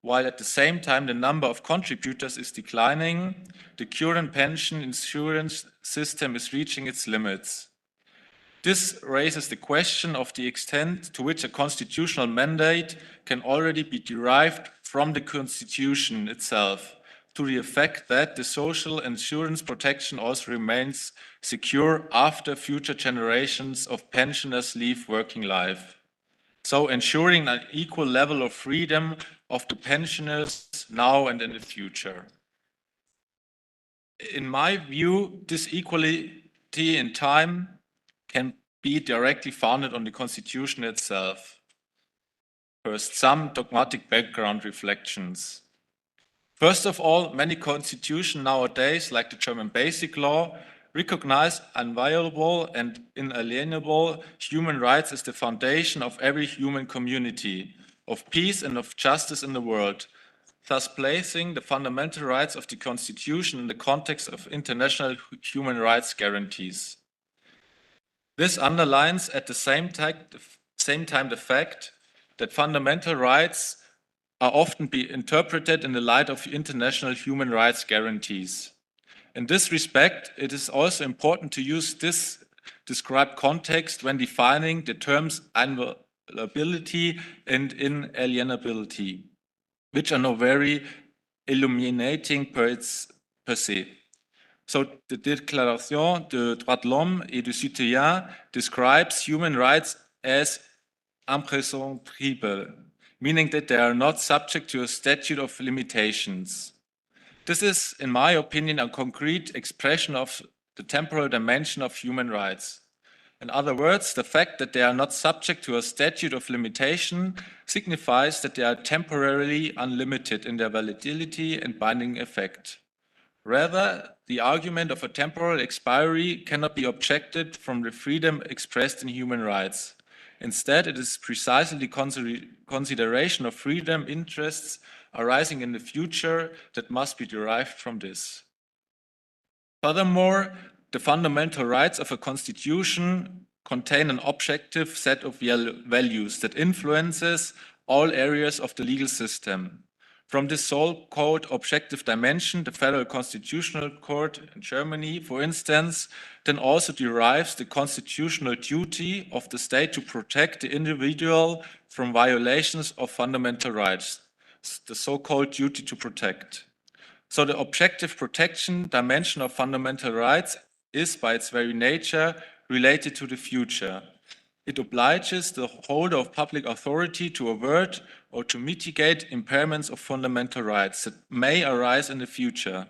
while at the same time the number of contributors is declining, the current pension insurance system is reaching its limits. This raises the question of the extent to which a constitutional mandate can already be derived from the Constitution itself, to the effect that the social insurance protection also remains secure after future generations of pensioners leave working life. So ensuring an equal level of freedom of the pensioners now and in the future. In my view, this equality in time can be directly founded on the Constitution itself. First, some dogmatic background reflections. First of all, many constitutions nowadays, like the German Basic Law, recognize inviolable and inalienable human rights as the foundation of every human community, of peace and of justice in the world, thus placing the fundamental rights of the Constitution in the context of international human rights guarantees. This underlines at the same time the fact that fundamental rights are often be interpreted in the light of international human rights guarantees. In this respect, it is also important to use this described context when defining the terms inviolability and inalienability, which are not very illuminating per se. So the Déclaration des droits de l'homme et du citoyen describes human rights as imprescriptibles, meaning that they are not subject to a statute of limitations. This is, in my opinion, a concrete expression of the temporal dimension of human rights. In other words, the fact that they are not subject to a statute of limitation signifies that they are temporarily unlimited in their validity and binding effect. Rather, the argument of a temporal expiry cannot be objected from the freedom expressed in human rights. Instead, it is precisely the consideration of freedom interests arising in the future that must be derived from this. Furthermore, the fundamental rights of a constitution contain an objective set of values that influences all areas of the legal system. From this so-called objective dimension, the Federal Constitutional Court in Germany, for instance, then also derives the constitutional duty of the state to protect the individual from violations of fundamental rights, the so-called duty to protect. So the objective protection dimension of fundamental rights is by its very nature related to the future. It obliges the holder of public authority to avert or to mitigate impairments of fundamental rights that may arise in the future.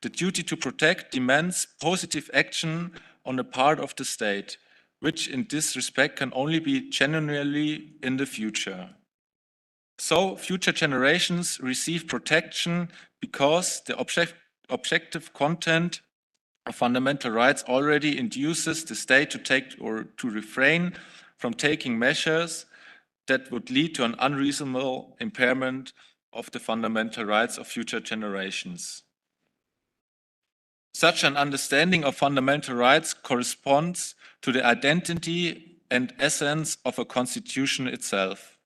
The duty to protect demands positive action on the part of the state, which in this respect can only be genuinely in the future. So future generations receive protection because the objective content of fundamental rights already induces the state to take or to refrain from taking measures that would lead to an unreasonable impairment of the fundamental rights of future generations. Such an understanding of fundamental rights corresponds to the identity and essence of a constitution itself.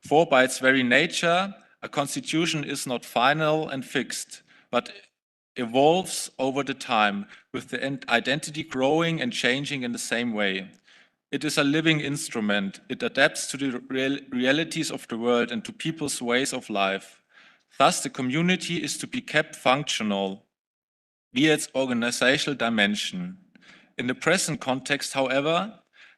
For by its very nature, a constitution is not final and fixed, but evolves over the time, with the identity growing and changing in the same way. It is a living instrument. It adapts to the realities of the world and to people's ways of life. Thus, the community is to be kept functional via its organizational dimension. In the present context, however,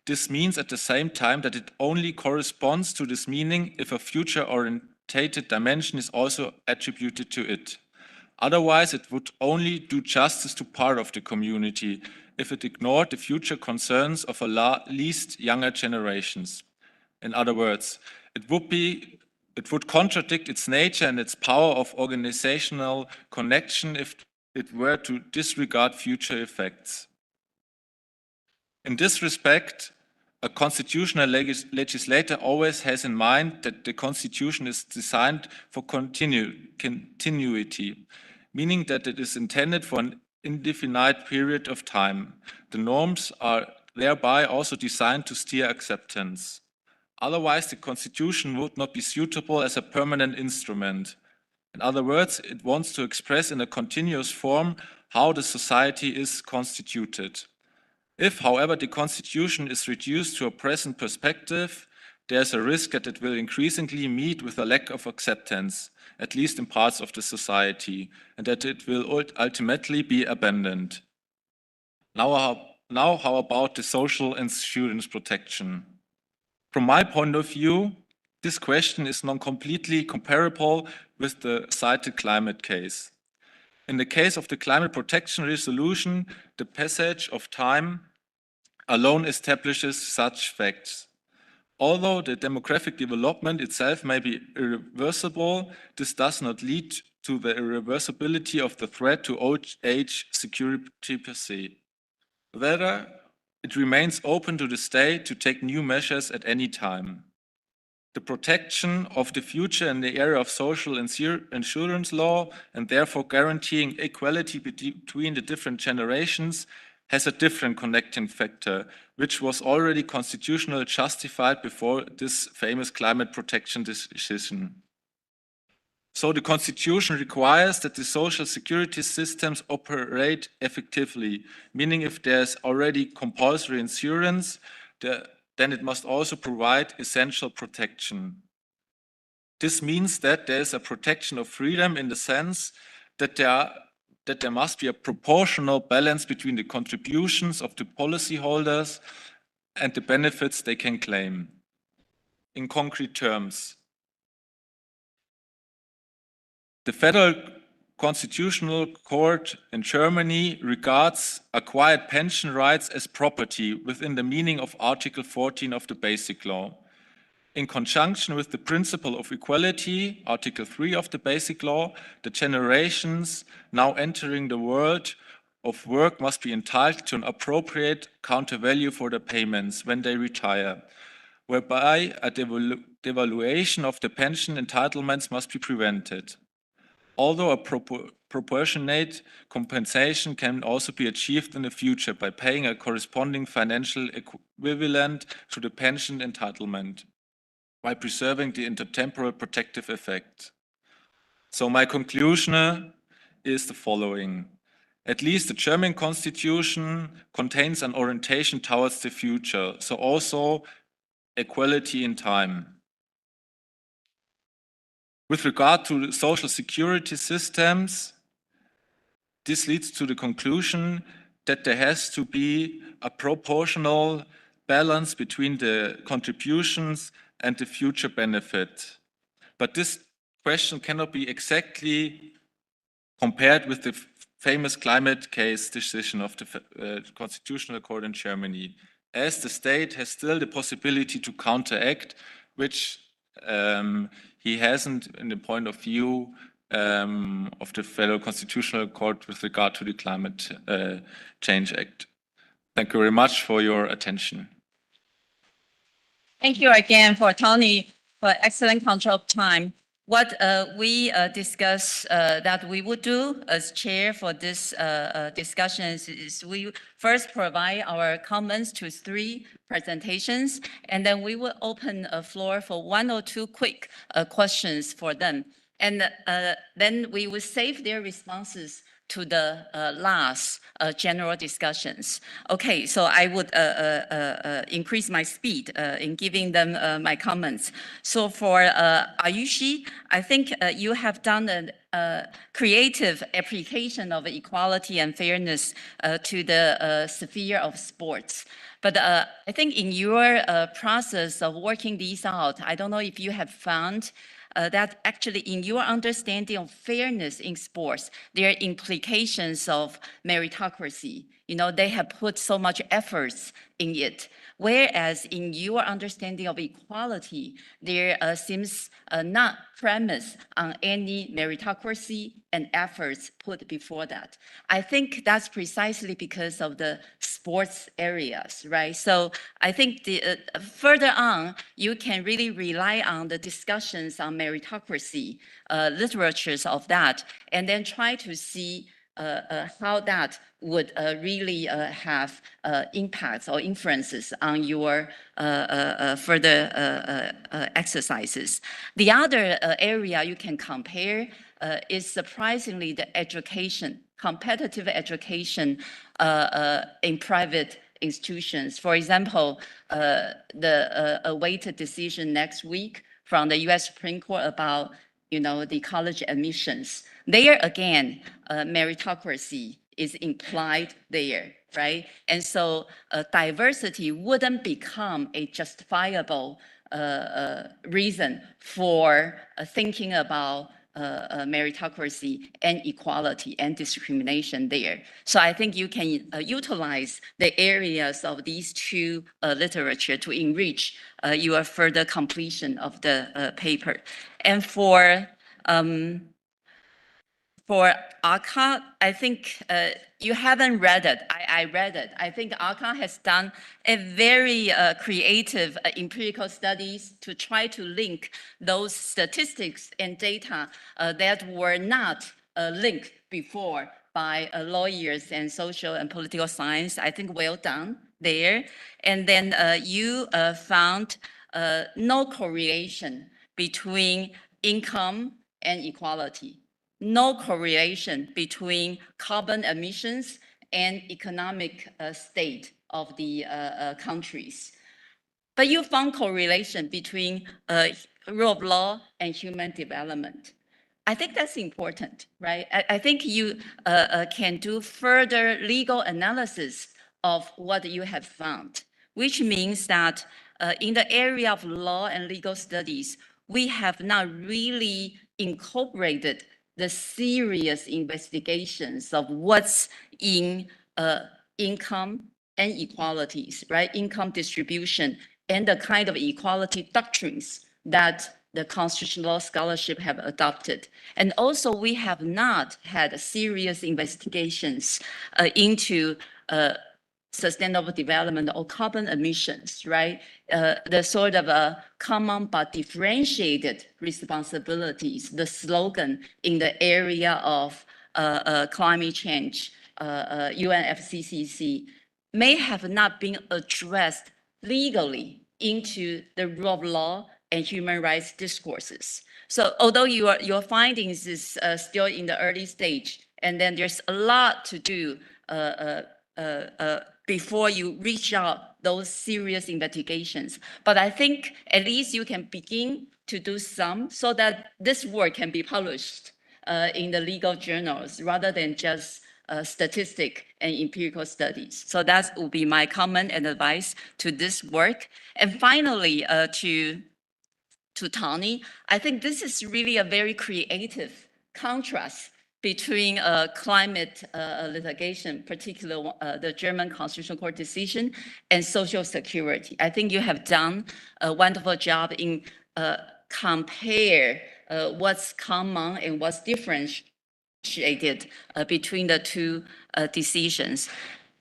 this means at the same time that it only corresponds to this meaning if a future-orientated dimension is also attributed to it. Otherwise, it would only do justice to part of the community if it ignored the future concerns of at least younger generations. In other words, it would contradict its nature and its power of organizational connection if it were to disregard future effects. In this respect, a constitutional legislator always has in mind that the constitution is designed for continuity, meaning that it is intended for an indefinite period of time. The norms are thereby also designed to steer acceptance. Otherwise, the constitution would not be suitable as a permanent instrument. In other words, it wants to express in a continuous form how the society is constituted. If, however, the constitution is reduced to a present perspective, there's a risk that it will increasingly meet with a lack of acceptance, at least in parts of the society, and that it will ultimately be abandoned. Now, how about the social and students' protection? From my point of view, this question is not completely comparable with the cited climate case. In the case of the climate protection resolution, the passage of time alone establishes such facts. Although the demographic development itself may be irreversible, this does not lead to the irreversibility of the threat to old age security per se. Rather, it remains open to the state to take new measures at any time. The protection of the future in the area of social insurance law, and therefore guaranteeing equality between the different generations, has a different connecting factor, which was already constitutionally justified before this famous climate protection decision. So the Constitution requires that the social security systems operate effectively, meaning if there's already compulsory insurance, then it must also provide essential protection. This means that there is a protection of freedom in the sense that there must be a proportional balance between the contributions of the policyholders and the benefits they can claim. In concrete terms, the Federal Constitutional Court in Germany regards acquired pension rights as property within the meaning of Article 14 of the Basic Law. In conjunction with the principle of equality, Article 3 of the Basic Law, the generations now entering the world of work must be entitled to an appropriate counter value for their payments when they retire, whereby a devaluation of the pension entitlements must be prevented. Although a proportionate compensation can also be achieved in the future by paying a corresponding financial equivalent to the pension entitlement, by preserving the intertemporal protective effect. So my conclusion is the following. At least the German constitution contains an orientation towards the future, so also equality in time. With regard to social security systems, this leads to the conclusion that there has to be a proportional balance between the contributions and the future benefit. But this question cannot be exactly compared with the famous climate case decision of the Constitutional Court in Germany, as the state has still the possibility to counteract, which he hasn't in the point of view of the Federal Constitutional Court with regard to the Climate Change Act. Thank you very much for your attention. Thank you again for Tony for excellent control of time. What we discussed that we would do as chair for this discussion is we first provide our comments to 3 presentations, and then we will open a floor for 1 or 2 quick questions for them. And then we will save their responses to the last general discussions. Okay, so I would increase my speed in giving them my comments. So for Ayushi, I think you have done a creative application of equality and fairness to the sphere of sports. But I think in your process of working these out, I don't know if you have found that actually in your understanding of fairness in sports, there are implications of meritocracy. You know, they have put so much efforts in it. Whereas in your understanding of equality, there seems not premise on any meritocracy and efforts put before that. I think that's precisely because of the sports areas, right? So I think the, further on, you can really rely on the discussions on meritocracy, literatures of that, and then try to see how that would really have impacts or influences on your further exercises. The other area you can compare is surprisingly the education, competitive education in private institutions. For example, the awaited decision next week from the US Supreme Court about the college admissions. There again, meritocracy is implied there, right? And so diversity wouldn't become a justifiable reason for thinking about meritocracy and equality and discrimination there. So I think you can utilize the areas of these two literature to enrich your further completion of the paper. And for ACA, I think you haven't read it. I read it. I think ACA has done a very creative empirical studies to try to link those statistics and data that were not linked before by lawyers and social and political science. I think well done there. And then you found no correlation between income and equality. No correlation between carbon emissions and economic state of the countries. But you found correlation between rule of law and human development. I think that's important, right? I think you can do further legal analysis of what you have found, which means that in the area of law and legal studies, we have not really incorporated the serious investigations of what's in income and equalities, right? Income distribution and the kind of equality doctrines that the constitutional law scholarship have adopted. And also we have not had serious investigations into sustainable development or carbon emissions, right? The sort of common but differentiated responsibilities, the slogan in the area of climate change, UNFCCC, may have not been addressed legally into the rule of law and human rights discourses. So although your findings is still in the early stage, and then there's a lot to do before you reach out those serious investigations. But I think at least you can begin to do some so that this work can be published in the legal journals rather than just statistic and empirical studies. So that would be my comment and advice to this work. And finally, to Tony, I think this is really a very creative contrast between climate litigation, particularly the German Constitutional Court decision, and social security. I think you have done a wonderful job in compare what's common and what's differentiated between the two decisions.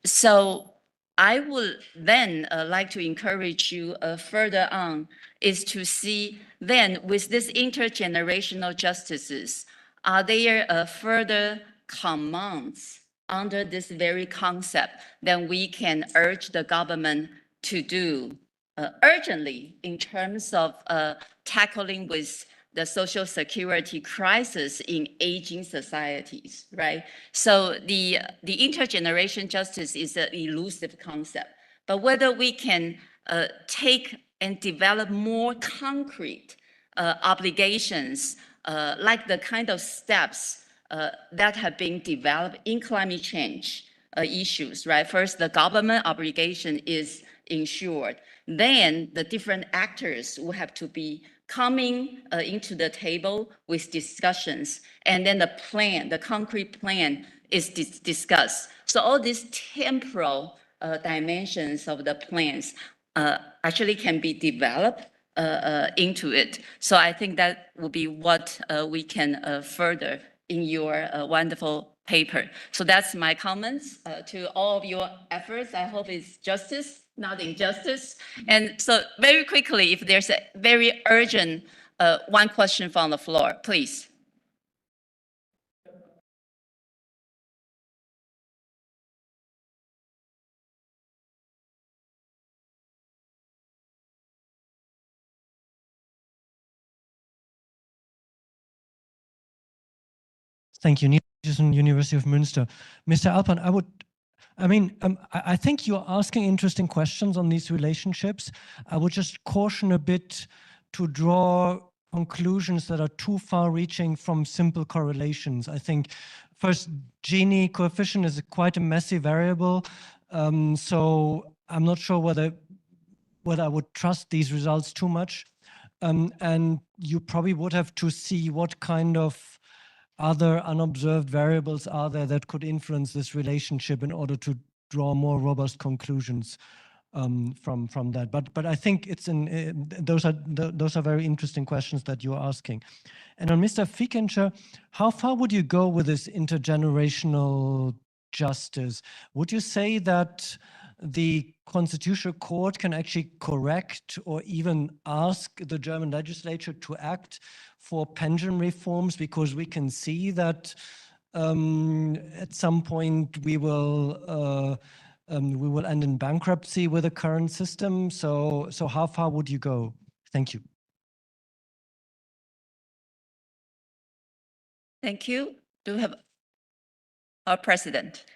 So I would then like to encourage you further on is to see then with these intergenerational justices, are there further commands under this very concept that we can urge the government to do urgently in terms of tackling with the social security crisis in aging societies, right? So the intergeneration justice is an elusive concept, but whether we can take and develop more concrete obligations, like the kind of steps that have been developed in climate change issues, right? First, the government obligation is ensured. Then the different actors will have to be coming into the table with discussions. And then the plan, the concrete plan is discussed. So all these temporal dimensions of the plans actually can be developed into it. So I think that will be what we can further in your wonderful paper. So that's my comments to all of your efforts. I hope it's justice, not injustice. And so very quickly, if there's a very urgent one question from the floor, please. Thank you, Neil Peterson, University of Münster. Mr. Alpan, I think you're asking interesting questions on these relationships. I would just caution a bit to draw conclusions that are too far-reaching from simple correlations. I think first, Gini coefficient is quite a messy variable, so I'm not sure whether I would trust these results too much. And you probably would have to see what kind of other unobserved variables are there that could influence this relationship in order to draw more robust conclusions from that. But I think it's those are very interesting questions that you're asking. And on Mr. Fickencher, how far would you go with this intergenerational justice? Would you say that the Constitutional Court can actually correct or even ask the German legislature to act for pension reforms, because we can see that at some point we will end in bankruptcy with the current system. So how far would you go? Thank you. Thank you. Do we have our president?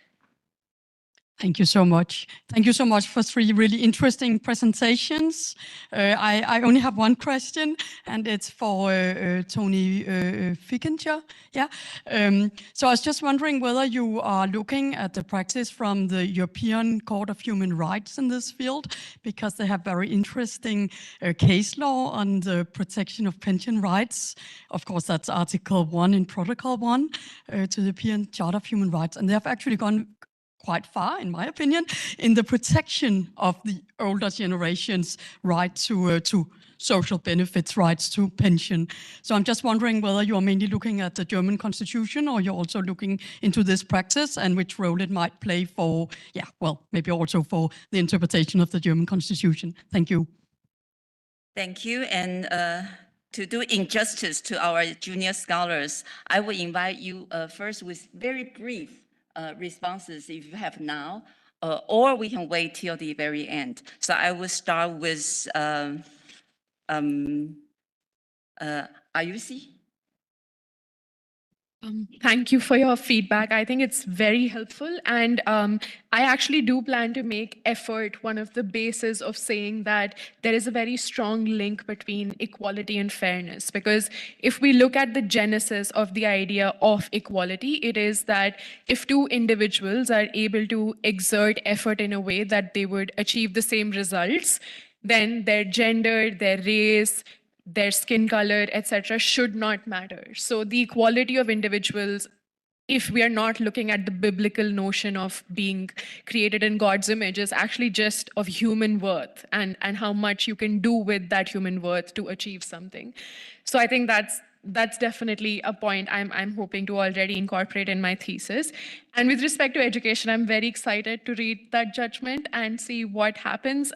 Thank you so much. Thank you so much for 3 really interesting presentations. I only have one question, and it's for Tony Fickencher. Yeah. So I was just wondering whether you are looking at the practice from the European Court of Human Rights in this field, because they have very interesting case law on the protection of pension rights. Of course, that's Article 1 in Protocol 1 to the European Charter of Human Rights, and they have actually gone quite far, in my opinion, in the protection of the older generation's right to social benefits, rights to pension. So I'm just wondering whether you're mainly looking at the German constitution, or you're also looking into this practice and which role it might play for, maybe also for the interpretation of the German constitution. Thank you. Thank you. And to do injustice to our junior scholars, I will invite you first with very brief responses if you have now, or we can wait till the very end. So I will start with Ayusi. Thank you for your feedback. I think it's very helpful. And I actually do plan to make effort one of the bases of saying that there is a very strong link between equality and fairness. Because if we look at the genesis of the idea of equality, it is that if 2 individuals are able to exert effort in a way that they would achieve the same results, then their gender, their race, their skin color, etc., should not matter. So the equality of individuals, if we are not looking at the biblical notion of being created in God's image, is actually just of human worth and how much you can do with that human worth to achieve something. So I think that's definitely a point I'm hoping to already incorporate in my thesis. And with respect to education, I'm very excited to read that judgment and see what happens.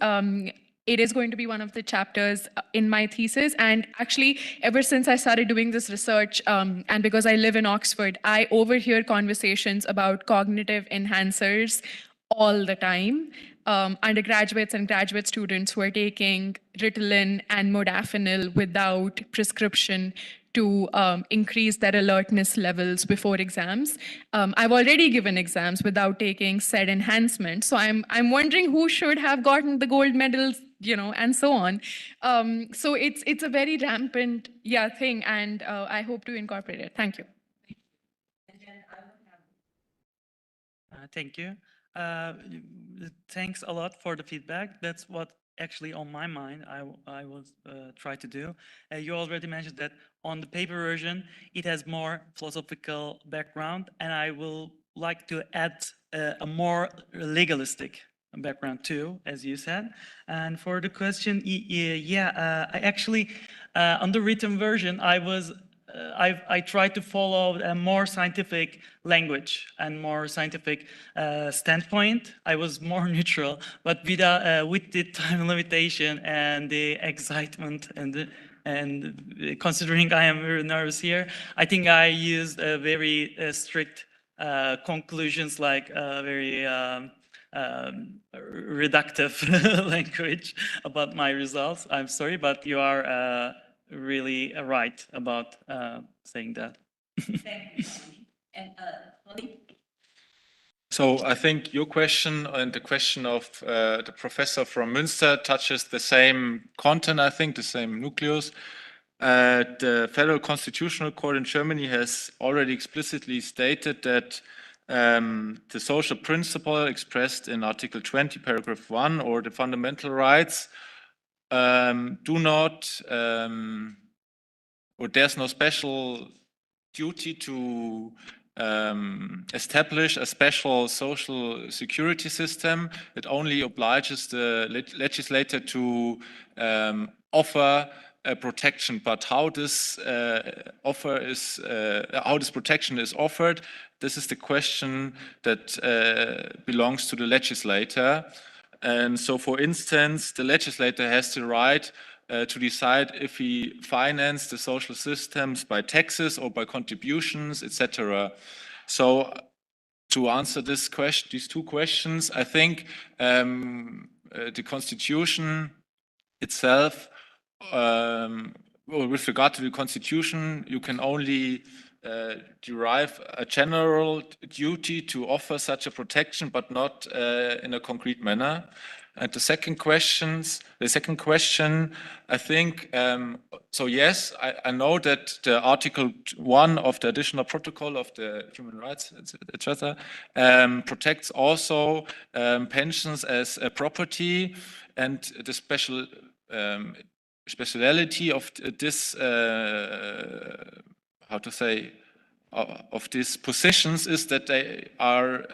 It is going to be one of the chapters in my thesis. And actually, ever since I started doing this research, and because I live in Oxford, I overhear conversations about cognitive enhancers all the time. Undergraduates and graduate students who are taking Ritalin and modafinil without prescription to increase their alertness levels before exams. I've already given exams without taking said enhancement. So I'm wondering who should have gotten the gold medals, and so on. So it's a very rampant thing, and I hope to incorporate it. Thank you. Thank you. Thanks a lot for the feedback. That's what actually on my mind I will try to do. You already mentioned that on the paper version, it has more philosophical background, and I will like to add a more legalistic background too, as you said. And for the question, I actually, on the written version, I tried to follow a more scientific language and more scientific standpoint. I was more neutral, but with the time limitation and the excitement and considering I am very nervous here, I think I used a very strict conclusions, like very reductive language about my results. I'm sorry, but you are really right about saying that. Thank you. And Holly? So I think your question and the question of the professor from Münster touches the same content, I think, the same nucleus. The Federal Constitutional Court in Germany has already explicitly stated that the social principle expressed in Article 20, paragraph 1, or the fundamental rights do not, or there's no special duty to establish a special social security system. It only obliges the legislator to offer a protection, but how this how this protection is offered, this is the question that belongs to the legislator. And so, for instance, the legislator has the right to decide if he finance the social systems by taxes or by contributions, etc. So, to answer this question, these two questions, I think the Constitution itself, with regard to the Constitution, you can only derive a general duty to offer such a protection, but not in a concrete manner. And the second question, I think, so yes, I know that the Article 1 of the additional protocol of the human rights, etc., protects also pensions as a property, and the speciality of this, how to say, of these positions is that they are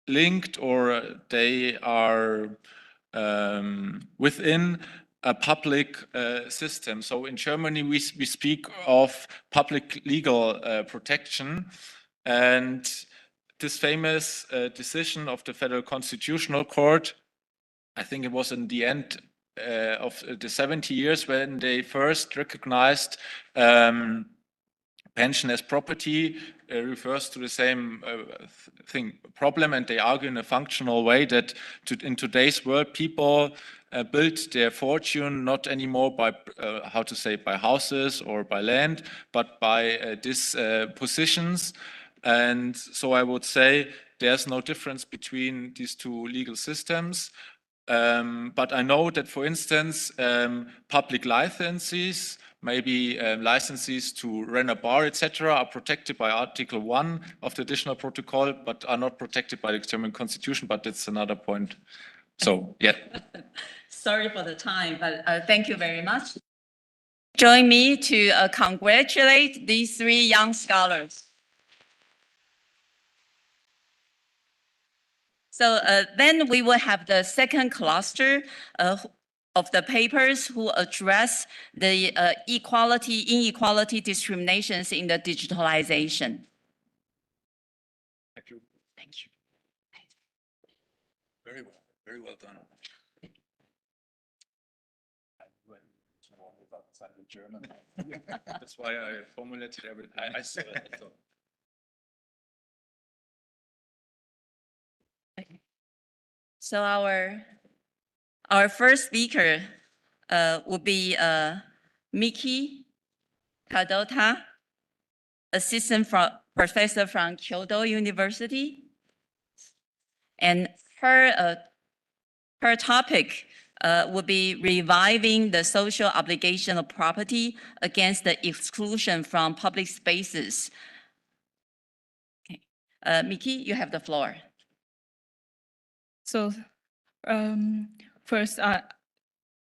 linked, or they are within a public system. So in Germany, we speak of public legal protection, and this famous decision of the Federal Constitutional Court, I think it was in the end of the 70 years when they first recognized pension as property, refers to the same problem, and they argue in a functional way that in today's world, people build their fortune not anymore by, how to say, by houses or by land, but by these positions. And so I would say there's no difference between these two legal systems. But I know that, for instance, public licenses, maybe licenses to run a bar, etc., are protected by Article 1 of the additional protocol, but are not protected by the German Constitution, but that's another point. So, yeah. Sorry for the time, but thank you very much. Join me to congratulate these three young scholars. So then we will have the second cluster of the papers who address the inequality discriminations in the digitalization. Thank you. Thank you. Very well done. German. That's why I formulated everything. I saw it. So our first speaker will be Miki Kadota, assistant professor from Kyoto University. And her topic will be reviving the social obligation of property against the exclusion from public spaces. Okay. Miki, you have the floor. So first, I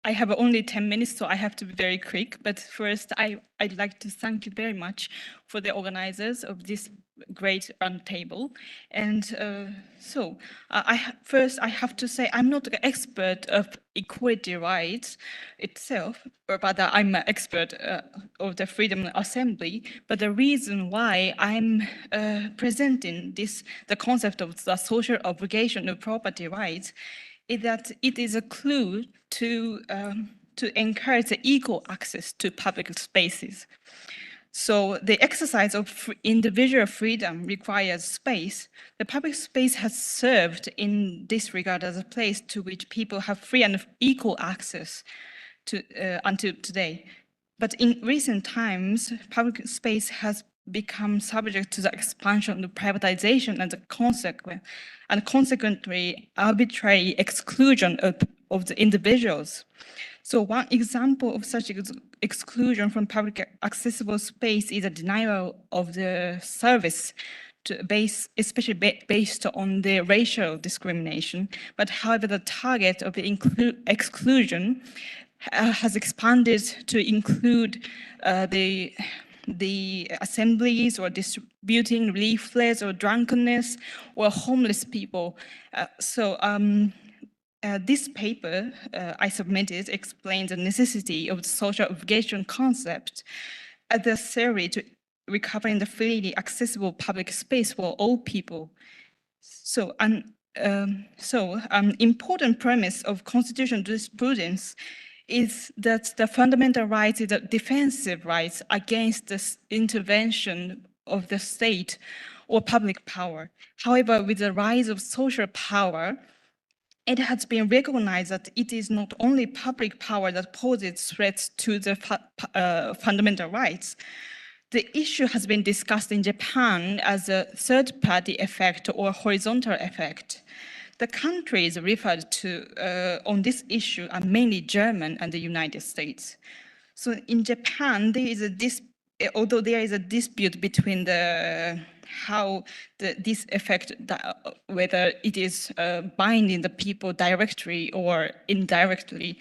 have only 10 minutes, so I have to be very quick. But first, I'd like to thank you very much for the organizers of this great roundtable. And first, I have to say I'm not an expert of equality rights itself, but rather I'm an expert of the freedom of assembly. But the reason why I'm presenting the concept of the social obligation of property rights is that it is a clue to encourage the equal access to public spaces. So the exercise of individual freedom requires space. The public space has served in this regard as a place to which people have free and equal access to until today. But in recent times, public space has become subject to the expansion of privatization and consequently arbitrary exclusion of the individuals. So one example of such exclusion from public accessible space is a denial of the service especially based on the racial discrimination. But however, the target of the exclusion has expanded to include the assemblies or distributing leaflets or drunkenness or homeless people. This paper I submitted explains the necessity of the social obligation concept as a theory to recovering the freely accessible public space for all people. So an important premise of constitutional jurisprudence is that the fundamental rights is a defensive rights against the intervention of the state or public power. However, with the rise of social power, it has been recognized that it is not only public power that poses threats to the fundamental rights. The issue has been discussed in Japan as a third-party effect or horizontal effect. The countries referred to on this issue are mainly Germany and the United States. So in Japan, although there is a dispute between how this effect, whether it is binding the people directly or indirectly,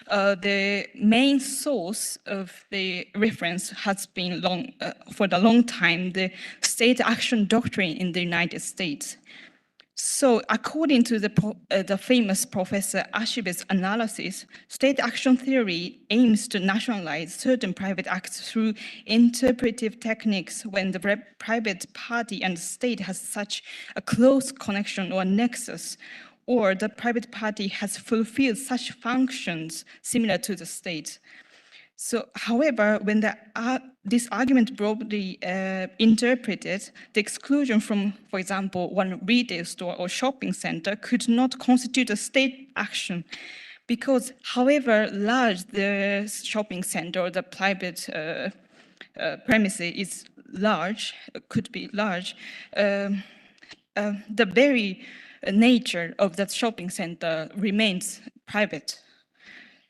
the main source of the reference has been for a long time, the state action doctrine in the United States. So according to the famous Professor Ashbe's analysis, state action theory aims to nationalize certain private acts through interpretive techniques when the private party and the state has such a close connection or nexus, or the private party has fulfilled such functions similar to the state. So, however, when this argument broadly interpreted, the exclusion from, for example, one retail store or shopping center could not constitute a state action because however large the shopping center or the private premises is large, could be large, the very nature of that shopping center remains private.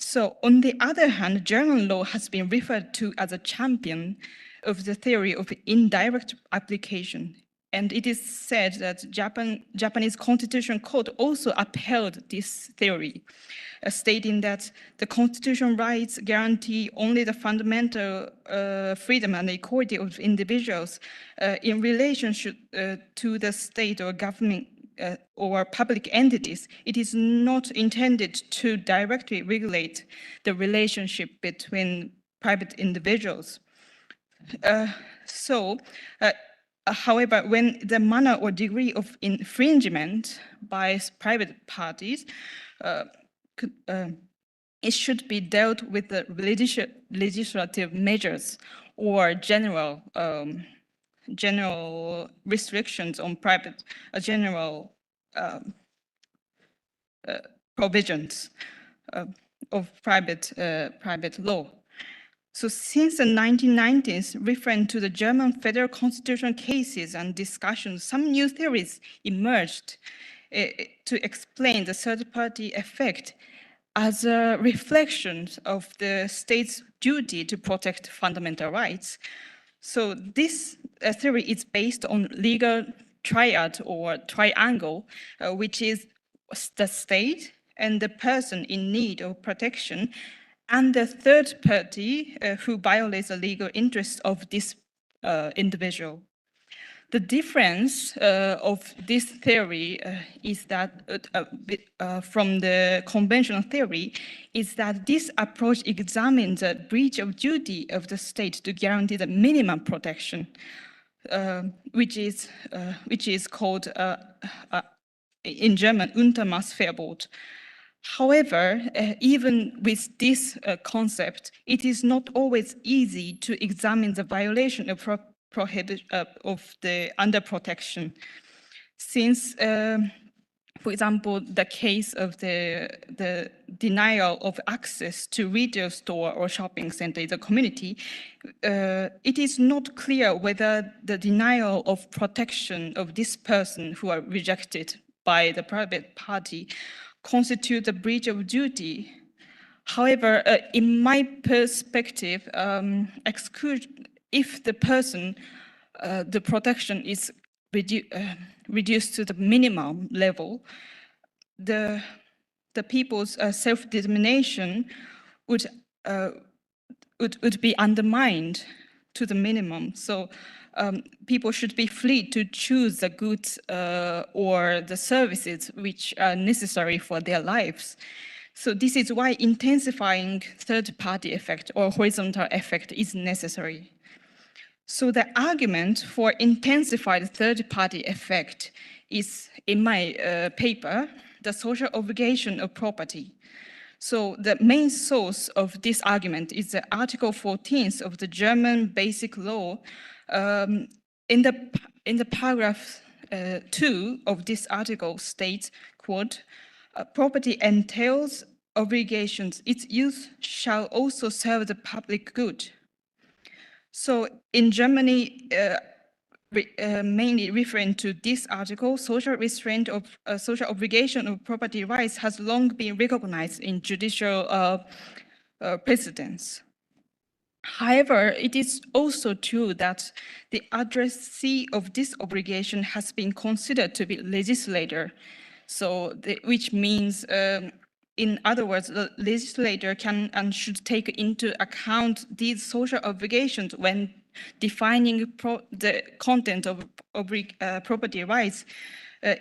So on the other hand, German law has been referred to as a champion of the theory of indirect application. And it is said that Japanese Constitutional Court also upheld this theory, stating that the constitutional rights guarantee only the fundamental freedom and equality of individuals in relationship to the state or government or public entities. It is not intended to directly regulate the relationship between private individuals. However, when the manner or degree of infringement by private parties, it should be dealt with the legislative measures or general restrictions on private, provisions of private law. So since the 1990s, referring to the German federal constitutional cases and discussions, some new theories emerged to explain the third-party effect as a reflection of the state's duty to protect fundamental rights. So this theory is based on legal triad or triangle, which is the state and the person in need of protection, and the third party who violates the legal interest of this individual. The difference of this theory is that from the conventional theory is that this approach examines the breach of duty of the state to guarantee the minimum protection, which is called in German Untermaßverbot. However, even with this concept, it is not always easy to examine the violation of the under protection, since, for example, the case of the denial of access to retail store or shopping center in the community, it is not clear whether the denial of protection of this person who are rejected by the private party constitute a breach of duty. However, in my perspective, if the person, the protection is reduced to the minimum level, the people's self-determination would be undermined to the minimum. So people should be free to choose the goods or the services which are necessary for their lives. So this is why intensifying third-party effect or horizontal effect is necessary. So the argument for intensified third-party effect is, in my paper, the social obligation of property. So the main source of this argument is the Article 14 of the German Basic Law. In the paragraph 2 of this article states, quote, property entails obligations. Its use shall also serve the public good. So in Germany, mainly referring to this article, social restraint of social obligation of property rights has long been recognized in judicial precedents. However, it is also true that the addressee of this obligation has been considered to be legislator. So, which means, in other words, the legislator can and should take into account these social obligations when defining the content of property rights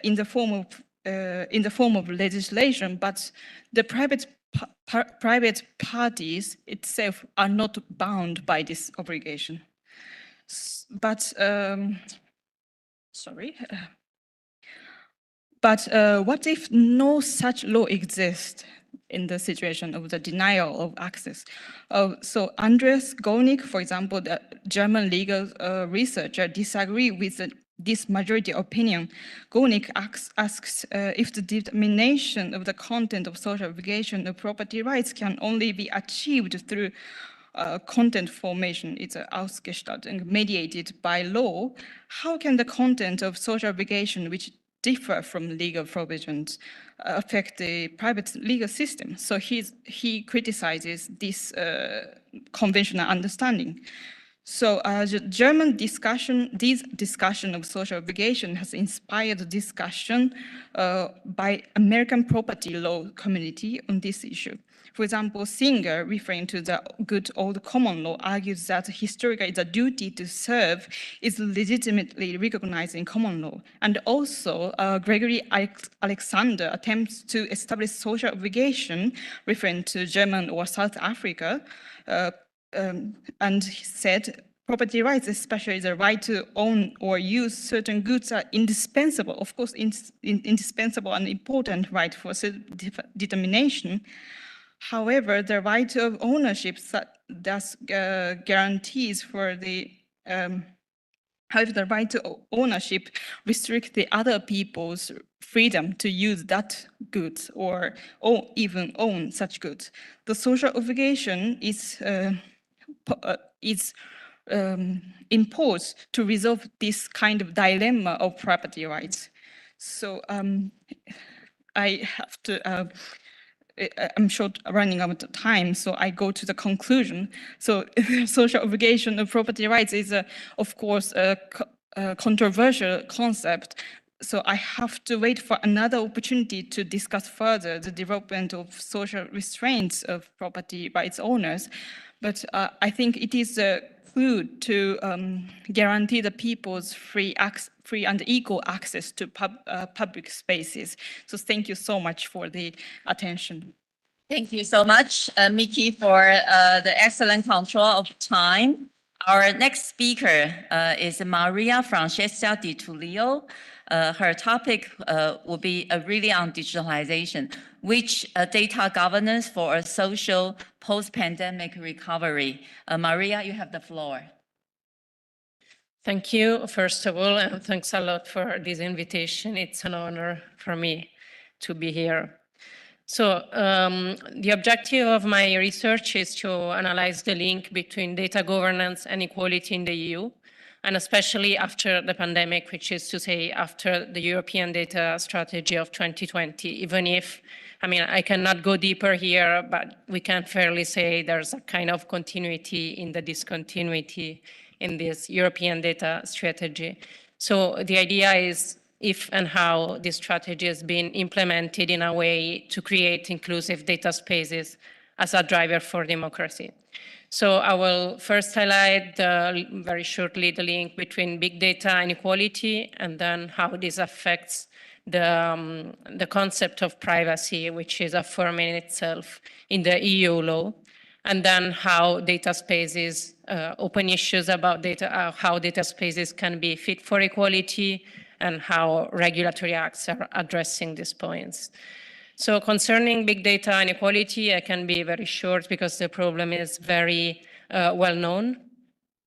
in the form of legislation. But the private parties itself are not bound by this obligation. But what if no such law exists in the situation of the denial of access? So Andreas Golnick, for example, the German legal researcher, disagree with this majority opinion. Golnick asks if the determination of the content of social obligation of property rights can only be achieved through content formation, it's Ausgestaltung, mediated by law. How can the content of social obligation, which differ from legal provisions, affect the private legal system? So he criticizes this conventional understanding. So the German discussion of social obligation has inspired discussion by American property law community on this issue. For example, Singer, referring to the good old common law, argues that historically the duty to serve is legitimately recognized in common law. And also, Gregory Alexander attempts to establish social obligation, referring to German or South Africa, and he said, property rights, especially the right to own or use certain goods, are indispensable, of course, indispensable and important right for self-determination. However, the right of ownership thus guarantees for the, however, the right to ownership restricts the other people's freedom to use that goods or even own such goods. The social obligation is imposed to resolve this kind of dilemma of property rights. So I have to, I'm running out of time, so I go to the conclusion. So social obligation of property rights is, of course, a controversial concept. So I have to wait for another opportunity to discuss further the development of social restraints of property rights owners. But I think it is good to guarantee the people's free and equal access to public spaces. So thank you so much for the attention. Thank you so much, Mickey, for the excellent control of time. Our next speaker is Maria Francesca Di Tullio. Her topic will be really on digitalization, which data governance for a social post-pandemic recovery. Maria, you have the floor. Thank you, first of all, and thanks a lot for this invitation. It's an honor for me to be here. So the objective of my research is to analyze the link between data governance and equality in the EU, and especially after the pandemic, which is to say after the European Data Strategy of 2020, even if, I mean, I cannot go deeper here, but we can fairly say there's a kind of continuity in the discontinuity in this European data strategy. So the idea is if and how this strategy has been implemented in a way to create inclusive data spaces as a driver for democracy. So I will first highlight very shortly the link between big data and equality, and then how this affects the concept of privacy, which is affirmed in itself in the EU law, and then how data spaces, open issues about data, how data spaces can be fit for equality, and how regulatory acts are addressing these points. So concerning big data and equality, I can be very short because the problem is very well known.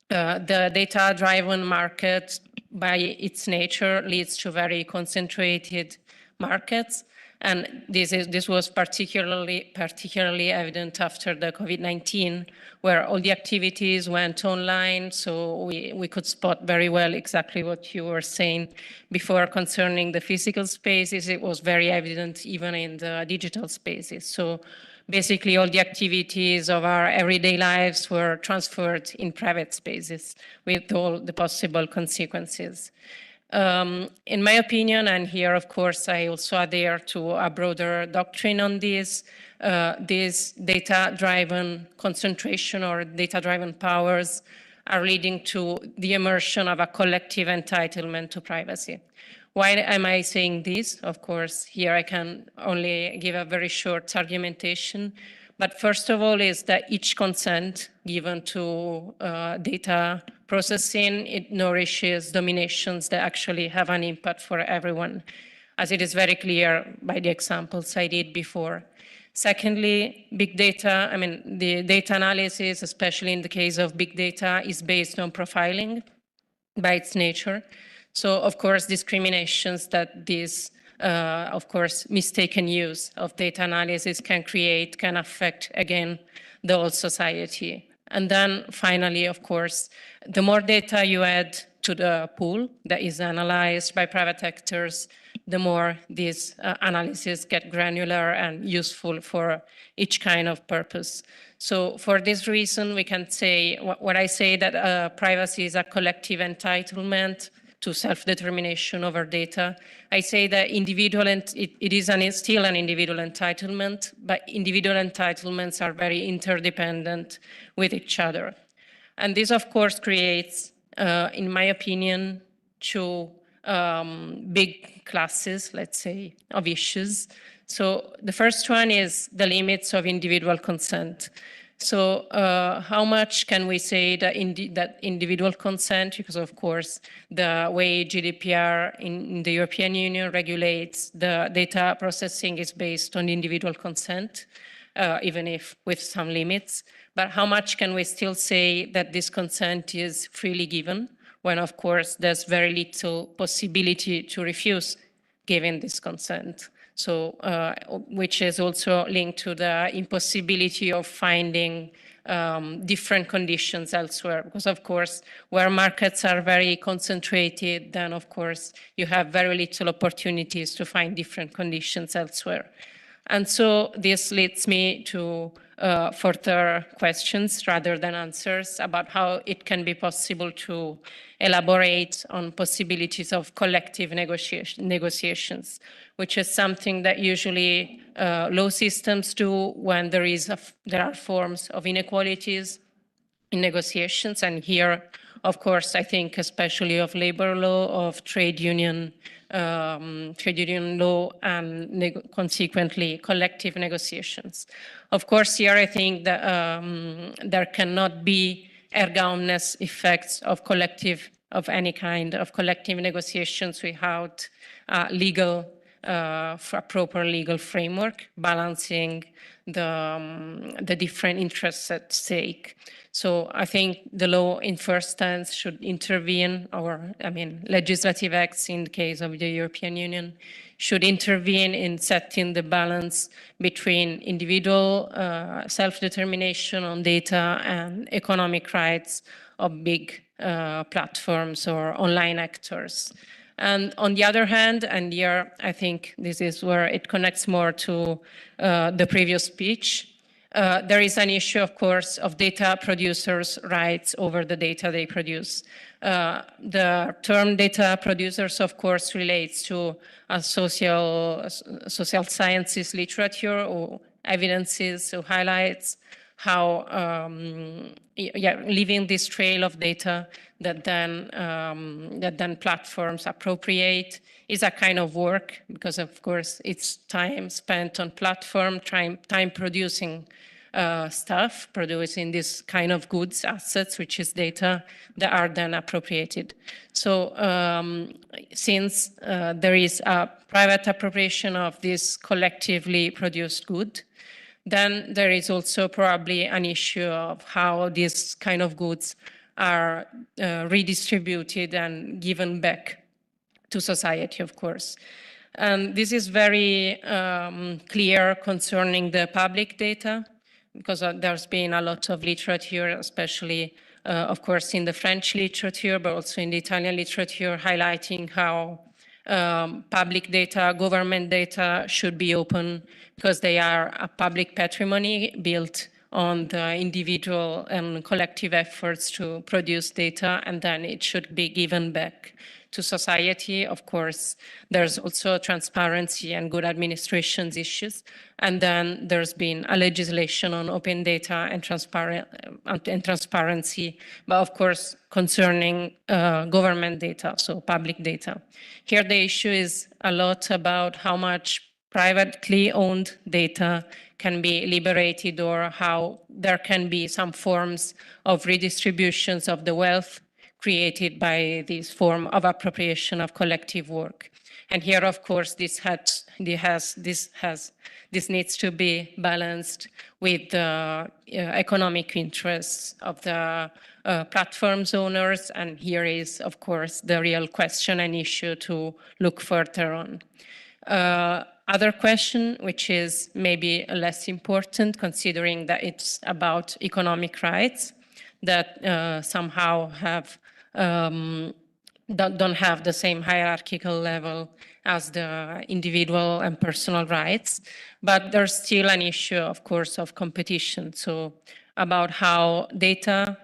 The data-driven market, by its nature, leads to very concentrated markets. And this was particularly evident after the COVID-19, where all the activities went online. So we could spot very well exactly what you were saying before concerning the physical spaces. It was very evident even in the digital spaces. So basically all the activities of our everyday lives were transferred in private spaces with all the possible consequences. In my opinion, and here, of course, I also adhere to a broader doctrine on this data-driven concentration or data-driven powers are leading to the immersion of a collective entitlement to privacy. Why am I saying this? Of course, here I can only give a very short argumentation. But first of all is that each consent given to data processing, it nourishes dominations that actually have an impact for everyone, as it is very clear by the examples I did before. Secondly, big data, I mean, the data analysis, especially in the case of big data, is based on profiling by its nature. So, of course, discriminations that this of course, mistaken use of data analysis can create, can affect, again, the whole society. And then finally, of course, the more data you add to the pool that is analyzed by private actors, the more these analyses get granular and useful for each kind of purpose. So for this reason, we can say, when I say that privacy is a collective entitlement to self-determination over data, I say that it is still an individual entitlement, but individual entitlements are very interdependent with each other. And this, of course, creates, in my opinion, two big classes, let's say, of issues. So the first one is the limits of individual consent. So how much can we say that, that individual consent, because of course the way GDPR in the European Union regulates the data processing is based on individual consent, even if with some limits. But how much can we still say that this consent is freely given when of course there's very little possibility to refuse giving this consent. So, which is also linked to the impossibility of finding different conditions elsewhere. Because of course, where markets are very concentrated, then of course, you have very little opportunities to find different conditions elsewhere. And so this leads me to further questions rather than answers about how it can be possible to elaborate on possibilities of collective negotiations, which is something that usually law systems do when there are forms of inequalities in negotiations. And here, of course, I think especially of labor law, of trade union law, and consequently collective negotiations. Of course, here I think that there cannot be erga omnes effects of any kind of collective negotiations without for a proper legal framework, balancing the different interests at stake. So I think the law in first instance should intervene, legislative acts in the case of the European Union should intervene in setting the balance between individual self-determination on data and economic rights of big platforms or online actors. And on the other hand, and here I think this is where it connects more to the previous speech, there is an issue, of course, of data producers' rights over the data they produce. The term data producers, of course, relates to social sciences literature or evidences or highlights how leaving this trail of data that then platforms appropriate is a kind of work, because of course it's time spent on platform, time producing stuff, producing this kind of goods, assets, which is data that are then appropriated. So since there is a private appropriation of this collectively produced good, then there is also probably an issue of how these kind of goods are redistributed and given back to society, of course. And this is very clear concerning the public data, because there's been a lot of literature, especially, of course, in the French literature, but also in the Italian literature, highlighting how public data, government data should be open because they are a public patrimony built on the individual and collective efforts to produce data, and then it should be given back to society. Of course, there's also transparency and good administrations issues. And then there's been a legislation on open data and transparency, but of course, concerning government data, so public data. Here, the issue is a lot about how much privately owned data can be liberated, or how there can be some forms of redistributions of the wealth created by this form of appropriation of collective work. And here, of course, this needs to be balanced with the economic interests of the platforms owners. And here is, of course, the real question and issue to look further on. Other question, which is maybe less important, considering that it's about economic rights that somehow have don't have the same hierarchical level as the individual and personal rights, but there's still an issue, of course, of competition. So about how data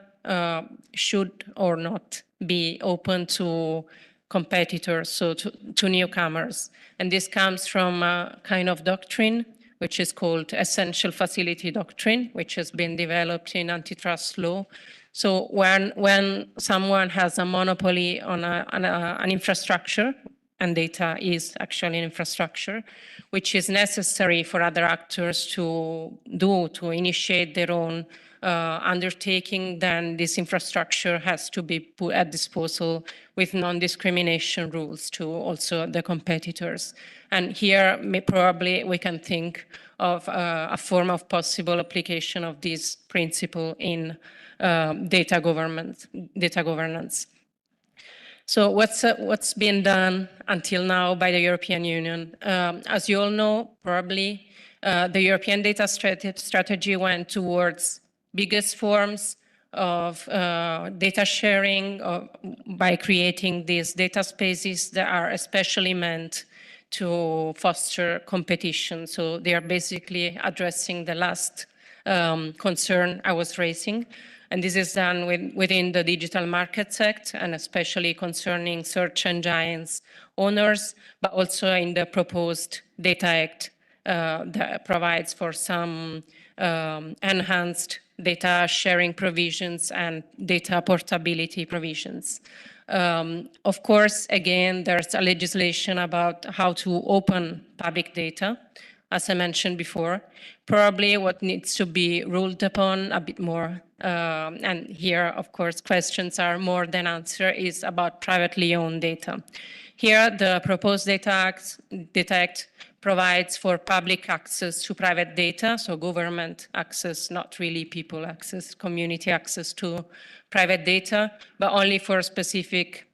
should or not be open to competitors, so to newcomers. And this comes from a kind of doctrine which is called essential facility doctrine, which has been developed in antitrust law. So when someone has a monopoly on an infrastructure, and data is actually an infrastructure, which is necessary for other actors to initiate their own undertaking, then this infrastructure has to be put at disposal with non-discrimination rules to also the competitors. And here, probably we can think of a form of possible application of this principle in data governance. So what's been done until now by the European Union? As you all know, probably the European data strategy went towards biggest forms of data sharing by creating these data spaces that are especially meant to foster competition. So they are basically addressing the last concern I was raising. And this is done within the Digital Markets Act, and especially concerning search engines owners, but also in the proposed Data Act that provides for some enhanced data sharing provisions and data portability provisions. Of course, again, there's a legislation about how to open public data, as I mentioned before. Probably what needs to be ruled upon a bit more, and here, of course, questions are more than answer, is about privately owned data. Here, the proposed Data Act provides for public access to private data, so government access, not really people access, community access to private data, but only for specific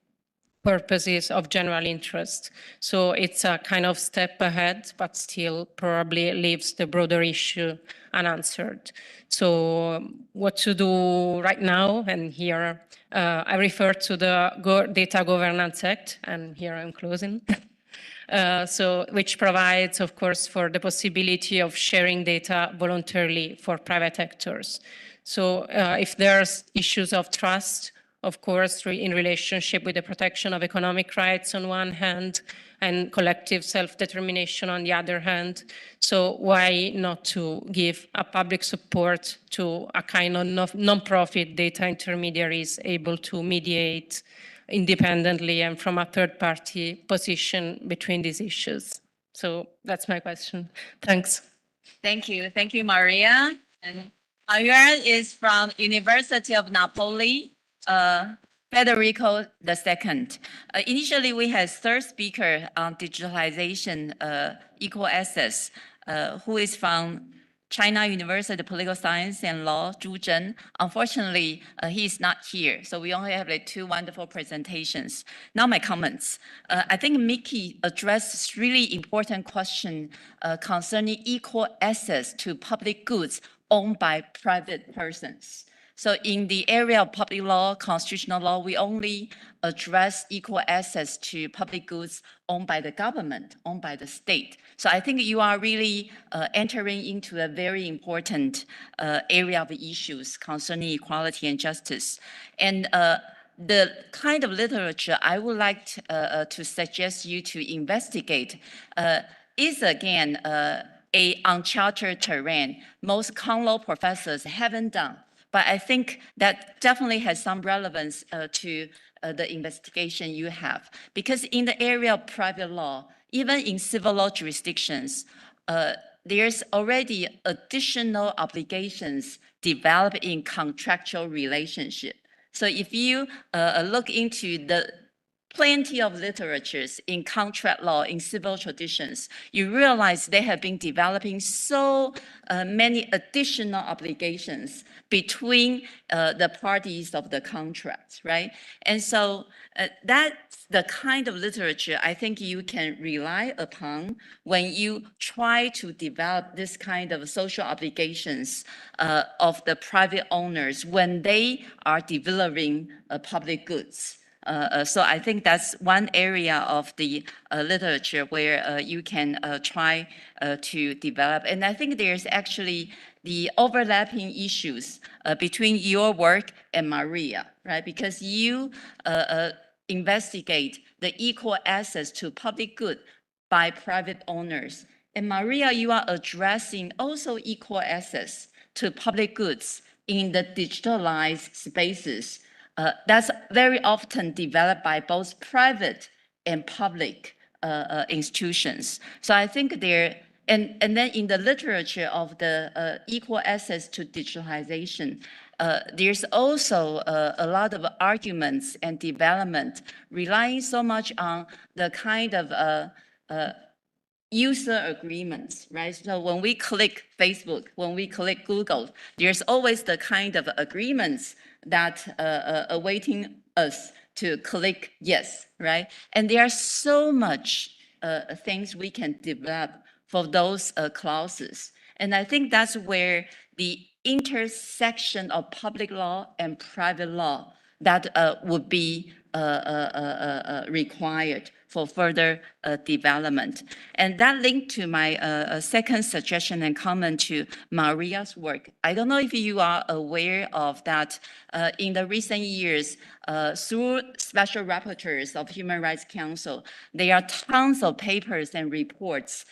purposes of general interest. So it's a kind of step ahead, but still probably leaves the broader issue unanswered. So what to do right now, and here I refer to the Data Governance Act, and here I'm closing. Which provides, of course, for the possibility of sharing data voluntarily for private actors. So if there's issues of trust, of course, in relationship with the protection of economic rights on one hand and collective self-determination on the other hand. So why not to give a public support to a kind of non-profit data intermediaries able to mediate independently and from a third-party position between these issues? So that's my question. Thanks. Thank you, Maria. And Maria is from University of Napoli. Federico II. Initially, we had third speaker on digitalization, equal access, who is from China University of Political Science and Law, Zhu Zhen. Unfortunately, he is not here, so we only have like 2 wonderful presentations. Now my comments. I think Mickey addressed really important question concerning equal access to public goods owned by private persons. So in the area of public law, constitutional law, we only address equal access to public goods owned by the government, owned by the state. So I think you are really entering into a very important area of issues concerning equality and justice. And the kind of literature I would like to suggest you to investigate is again a uncharted terrain. Most common law professors haven't done. But I think that definitely has some relevance to the investigation you have. Because in the area of private law, even in civil law jurisdictions, there's already additional obligations developed in contractual relationship. So if you look into the plenty of literatures in contract law, in civil traditions, you realize they have been developing so many additional obligations between the parties of the contract, right? And so that's the kind of literature I think you can rely upon when you try to develop this kind of social obligations of the private owners when they are delivering public goods. So I think that's one area of the literature where you can try to develop. And I think there's actually the overlapping issues between your work and Maria, right? Because you investigate the equal access to public good by private owners. And Maria, you are addressing also equal access to public goods in the digitalized spaces. That's very often developed by both private and public institutions. So I think there, and then in the literature of the equal access to digitalization, there's also a lot of arguments and development relying so much on the kind of user agreements, right? So when we click Facebook, when we click Google, there's always the kind of agreements that awaiting us to click yes, right? And there are so much things we can develop for those clauses. And I think that's where the intersection of public law and private law that would be required for further development. And that linked to my second suggestion and comment to Maria's work. I don't know if you are aware of that in the recent years, through special rapporteurs of Human Rights Council, there are tons of papers and reports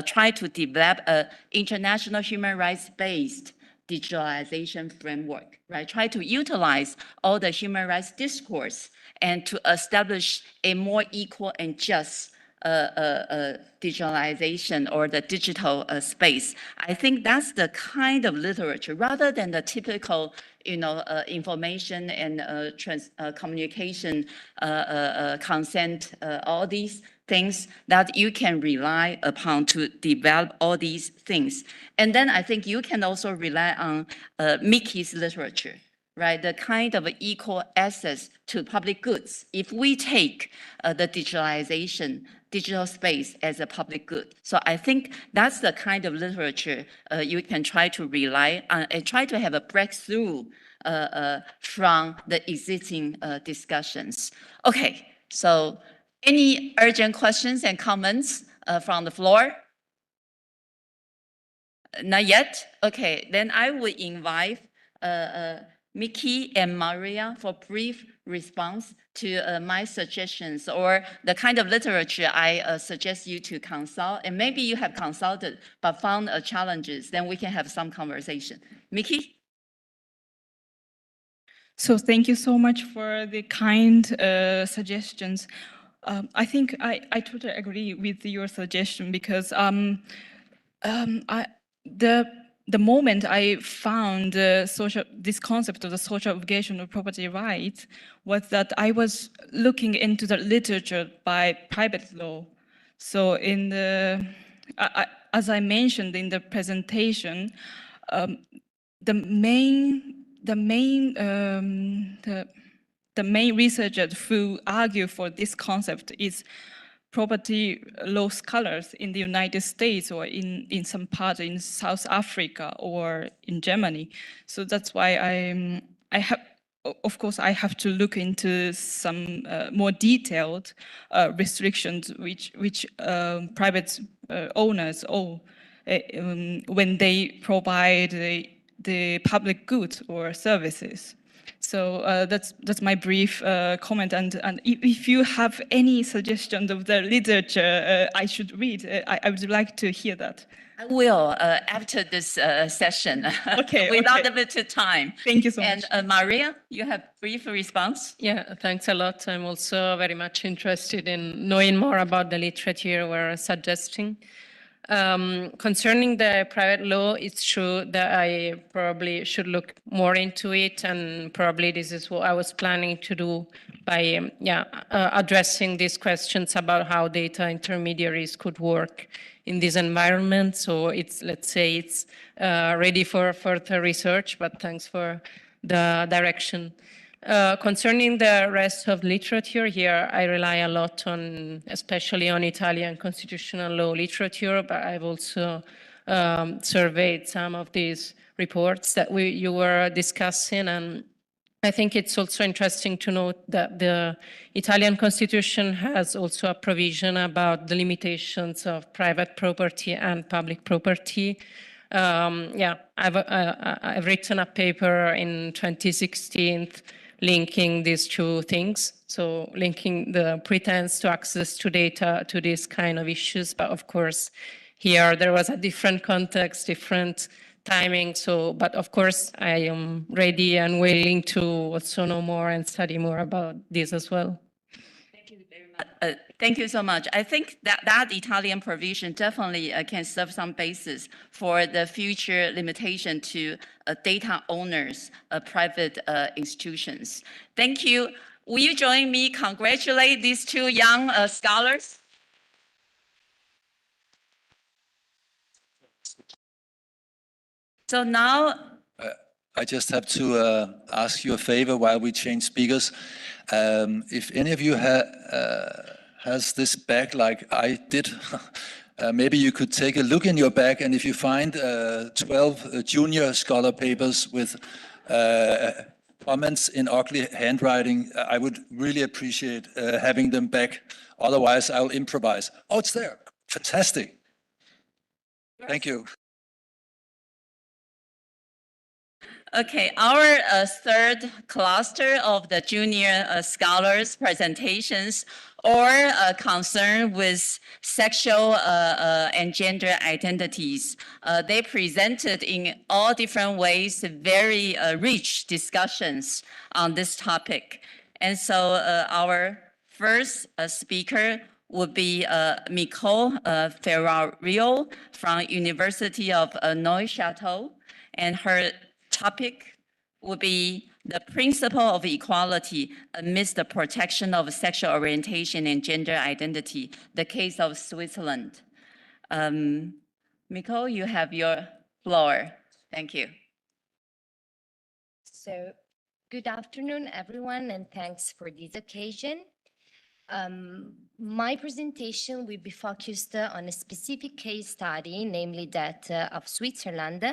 try to develop an international human rights-based digitalization framework, right? Try to utilize all the human rights discourse and to establish a more equal and just digitalization or the digital space. I think that's the kind of literature, rather than the typical, information and communication, consent, all these things that you can rely upon to develop all these things. And then I think you can also rely on Mickey's literature, right? The kind of equal access to public goods. If we take the digital space as a public good. So I think that's the kind of literature you can try to rely on and try to have a breakthrough from the existing discussions. Okay, so any urgent questions and comments from the floor? Not yet? Okay, then I would invite Mickey and Maria for brief response to my suggestions or the kind of literature I suggest you to consult. And maybe you have consulted but found challenges, then we can have some conversation. Mickey? So thank you so much for the kind suggestions. I think I totally agree with your suggestion because the moment I found this concept of the social obligation of property rights was that I was looking into the literature by private law. So in as I mentioned in the presentation, the main researchers who argue for this concept is property law scholars in the United States or in some part in South Africa or in Germany. So that's why I have to look into some more detailed restrictions which private owners owe when they provide the public goods or services. So that's my brief comment. And if you have any suggestions of the literature I should read, I would like to hear that. I will after this session. Okay. Without a bit of time. Thank you so much. And Maria, you have brief response? Yeah, thanks a lot. I'm also very much interested in knowing more about the literature we're suggesting. Concerning the private law, it's true that I probably should look more into it, and probably this is what I was planning to do by addressing these questions about how data intermediaries could work in this environment. So it's, let's say, it's ready for further research, but thanks for the direction. Concerning the rest of literature here, I rely a lot on, especially on Italian constitutional law literature, but I've also surveyed some of these reports that you were discussing, and I think it's also interesting to note that the Italian constitution has also a provision about the limitations of private property and public property. I've written a paper in 2016 linking these two things. So linking the pretense to access to data to these kind of issues. But of course, here there was a different context, different timing. So, but of course, I am ready and willing to also know more and study more about this as well. Thank you so much. I think that Italian provision definitely can serve some basis for the future limitation to data owners, private institutions. Thank you. Will you join me congratulate these two young scholars? So now, I just have to ask you a favor while we change speakers. If any of you has this bag like I did, maybe you could take a look in your bag, and if you find 12 junior scholar papers with comments in ugly handwriting, I would really appreciate having them back. Otherwise, I'll improvise. Oh, it's there. Fantastic. Thank you. Okay, our third cluster of the junior scholars presentations are concerned with sexual and gender identities. They presented in all different ways very rich discussions on this topic. And so our first speaker would be Nicole Ferrario from University of Neuchâtel, and her topic would be the principle of equality amidst the protection of sexual orientation and gender identity, the case of Switzerland. Nicole, you have your floor. Thank you. So, good afternoon, everyone, and thanks for this occasion. My presentation will be focused on a specific case study, namely that of Switzerland,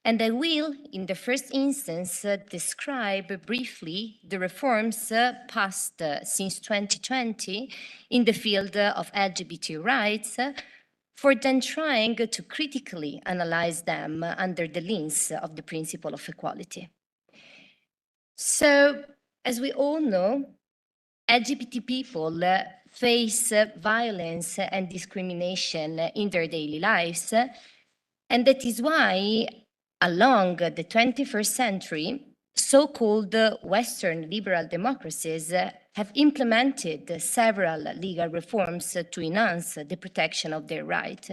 and I will, in the first instance, describe briefly the reforms passed since 2020 in the field of LGBT rights, for then trying to critically analyze them under the lens of the principle of equality. So, as we all know, LGBT people face violence and discrimination in their daily lives, and that is why along the 21st century, so-called Western liberal democracies have implemented several legal reforms to enhance the protection of their rights.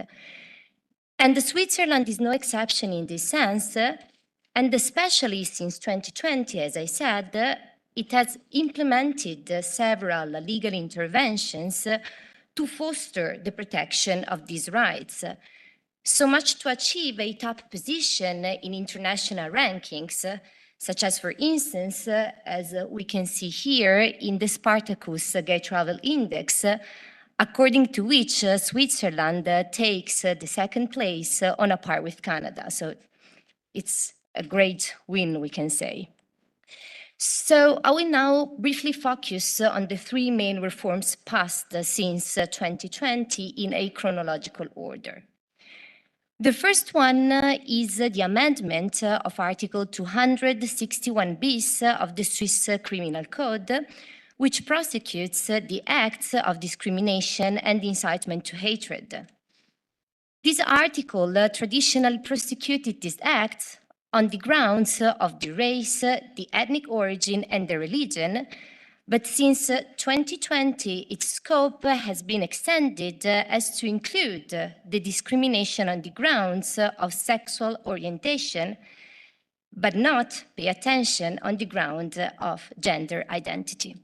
And Switzerland is no exception in this sense, and especially since 2020, as I said, it has implemented several legal interventions to foster the protection of these rights. So much to achieve a top position in international rankings, such as, for instance, as we can see here in the Spartacus Gay Travel Index, according to which Switzerland takes the second place on a par with Canada. So it's a great win, we can say. So I will now briefly focus on the three main reforms passed since 2020 in a chronological order. The first one is the amendment of Article 261 bis of the Swiss Criminal Code, which prosecutes the acts of discrimination and incitement to hatred. This article traditionally prosecuted these acts on the grounds of the race, the ethnic origin, and the religion, but since 2020, its scope has been extended as to include the discrimination on the grounds of sexual orientation, but not pay attention on the ground of gender identity.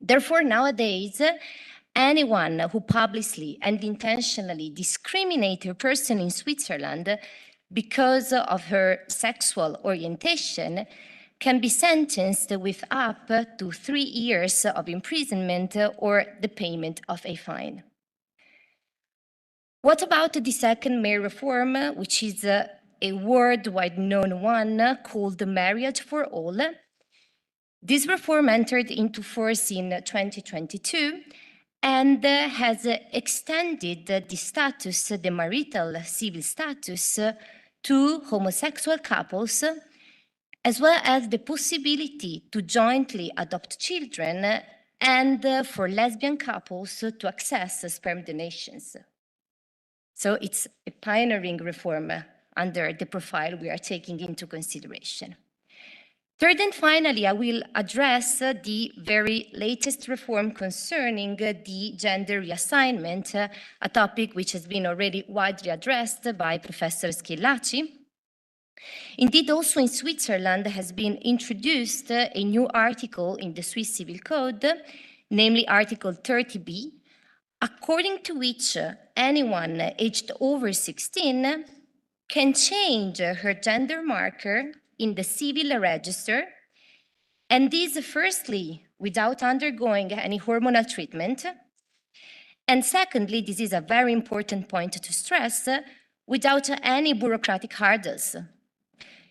Therefore, nowadays, anyone who publicly and intentionally discriminates a person in Switzerland because of her sexual orientation can be sentenced with up to 3 years of imprisonment or the payment of a fine. What about the second main reform, which is a worldwide known one called marriage for all? This reform entered into force in 2022 and has extended the status, the marital civil status, to homosexual couples, as well as the possibility to jointly adopt children and for lesbian couples to access sperm donations. So it's a pioneering reform under the profile we are taking into consideration. Third and finally, I will address the very latest reform concerning the gender reassignment, a topic which has been already widely addressed by Professor Schillaci. Indeed, also in Switzerland has been introduced a new article in the Swiss Civil Code, namely Article 30b, according to which anyone aged over 16 can change her gender marker in the civil register And this, firstly, without undergoing any hormonal treatment. And secondly, this is a very important point to stress, without any bureaucratic hurdles.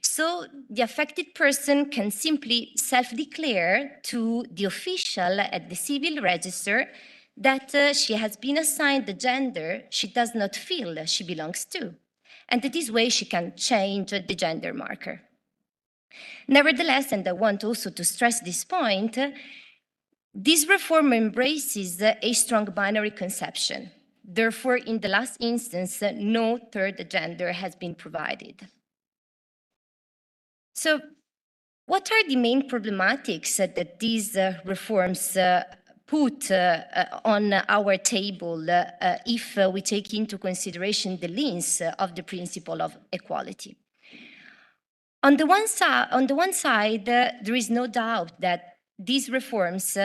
So the affected person can simply self-declare to the official at the civil register that she has been assigned the gender she does not feel she belongs to. And this way she can change the gender marker. Nevertheless, and I want also to stress this point, this reform embraces a strong binary conception. Therefore, in the last instance, no third gender has been provided. So, what are the main problematics that these reforms put on our table if we take into consideration the lens of the principle of equality? On the one side, there is no doubt that these reforms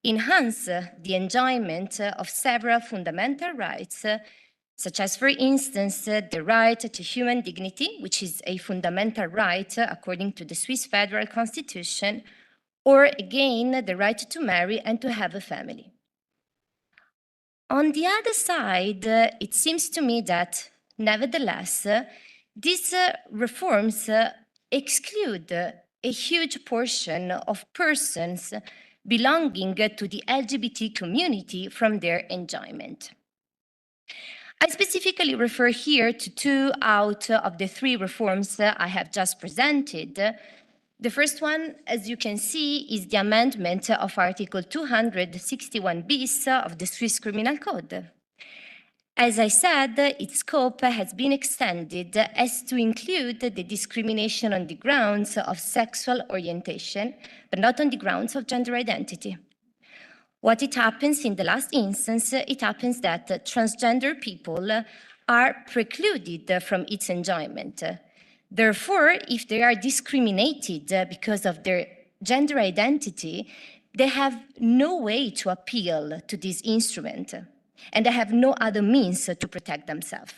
enhance the enjoyment of several fundamental rights, such as, for instance, the right to human dignity, which is a fundamental right according to the Swiss Federal Constitution, or again, the right to marry and to have a family. On the other side, it seems to me that, nevertheless, these reforms exclude a huge portion of persons belonging to the LGBT community from their enjoyment. I specifically refer here to 2 out of the 3 reforms I have just presented. The first one, as you can see, is the amendment of Article 261 bis of the Swiss Criminal Code. As I said, its scope has been extended as to include the discrimination on the grounds of sexual orientation, but not on the grounds of gender identity. What it happens in the last instance, it happens that transgender people are precluded from its enjoyment. Therefore, if they are discriminated because of their gender identity, they have no way to appeal to this instrument, and they have no other means to protect themselves.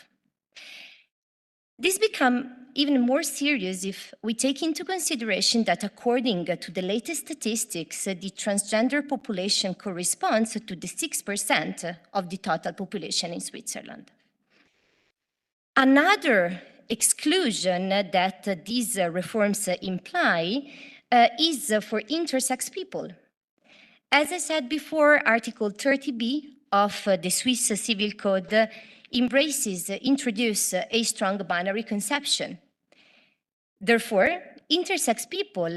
This becomes even more serious if we take into consideration that according to the latest statistics, the transgender population corresponds to the 6% of the total population in Switzerland. Another exclusion that these reforms imply is for intersex people. As I said before, Article 30b of the Swiss Civil Code introduces a strong binary conception. Therefore, intersex people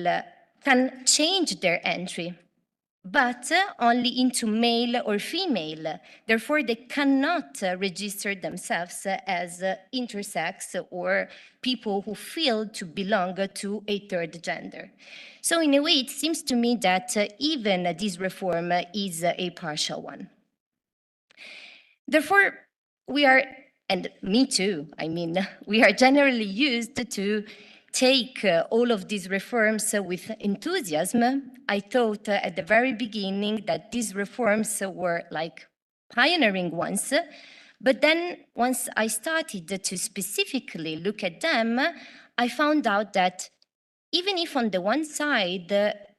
can change their entry, but only into male or female. Therefore, they cannot register themselves as intersex or people who feel to belong to a third gender. So in a way, it seems to me that even this reform is a partial one. Therefore, we are, and me too, we are generally used to take all of these reforms with enthusiasm. I thought at the very beginning that these reforms were like pioneering ones, but then once I started to specifically look at them, I found out that even if on the one side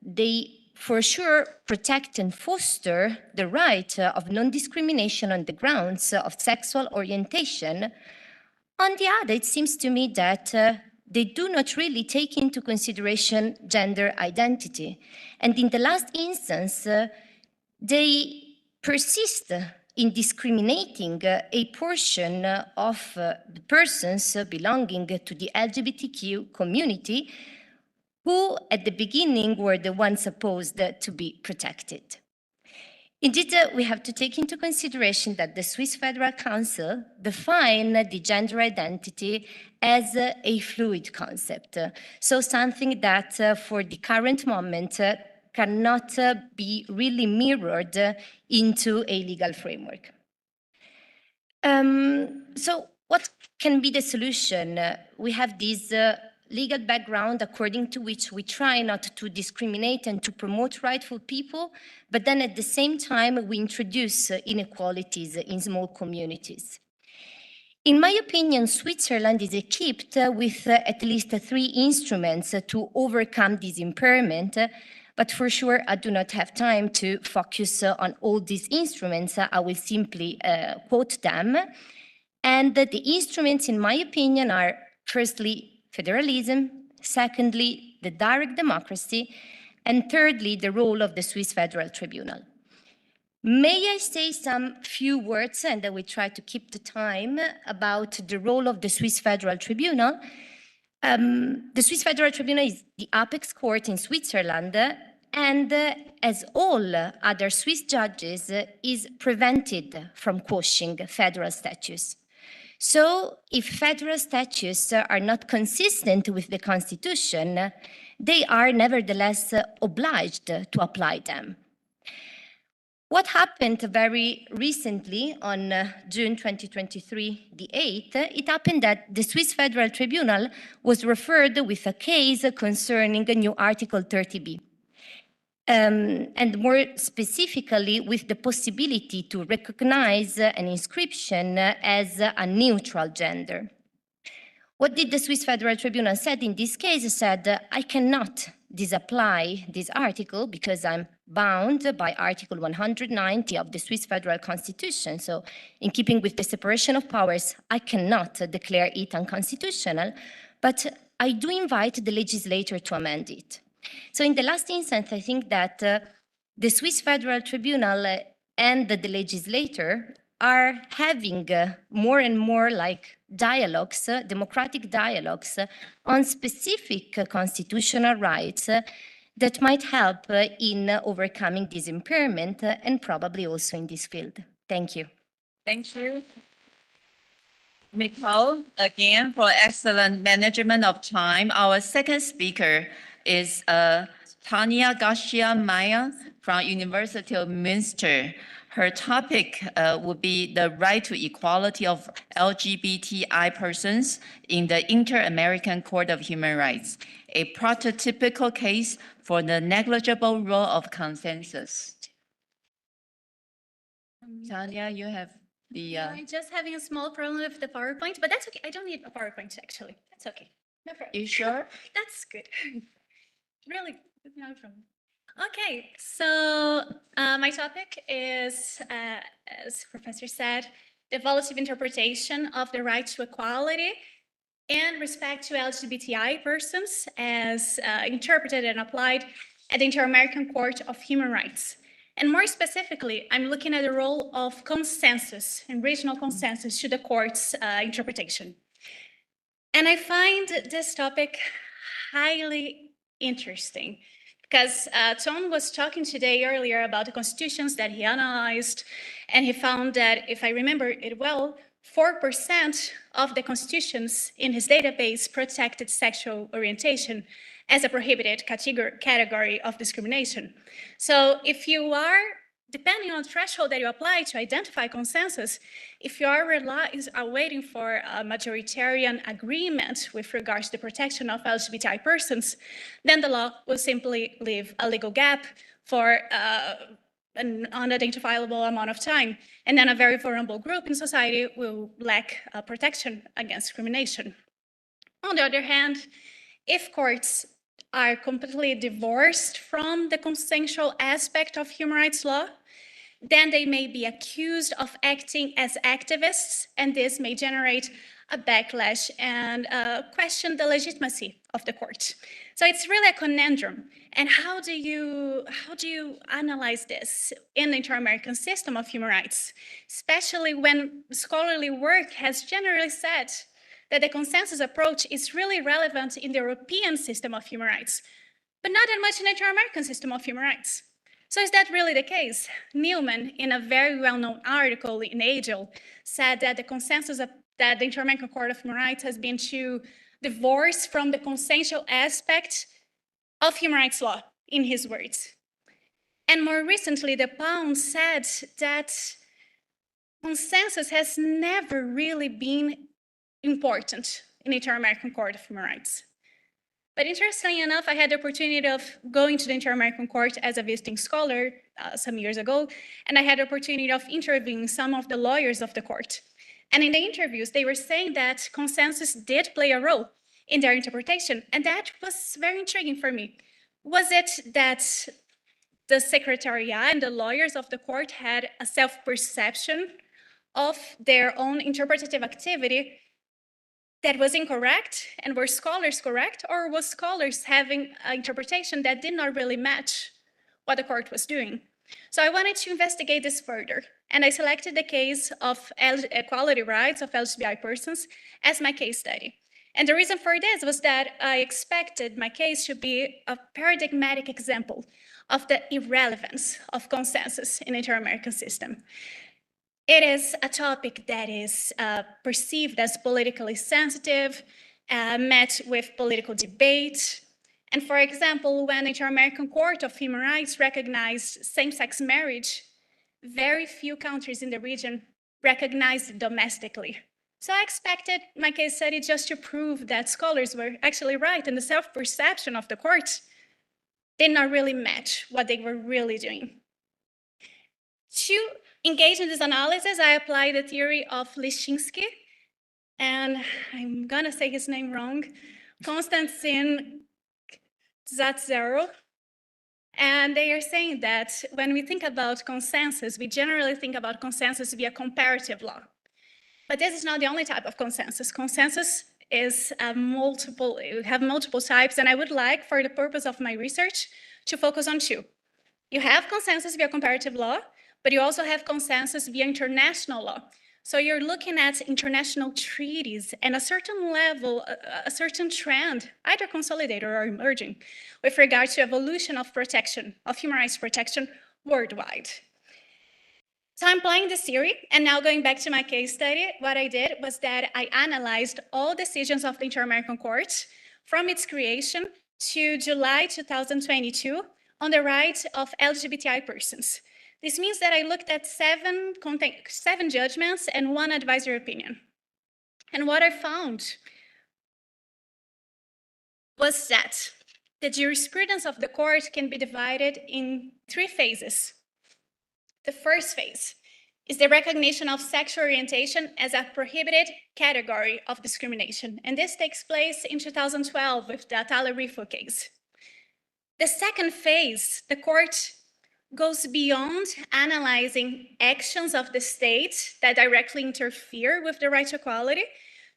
they for sure protect and foster the right of non-discrimination on the grounds of sexual orientation, on the other, it seems to me that they do not really take into consideration gender identity. And in the last instance, they persist in discriminating a portion of the persons belonging to the LGBTQ community who at the beginning were the ones supposed to be protected. Indeed, we have to take into consideration that the Swiss Federal Council defined the gender identity as a fluid concept, so something that for the current moment cannot be really mirrored into a legal framework. So what can be the solution? We have this legal background according to which we try not to discriminate and to promote rightful people, but then at the same time we introduce inequalities in small communities. In my opinion, Switzerland is equipped with at least 3 instruments to overcome this impairment, But for sure, I do not have time to focus on all these instruments. I will simply quote them. And the instruments, in my opinion, are firstly, federalism, secondly, the direct democracy, and thirdly, the role of the Swiss Federal Tribunal. May I say some few words, and I will try to keep the time, about the role of the Swiss Federal Tribunal. The Swiss Federal Tribunal is the apex court in Switzerland, and as all other Swiss judges, is prevented from quashing federal statutes. So if federal statutes are not consistent with the Constitution, they are nevertheless obliged to apply them. What happened very recently on June 2023, the 8th, it happened that the Swiss Federal Tribunal was referred with a case concerning a new Article 30B. And more specifically, with the possibility to recognize an inscription as a neutral gender. What did the Swiss Federal Tribunal said in this case? It said, I cannot disapply this article because I'm bound by Article 190 of the Swiss Federal Constitution. So in keeping with the separation of powers, I cannot declare it unconstitutional, but I do invite the legislator to amend it. So in the last instance, I think that the Swiss Federal Tribunal and the legislator are having more and more like dialogues, democratic dialogues on specific constitutional rights that might help in overcoming this impairment and probably also in this field. Thank you. Thank you, Nicole, again for excellent management of time. Our second speaker is Tanya Garcia-Maya from University of Münster. Her topic would be the right to equality of LGBTI persons in the Inter-American Court of Human Rights, a prototypical case for the negligible role of consensus. Tanya, you have the... I'm just having a small problem with the PowerPoint, but that's okay. I don't need a PowerPoint, actually. That's okay. No problem. You sure? That's good. Really, no problem. Okay, so my topic is, as Professor said, the evolutive interpretation of the right to equality and respect to LGBTI persons as interpreted and applied at the Inter-American Court of Human Rights. And more specifically, I'm looking at the role of consensus and regional consensus to the court's interpretation. And I find this topic highly interesting because Tom was talking today earlier about the constitutions that he analyzed, and he found that, if I remember it well, 4% of the constitutions in his database protected sexual orientation as a prohibited category of discrimination. So if you are, depending on the threshold that you apply to identify consensus, if you are waiting for a majoritarian agreement with regards to the protection of LGBTI persons, then the law will simply leave a legal gap for an unidentifiable amount of time. And then a very vulnerable group in society will lack protection against discrimination. On the other hand, if courts are completely divorced from the consensual aspect of human rights law, then they may be accused of acting as activists, and this may generate a backlash and question the legitimacy of the court. So it's really a conundrum. And how do you analyze this in the inter-American system of human rights, especially when scholarly work has generally said that the consensus approach is really relevant in the European system of human rights, but not that much in the inter-American system of human rights. So is that really the case? Newman, in a very well-known article in AGIL, said that the consensus that the Inter-American Court of Human Rights has been to divorce from the consensual aspect of human rights law, in his words. And more recently, the Pound said that consensus has never really been important in the Inter-American Court of Human Rights. But interestingly enough, I had the opportunity of going to the Inter-American Court as a visiting scholar some years ago, and I had the opportunity of interviewing some of the lawyers of the court. And in the interviews, they were saying that consensus did play a role in their interpretation, and that was very intriguing for me. Was it that the secretariat and the lawyers of the court had a self-perception of their own interpretative activity that was incorrect, and were scholars correct, or was scholars having an interpretation that did not really match what the court was doing? So I wanted to investigate this further, and I selected the case of equality rights of LGBTI persons as my case study. And the reason for this was that I expected my case to be a paradigmatic example of the irrelevance of consensus in the inter-American system. It is a topic that is perceived as politically sensitive, met with political debate. And for example, when the Inter-American Court of Human Rights recognized same-sex marriage, very few countries in the region recognized it domestically. So I expected my case study just to prove that scholars were actually right, and the self-perception of the court did not really match what they were really doing. To engage in this analysis, I applied the theory of Lishinsky, and I'm gonna say his name wrong, Konstantin Zatzero. And they are saying that when we think about consensus, we generally think about consensus via comparative law. But this is not the only type of consensus. Consensus is have multiple types, and I would like, for the purpose of my research, to focus on two. You have consensus via comparative law, but you also have consensus via international law. So you're looking at international treaties and a certain level, a certain trend, either consolidated or emerging, with regard to evolution of protection, of human rights protection worldwide. So I'm applying this theory, and now going back to my case study, what I did was that I analyzed all decisions of the Inter-American Court from its creation to July 2022 on the rights of LGBTI persons. This means that I looked at seven judgments and one advisory opinion. And what I found was that the jurisprudence of the court can be divided in three phases. The first phase is the recognition of sexual orientation as a prohibited category of discrimination. And this takes place in 2012 with the Atala Rifo case. The second phase, the court goes beyond analyzing actions of the state that directly interfere with the right to equality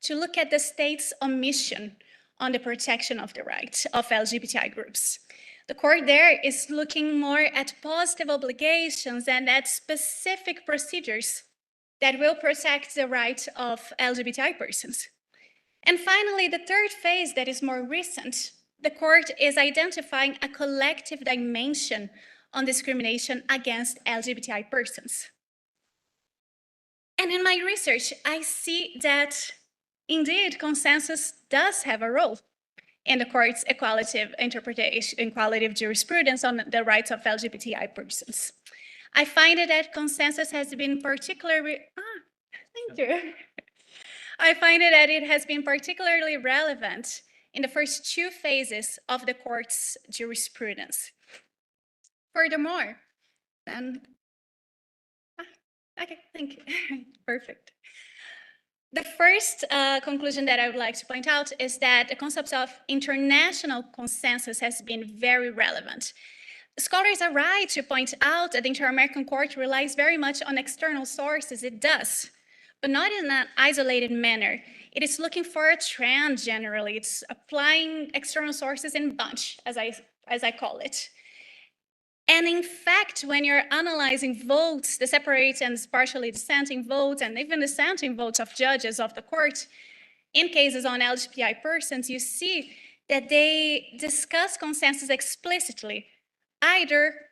to look at the state's omission on the protection of the rights of LGBTI groups. The court there is looking more at positive obligations and at specific procedures that will protect the rights of LGBTI persons. And finally, the third phase that is more recent, the court is identifying a collective dimension on discrimination against LGBTI persons. And in my research, I see that indeed consensus does have a role in the court's equalitative interpretation, equalitative jurisprudence on the rights of LGBTI persons. I find that consensus has been particularly, thank you. I find that it has been particularly relevant in the first two phases of the court's jurisprudence. Furthermore, okay, thank you, perfect. The first conclusion that I would like to point out is that the concept of international consensus has been very relevant. Scholars are right to point out that the Inter-American Court relies very much on external sources. It does, but not in an isolated manner. It is looking for a trend generally. It's applying external sources in bunch, as I call it. And in fact, when you're analyzing votes, the separate and partially dissenting votes, and even dissenting votes of judges of the court, in cases on LGBTI persons, you see that they discuss consensus explicitly, either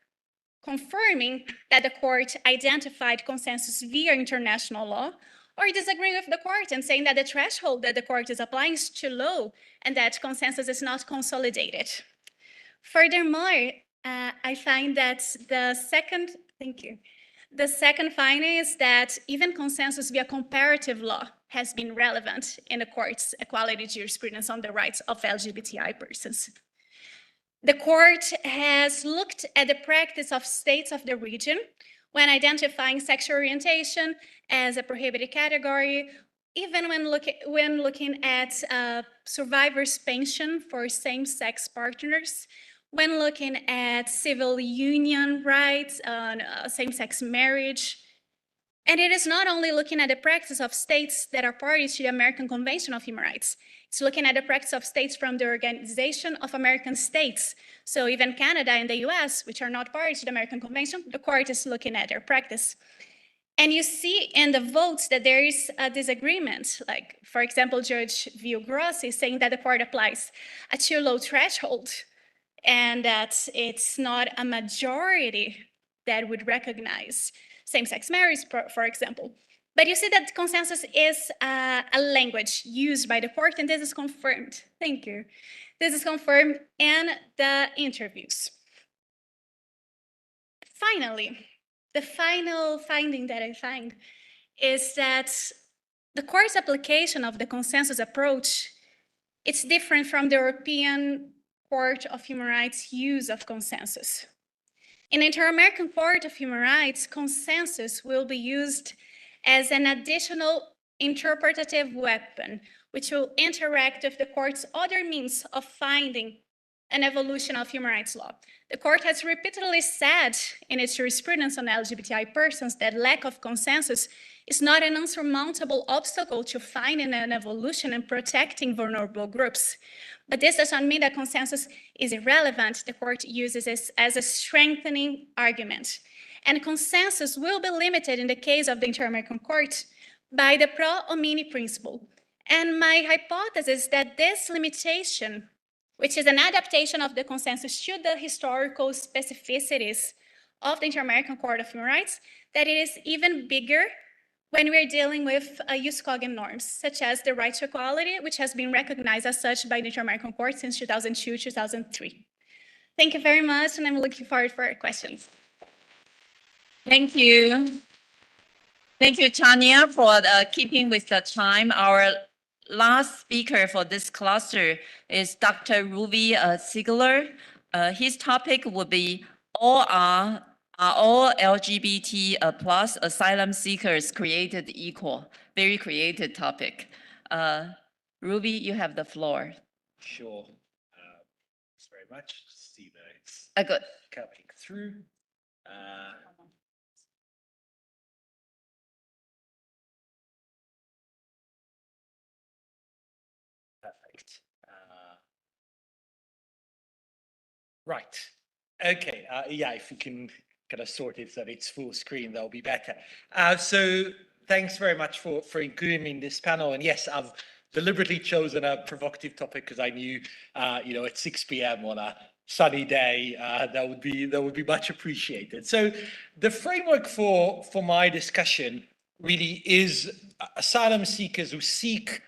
confirming that the court identified consensus via international law, or disagreeing with the court and saying that the threshold that the court is applying is too low and that consensus is not consolidated. Furthermore, I find that the second finding is that even consensus via comparative law has been relevant in the court's equality jurisprudence on the rights of LGBTI persons. The court has looked at the practice of states of the region when identifying sexual orientation as a prohibited category, even when looking at survivors' pension for same-sex partners, when looking at civil union rights, same-sex marriage. And it is not only looking at the practice of states that are parties to the American Convention of Human Rights. It's looking at the practice of states from the Organization of American States. So even Canada and the US, which are not parties to the American Convention, the court is looking at their practice. And you see in the votes that there is a disagreement. Like, for example, Judge Villagrossi is saying that the court applies a too low threshold and that it's not a majority that would recognize same-sex marriage, for example. But you see that consensus is a language used by the court, and this is confirmed. Thank you. This is confirmed in the interviews. Finally, the final finding that I find is that the court's application of the consensus approach, it's different from the European Court of Human Rights use of consensus. In the Inter-American Court of Human Rights, consensus will be used as an additional interpretative weapon, which will interact with the court's other means of finding an evolution of human rights law. The court has repeatedly said in its jurisprudence on LGBTI persons that lack of consensus is not an insurmountable obstacle to finding an evolution and protecting vulnerable groups. But this does not mean that consensus is irrelevant. The court uses this as a strengthening argument. And consensus will be limited in the case of the Inter-American Court by the pro homini principle. And my hypothesis is that this limitation, which is an adaptation of the consensus to the historical specificities of the Inter-American Court of Human Rights, that it is even bigger when we're dealing with jus cogens norms, such as the right to equality, which has been recognized as such by the Inter-American Court since 2002, 2003. Thank you very much, and I'm looking forward for your questions. Thank you. Thank you, Tanya, for keeping with the time. Our last speaker for this cluster is Dr. Ruby Ziegler. His topic will be are all LGBT plus asylum seekers created equal? Very creative topic. Ruby, you have the floor. Sure. Thanks very much. See those good. coming through. Perfect. Right. Okay. Yeah, if you can kind of sort it so that it's full screen, that'll be better. So thanks very much for including me in this panel. And yes, I've deliberately chosen a provocative topic because I knew, at 6 p.m. on a sunny day, that would be much appreciated. So the framework for my discussion really is asylum seekers who seek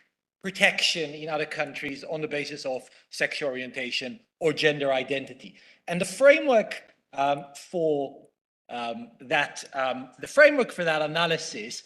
protection in other countries on the basis of sexual orientation or gender identity. And the framework for that analysis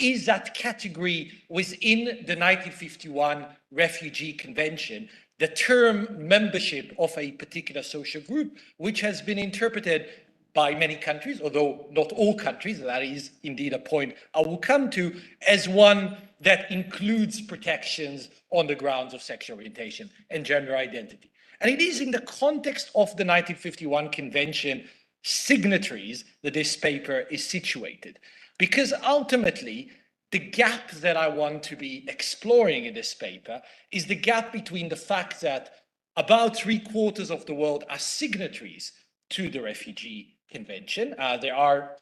is that category within the 1951 Refugee Convention, the term membership of a particular social group, which has been interpreted by many countries, although not all countries, that is indeed a point I will come to, as one that includes protections on the grounds of sexual orientation and gender identity. And it is in the context of the 1951 Convention signatories that this paper is situated. Because ultimately, the gap that I want to be exploring in this paper is the gap between the fact that about 3/4 of the world are signatories to the Refugee Convention. There are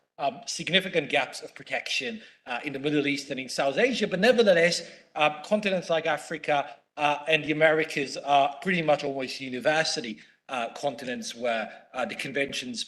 significant gaps of protection in the Middle East and in South Asia, but nevertheless, continents like Africa and the Americas are pretty much almost universally continents where the convention's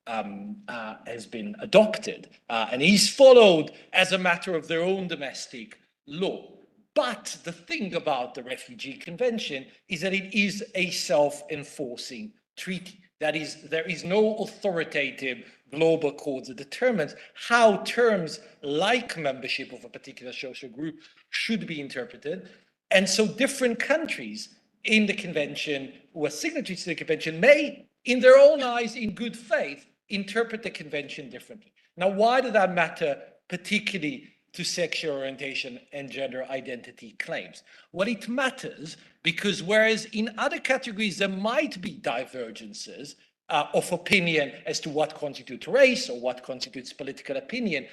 has been adopted and is followed as a matter of their own domestic law. But the thing about the Refugee Convention is that it is a self-enforcing treaty. That is, there is no authoritative global code that determines how terms like membership of a particular social group should be interpreted. And so different countries in the convention who are signatories to the convention may, in their own eyes, in good faith, interpret the convention differently. Now, why does that matter particularly to sexual orientation and gender identity claims. Well, it matters because whereas in other categories there might be divergences of opinion as to what constitutes race or what constitutes political opinion,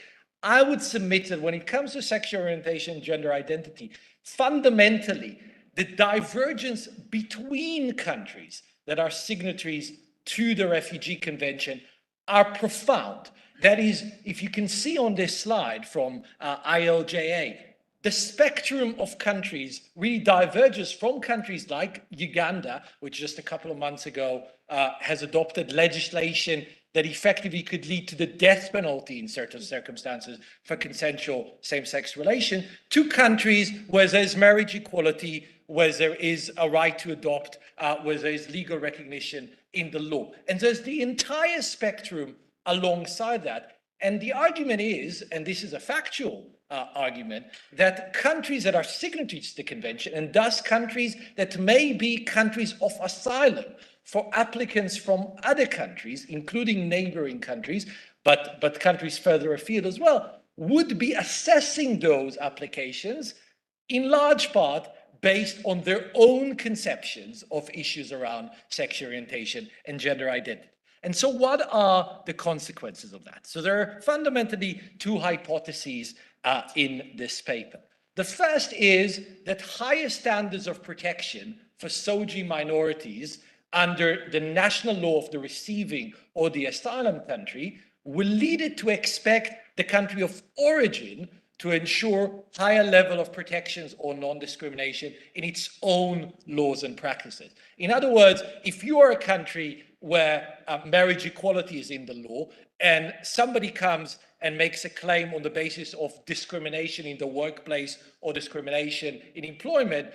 I would submit that when it comes to sexual orientation and gender identity, fundamentally, the divergence between countries that are signatories to the Refugee Convention are profound. That is, if you can see on this slide from ILJA, the spectrum of countries really diverges from countries like Uganda, which just a couple of months ago has adopted legislation that effectively could lead to the death penalty in certain circumstances for consensual same-sex relation, to countries where there's marriage equality, where there is a right to adopt, where there is legal recognition in the law. And there's the entire spectrum alongside that. And the argument is, and this is a factual argument, that countries that are signatories to the convention, and thus countries that may be countries of asylum for applicants from other countries, including neighboring countries, but countries further afield as well, would be assessing those applications in large part based on their own conceptions of issues around sexual orientation and gender identity. And so what are the consequences of that? So there are fundamentally two hypotheses in this paper. The first is that higher standards of protection for SOGI minorities under the national law of the receiving or the asylum country will lead it to expect the country of origin to ensure higher level of protections or non-discrimination in its own laws and practices. In other words, if you are a country where marriage equality is in the law and somebody comes and makes a claim on the basis of discrimination in the workplace or discrimination in employment,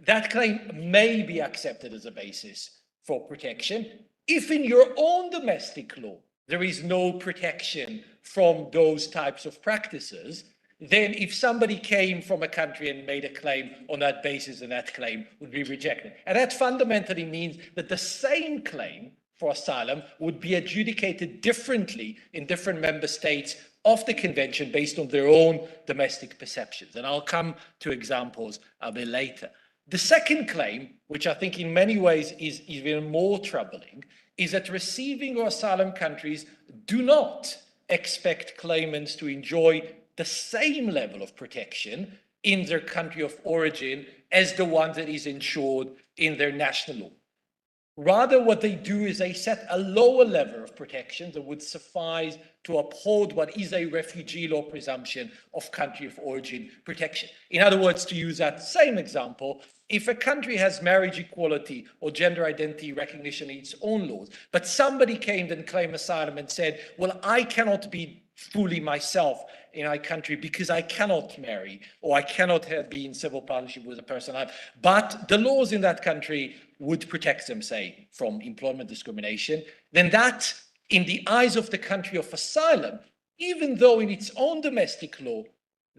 that claim may be accepted as a basis for protection. If in your own domestic law there is no protection from those types of practices, then if somebody came from a country and made a claim on that basis, then that claim would be rejected. And that fundamentally means that the same claim for asylum would be adjudicated differently in different member states of the convention based on their own domestic perceptions. And I'll come to examples a bit later. The second claim, which I think in many ways is even more troubling, is that receiving or asylum countries do not expect claimants to enjoy the same level of protection in their country of origin as the one that is ensured in their national law. Rather, what they do is they set a lower level of protection that would suffice to uphold what is a refugee law presumption of country of origin protection. In other words, to use that same example, if a country has marriage equality or gender identity recognition in its own laws, but somebody came and claimed asylum and said, well, I cannot be fully myself in my country because I cannot marry or I cannot be in civil partnership with a person but the laws in that country would protect them, say, from employment discrimination, then that, in the eyes of the country of asylum, even though in its own domestic law,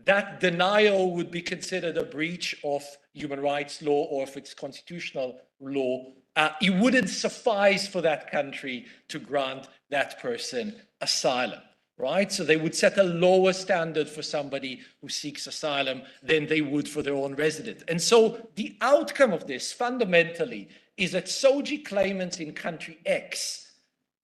that denial would be considered a breach of human rights law or of its constitutional law, it wouldn't suffice for that country to grant that person asylum. Right? So they would set a lower standard for somebody who seeks asylum than they would for their own resident. And so the outcome of this fundamentally is that SOGI claimants in country X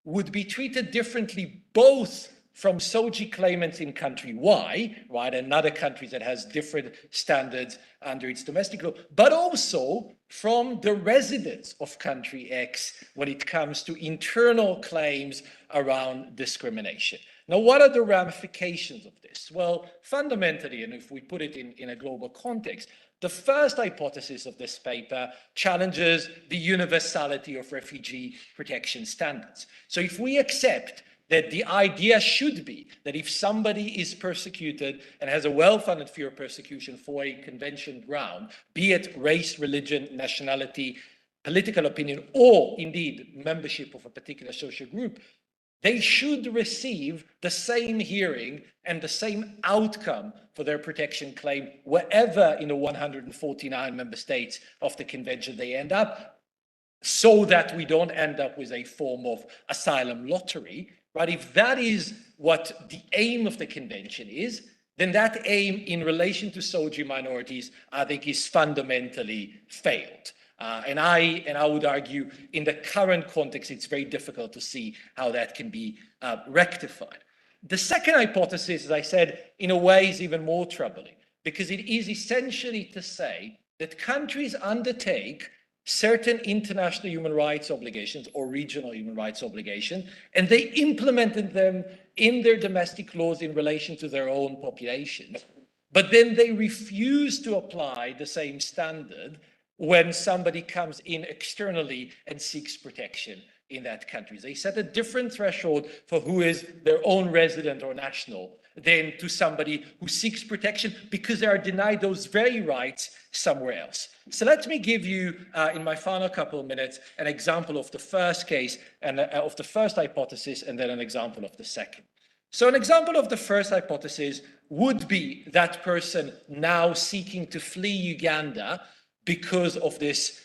would be treated differently both from SOGI claimants in country Y, right, another country that has different standards under its domestic law, but also from the residents of country X when it comes to internal claims around discrimination. Now, what are the ramifications of this? Well, fundamentally, and if we put it in a global context, the first hypothesis of this paper challenges the universality of refugee protection standards. So if we accept that the idea should be that if somebody is persecuted and has a well-founded fear of persecution for a convention ground, be it race, religion, nationality, political opinion, or indeed membership of a particular social group, they should receive the same hearing and the same outcome for their protection claim wherever in the 149 member states of the convention they end up, so that we don't end up with a form of asylum lottery, right? If that is what the aim of the convention is, then that aim in relation to Soji minorities, I think, is fundamentally failed. And I would argue in the current context, it's very difficult to see how that can be rectified. The second hypothesis, as I said, in a way is even more troubling, because it is essentially to say that countries undertake certain international human rights obligations or regional human rights obligations, and they implemented them in their domestic laws in relation to their own populations. But then they refuse to apply the same standard when somebody comes in externally and seeks protection in that country. They set a different threshold for who is their own resident or national than to somebody who seeks protection because they are denied those very rights somewhere else. So let me give you, in my final couple of minutes, an example of the first case and of the first hypothesis, and then an example of the second. So an example of the first hypothesis would be that person now seeking to flee Uganda because of this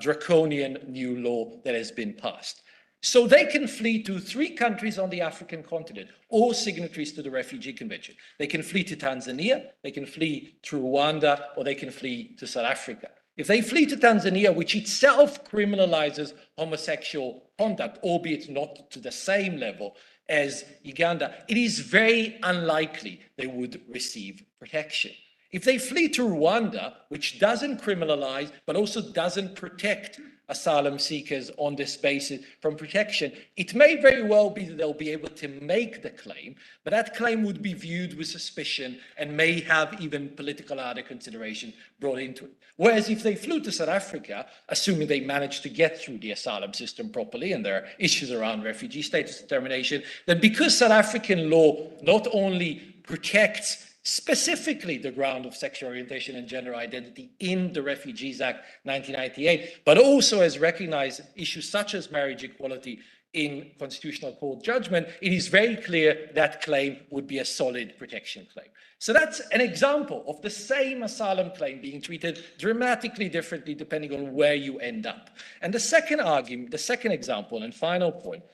draconian new law that has been passed. So they can flee to 3 countries on the African continent, all signatories to the Refugee Convention. They can flee to Tanzania, they can flee to Rwanda, or they can flee to South Africa. If they flee to Tanzania, which itself criminalizes homosexual conduct, albeit not to the same level as Uganda, it is very unlikely they would receive protection. If they flee to Rwanda, which doesn't criminalize, but also doesn't protect asylum seekers on this basis from protection, it may very well be that they'll be able to make the claim, but that claim would be viewed with suspicion and may have even political other consideration brought into it. Whereas if they flew to South Africa, assuming they managed to get through the asylum system properly, and there are issues around refugee status determination, then because South African law not only protects specifically the ground of sexual orientation and gender identity in the Refugees Act 1998, but also has recognized issues such as marriage equality in Constitutional Court judgment, it is very clear that claim would be a solid protection claim. So that's an example of the same asylum claim being treated dramatically differently depending on where you end up. And the second argument, the second example and final point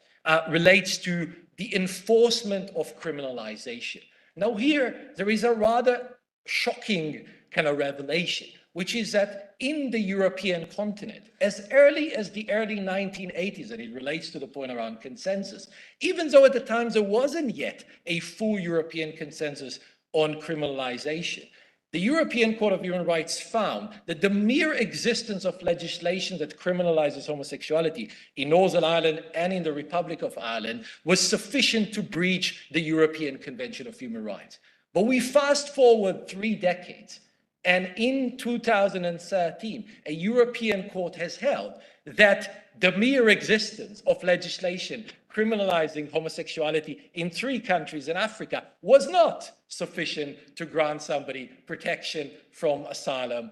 relates to the enforcement of criminalization. Now here, there is a rather shocking kind of revelation, which is that in the European continent, as early as the early 1980s, and it relates to the point around consensus, even though at the time there wasn't yet a full European consensus on criminalization, the European Court of Human Rights found that the mere existence of legislation that criminalizes homosexuality in Northern Ireland and in the Republic of Ireland was sufficient to breach the European Convention of Human Rights. But we fast forward 3 decades, and in 2013, a European court has held that the mere existence of legislation criminalizing homosexuality in 3 countries in Africa was not sufficient to grant somebody protection from asylum,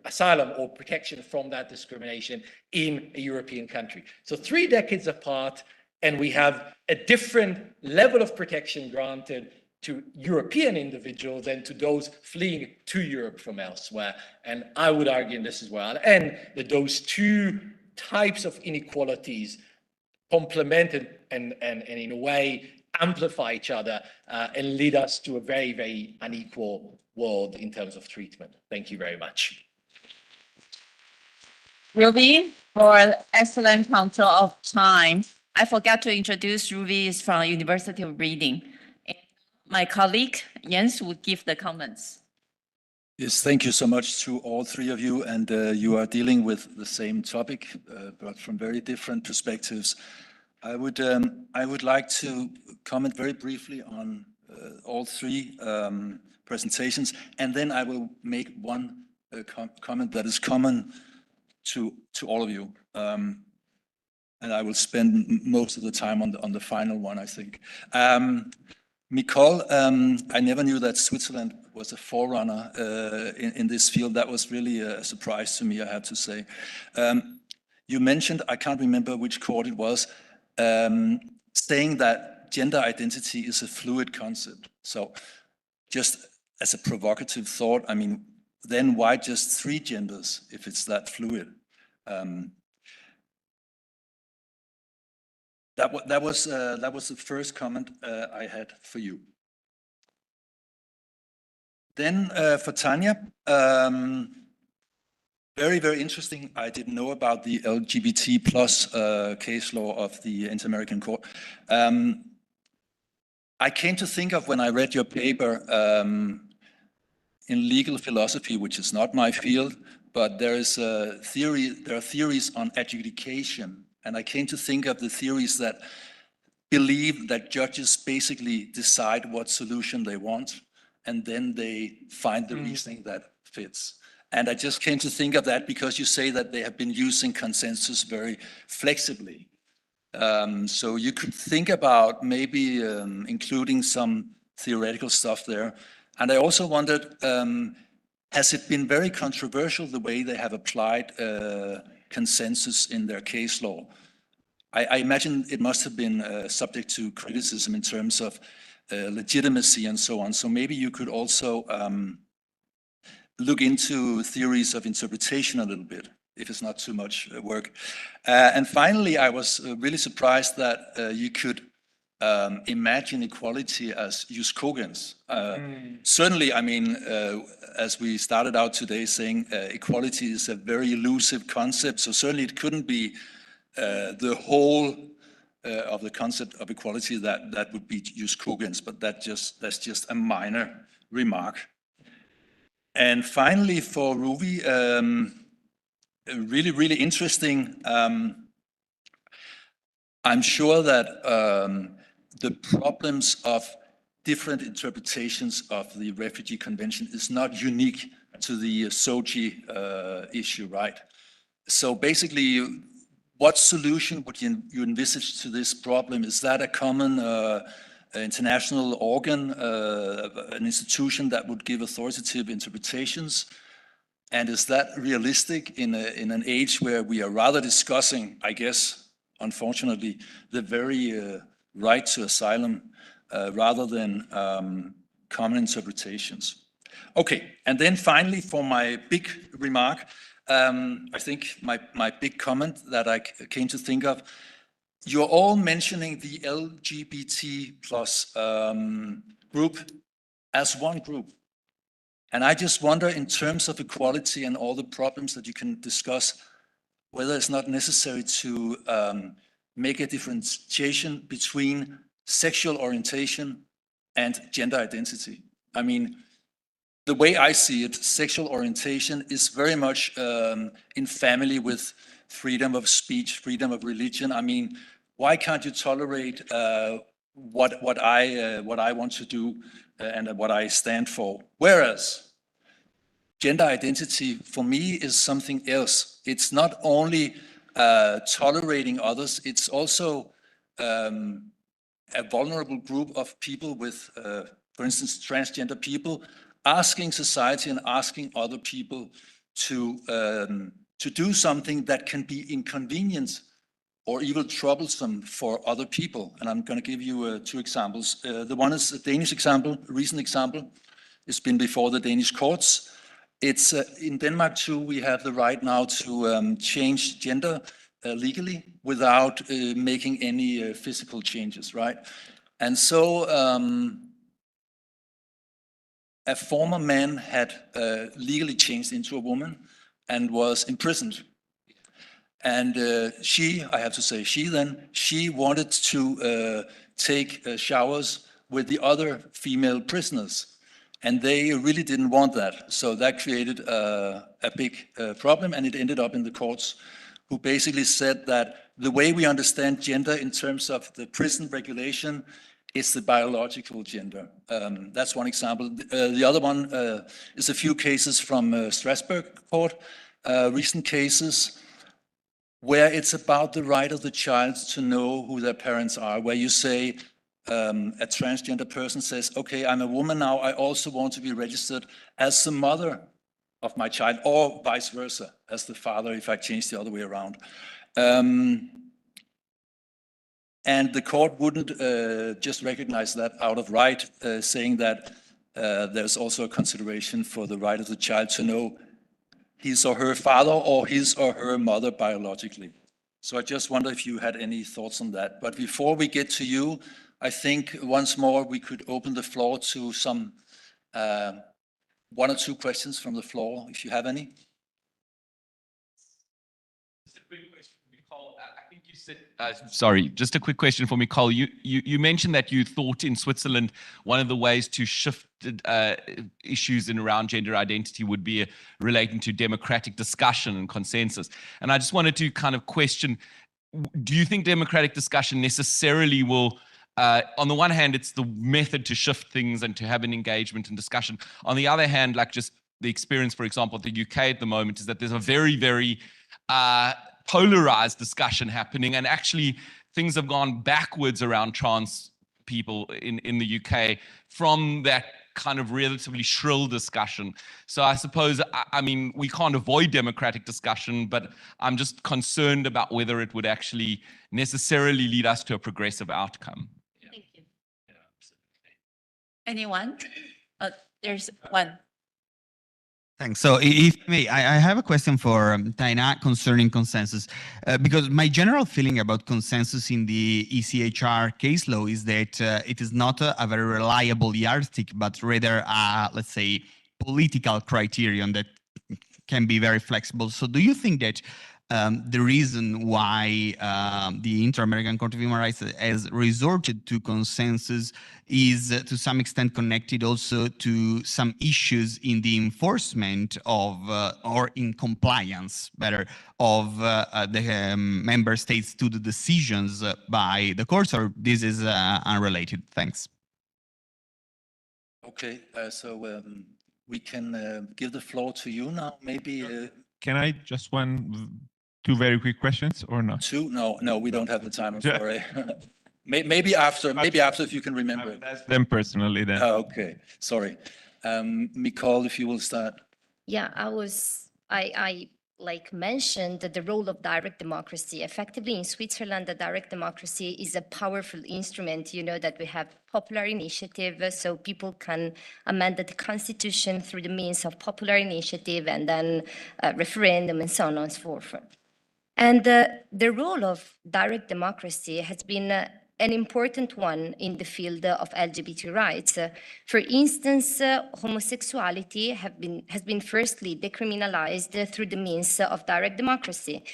asylum or protection from that discrimination in a European country. So 3 decades apart, and we have a different level of protection granted to European individuals than to those fleeing to Europe from elsewhere. And I would argue, and this is where I'll end, that those 2 types of inequalities complement and in a way amplify each other and lead us to a very, very unequal world in terms of treatment. Thank you very much. Ruby, for excellent control of time. I forgot to introduce Ruby is from University of Reading. And my colleague Jens would give the comments. Yes, thank you so much to all 3 of you. And you are dealing with the same topic, but from very different perspectives. I would like to comment very briefly on all 3 presentations, and then I will make one comment that is common to all of you. And I will spend most of the time on the final one, I think. Nicole, I never knew that Switzerland was a forerunner in this field. That was really a surprise to me, I have to say. You mentioned, I can't remember which court it was, saying that gender identity is a fluid concept. So just as a provocative thought, I mean, then why just 3 genders if it's that fluid? That was the first comment I had for you. Then for Tanya, very, very interesting. I didn't know about the LGBT plus case law of the Inter-American Court. I came to think of when I read your paper in legal philosophy, which is not my field, but there are theories on adjudication. And I came to think of the theories that believe that judges basically decide what solution they want, and then they find the reasoning that fits. And I just came to think of that because you say that they have been using consensus very flexibly. So you could think about maybe including some theoretical stuff there. And I also wondered, has it been very controversial the way they have applied consensus in their case law? I imagine it must have been subject to criticism in terms of legitimacy and so on. So maybe you could also look into theories of interpretation a little bit, if it's not too much work. And finally, I was really surprised that you could imagine equality as jus cogens. Certainly, I mean, as we started out today saying, equality is a very elusive concept. So certainly it couldn't be the whole of the concept of equality that would be jus cogens, but that's just a minor remark. And finally, for Ruby, really, really interesting. I'm sure that the problems of different interpretations of the Refugee Convention is not unique to the Sochi issue, right? So basically, what solution would you envisage to this problem? Is that a common international organ, an institution that would give authoritative interpretations? And is that realistic in an age where we are rather discussing, I guess, unfortunately, the very right to asylum rather than common interpretations? Okay, and then finally, for my big remark, I think my big comment that I came to think of, you're all mentioning the LGBT plus group as one group. And I just wonder, in terms of equality and all the problems that you can discuss, whether it's not necessary to make a differentiation between sexual orientation and gender identity. I mean, the way I see it, sexual orientation is very much in family with freedom of speech, freedom of religion. I mean, why can't you tolerate what I want to do and what I stand for? Whereas gender identity for me is something else. It's not only tolerating others, it's also a vulnerable group of people with, for instance, transgender people, asking society and asking other people to do something that can be inconvenient or even troublesome for other people. And I'm going to give you two examples. The one is a Danish example, a recent example. It's been before the Danish courts. It's in Denmark too, we have the right now to change gender legally without making any physical changes, right? And so a former man had legally changed into a woman and was imprisoned. And she, I have to say she wanted to take showers with the other female prisoners. And they really didn't want that. So that created a big problem, and it ended up in the courts, who basically said that the way we understand gender in terms of the prison regulation is the biological gender. That's one example. The other one is a few cases from Strasbourg court, recent cases, where it's about the right of the child to know who their parents are, where you say, a transgender person says, okay, I'm a woman now, I also want to be registered as the mother of my child, or vice versa, as the father, if I change the other way around. And the court wouldn't just recognize that out of right, saying that there's also a consideration for the right of the child to know his or her father or his or her mother biologically. So I just wonder if you had any thoughts on that. But before we get to you, I think once more we could open the floor to some one or two questions from the floor, if you have any. Sorry, just a quick question for Nicole. You mentioned that you thought in Switzerland one of the ways to shift issues in around gender identity would be relating to democratic discussion and consensus. And I just wanted to kind of question, do you think democratic discussion necessarily will, on the one hand, it's the method to shift things and to have an engagement and discussion. On the other hand, like just the experience, for example, of the UK at the moment is that there's a very, very polarized discussion happening, and actually things have gone backwards around trans people in the UK from that kind of relatively shrill discussion. So I suppose, I mean, we can't avoid democratic discussion, but I'm just concerned about whether it would actually necessarily lead us to a progressive outcome. Thank you. Anyone? There's one. Thanks. So if I may, I have a question for Taina concerning consensus, because my general feeling about consensus in the ECHR case law is that it is not a very reliable yardstick, but rather, let's say, political criterion that can be very flexible. So do you think that the reason why the Inter-American Court of Human Rights has resorted to consensus is to some extent connected also to some issues in the enforcement of, or in compliance, better, of the member states to the decisions by the courts, or this is unrelated? Thanks. Okay, so we can give the floor to you now, maybe. Can I just two very quick questions or not? Two? No, we don't have the time, I'm sorry. Maybe after, if you can remember it. Ask them personally then. Oh, okay, sorry. Nicole, if you will start. Yeah, I like mentioned the role of direct democracy. Effectively in Switzerland, the direct democracy is a powerful instrument. You know that we have popular initiative, so people can amend the constitution through the means of popular initiative and then referendum and so on and so forth. And the role of direct democracy has been an important one in the field of LGBT rights. For instance, homosexuality has been firstly decriminalized through the means of direct democracy.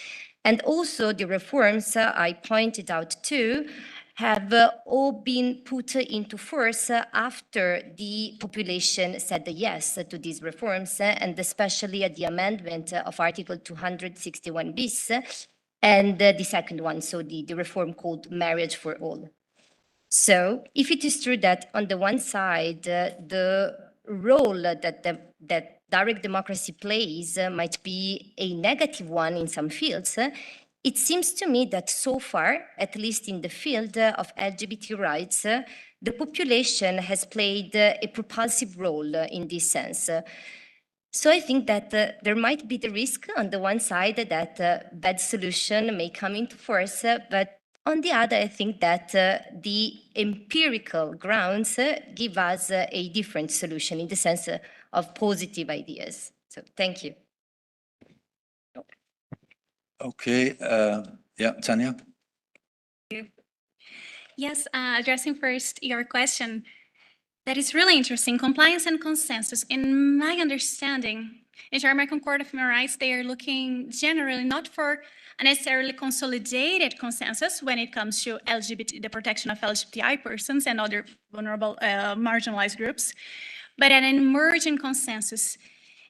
And also the reforms I pointed out too have all been put into force after the population said yes to these reforms, and especially at the amendment of Article 261 bis, and the second one, so the reform called Marriage for All. So if it is true that on the one side, the role that direct democracy plays might be a negative one in some fields, it seems to me that so far, at least in the field of LGBT rights, the population has played a propulsive role in this sense. So I think that there might be the risk on the one side that bad solution may come into force, but on the other, I think that the empirical grounds give us a different solution in the sense of positive ideas. So thank you. Okay, yeah, Tanya. Yes, addressing first your question, that is really interesting. Compliance and consensus. In my understanding, Inter-American Court of Human Rights, they are looking generally not for a necessarily consolidated consensus when it comes to the protection of LGBTI persons and other vulnerable marginalized groups, but an emerging consensus.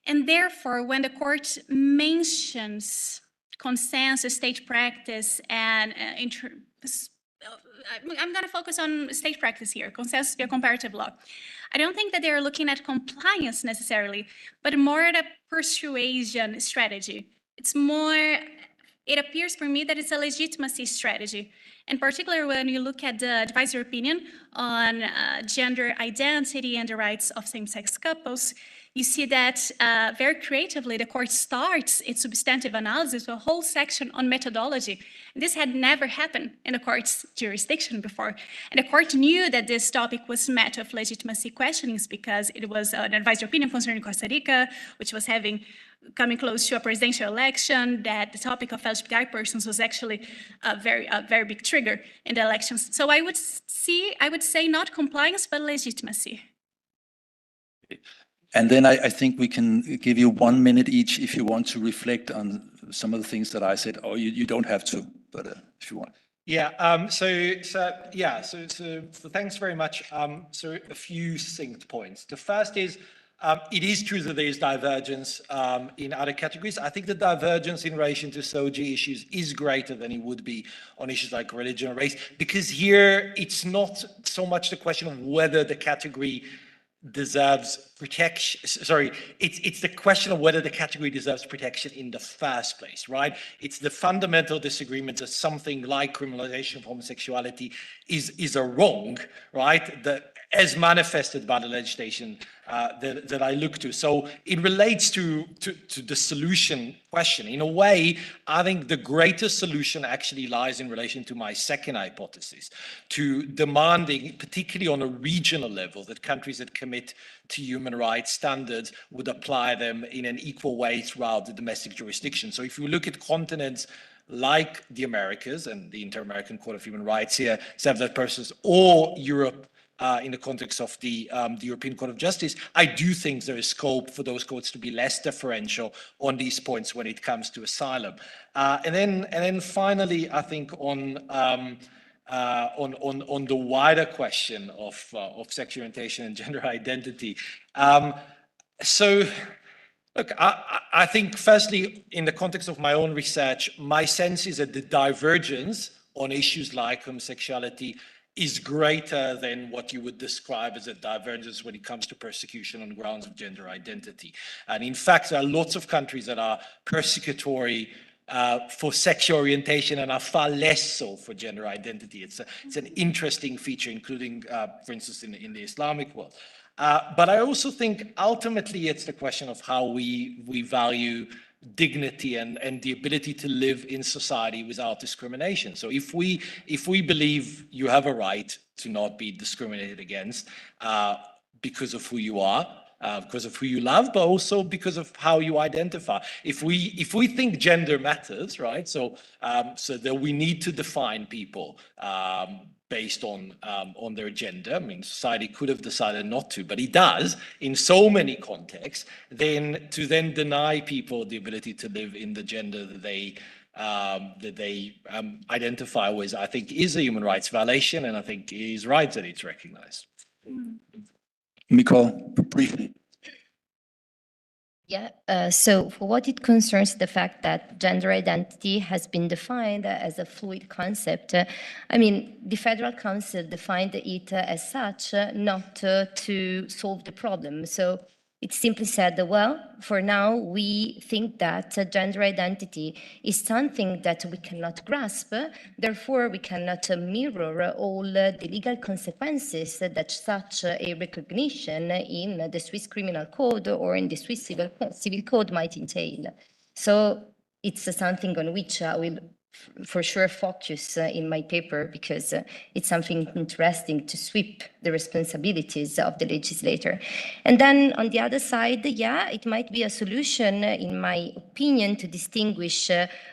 And therefore, when the court mentions consensus, state practice, and I'm going to focus on state practice here, consensus via comparative law. I don't think that they're looking at compliance necessarily, but more at a persuasion strategy. It's more, it appears for me that it's a legitimacy strategy. In particular, when you look at the advisory opinion on gender identity and the rights of same-sex couples, you see that very creatively, the court starts its substantive analysis with a whole section on methodology. This had never happened in the court's jurisdiction before. And the court knew that this topic was met with legitimacy questionings because it was an advisory opinion concerning Costa Rica, which was coming close to a presidential election, that the topic of LGBTI persons was actually a very big trigger in the elections. So I would say not compliance, but legitimacy. And then I think we can give you 1 minute each if you want to reflect on some of the things that I said, or you don't have to, but if you want. Yeah, so thanks very much. So a few succinct points. The first is, it is true that there is divergence in other categories. I think the divergence in relation to SOGI issues is greater than it would be on issues like religion or race, because here it's not so much the question of whether the category deserves protection. Sorry, it's the question of whether the category deserves protection in the first place, right? It's the fundamental disagreement that something like criminalization of homosexuality is a wrong, right? That as manifested by the legislation that I look to. So it relates to the solution question. In a way, I think the greatest solution actually lies in relation to my second hypothesis, to demanding, particularly on a regional level, that countries that commit to human rights standards would apply them in an equal way throughout the domestic jurisdiction. So if you look at continents like the Americas and the Inter-American Court of Human Rights here serve that purpose, or Europe, in the context of the European Court of Justice, I do think there is scope for those courts to be less differential on these points when it comes to asylum. And then finally, I think on the wider question of sexual orientation and gender identity. So, look, I think firstly, in the context of my own research, my sense is that the divergence on issues like homosexuality is greater than what you would describe as a divergence when it comes to persecution on grounds of gender identity. And in fact, there are lots of countries that are persecutory for sexual orientation and are far less so for gender identity. It's an interesting feature, including, for instance, in the Islamic world. But I also think ultimately it's the question of how we value dignity and the ability to live in society without discrimination. So if we believe you have a right to not be discriminated against because of who you are, because of who you love, but also because of how you identify. If we think gender matters, right? So that we need to define people based on their gender. I mean, society could have decided not to, but it does in so many contexts. Then to deny people the ability to live in the gender that they identify with, I think, is a human rights violation, and I think it is right that it's recognized. Nicole, briefly. Yeah, so for what it concerns the fact that gender identity has been defined as a fluid concept, I mean, the Federal Council defined it as such, not to solve the problem. So it simply said, well, for now, we think that gender identity is something that we cannot grasp. Therefore, we cannot mirror all the legal consequences that such a recognition in the Swiss Criminal Code or in the Swiss Civil Code might entail. So it's something on which I will for sure focus in my paper, because it's something interesting to sweep the responsibilities of the legislator. And then on the other side, yeah, it might be a solution, in my opinion, to distinguish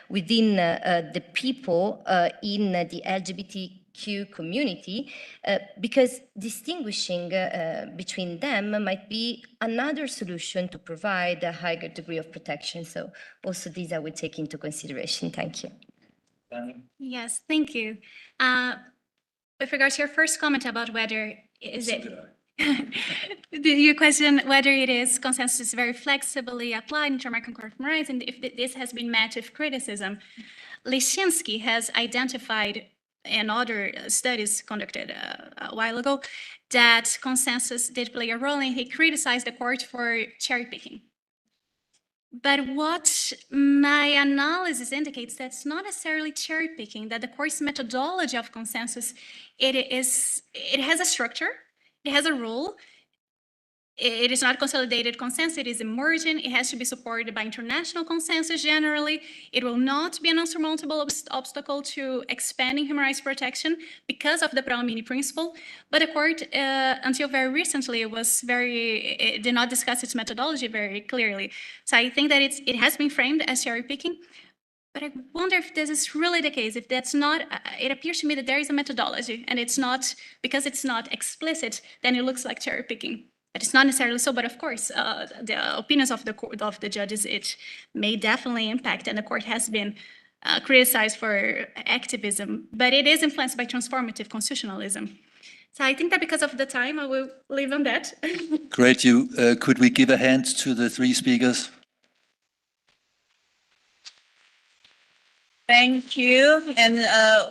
within the people in the LGBTQ community, because distinguishing between them might be another solution to provide a higher degree of protection. So also these I would take into consideration. Thank you. Yes, thank you. With regards to your first comment about whether your question whether it is consensus very flexibly applied in Inter-American Court of Human Rights, and if this has been met with criticism, Leshinsky has identified in other studies conducted a while ago that consensus did play a role, and he criticized the court for cherry picking. But what my analysis indicates, that's not necessarily cherry picking, that the course methodology of consensus, it has a structure, it has a rule. It is not consolidated consensus, it is emergent, it has to be supported by international consensus generally. It will not be an insurmountable obstacle to expanding human rights protection because of the Pralamini principle. But the court, until very recently, it did not discuss its methodology very clearly. So I think that it has been framed as cherry picking. But I wonder if this is really the case. If that's not, it appears to me that there is a methodology, and it's not, because it's not explicit, then it looks like cherry picking. that it's not necessarily so, but of course, the opinions of the court, of the judges, it may definitely impact, and the court has been criticized for activism, but it is influenced by transformative constitutionalism. So I think that because of the time, I will leave on that. Great. Could we give a hand to the three speakers? Thank you. And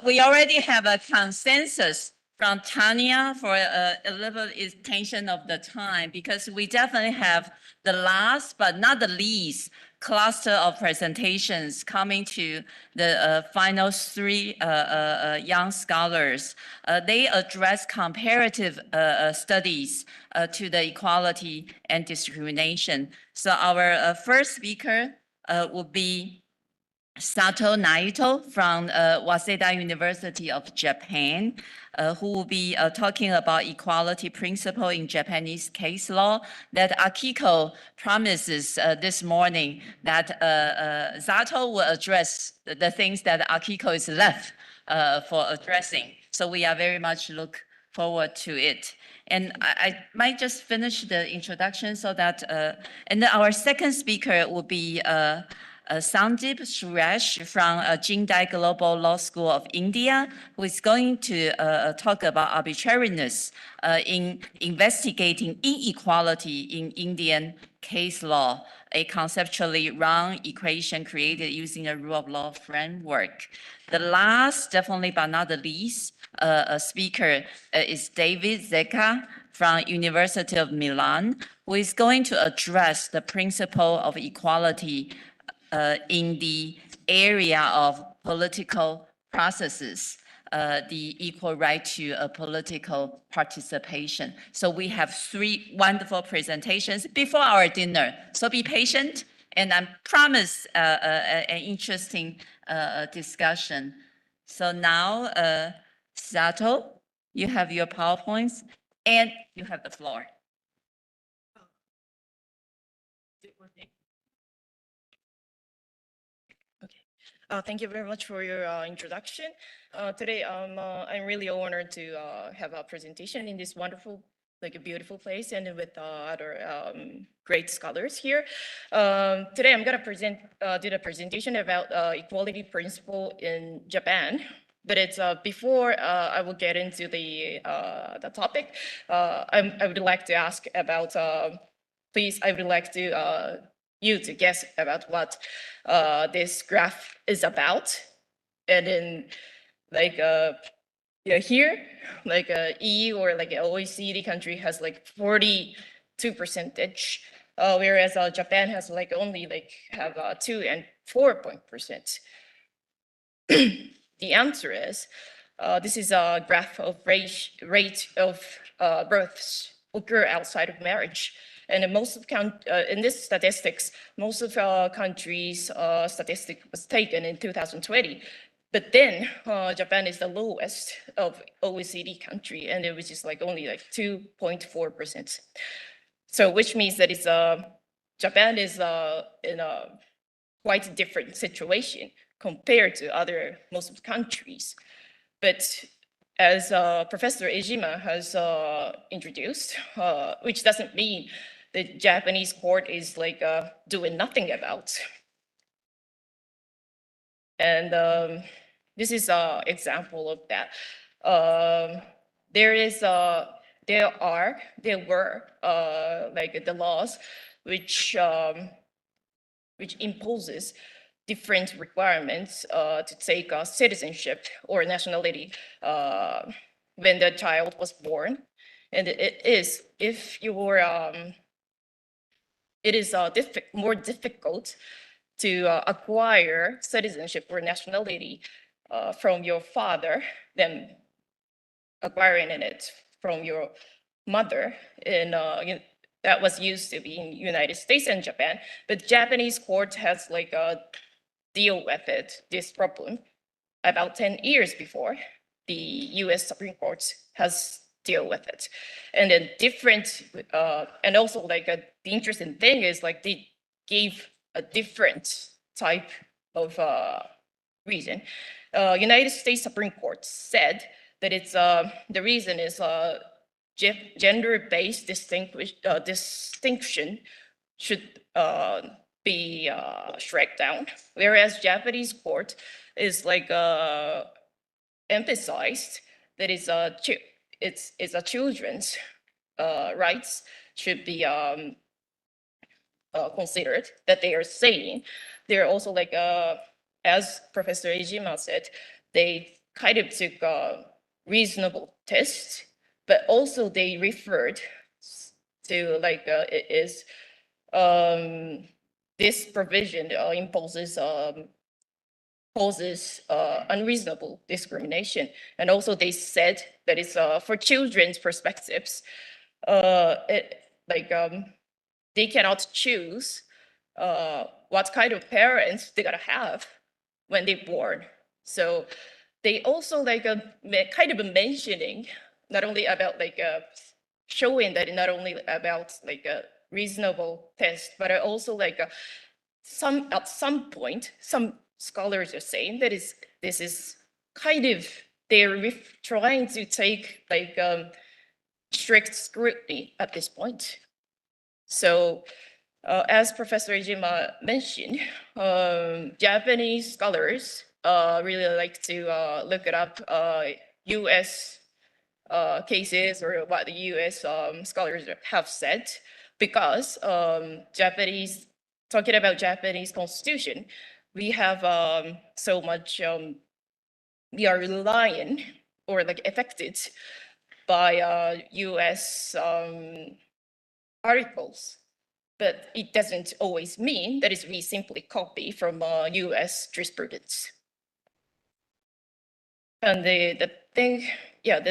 we already have a consensus from Tanya for a little extension of the time, because we definitely have the last but not the least cluster of presentations coming to the final three young scholars. They address comparative studies to the equality and discrimination. So our first speaker will be Sato Naito from Waseda University of Japan, who will be talking about equality principle in Japanese case law that Akiko promises this morning that Sato will address the things that Akiko is left for addressing. So we are very much look forward to it. And I might just finish the introduction so that, and then our second speaker will be Sandeep Suresh from Jindal Global Law School of India, who is going to talk about arbitrariness in investigating inequality in Indian case law, a conceptually round equation created using a rule of law framework. The last, definitely but not the least, speaker is David Zecca from University of Milan, who is going to address the principle of equality in the area of political processes, the equal right to political participation. So we have three wonderful presentations before our dinner. So be patient, and I promise an interesting discussion. So now, Sato, you have your PowerPoints, and you have the floor. Thank you very much for your introduction. Today, I'm really honored to have a presentation in this wonderful, like a beautiful place, and with other great scholars here. Today, I'm gonna do the presentation about equality principle in Japan. But it's before I will get into the topic. I would like to ask about. Please, I would like to you to guess about what this graph is about. And then like yeah, here, like EU or like an OECD country has like 42%, whereas Japan has like only like have 2 and 4%. The answer is, this is a graph of rate of births occur outside of marriage. And in most of in this statistics, most of countries' statistic was taken in 2020. But then Japan is the lowest of OECD country, and which is like only like 2.4%. So which means that it's Japan is in a quite different situation compared to other most of the countries. But as Professor Ejima has introduced, which doesn't mean the Japanese court is like doing nothing about. And this is an example of that. There were like the laws which imposes different requirements to take citizenship or nationality when the child was born. And it is, if you're, it is more difficult to acquire citizenship or nationality from your father than acquiring it from your mother. And that was used to be in United States and Japan, but Japanese court has like deal with this problem about 10 years before the US Supreme Court has deal with it. And then different, and also like the interesting thing is like they gave a different type of reason. United States Supreme Court said that it's the reason is gender-based distinction should be struck down, whereas Japanese court is like emphasized that it's a children's rights should be considered, that they are saying. They're also like, as Professor Ejima said, they kind of took a reasonable test, but also they referred to like, this provision imposes causes unreasonable discrimination. And also they said that it's for children's perspectives, they cannot choose what kind of parents they're gonna have when they're born. So they also like kind of mentioning not only about like showing that not only about like a reasonable test, but also like at some point, some scholars are saying that this is kind of, they're trying to take like strict scrutiny at this point. So as Professor Ijima mentioned, Japanese scholars really like to look it up US cases or what the US scholars have said, because talking about Japanese constitution, we have so much, we are relying or like affected by US articles, but it doesn't always mean that we simply copy from US jurisprudence. And the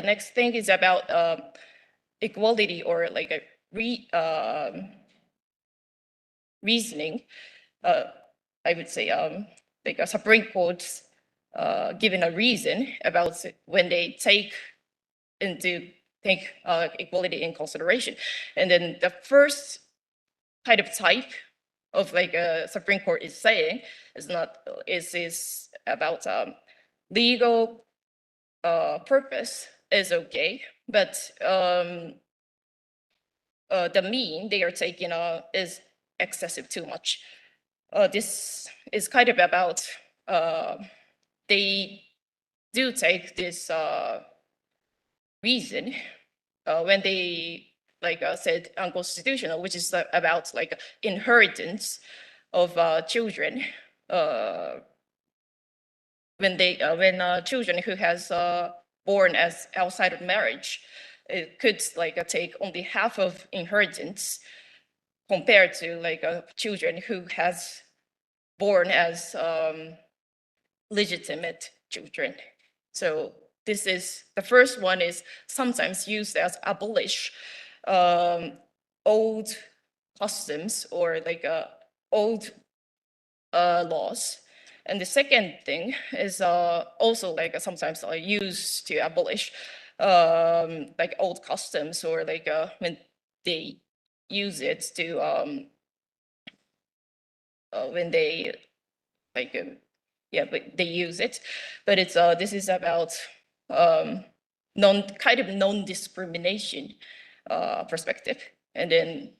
next thing is about equality or like a reasoning. I would say like a Supreme Court's given a reason about when they take equality in consideration. And then the first kind of type of like a Supreme Court is saying is about legal purpose is okay, but the mean they are taking is excessive too much. This is kind of about they do take this reason when they like said unconstitutional, which is about like inheritance of children. When children who has born as outside of marriage, it could like take only half of inheritance compared to like children who has born as legitimate children. So this is, the first one is sometimes used as abolish old customs or like old laws. And the second thing is also like sometimes used to abolish like old customs or like when they use it to when they like but they use it, but it's this is about non-discrimination perspective, and then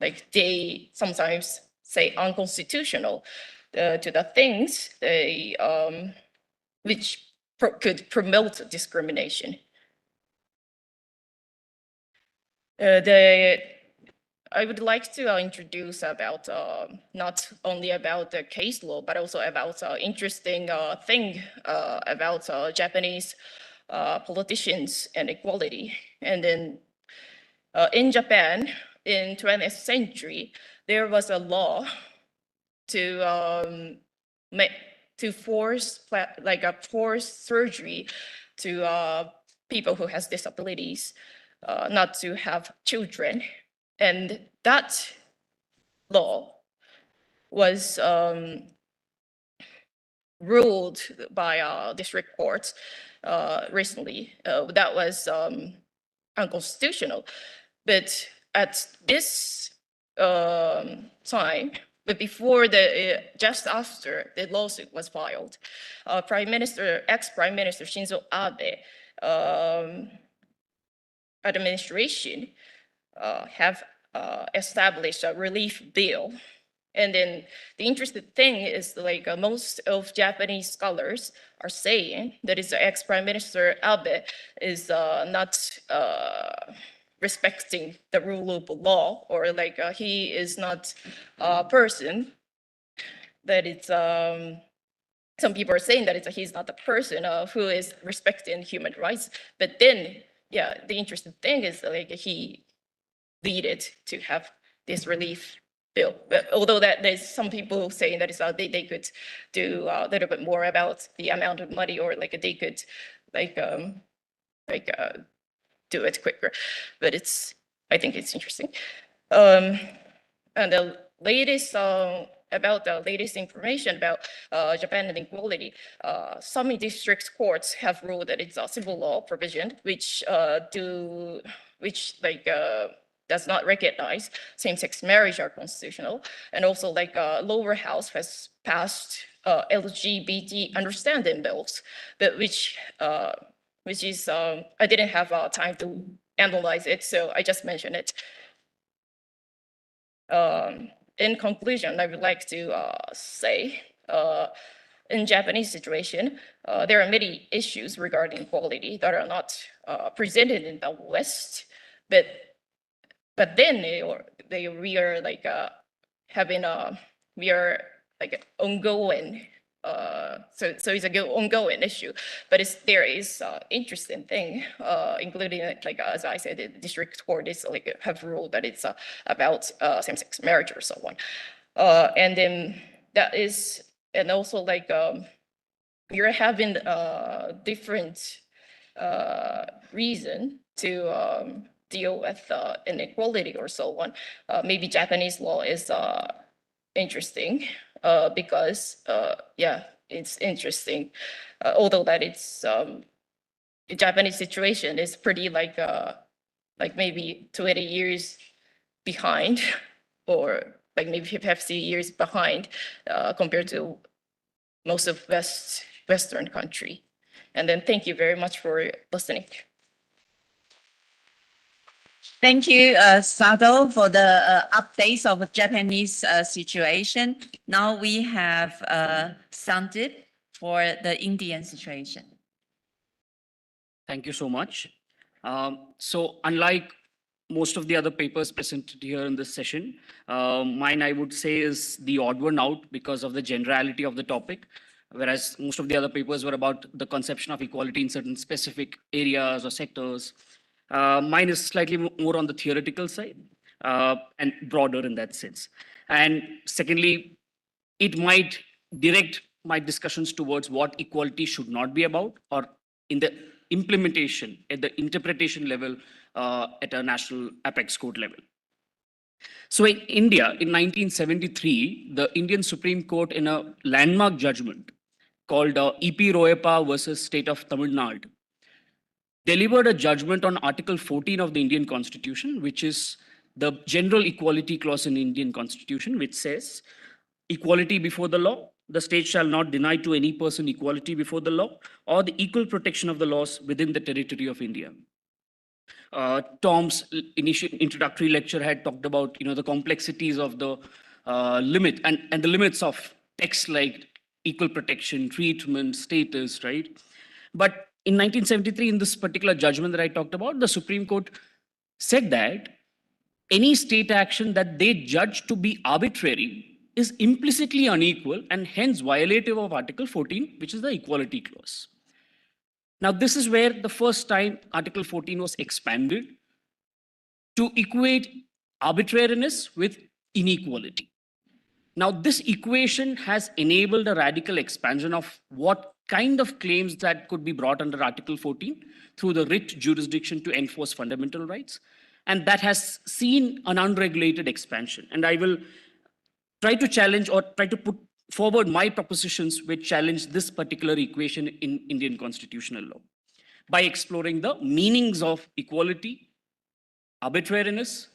like they sometimes say unconstitutional to the things they which could promote discrimination. I would like to introduce about not only about the case law, but also about interesting thing about Japanese politicians and equality. And then in Japan, in 20th century, there was a law to force surgery to people who has disabilities, not to have children. And that law was ruled by district courts recently. That was unconstitutional. But at this time, but before just after the lawsuit was filed, ex-Prime Minister Shinzo Abe administration have established a relief bill. And then the interesting thing is like most of Japanese scholars are saying that is ex-Prime Minister Abe is not respecting the rule of law, or like he is not a person that it's some people are saying that he's not the person who is respecting human rights. But then, yeah, the interesting thing is like he needed to have this relief bill. But although that there's some people saying that they could do a little bit more about the amount of money, or like they could do it quicker. But I think it's interesting. And the latest about the latest information about Japan and equality, some district courts have ruled that it's a civil law provision which does not recognize same-sex marriage are constitutional. And also like lower house has passed LGBT understanding bills, but which is I didn't have time to analyze it, so I just mentioned it. In conclusion, I would like to say, in Japanese situation, there are many issues regarding equality that are not presented in the West, but then we are like having we are like ongoing. So it's a ongoing issue, but there is interesting thing, including like as I said, the district court is like have ruled that it's about same-sex marriage or so on, and then that is, and also like you're having different reason to deal with inequality or so on. Maybe Japanese law is interesting because yeah, it's interesting. Although that it's the Japanese situation is pretty like maybe 20 years behind, or like maybe 50 years behind compared to most of Western country. And then thank you very much for listening. Thank you, Sato, for the updates of the Japanese situation. Now we have Sandip for the Indian situation. Thank you so much. So unlike most of the other papers presented here in this session, mine I would say is the odd one out because of the generality of the topic, whereas most of the other papers were about the conception of equality in certain specific areas or sectors. Mine is slightly more on the theoretical side and broader in that sense. And secondly, it might direct my discussions towards what equality should not be about, or in the implementation at the interpretation level at a national apex court level. So in India, in 1973, the Indian Supreme Court, in a landmark judgment called E.P. Royappa versus State of Tamil Nadu, delivered a judgment on Article 14 of the Indian Constitution, which is the general equality clause in the Indian Constitution, which says, equality before the law, the state shall not deny to any person equality before the law or the equal protection of the laws within the territory of India. Tom's initial introductory lecture had talked about the complexities of the limit and the limits of texts like equal protection, treatment, status, right? But in 1973, in this particular judgment that I talked about, the Supreme Court said that any state action that they judge to be arbitrary is implicitly unequal and hence violative of Article 14, which is the equality clause. Now, this is where the first time Article 14 was expanded to equate arbitrariness with inequality. Now, this equation has enabled a radical expansion of what kind of claims that could be brought under Article 14 through the writ jurisdiction to enforce fundamental rights. And that has seen an unregulated expansion. And I will try to challenge or try to put forward my propositions which challenge this particular equation in Indian constitutional law by exploring the meanings of equality, arbitrariness,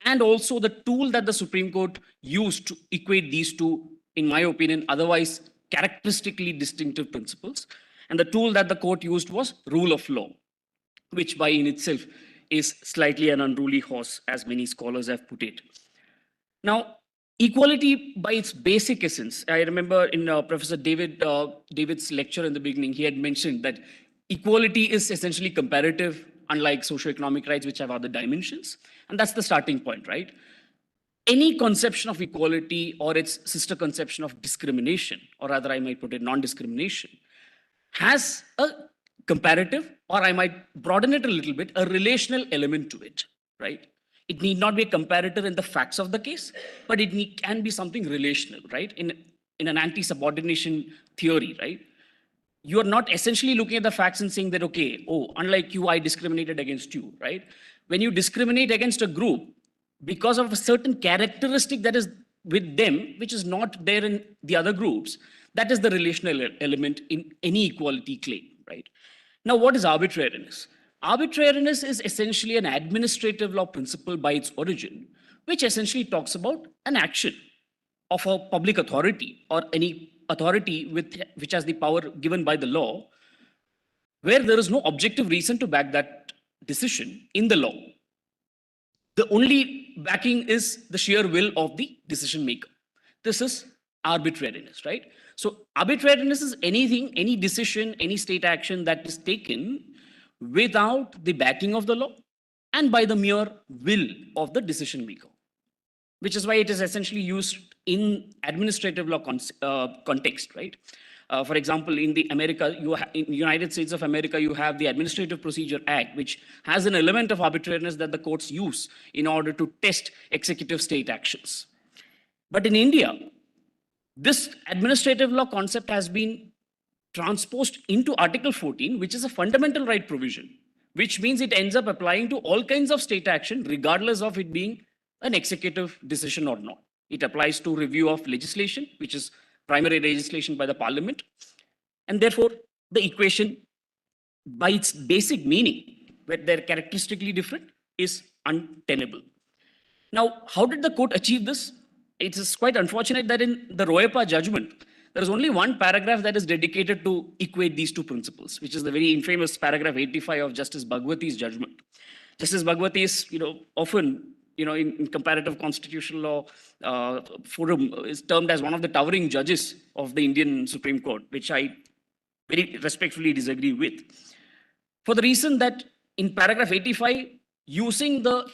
and also the tool that the Supreme Court used to equate these two, in my opinion, otherwise characteristically distinctive principles. And the tool that the court used was rule of law, which by in itself is slightly an unruly horse, as many scholars have put it. Now, equality by its basic essence, I remember in Professor David's lecture in the beginning, he had mentioned that equality is essentially comparative, unlike socioeconomic rights, which have other dimensions. And that's the starting point, right? Any conception of equality or its sister conception of discrimination, or rather I might put it non-discrimination, has a comparative, or I might broaden it a little bit, a relational element to it, right? It need not be a comparator in the facts of the case, but it can be something relational, right? In an anti-subordination theory, right? You are not essentially looking at the facts and saying that, okay, oh, unlike you, I discriminated against you, right? When you discriminate against a group, because of a certain characteristic that is with them, which is not there in the other groups, that is the relational element in any equality claim, right? Now, what is arbitrariness? Arbitrariness is essentially an administrative law principle by its origin, which essentially talks about an action of a public authority or any authority which has the power given by the law, where there is no objective reason to back that decision in the law. The only backing is the sheer will of the decision maker. This is arbitrariness, right? So arbitrariness is anything, any decision, any state action that is taken without the backing of the law and by the mere will of the decision maker, which is why it is essentially used in administrative law context, right? For example, in the United States of America, you have the Administrative Procedure Act, which has an element of arbitrariness that the courts use in order to test executive state actions. But in India, this administrative law concept has been transposed into Article 14, which is a fundamental right provision, which means it ends up applying to all kinds of state action, regardless of it being an executive decision or not. It applies to review of legislation, which is primary legislation by the parliament. And therefore, the equation, by its basic meaning, where they're characteristically different, is untenable. Now, how did the court achieve this? It is quite unfortunate that in the Royepa judgment, there is only one paragraph that is dedicated to equate these two principles, which is the very infamous paragraph 85 of Justice Bhagwati's judgment. Justice Bhagwati is, often, in comparative constitutional law forum, is termed as one of the towering judges of the Indian Supreme Court, which I very respectfully disagree with. For the reason that in paragraph 85, using the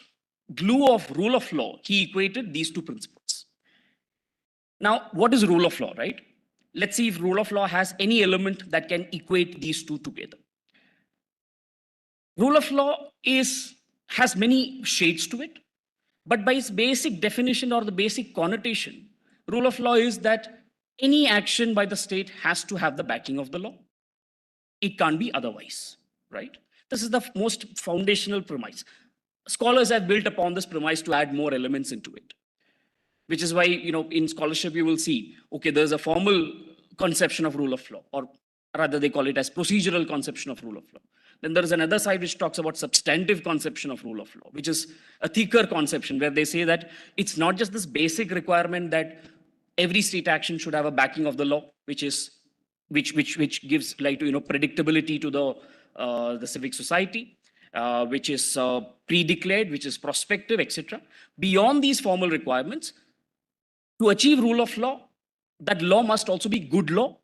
glue of rule of law, he equated these two principles. Now, what is rule of law, right? Let's see if rule of law has any element that can equate these two together. Rule of law has many shades to it, but by its basic definition or the basic connotation, rule of law is that any action by the state has to have the backing of the law. It can't be otherwise, right? This is the most foundational premise. Scholars have built upon this premise to add more elements into it, which is why, in scholarship, you will see, okay, there's a formal conception of rule of law, or rather they call it as procedural conception of rule of law. Then there is another side which talks about substantive conception of rule of law, which is a thicker conception where they say that it's not just this basic requirement that every state action should have a backing of the law, which gives like to predictability to the civic society, which is pre-declared, which is prospective, etc. Beyond these formal requirements, to achieve rule of law, that law must also be good law,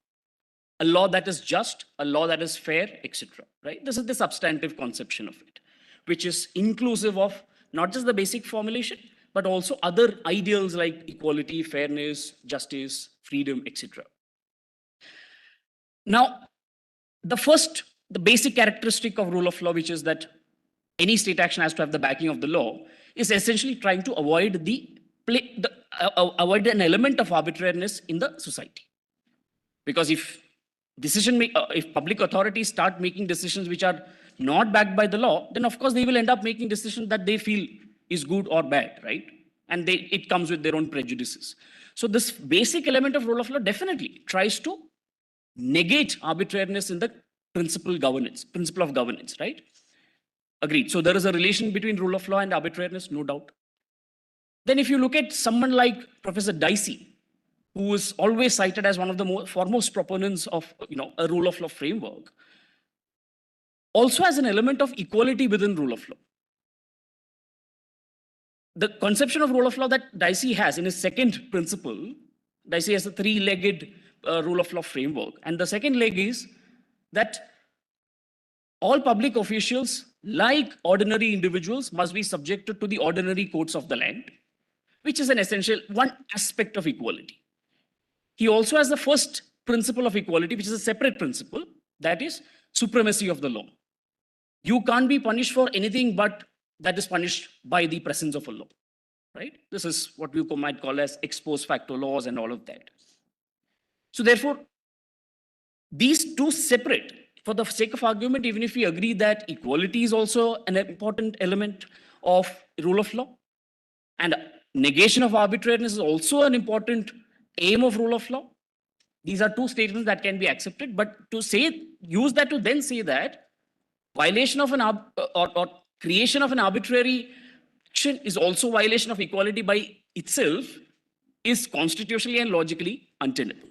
a law that is just, a law that is fair, etc. Right? This is the substantive conception of it, which is inclusive of not just the basic formulation, but also other ideals like equality, fairness, justice, freedom, etc. Now, the basic characteristic of rule of law, which is that any state action has to have the backing of the law, is essentially trying to avoid avoid an element of arbitrariness in the society. Because if public authorities start making decisions which are not backed by the law, then of course they will end up making decisions that they feel is good or bad, right? And it comes with their own prejudices. So this basic element of rule of law definitely tries to negate arbitrariness in the principle of governance, right? Agreed. So there is a relation between rule of law and arbitrariness, no doubt. Then if you look at someone like Professor Dicey, who is always cited as one of the foremost proponents of a rule of law framework, also has an element of equality within rule of law. the conception of rule of law that Dicey has in his second principle, Dicey has a three-legged rule of law framework. And the second leg is that all public officials, like ordinary individuals, must be subjected to the ordinary courts of the land, which is an essential one aspect of equality. He also has the first principle of equality, which is a separate principle, that is supremacy of the law. You can't be punished for anything but that is punished by the presence of a law, right? This is what we might call as ex post facto laws and all of that. So therefore, these two separate, for the sake of argument, even if we agree that equality is also an important element of rule of law, and negation of arbitrariness is also an important aim of rule of law. These are two statements that can be accepted, but to say, use that to then say that violation of an or creation of an arbitrary action is also violation of equality by itself is constitutionally and logically untenable.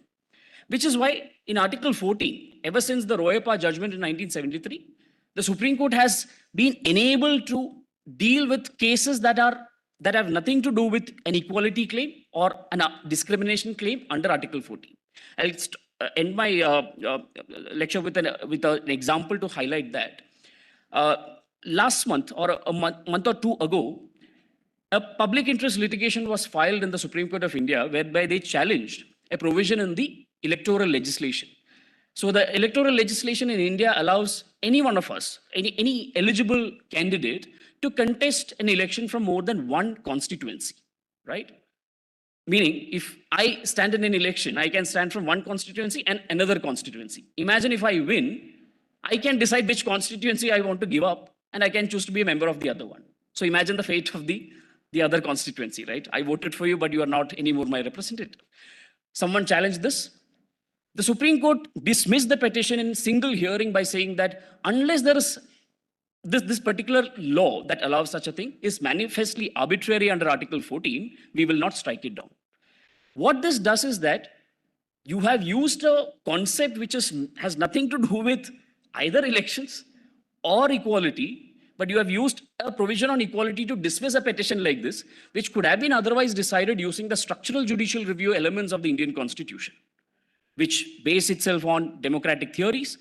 Which is why in Article 14, ever since the Royepa judgment in 1973, the Supreme Court has been enabled to deal with cases that have nothing to do with an equality claim or a discrimination claim under Article 14. I'll end my lecture with an example to highlight that. Last month or a month or two ago, a public interest litigation was filed in the Supreme Court of India whereby they challenged a provision in the electoral legislation. So the electoral legislation in India allows any one of us, any eligible candidate, to contest an election from more than one constituency, right? Meaning, if I stand in an election, I can stand from one constituency and another constituency. Imagine if I win, I can decide which constituency I want to give up, and I can choose to be a member of the other one. So imagine the fate of the other constituency, right? I voted for you, but you are not anymore my representative. Someone challenged this. The Supreme Court dismissed the petition in single hearing by saying that unless there is this particular law that allows such a thing is manifestly arbitrary under Article 14, we will not strike it down. What this does is that you have used a concept which has nothing to do with either elections or equality, but you have used a provision on equality to dismiss a petition like this, which could have been otherwise decided using the structural judicial review elements of the Indian Constitution, which base itself on democratic theories,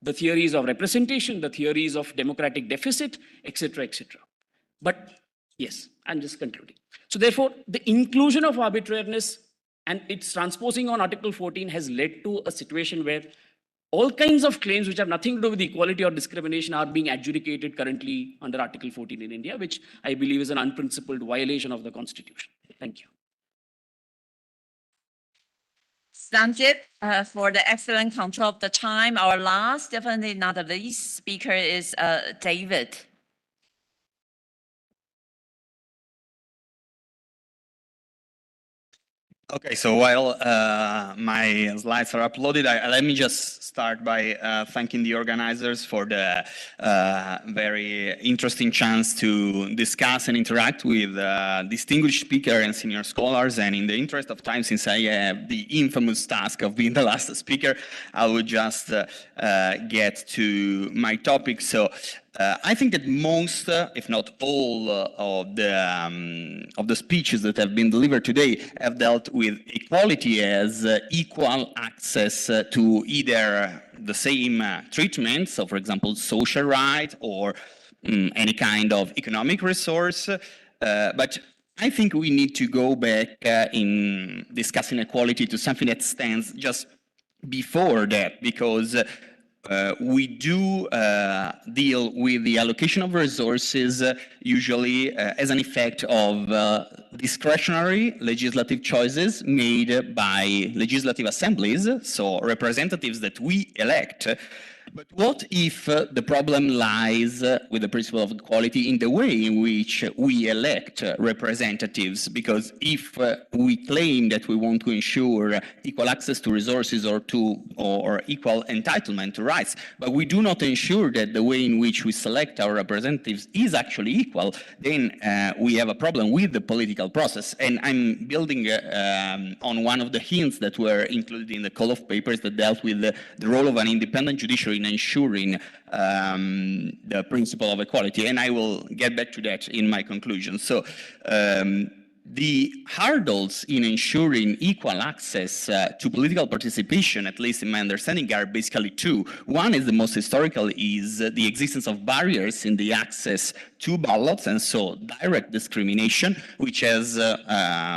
the theories of representation, the theories of democratic deficit, etc., etc. But yes, I'm just concluding. So therefore, the inclusion of arbitrariness and its transposing on Article 14 has led to a situation where all kinds of claims which have nothing to do with equality or discrimination are being adjudicated currently under Article 14 in India, which I believe is an unprincipled violation of the Constitution. Thank you. Sanjit, for the excellent control of the time. Our last, definitely not the least speaker is David. Okay, so while my slides are uploaded, let me just start by thanking the organizers for the very interesting chance to discuss and interact with distinguished speakers and senior scholars. And in the interest of time, since I have the infamous task of being the last speaker, I would just get to my topic. So I think that most, if not all, of the speeches that have been delivered today have dealt with equality as equal access to either the same treatment, so for example, social right or any kind of economic resource. But I think we need to go back in discussing equality to something that stands just before that, because we do deal with the allocation of resources usually as an effect of discretionary legislative choices made by legislative assemblies, so representatives that we elect. But what if the problem lies with the principle of equality in the way in which we elect representatives? Because if we claim that we want to ensure equal access to resources or equal entitlement to rights, but we do not ensure that the way in which we select our representatives is actually equal, then we have a problem with the political process. And I'm building on one of the hints that were included in the call of papers that dealt with the role of an independent judiciary in in ensuring the principle of equality, and I will get back to that in my conclusion. So the hurdles in ensuring equal access to political participation, at least in my understanding, are basically two. One is the most historical, is the existence of barriers in the access to ballots, and so direct discrimination, which has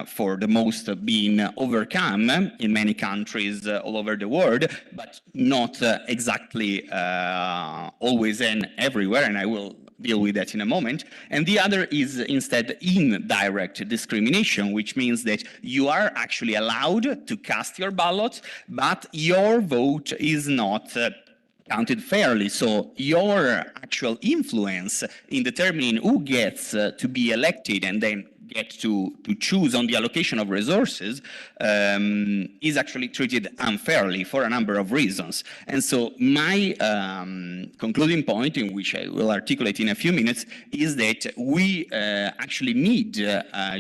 for the most been overcome in many countries all over the world, but not exactly always and everywhere, and I will deal with that in a moment. And the other is instead indirect discrimination, which means that you are actually allowed to cast your ballot, but your vote is not counted fairly. So your actual influence in determining who gets to be elected and then get to choose on the allocation of resources is actually treated unfairly for a number of reasons. And so my concluding point, in which I will articulate in a few minutes, is that we actually need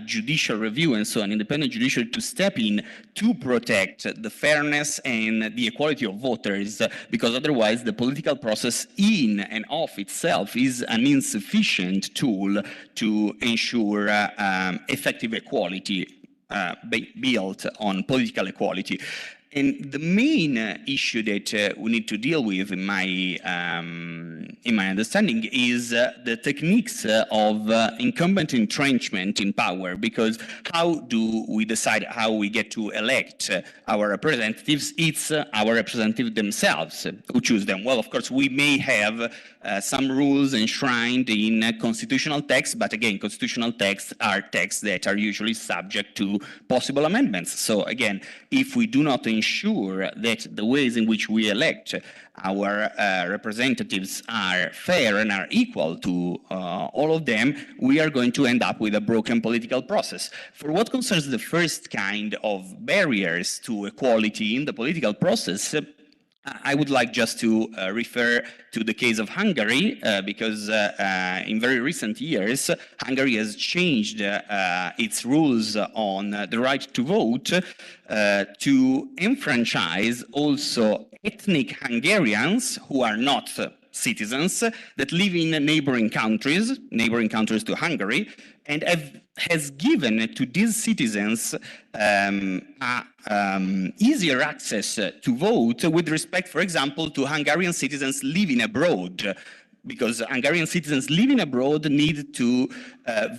judicial review, and so an independent judiciary to step in to protect the fairness and the equality of voters, because otherwise the political process in and of itself is an insufficient tool to ensure effective equality built on political equality. And the main issue that we need to deal with, in my understanding, is the techniques of incumbent entrenchment in power. Because how do we decide how we get to elect our representatives? It's our representatives themselves who choose them. Well, of course, we may have some rules enshrined in constitutional texts, but again, constitutional texts are texts that are usually subject to possible amendments. So again, if we do not ensure that the ways in which we elect our representatives are fair and are equal to all of them, we are going to end up with a broken political process. For what concerns the first kind of barriers to equality in the political process, I would like just to refer to the case of Hungary, because in very recent years, Hungary has changed its rules on the right to vote to enfranchise also ethnic Hungarians who are not citizens that live in neighboring countries to Hungary, and has given to these citizens easier access to vote with respect, for example, to Hungarian citizens living abroad, because Hungarian citizens living abroad need to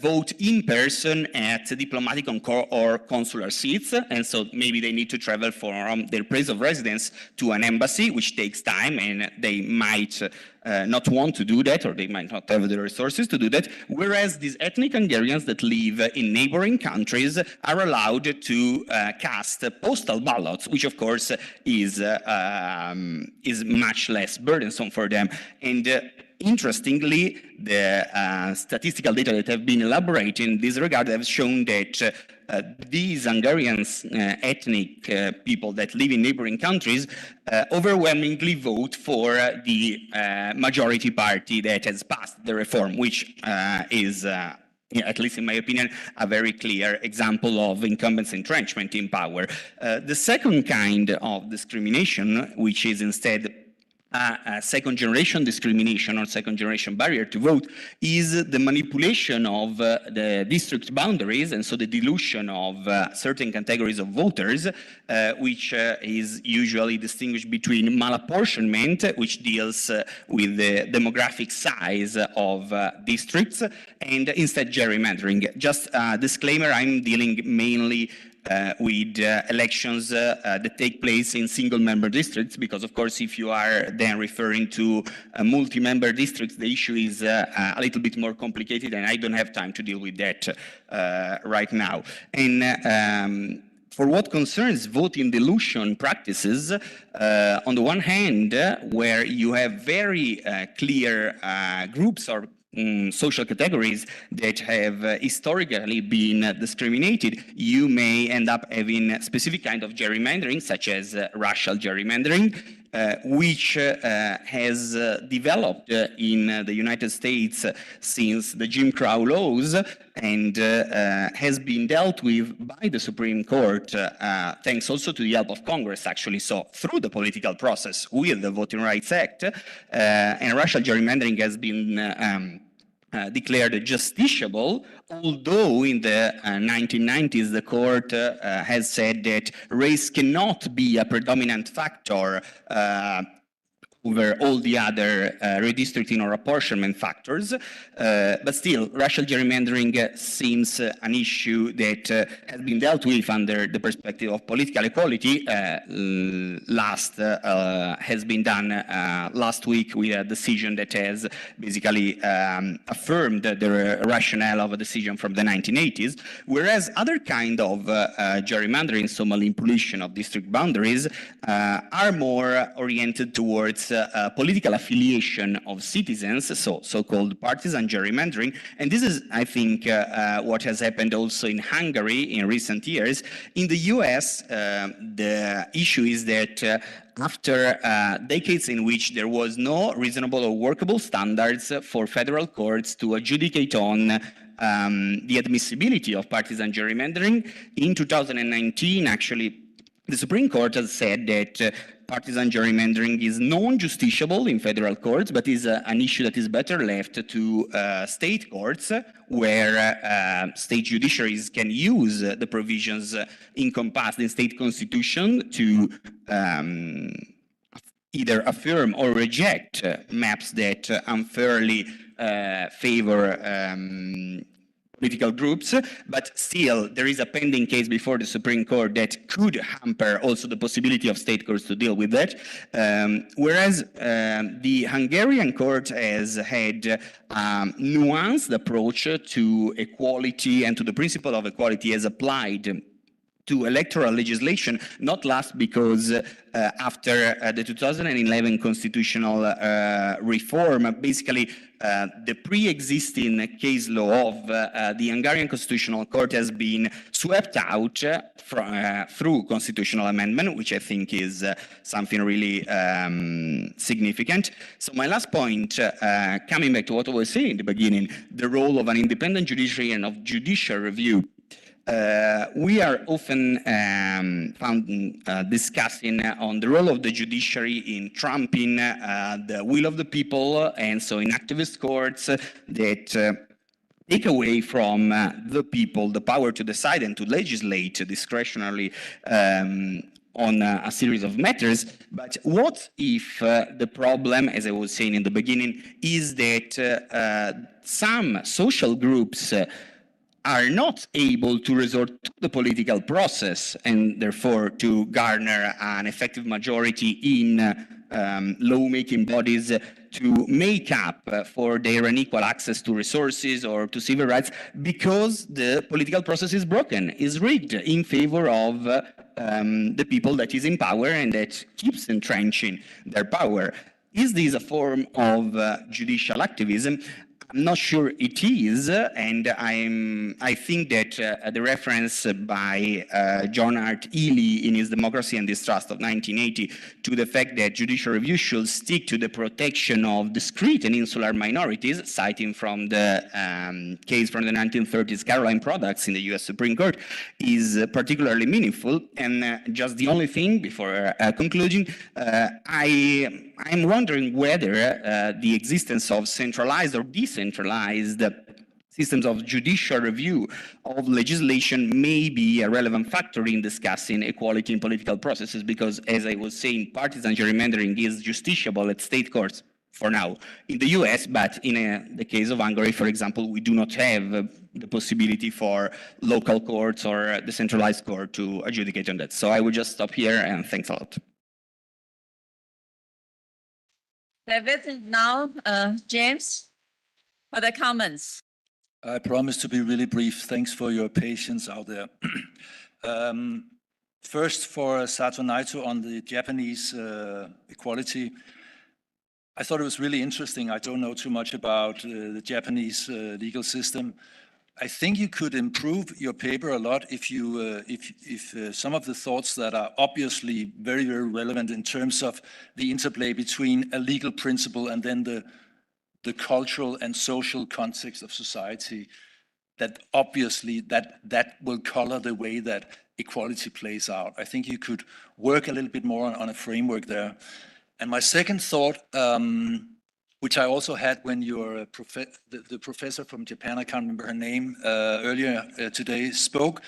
vote in person at diplomatic or consular seats, and so maybe they need to travel from their place of residence to an embassy, which takes time, and they might not want to do that, or they might not have the resources to do that, whereas these ethnic Hungarians that live in neighboring countries are allowed to cast postal ballots, which of course is much less burdensome for them. And interestingly, the statistical data that have been elaborated in this regard have shown that these Hungarian ethnic people that live in neighboring countries overwhelmingly vote for the majority party that has passed the reform, which is, at least in my opinion, a very clear example of incumbents entrenchment in power. The second kind of discrimination, which is instead second-generation discrimination or second-generation barrier to vote, is the manipulation of the district boundaries, and so the dilution of certain categories of voters, which is usually distinguished between malapportionment, which deals with the demographic size of districts, and instead gerrymandering. Just a disclaimer, I'm dealing mainly with elections that take place in single-member districts, because of course if you are then referring to multi-member districts, the issue is a little bit more complicated, and I don't have time to deal with that right now. And for what concerns voting dilution practices, on the one hand, where you have very clear groups or social categories that have historically been discriminated, you may end up having a specific kind of gerrymandering, such as racial gerrymandering. which has developed in the United States since the Jim Crow laws and has been dealt with by the Supreme Court, thanks also to the help of Congress, actually. So through the political process with the Voting Rights Act, and racial gerrymandering has been declared justiciable, although in the 1990s the court has said that race cannot be a predominant factor over all the other redistricting or apportionment factors. But still, racial gerrymandering seems an issue that has been dealt with under the perspective of political equality. Has been done last week with a decision that has basically affirmed the rationale of a decision from the 1980s, whereas other kind of gerrymandering, so manipulation of district boundaries, are more oriented towards political affiliation of citizens, so-called partisan gerrymandering. And this is, I think, what has happened also in Hungary in recent years. In the US, the issue is that after decades in which there was no reasonable or workable standards for federal courts to adjudicate on the admissibility of partisan gerrymandering, in 2019, actually, the Supreme Court has said that partisan gerrymandering is non-justiciable in federal courts, but is an issue that is better left to state courts, where state judiciaries can use the provisions encompassed in state constitution to either affirm or reject maps that unfairly favor political groups, but still there is a pending case before the Supreme Court that could hamper also the possibility of state courts to deal with that. Whereas the Hungarian court has had nuanced approach to equality and to the principle of equality as applied to electoral legislation, not last because after the 2011 constitutional reform, basically the pre-existing case law of the Hungarian Constitutional Court has been swept out through constitutional amendment, which I think is something really significant. So my last point, coming back to what I was saying in the beginning, the role of an independent judiciary and of judicial review. We are often found discussing on the role of the judiciary in trumping the will of the people, and so in activist courts that take away from the people the power to decide and to legislate discretionarily on a series of matters. But what if the problem, as I was saying in the beginning, is that some social groups are not able to resort to the political process and therefore to garner an effective majority in lawmaking bodies to make up for their unequal access to resources or to civil rights, because the political process is broken, is rigged in favor of the people that is in power and that keeps entrenching their power. Is this a form of judicial activism? I'm not sure it is, and I think that the reference by John Hart Ely in his Democracy and Distrust of 1980 to the fact that judicial review should stick to the protection of discrete and insular minorities, citing from the case from the 1930s Caroline Products in the US Supreme Court, is particularly meaningful. And just the only thing before concluding, I'm wondering whether the existence of centralized or decentralized systems of judicial review of legislation may be a relevant factor in discussing equality in political processes, because, as I was saying, partisan gerrymandering is justiciable at state courts for now in the US, but in the case of Hungary, for example, we do not have the possibility for local courts or the centralized court to adjudicate on that. So I will just stop here, and thanks a lot. Now, James, for the comments. I promise to be really brief. Thanks for your patience out there. First, for Sato Naito on the Japanese equality. I thought it was really interesting. I don't know too much about the Japanese legal system. I think you could improve your paper a lot if you if some of the thoughts that are obviously very, very relevant in terms of the interplay between a legal principle and then the cultural and social context of society, that obviously that will color the way that equality plays out. I think you could work a little bit more on a framework there. And my second thought, which I also had when your the professor from Japan, I can't remember her name, earlier today spoke,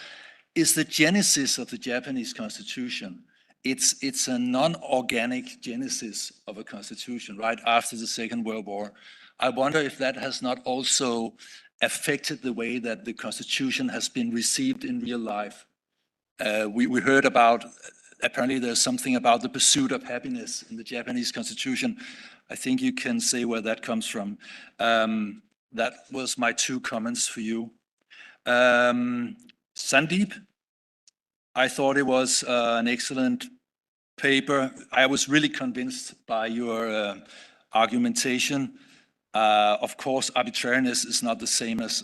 is the genesis of the Japanese constitution. It's a non-organic genesis of a constitution, right after the Second World War. I wonder if that has not also affected the way that the constitution has been received in real life. We heard about, apparently there's something about the pursuit of happiness in the Japanese constitution. I think you can say where that comes from. That was my two comments for you. Sandeep, I thought it was an excellent paper. I was really convinced by your argumentation. Of course, arbitrariness is not the same as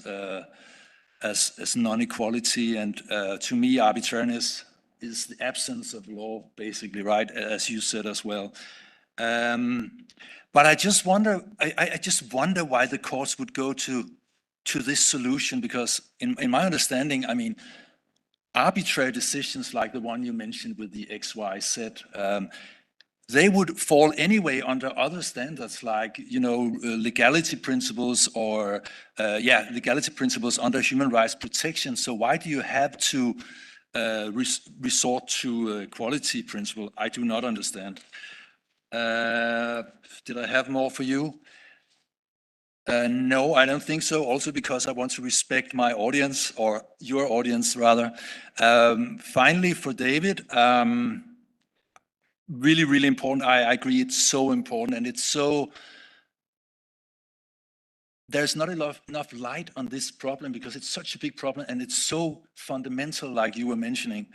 non-equality, and to me, arbitrariness is the absence of law, basically, right? As you said as well. But I just wonder why the courts would go to this solution, because in my understanding, I mean, arbitrary decisions like the one you mentioned with the XYZ, they would fall anyway under other standards like, you know, legality principles or, legality principles under human rights protection. So why do you have to resort to equality principle? I do not understand. Did I have more for you? No, I don't think so. Also because I want to respect my audience, or your audience rather. Finally, for David, really, really important. I agree, it's so important, and it's so, there's not enough light on this problem because it's such a big problem and it's so fundamental, like you were mentioning.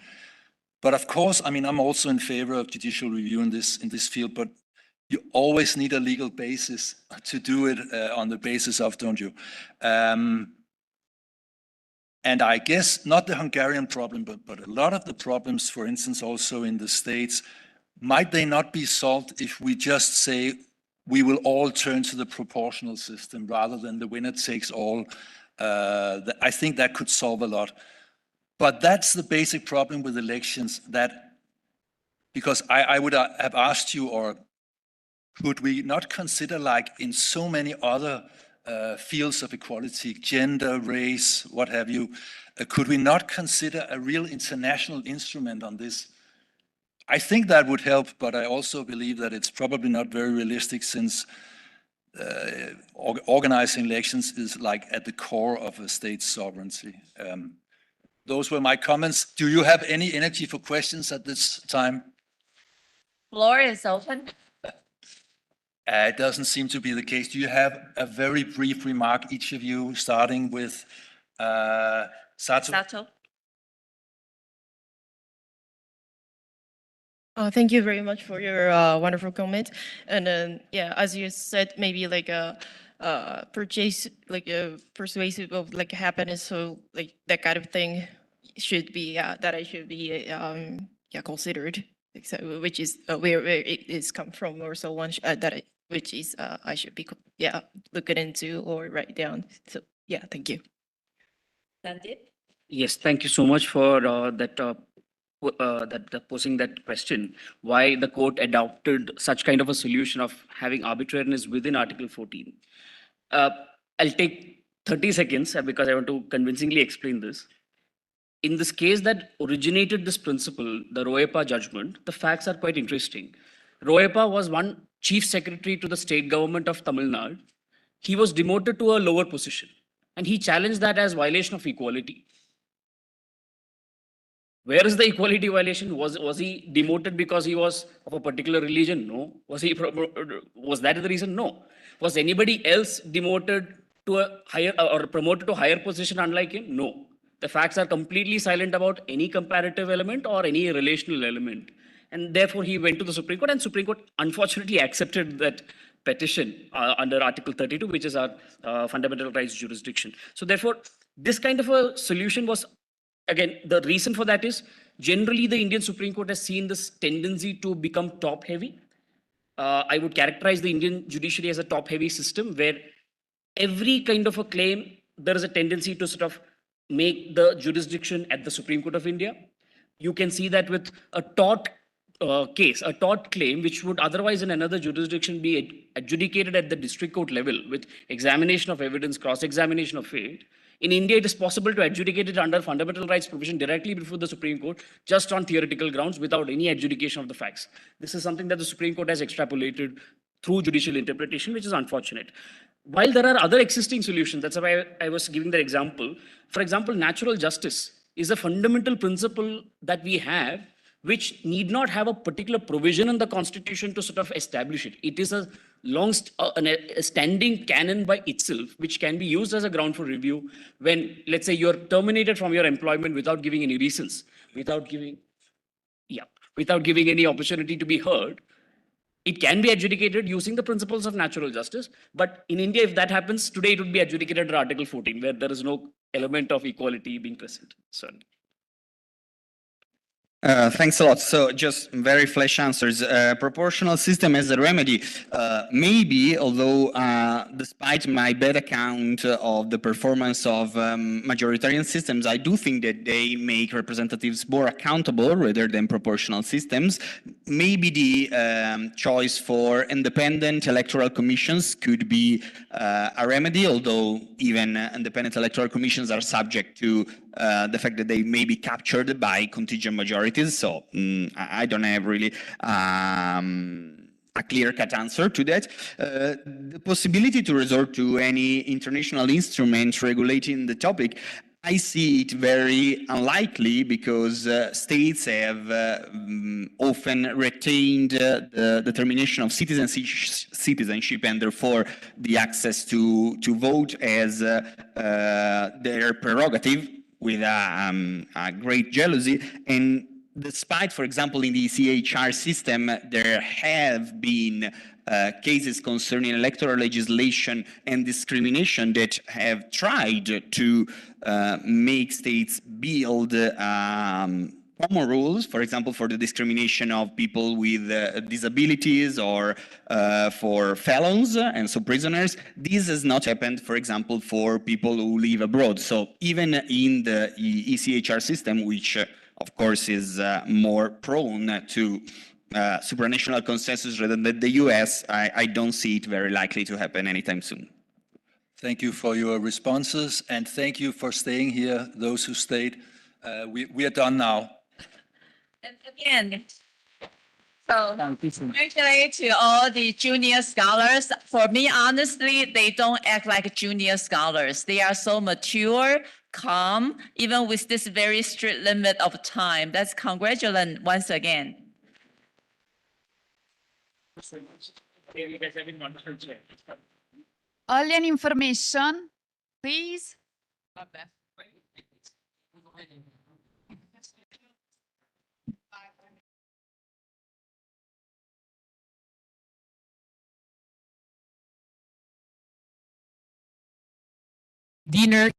But of course, I mean, I'm also in favor of judicial review in this field, but you always need a legal basis to do it on the basis of, don't you? And I guess not the Hungarian problem, but a lot of the problems, for instance, also in the States, might they not be solved if we just say we will all turn to the proportional system rather than the winner takes all? I think that could solve a lot. But that's the basic problem with elections, that because I would have asked you, or could we not consider, like in so many other fields of equality, gender, race, what have you, could we not consider a real international instrument on this? I think that would help, but I also believe that it's probably not very realistic, since organizing elections is like at the core of a state's sovereignty. Those were my comments. Do you have any energy for questions at this time? Floor is open. It doesn't seem to be the case. Do you have a very brief remark, each of you, starting with Sato? Sato. Thank you very much for your wonderful comment. And yeah, as you said, maybe like a persuasive of like happiness, so like that kind of thing should be that I should be considered, so, which is where it is come from, or so on, which is I should be looking into or write down. So yeah, thank you. Sandeep? Yes, thank you so much for posing that question. Why the court adopted such kind of a solution of having arbitrariness within Article 14? I'll take 30 seconds because I want to convincingly explain this. In this case that originated this principle, the Roepa judgment, the facts are quite interesting. Roepa was one chief secretary to the state government of Tamil Nadu. He was demoted to a lower position, and he challenged that as violation of equality. Where is the equality violation? Was he demoted because he was of a particular religion? No. Was that the reason? No. Was anybody else demoted to a higher or promoted to a higher position unlike him? No. The facts are completely silent about any comparative element or any relational element. And therefore, he went to the Supreme Court, and Supreme Court unfortunately accepted that petition under Article 32, which is our fundamental rights jurisdiction. So therefore, This kind of a solution was, again, the reason for that is generally the Indian Supreme Court has seen this tendency to become top heavy. I would characterize the Indian judiciary as a top heavy system where every kind of a claim, there is a tendency to sort of make the jurisdiction at the Supreme Court of India. You can see that with a tort case, a tort claim, which would otherwise in another jurisdiction be adjudicated at the district court level with examination of evidence, cross-examination of it. In India, it is possible to adjudicate it under fundamental rights provision directly before the Supreme Court, just on theoretical grounds without any adjudication of the facts. This is something that the Supreme Court has extrapolated through judicial interpretation, which is unfortunate. While there are other existing solutions, that's why I was giving that example. For example, natural justice is a fundamental principle that we have, which need not have a particular provision in the constitution to sort of establish it. It is a a standing canon by itself, which can be used as a ground for review when, let's say, you're terminated from your employment without giving any reasons, without giving any opportunity to be heard. It can be adjudicated using the principles of natural justice. But in India, if that happens, today it would be adjudicated under Article 14, where there is no element of equality being present. Sorry. Thanks a lot. So just very flash answers. Proportional system as a remedy. Maybe, although despite my bad account of the performance of majoritarian systems, I do think that they make representatives more accountable rather than proportional systems. Maybe the choice for independent electoral commissions could be a remedy, although even independent electoral commissions are subject to the fact that they may be captured by contingent majorities. So I don't have really a clear-cut answer to that. The possibility to resort to any international instrument regulating the topic, I see it very unlikely because states have often retained the determination of citizenship and therefore the access to vote as their prerogative with a great jealousy. And despite, for example, in the ECHR system, there have been cases concerning electoral legislation and discrimination that have tried to make states build common rules, for example, for the discrimination of people with disabilities or for felons and so prisoners. This has not happened, for example, for people who live abroad. So even in the ECHR system, which of course is more prone to supranational consensus rather than the US, I don't see it very likely to happen anytime soon. Thank you for your responses, and thank you for staying here, those who stayed. We are done now. And again, so congratulations to all the junior scholars. For me, honestly, they don't act like junior scholars. They are so mature, calm, even with this very strict limit of time. That's congratulations once again. Alien information, please. Dinner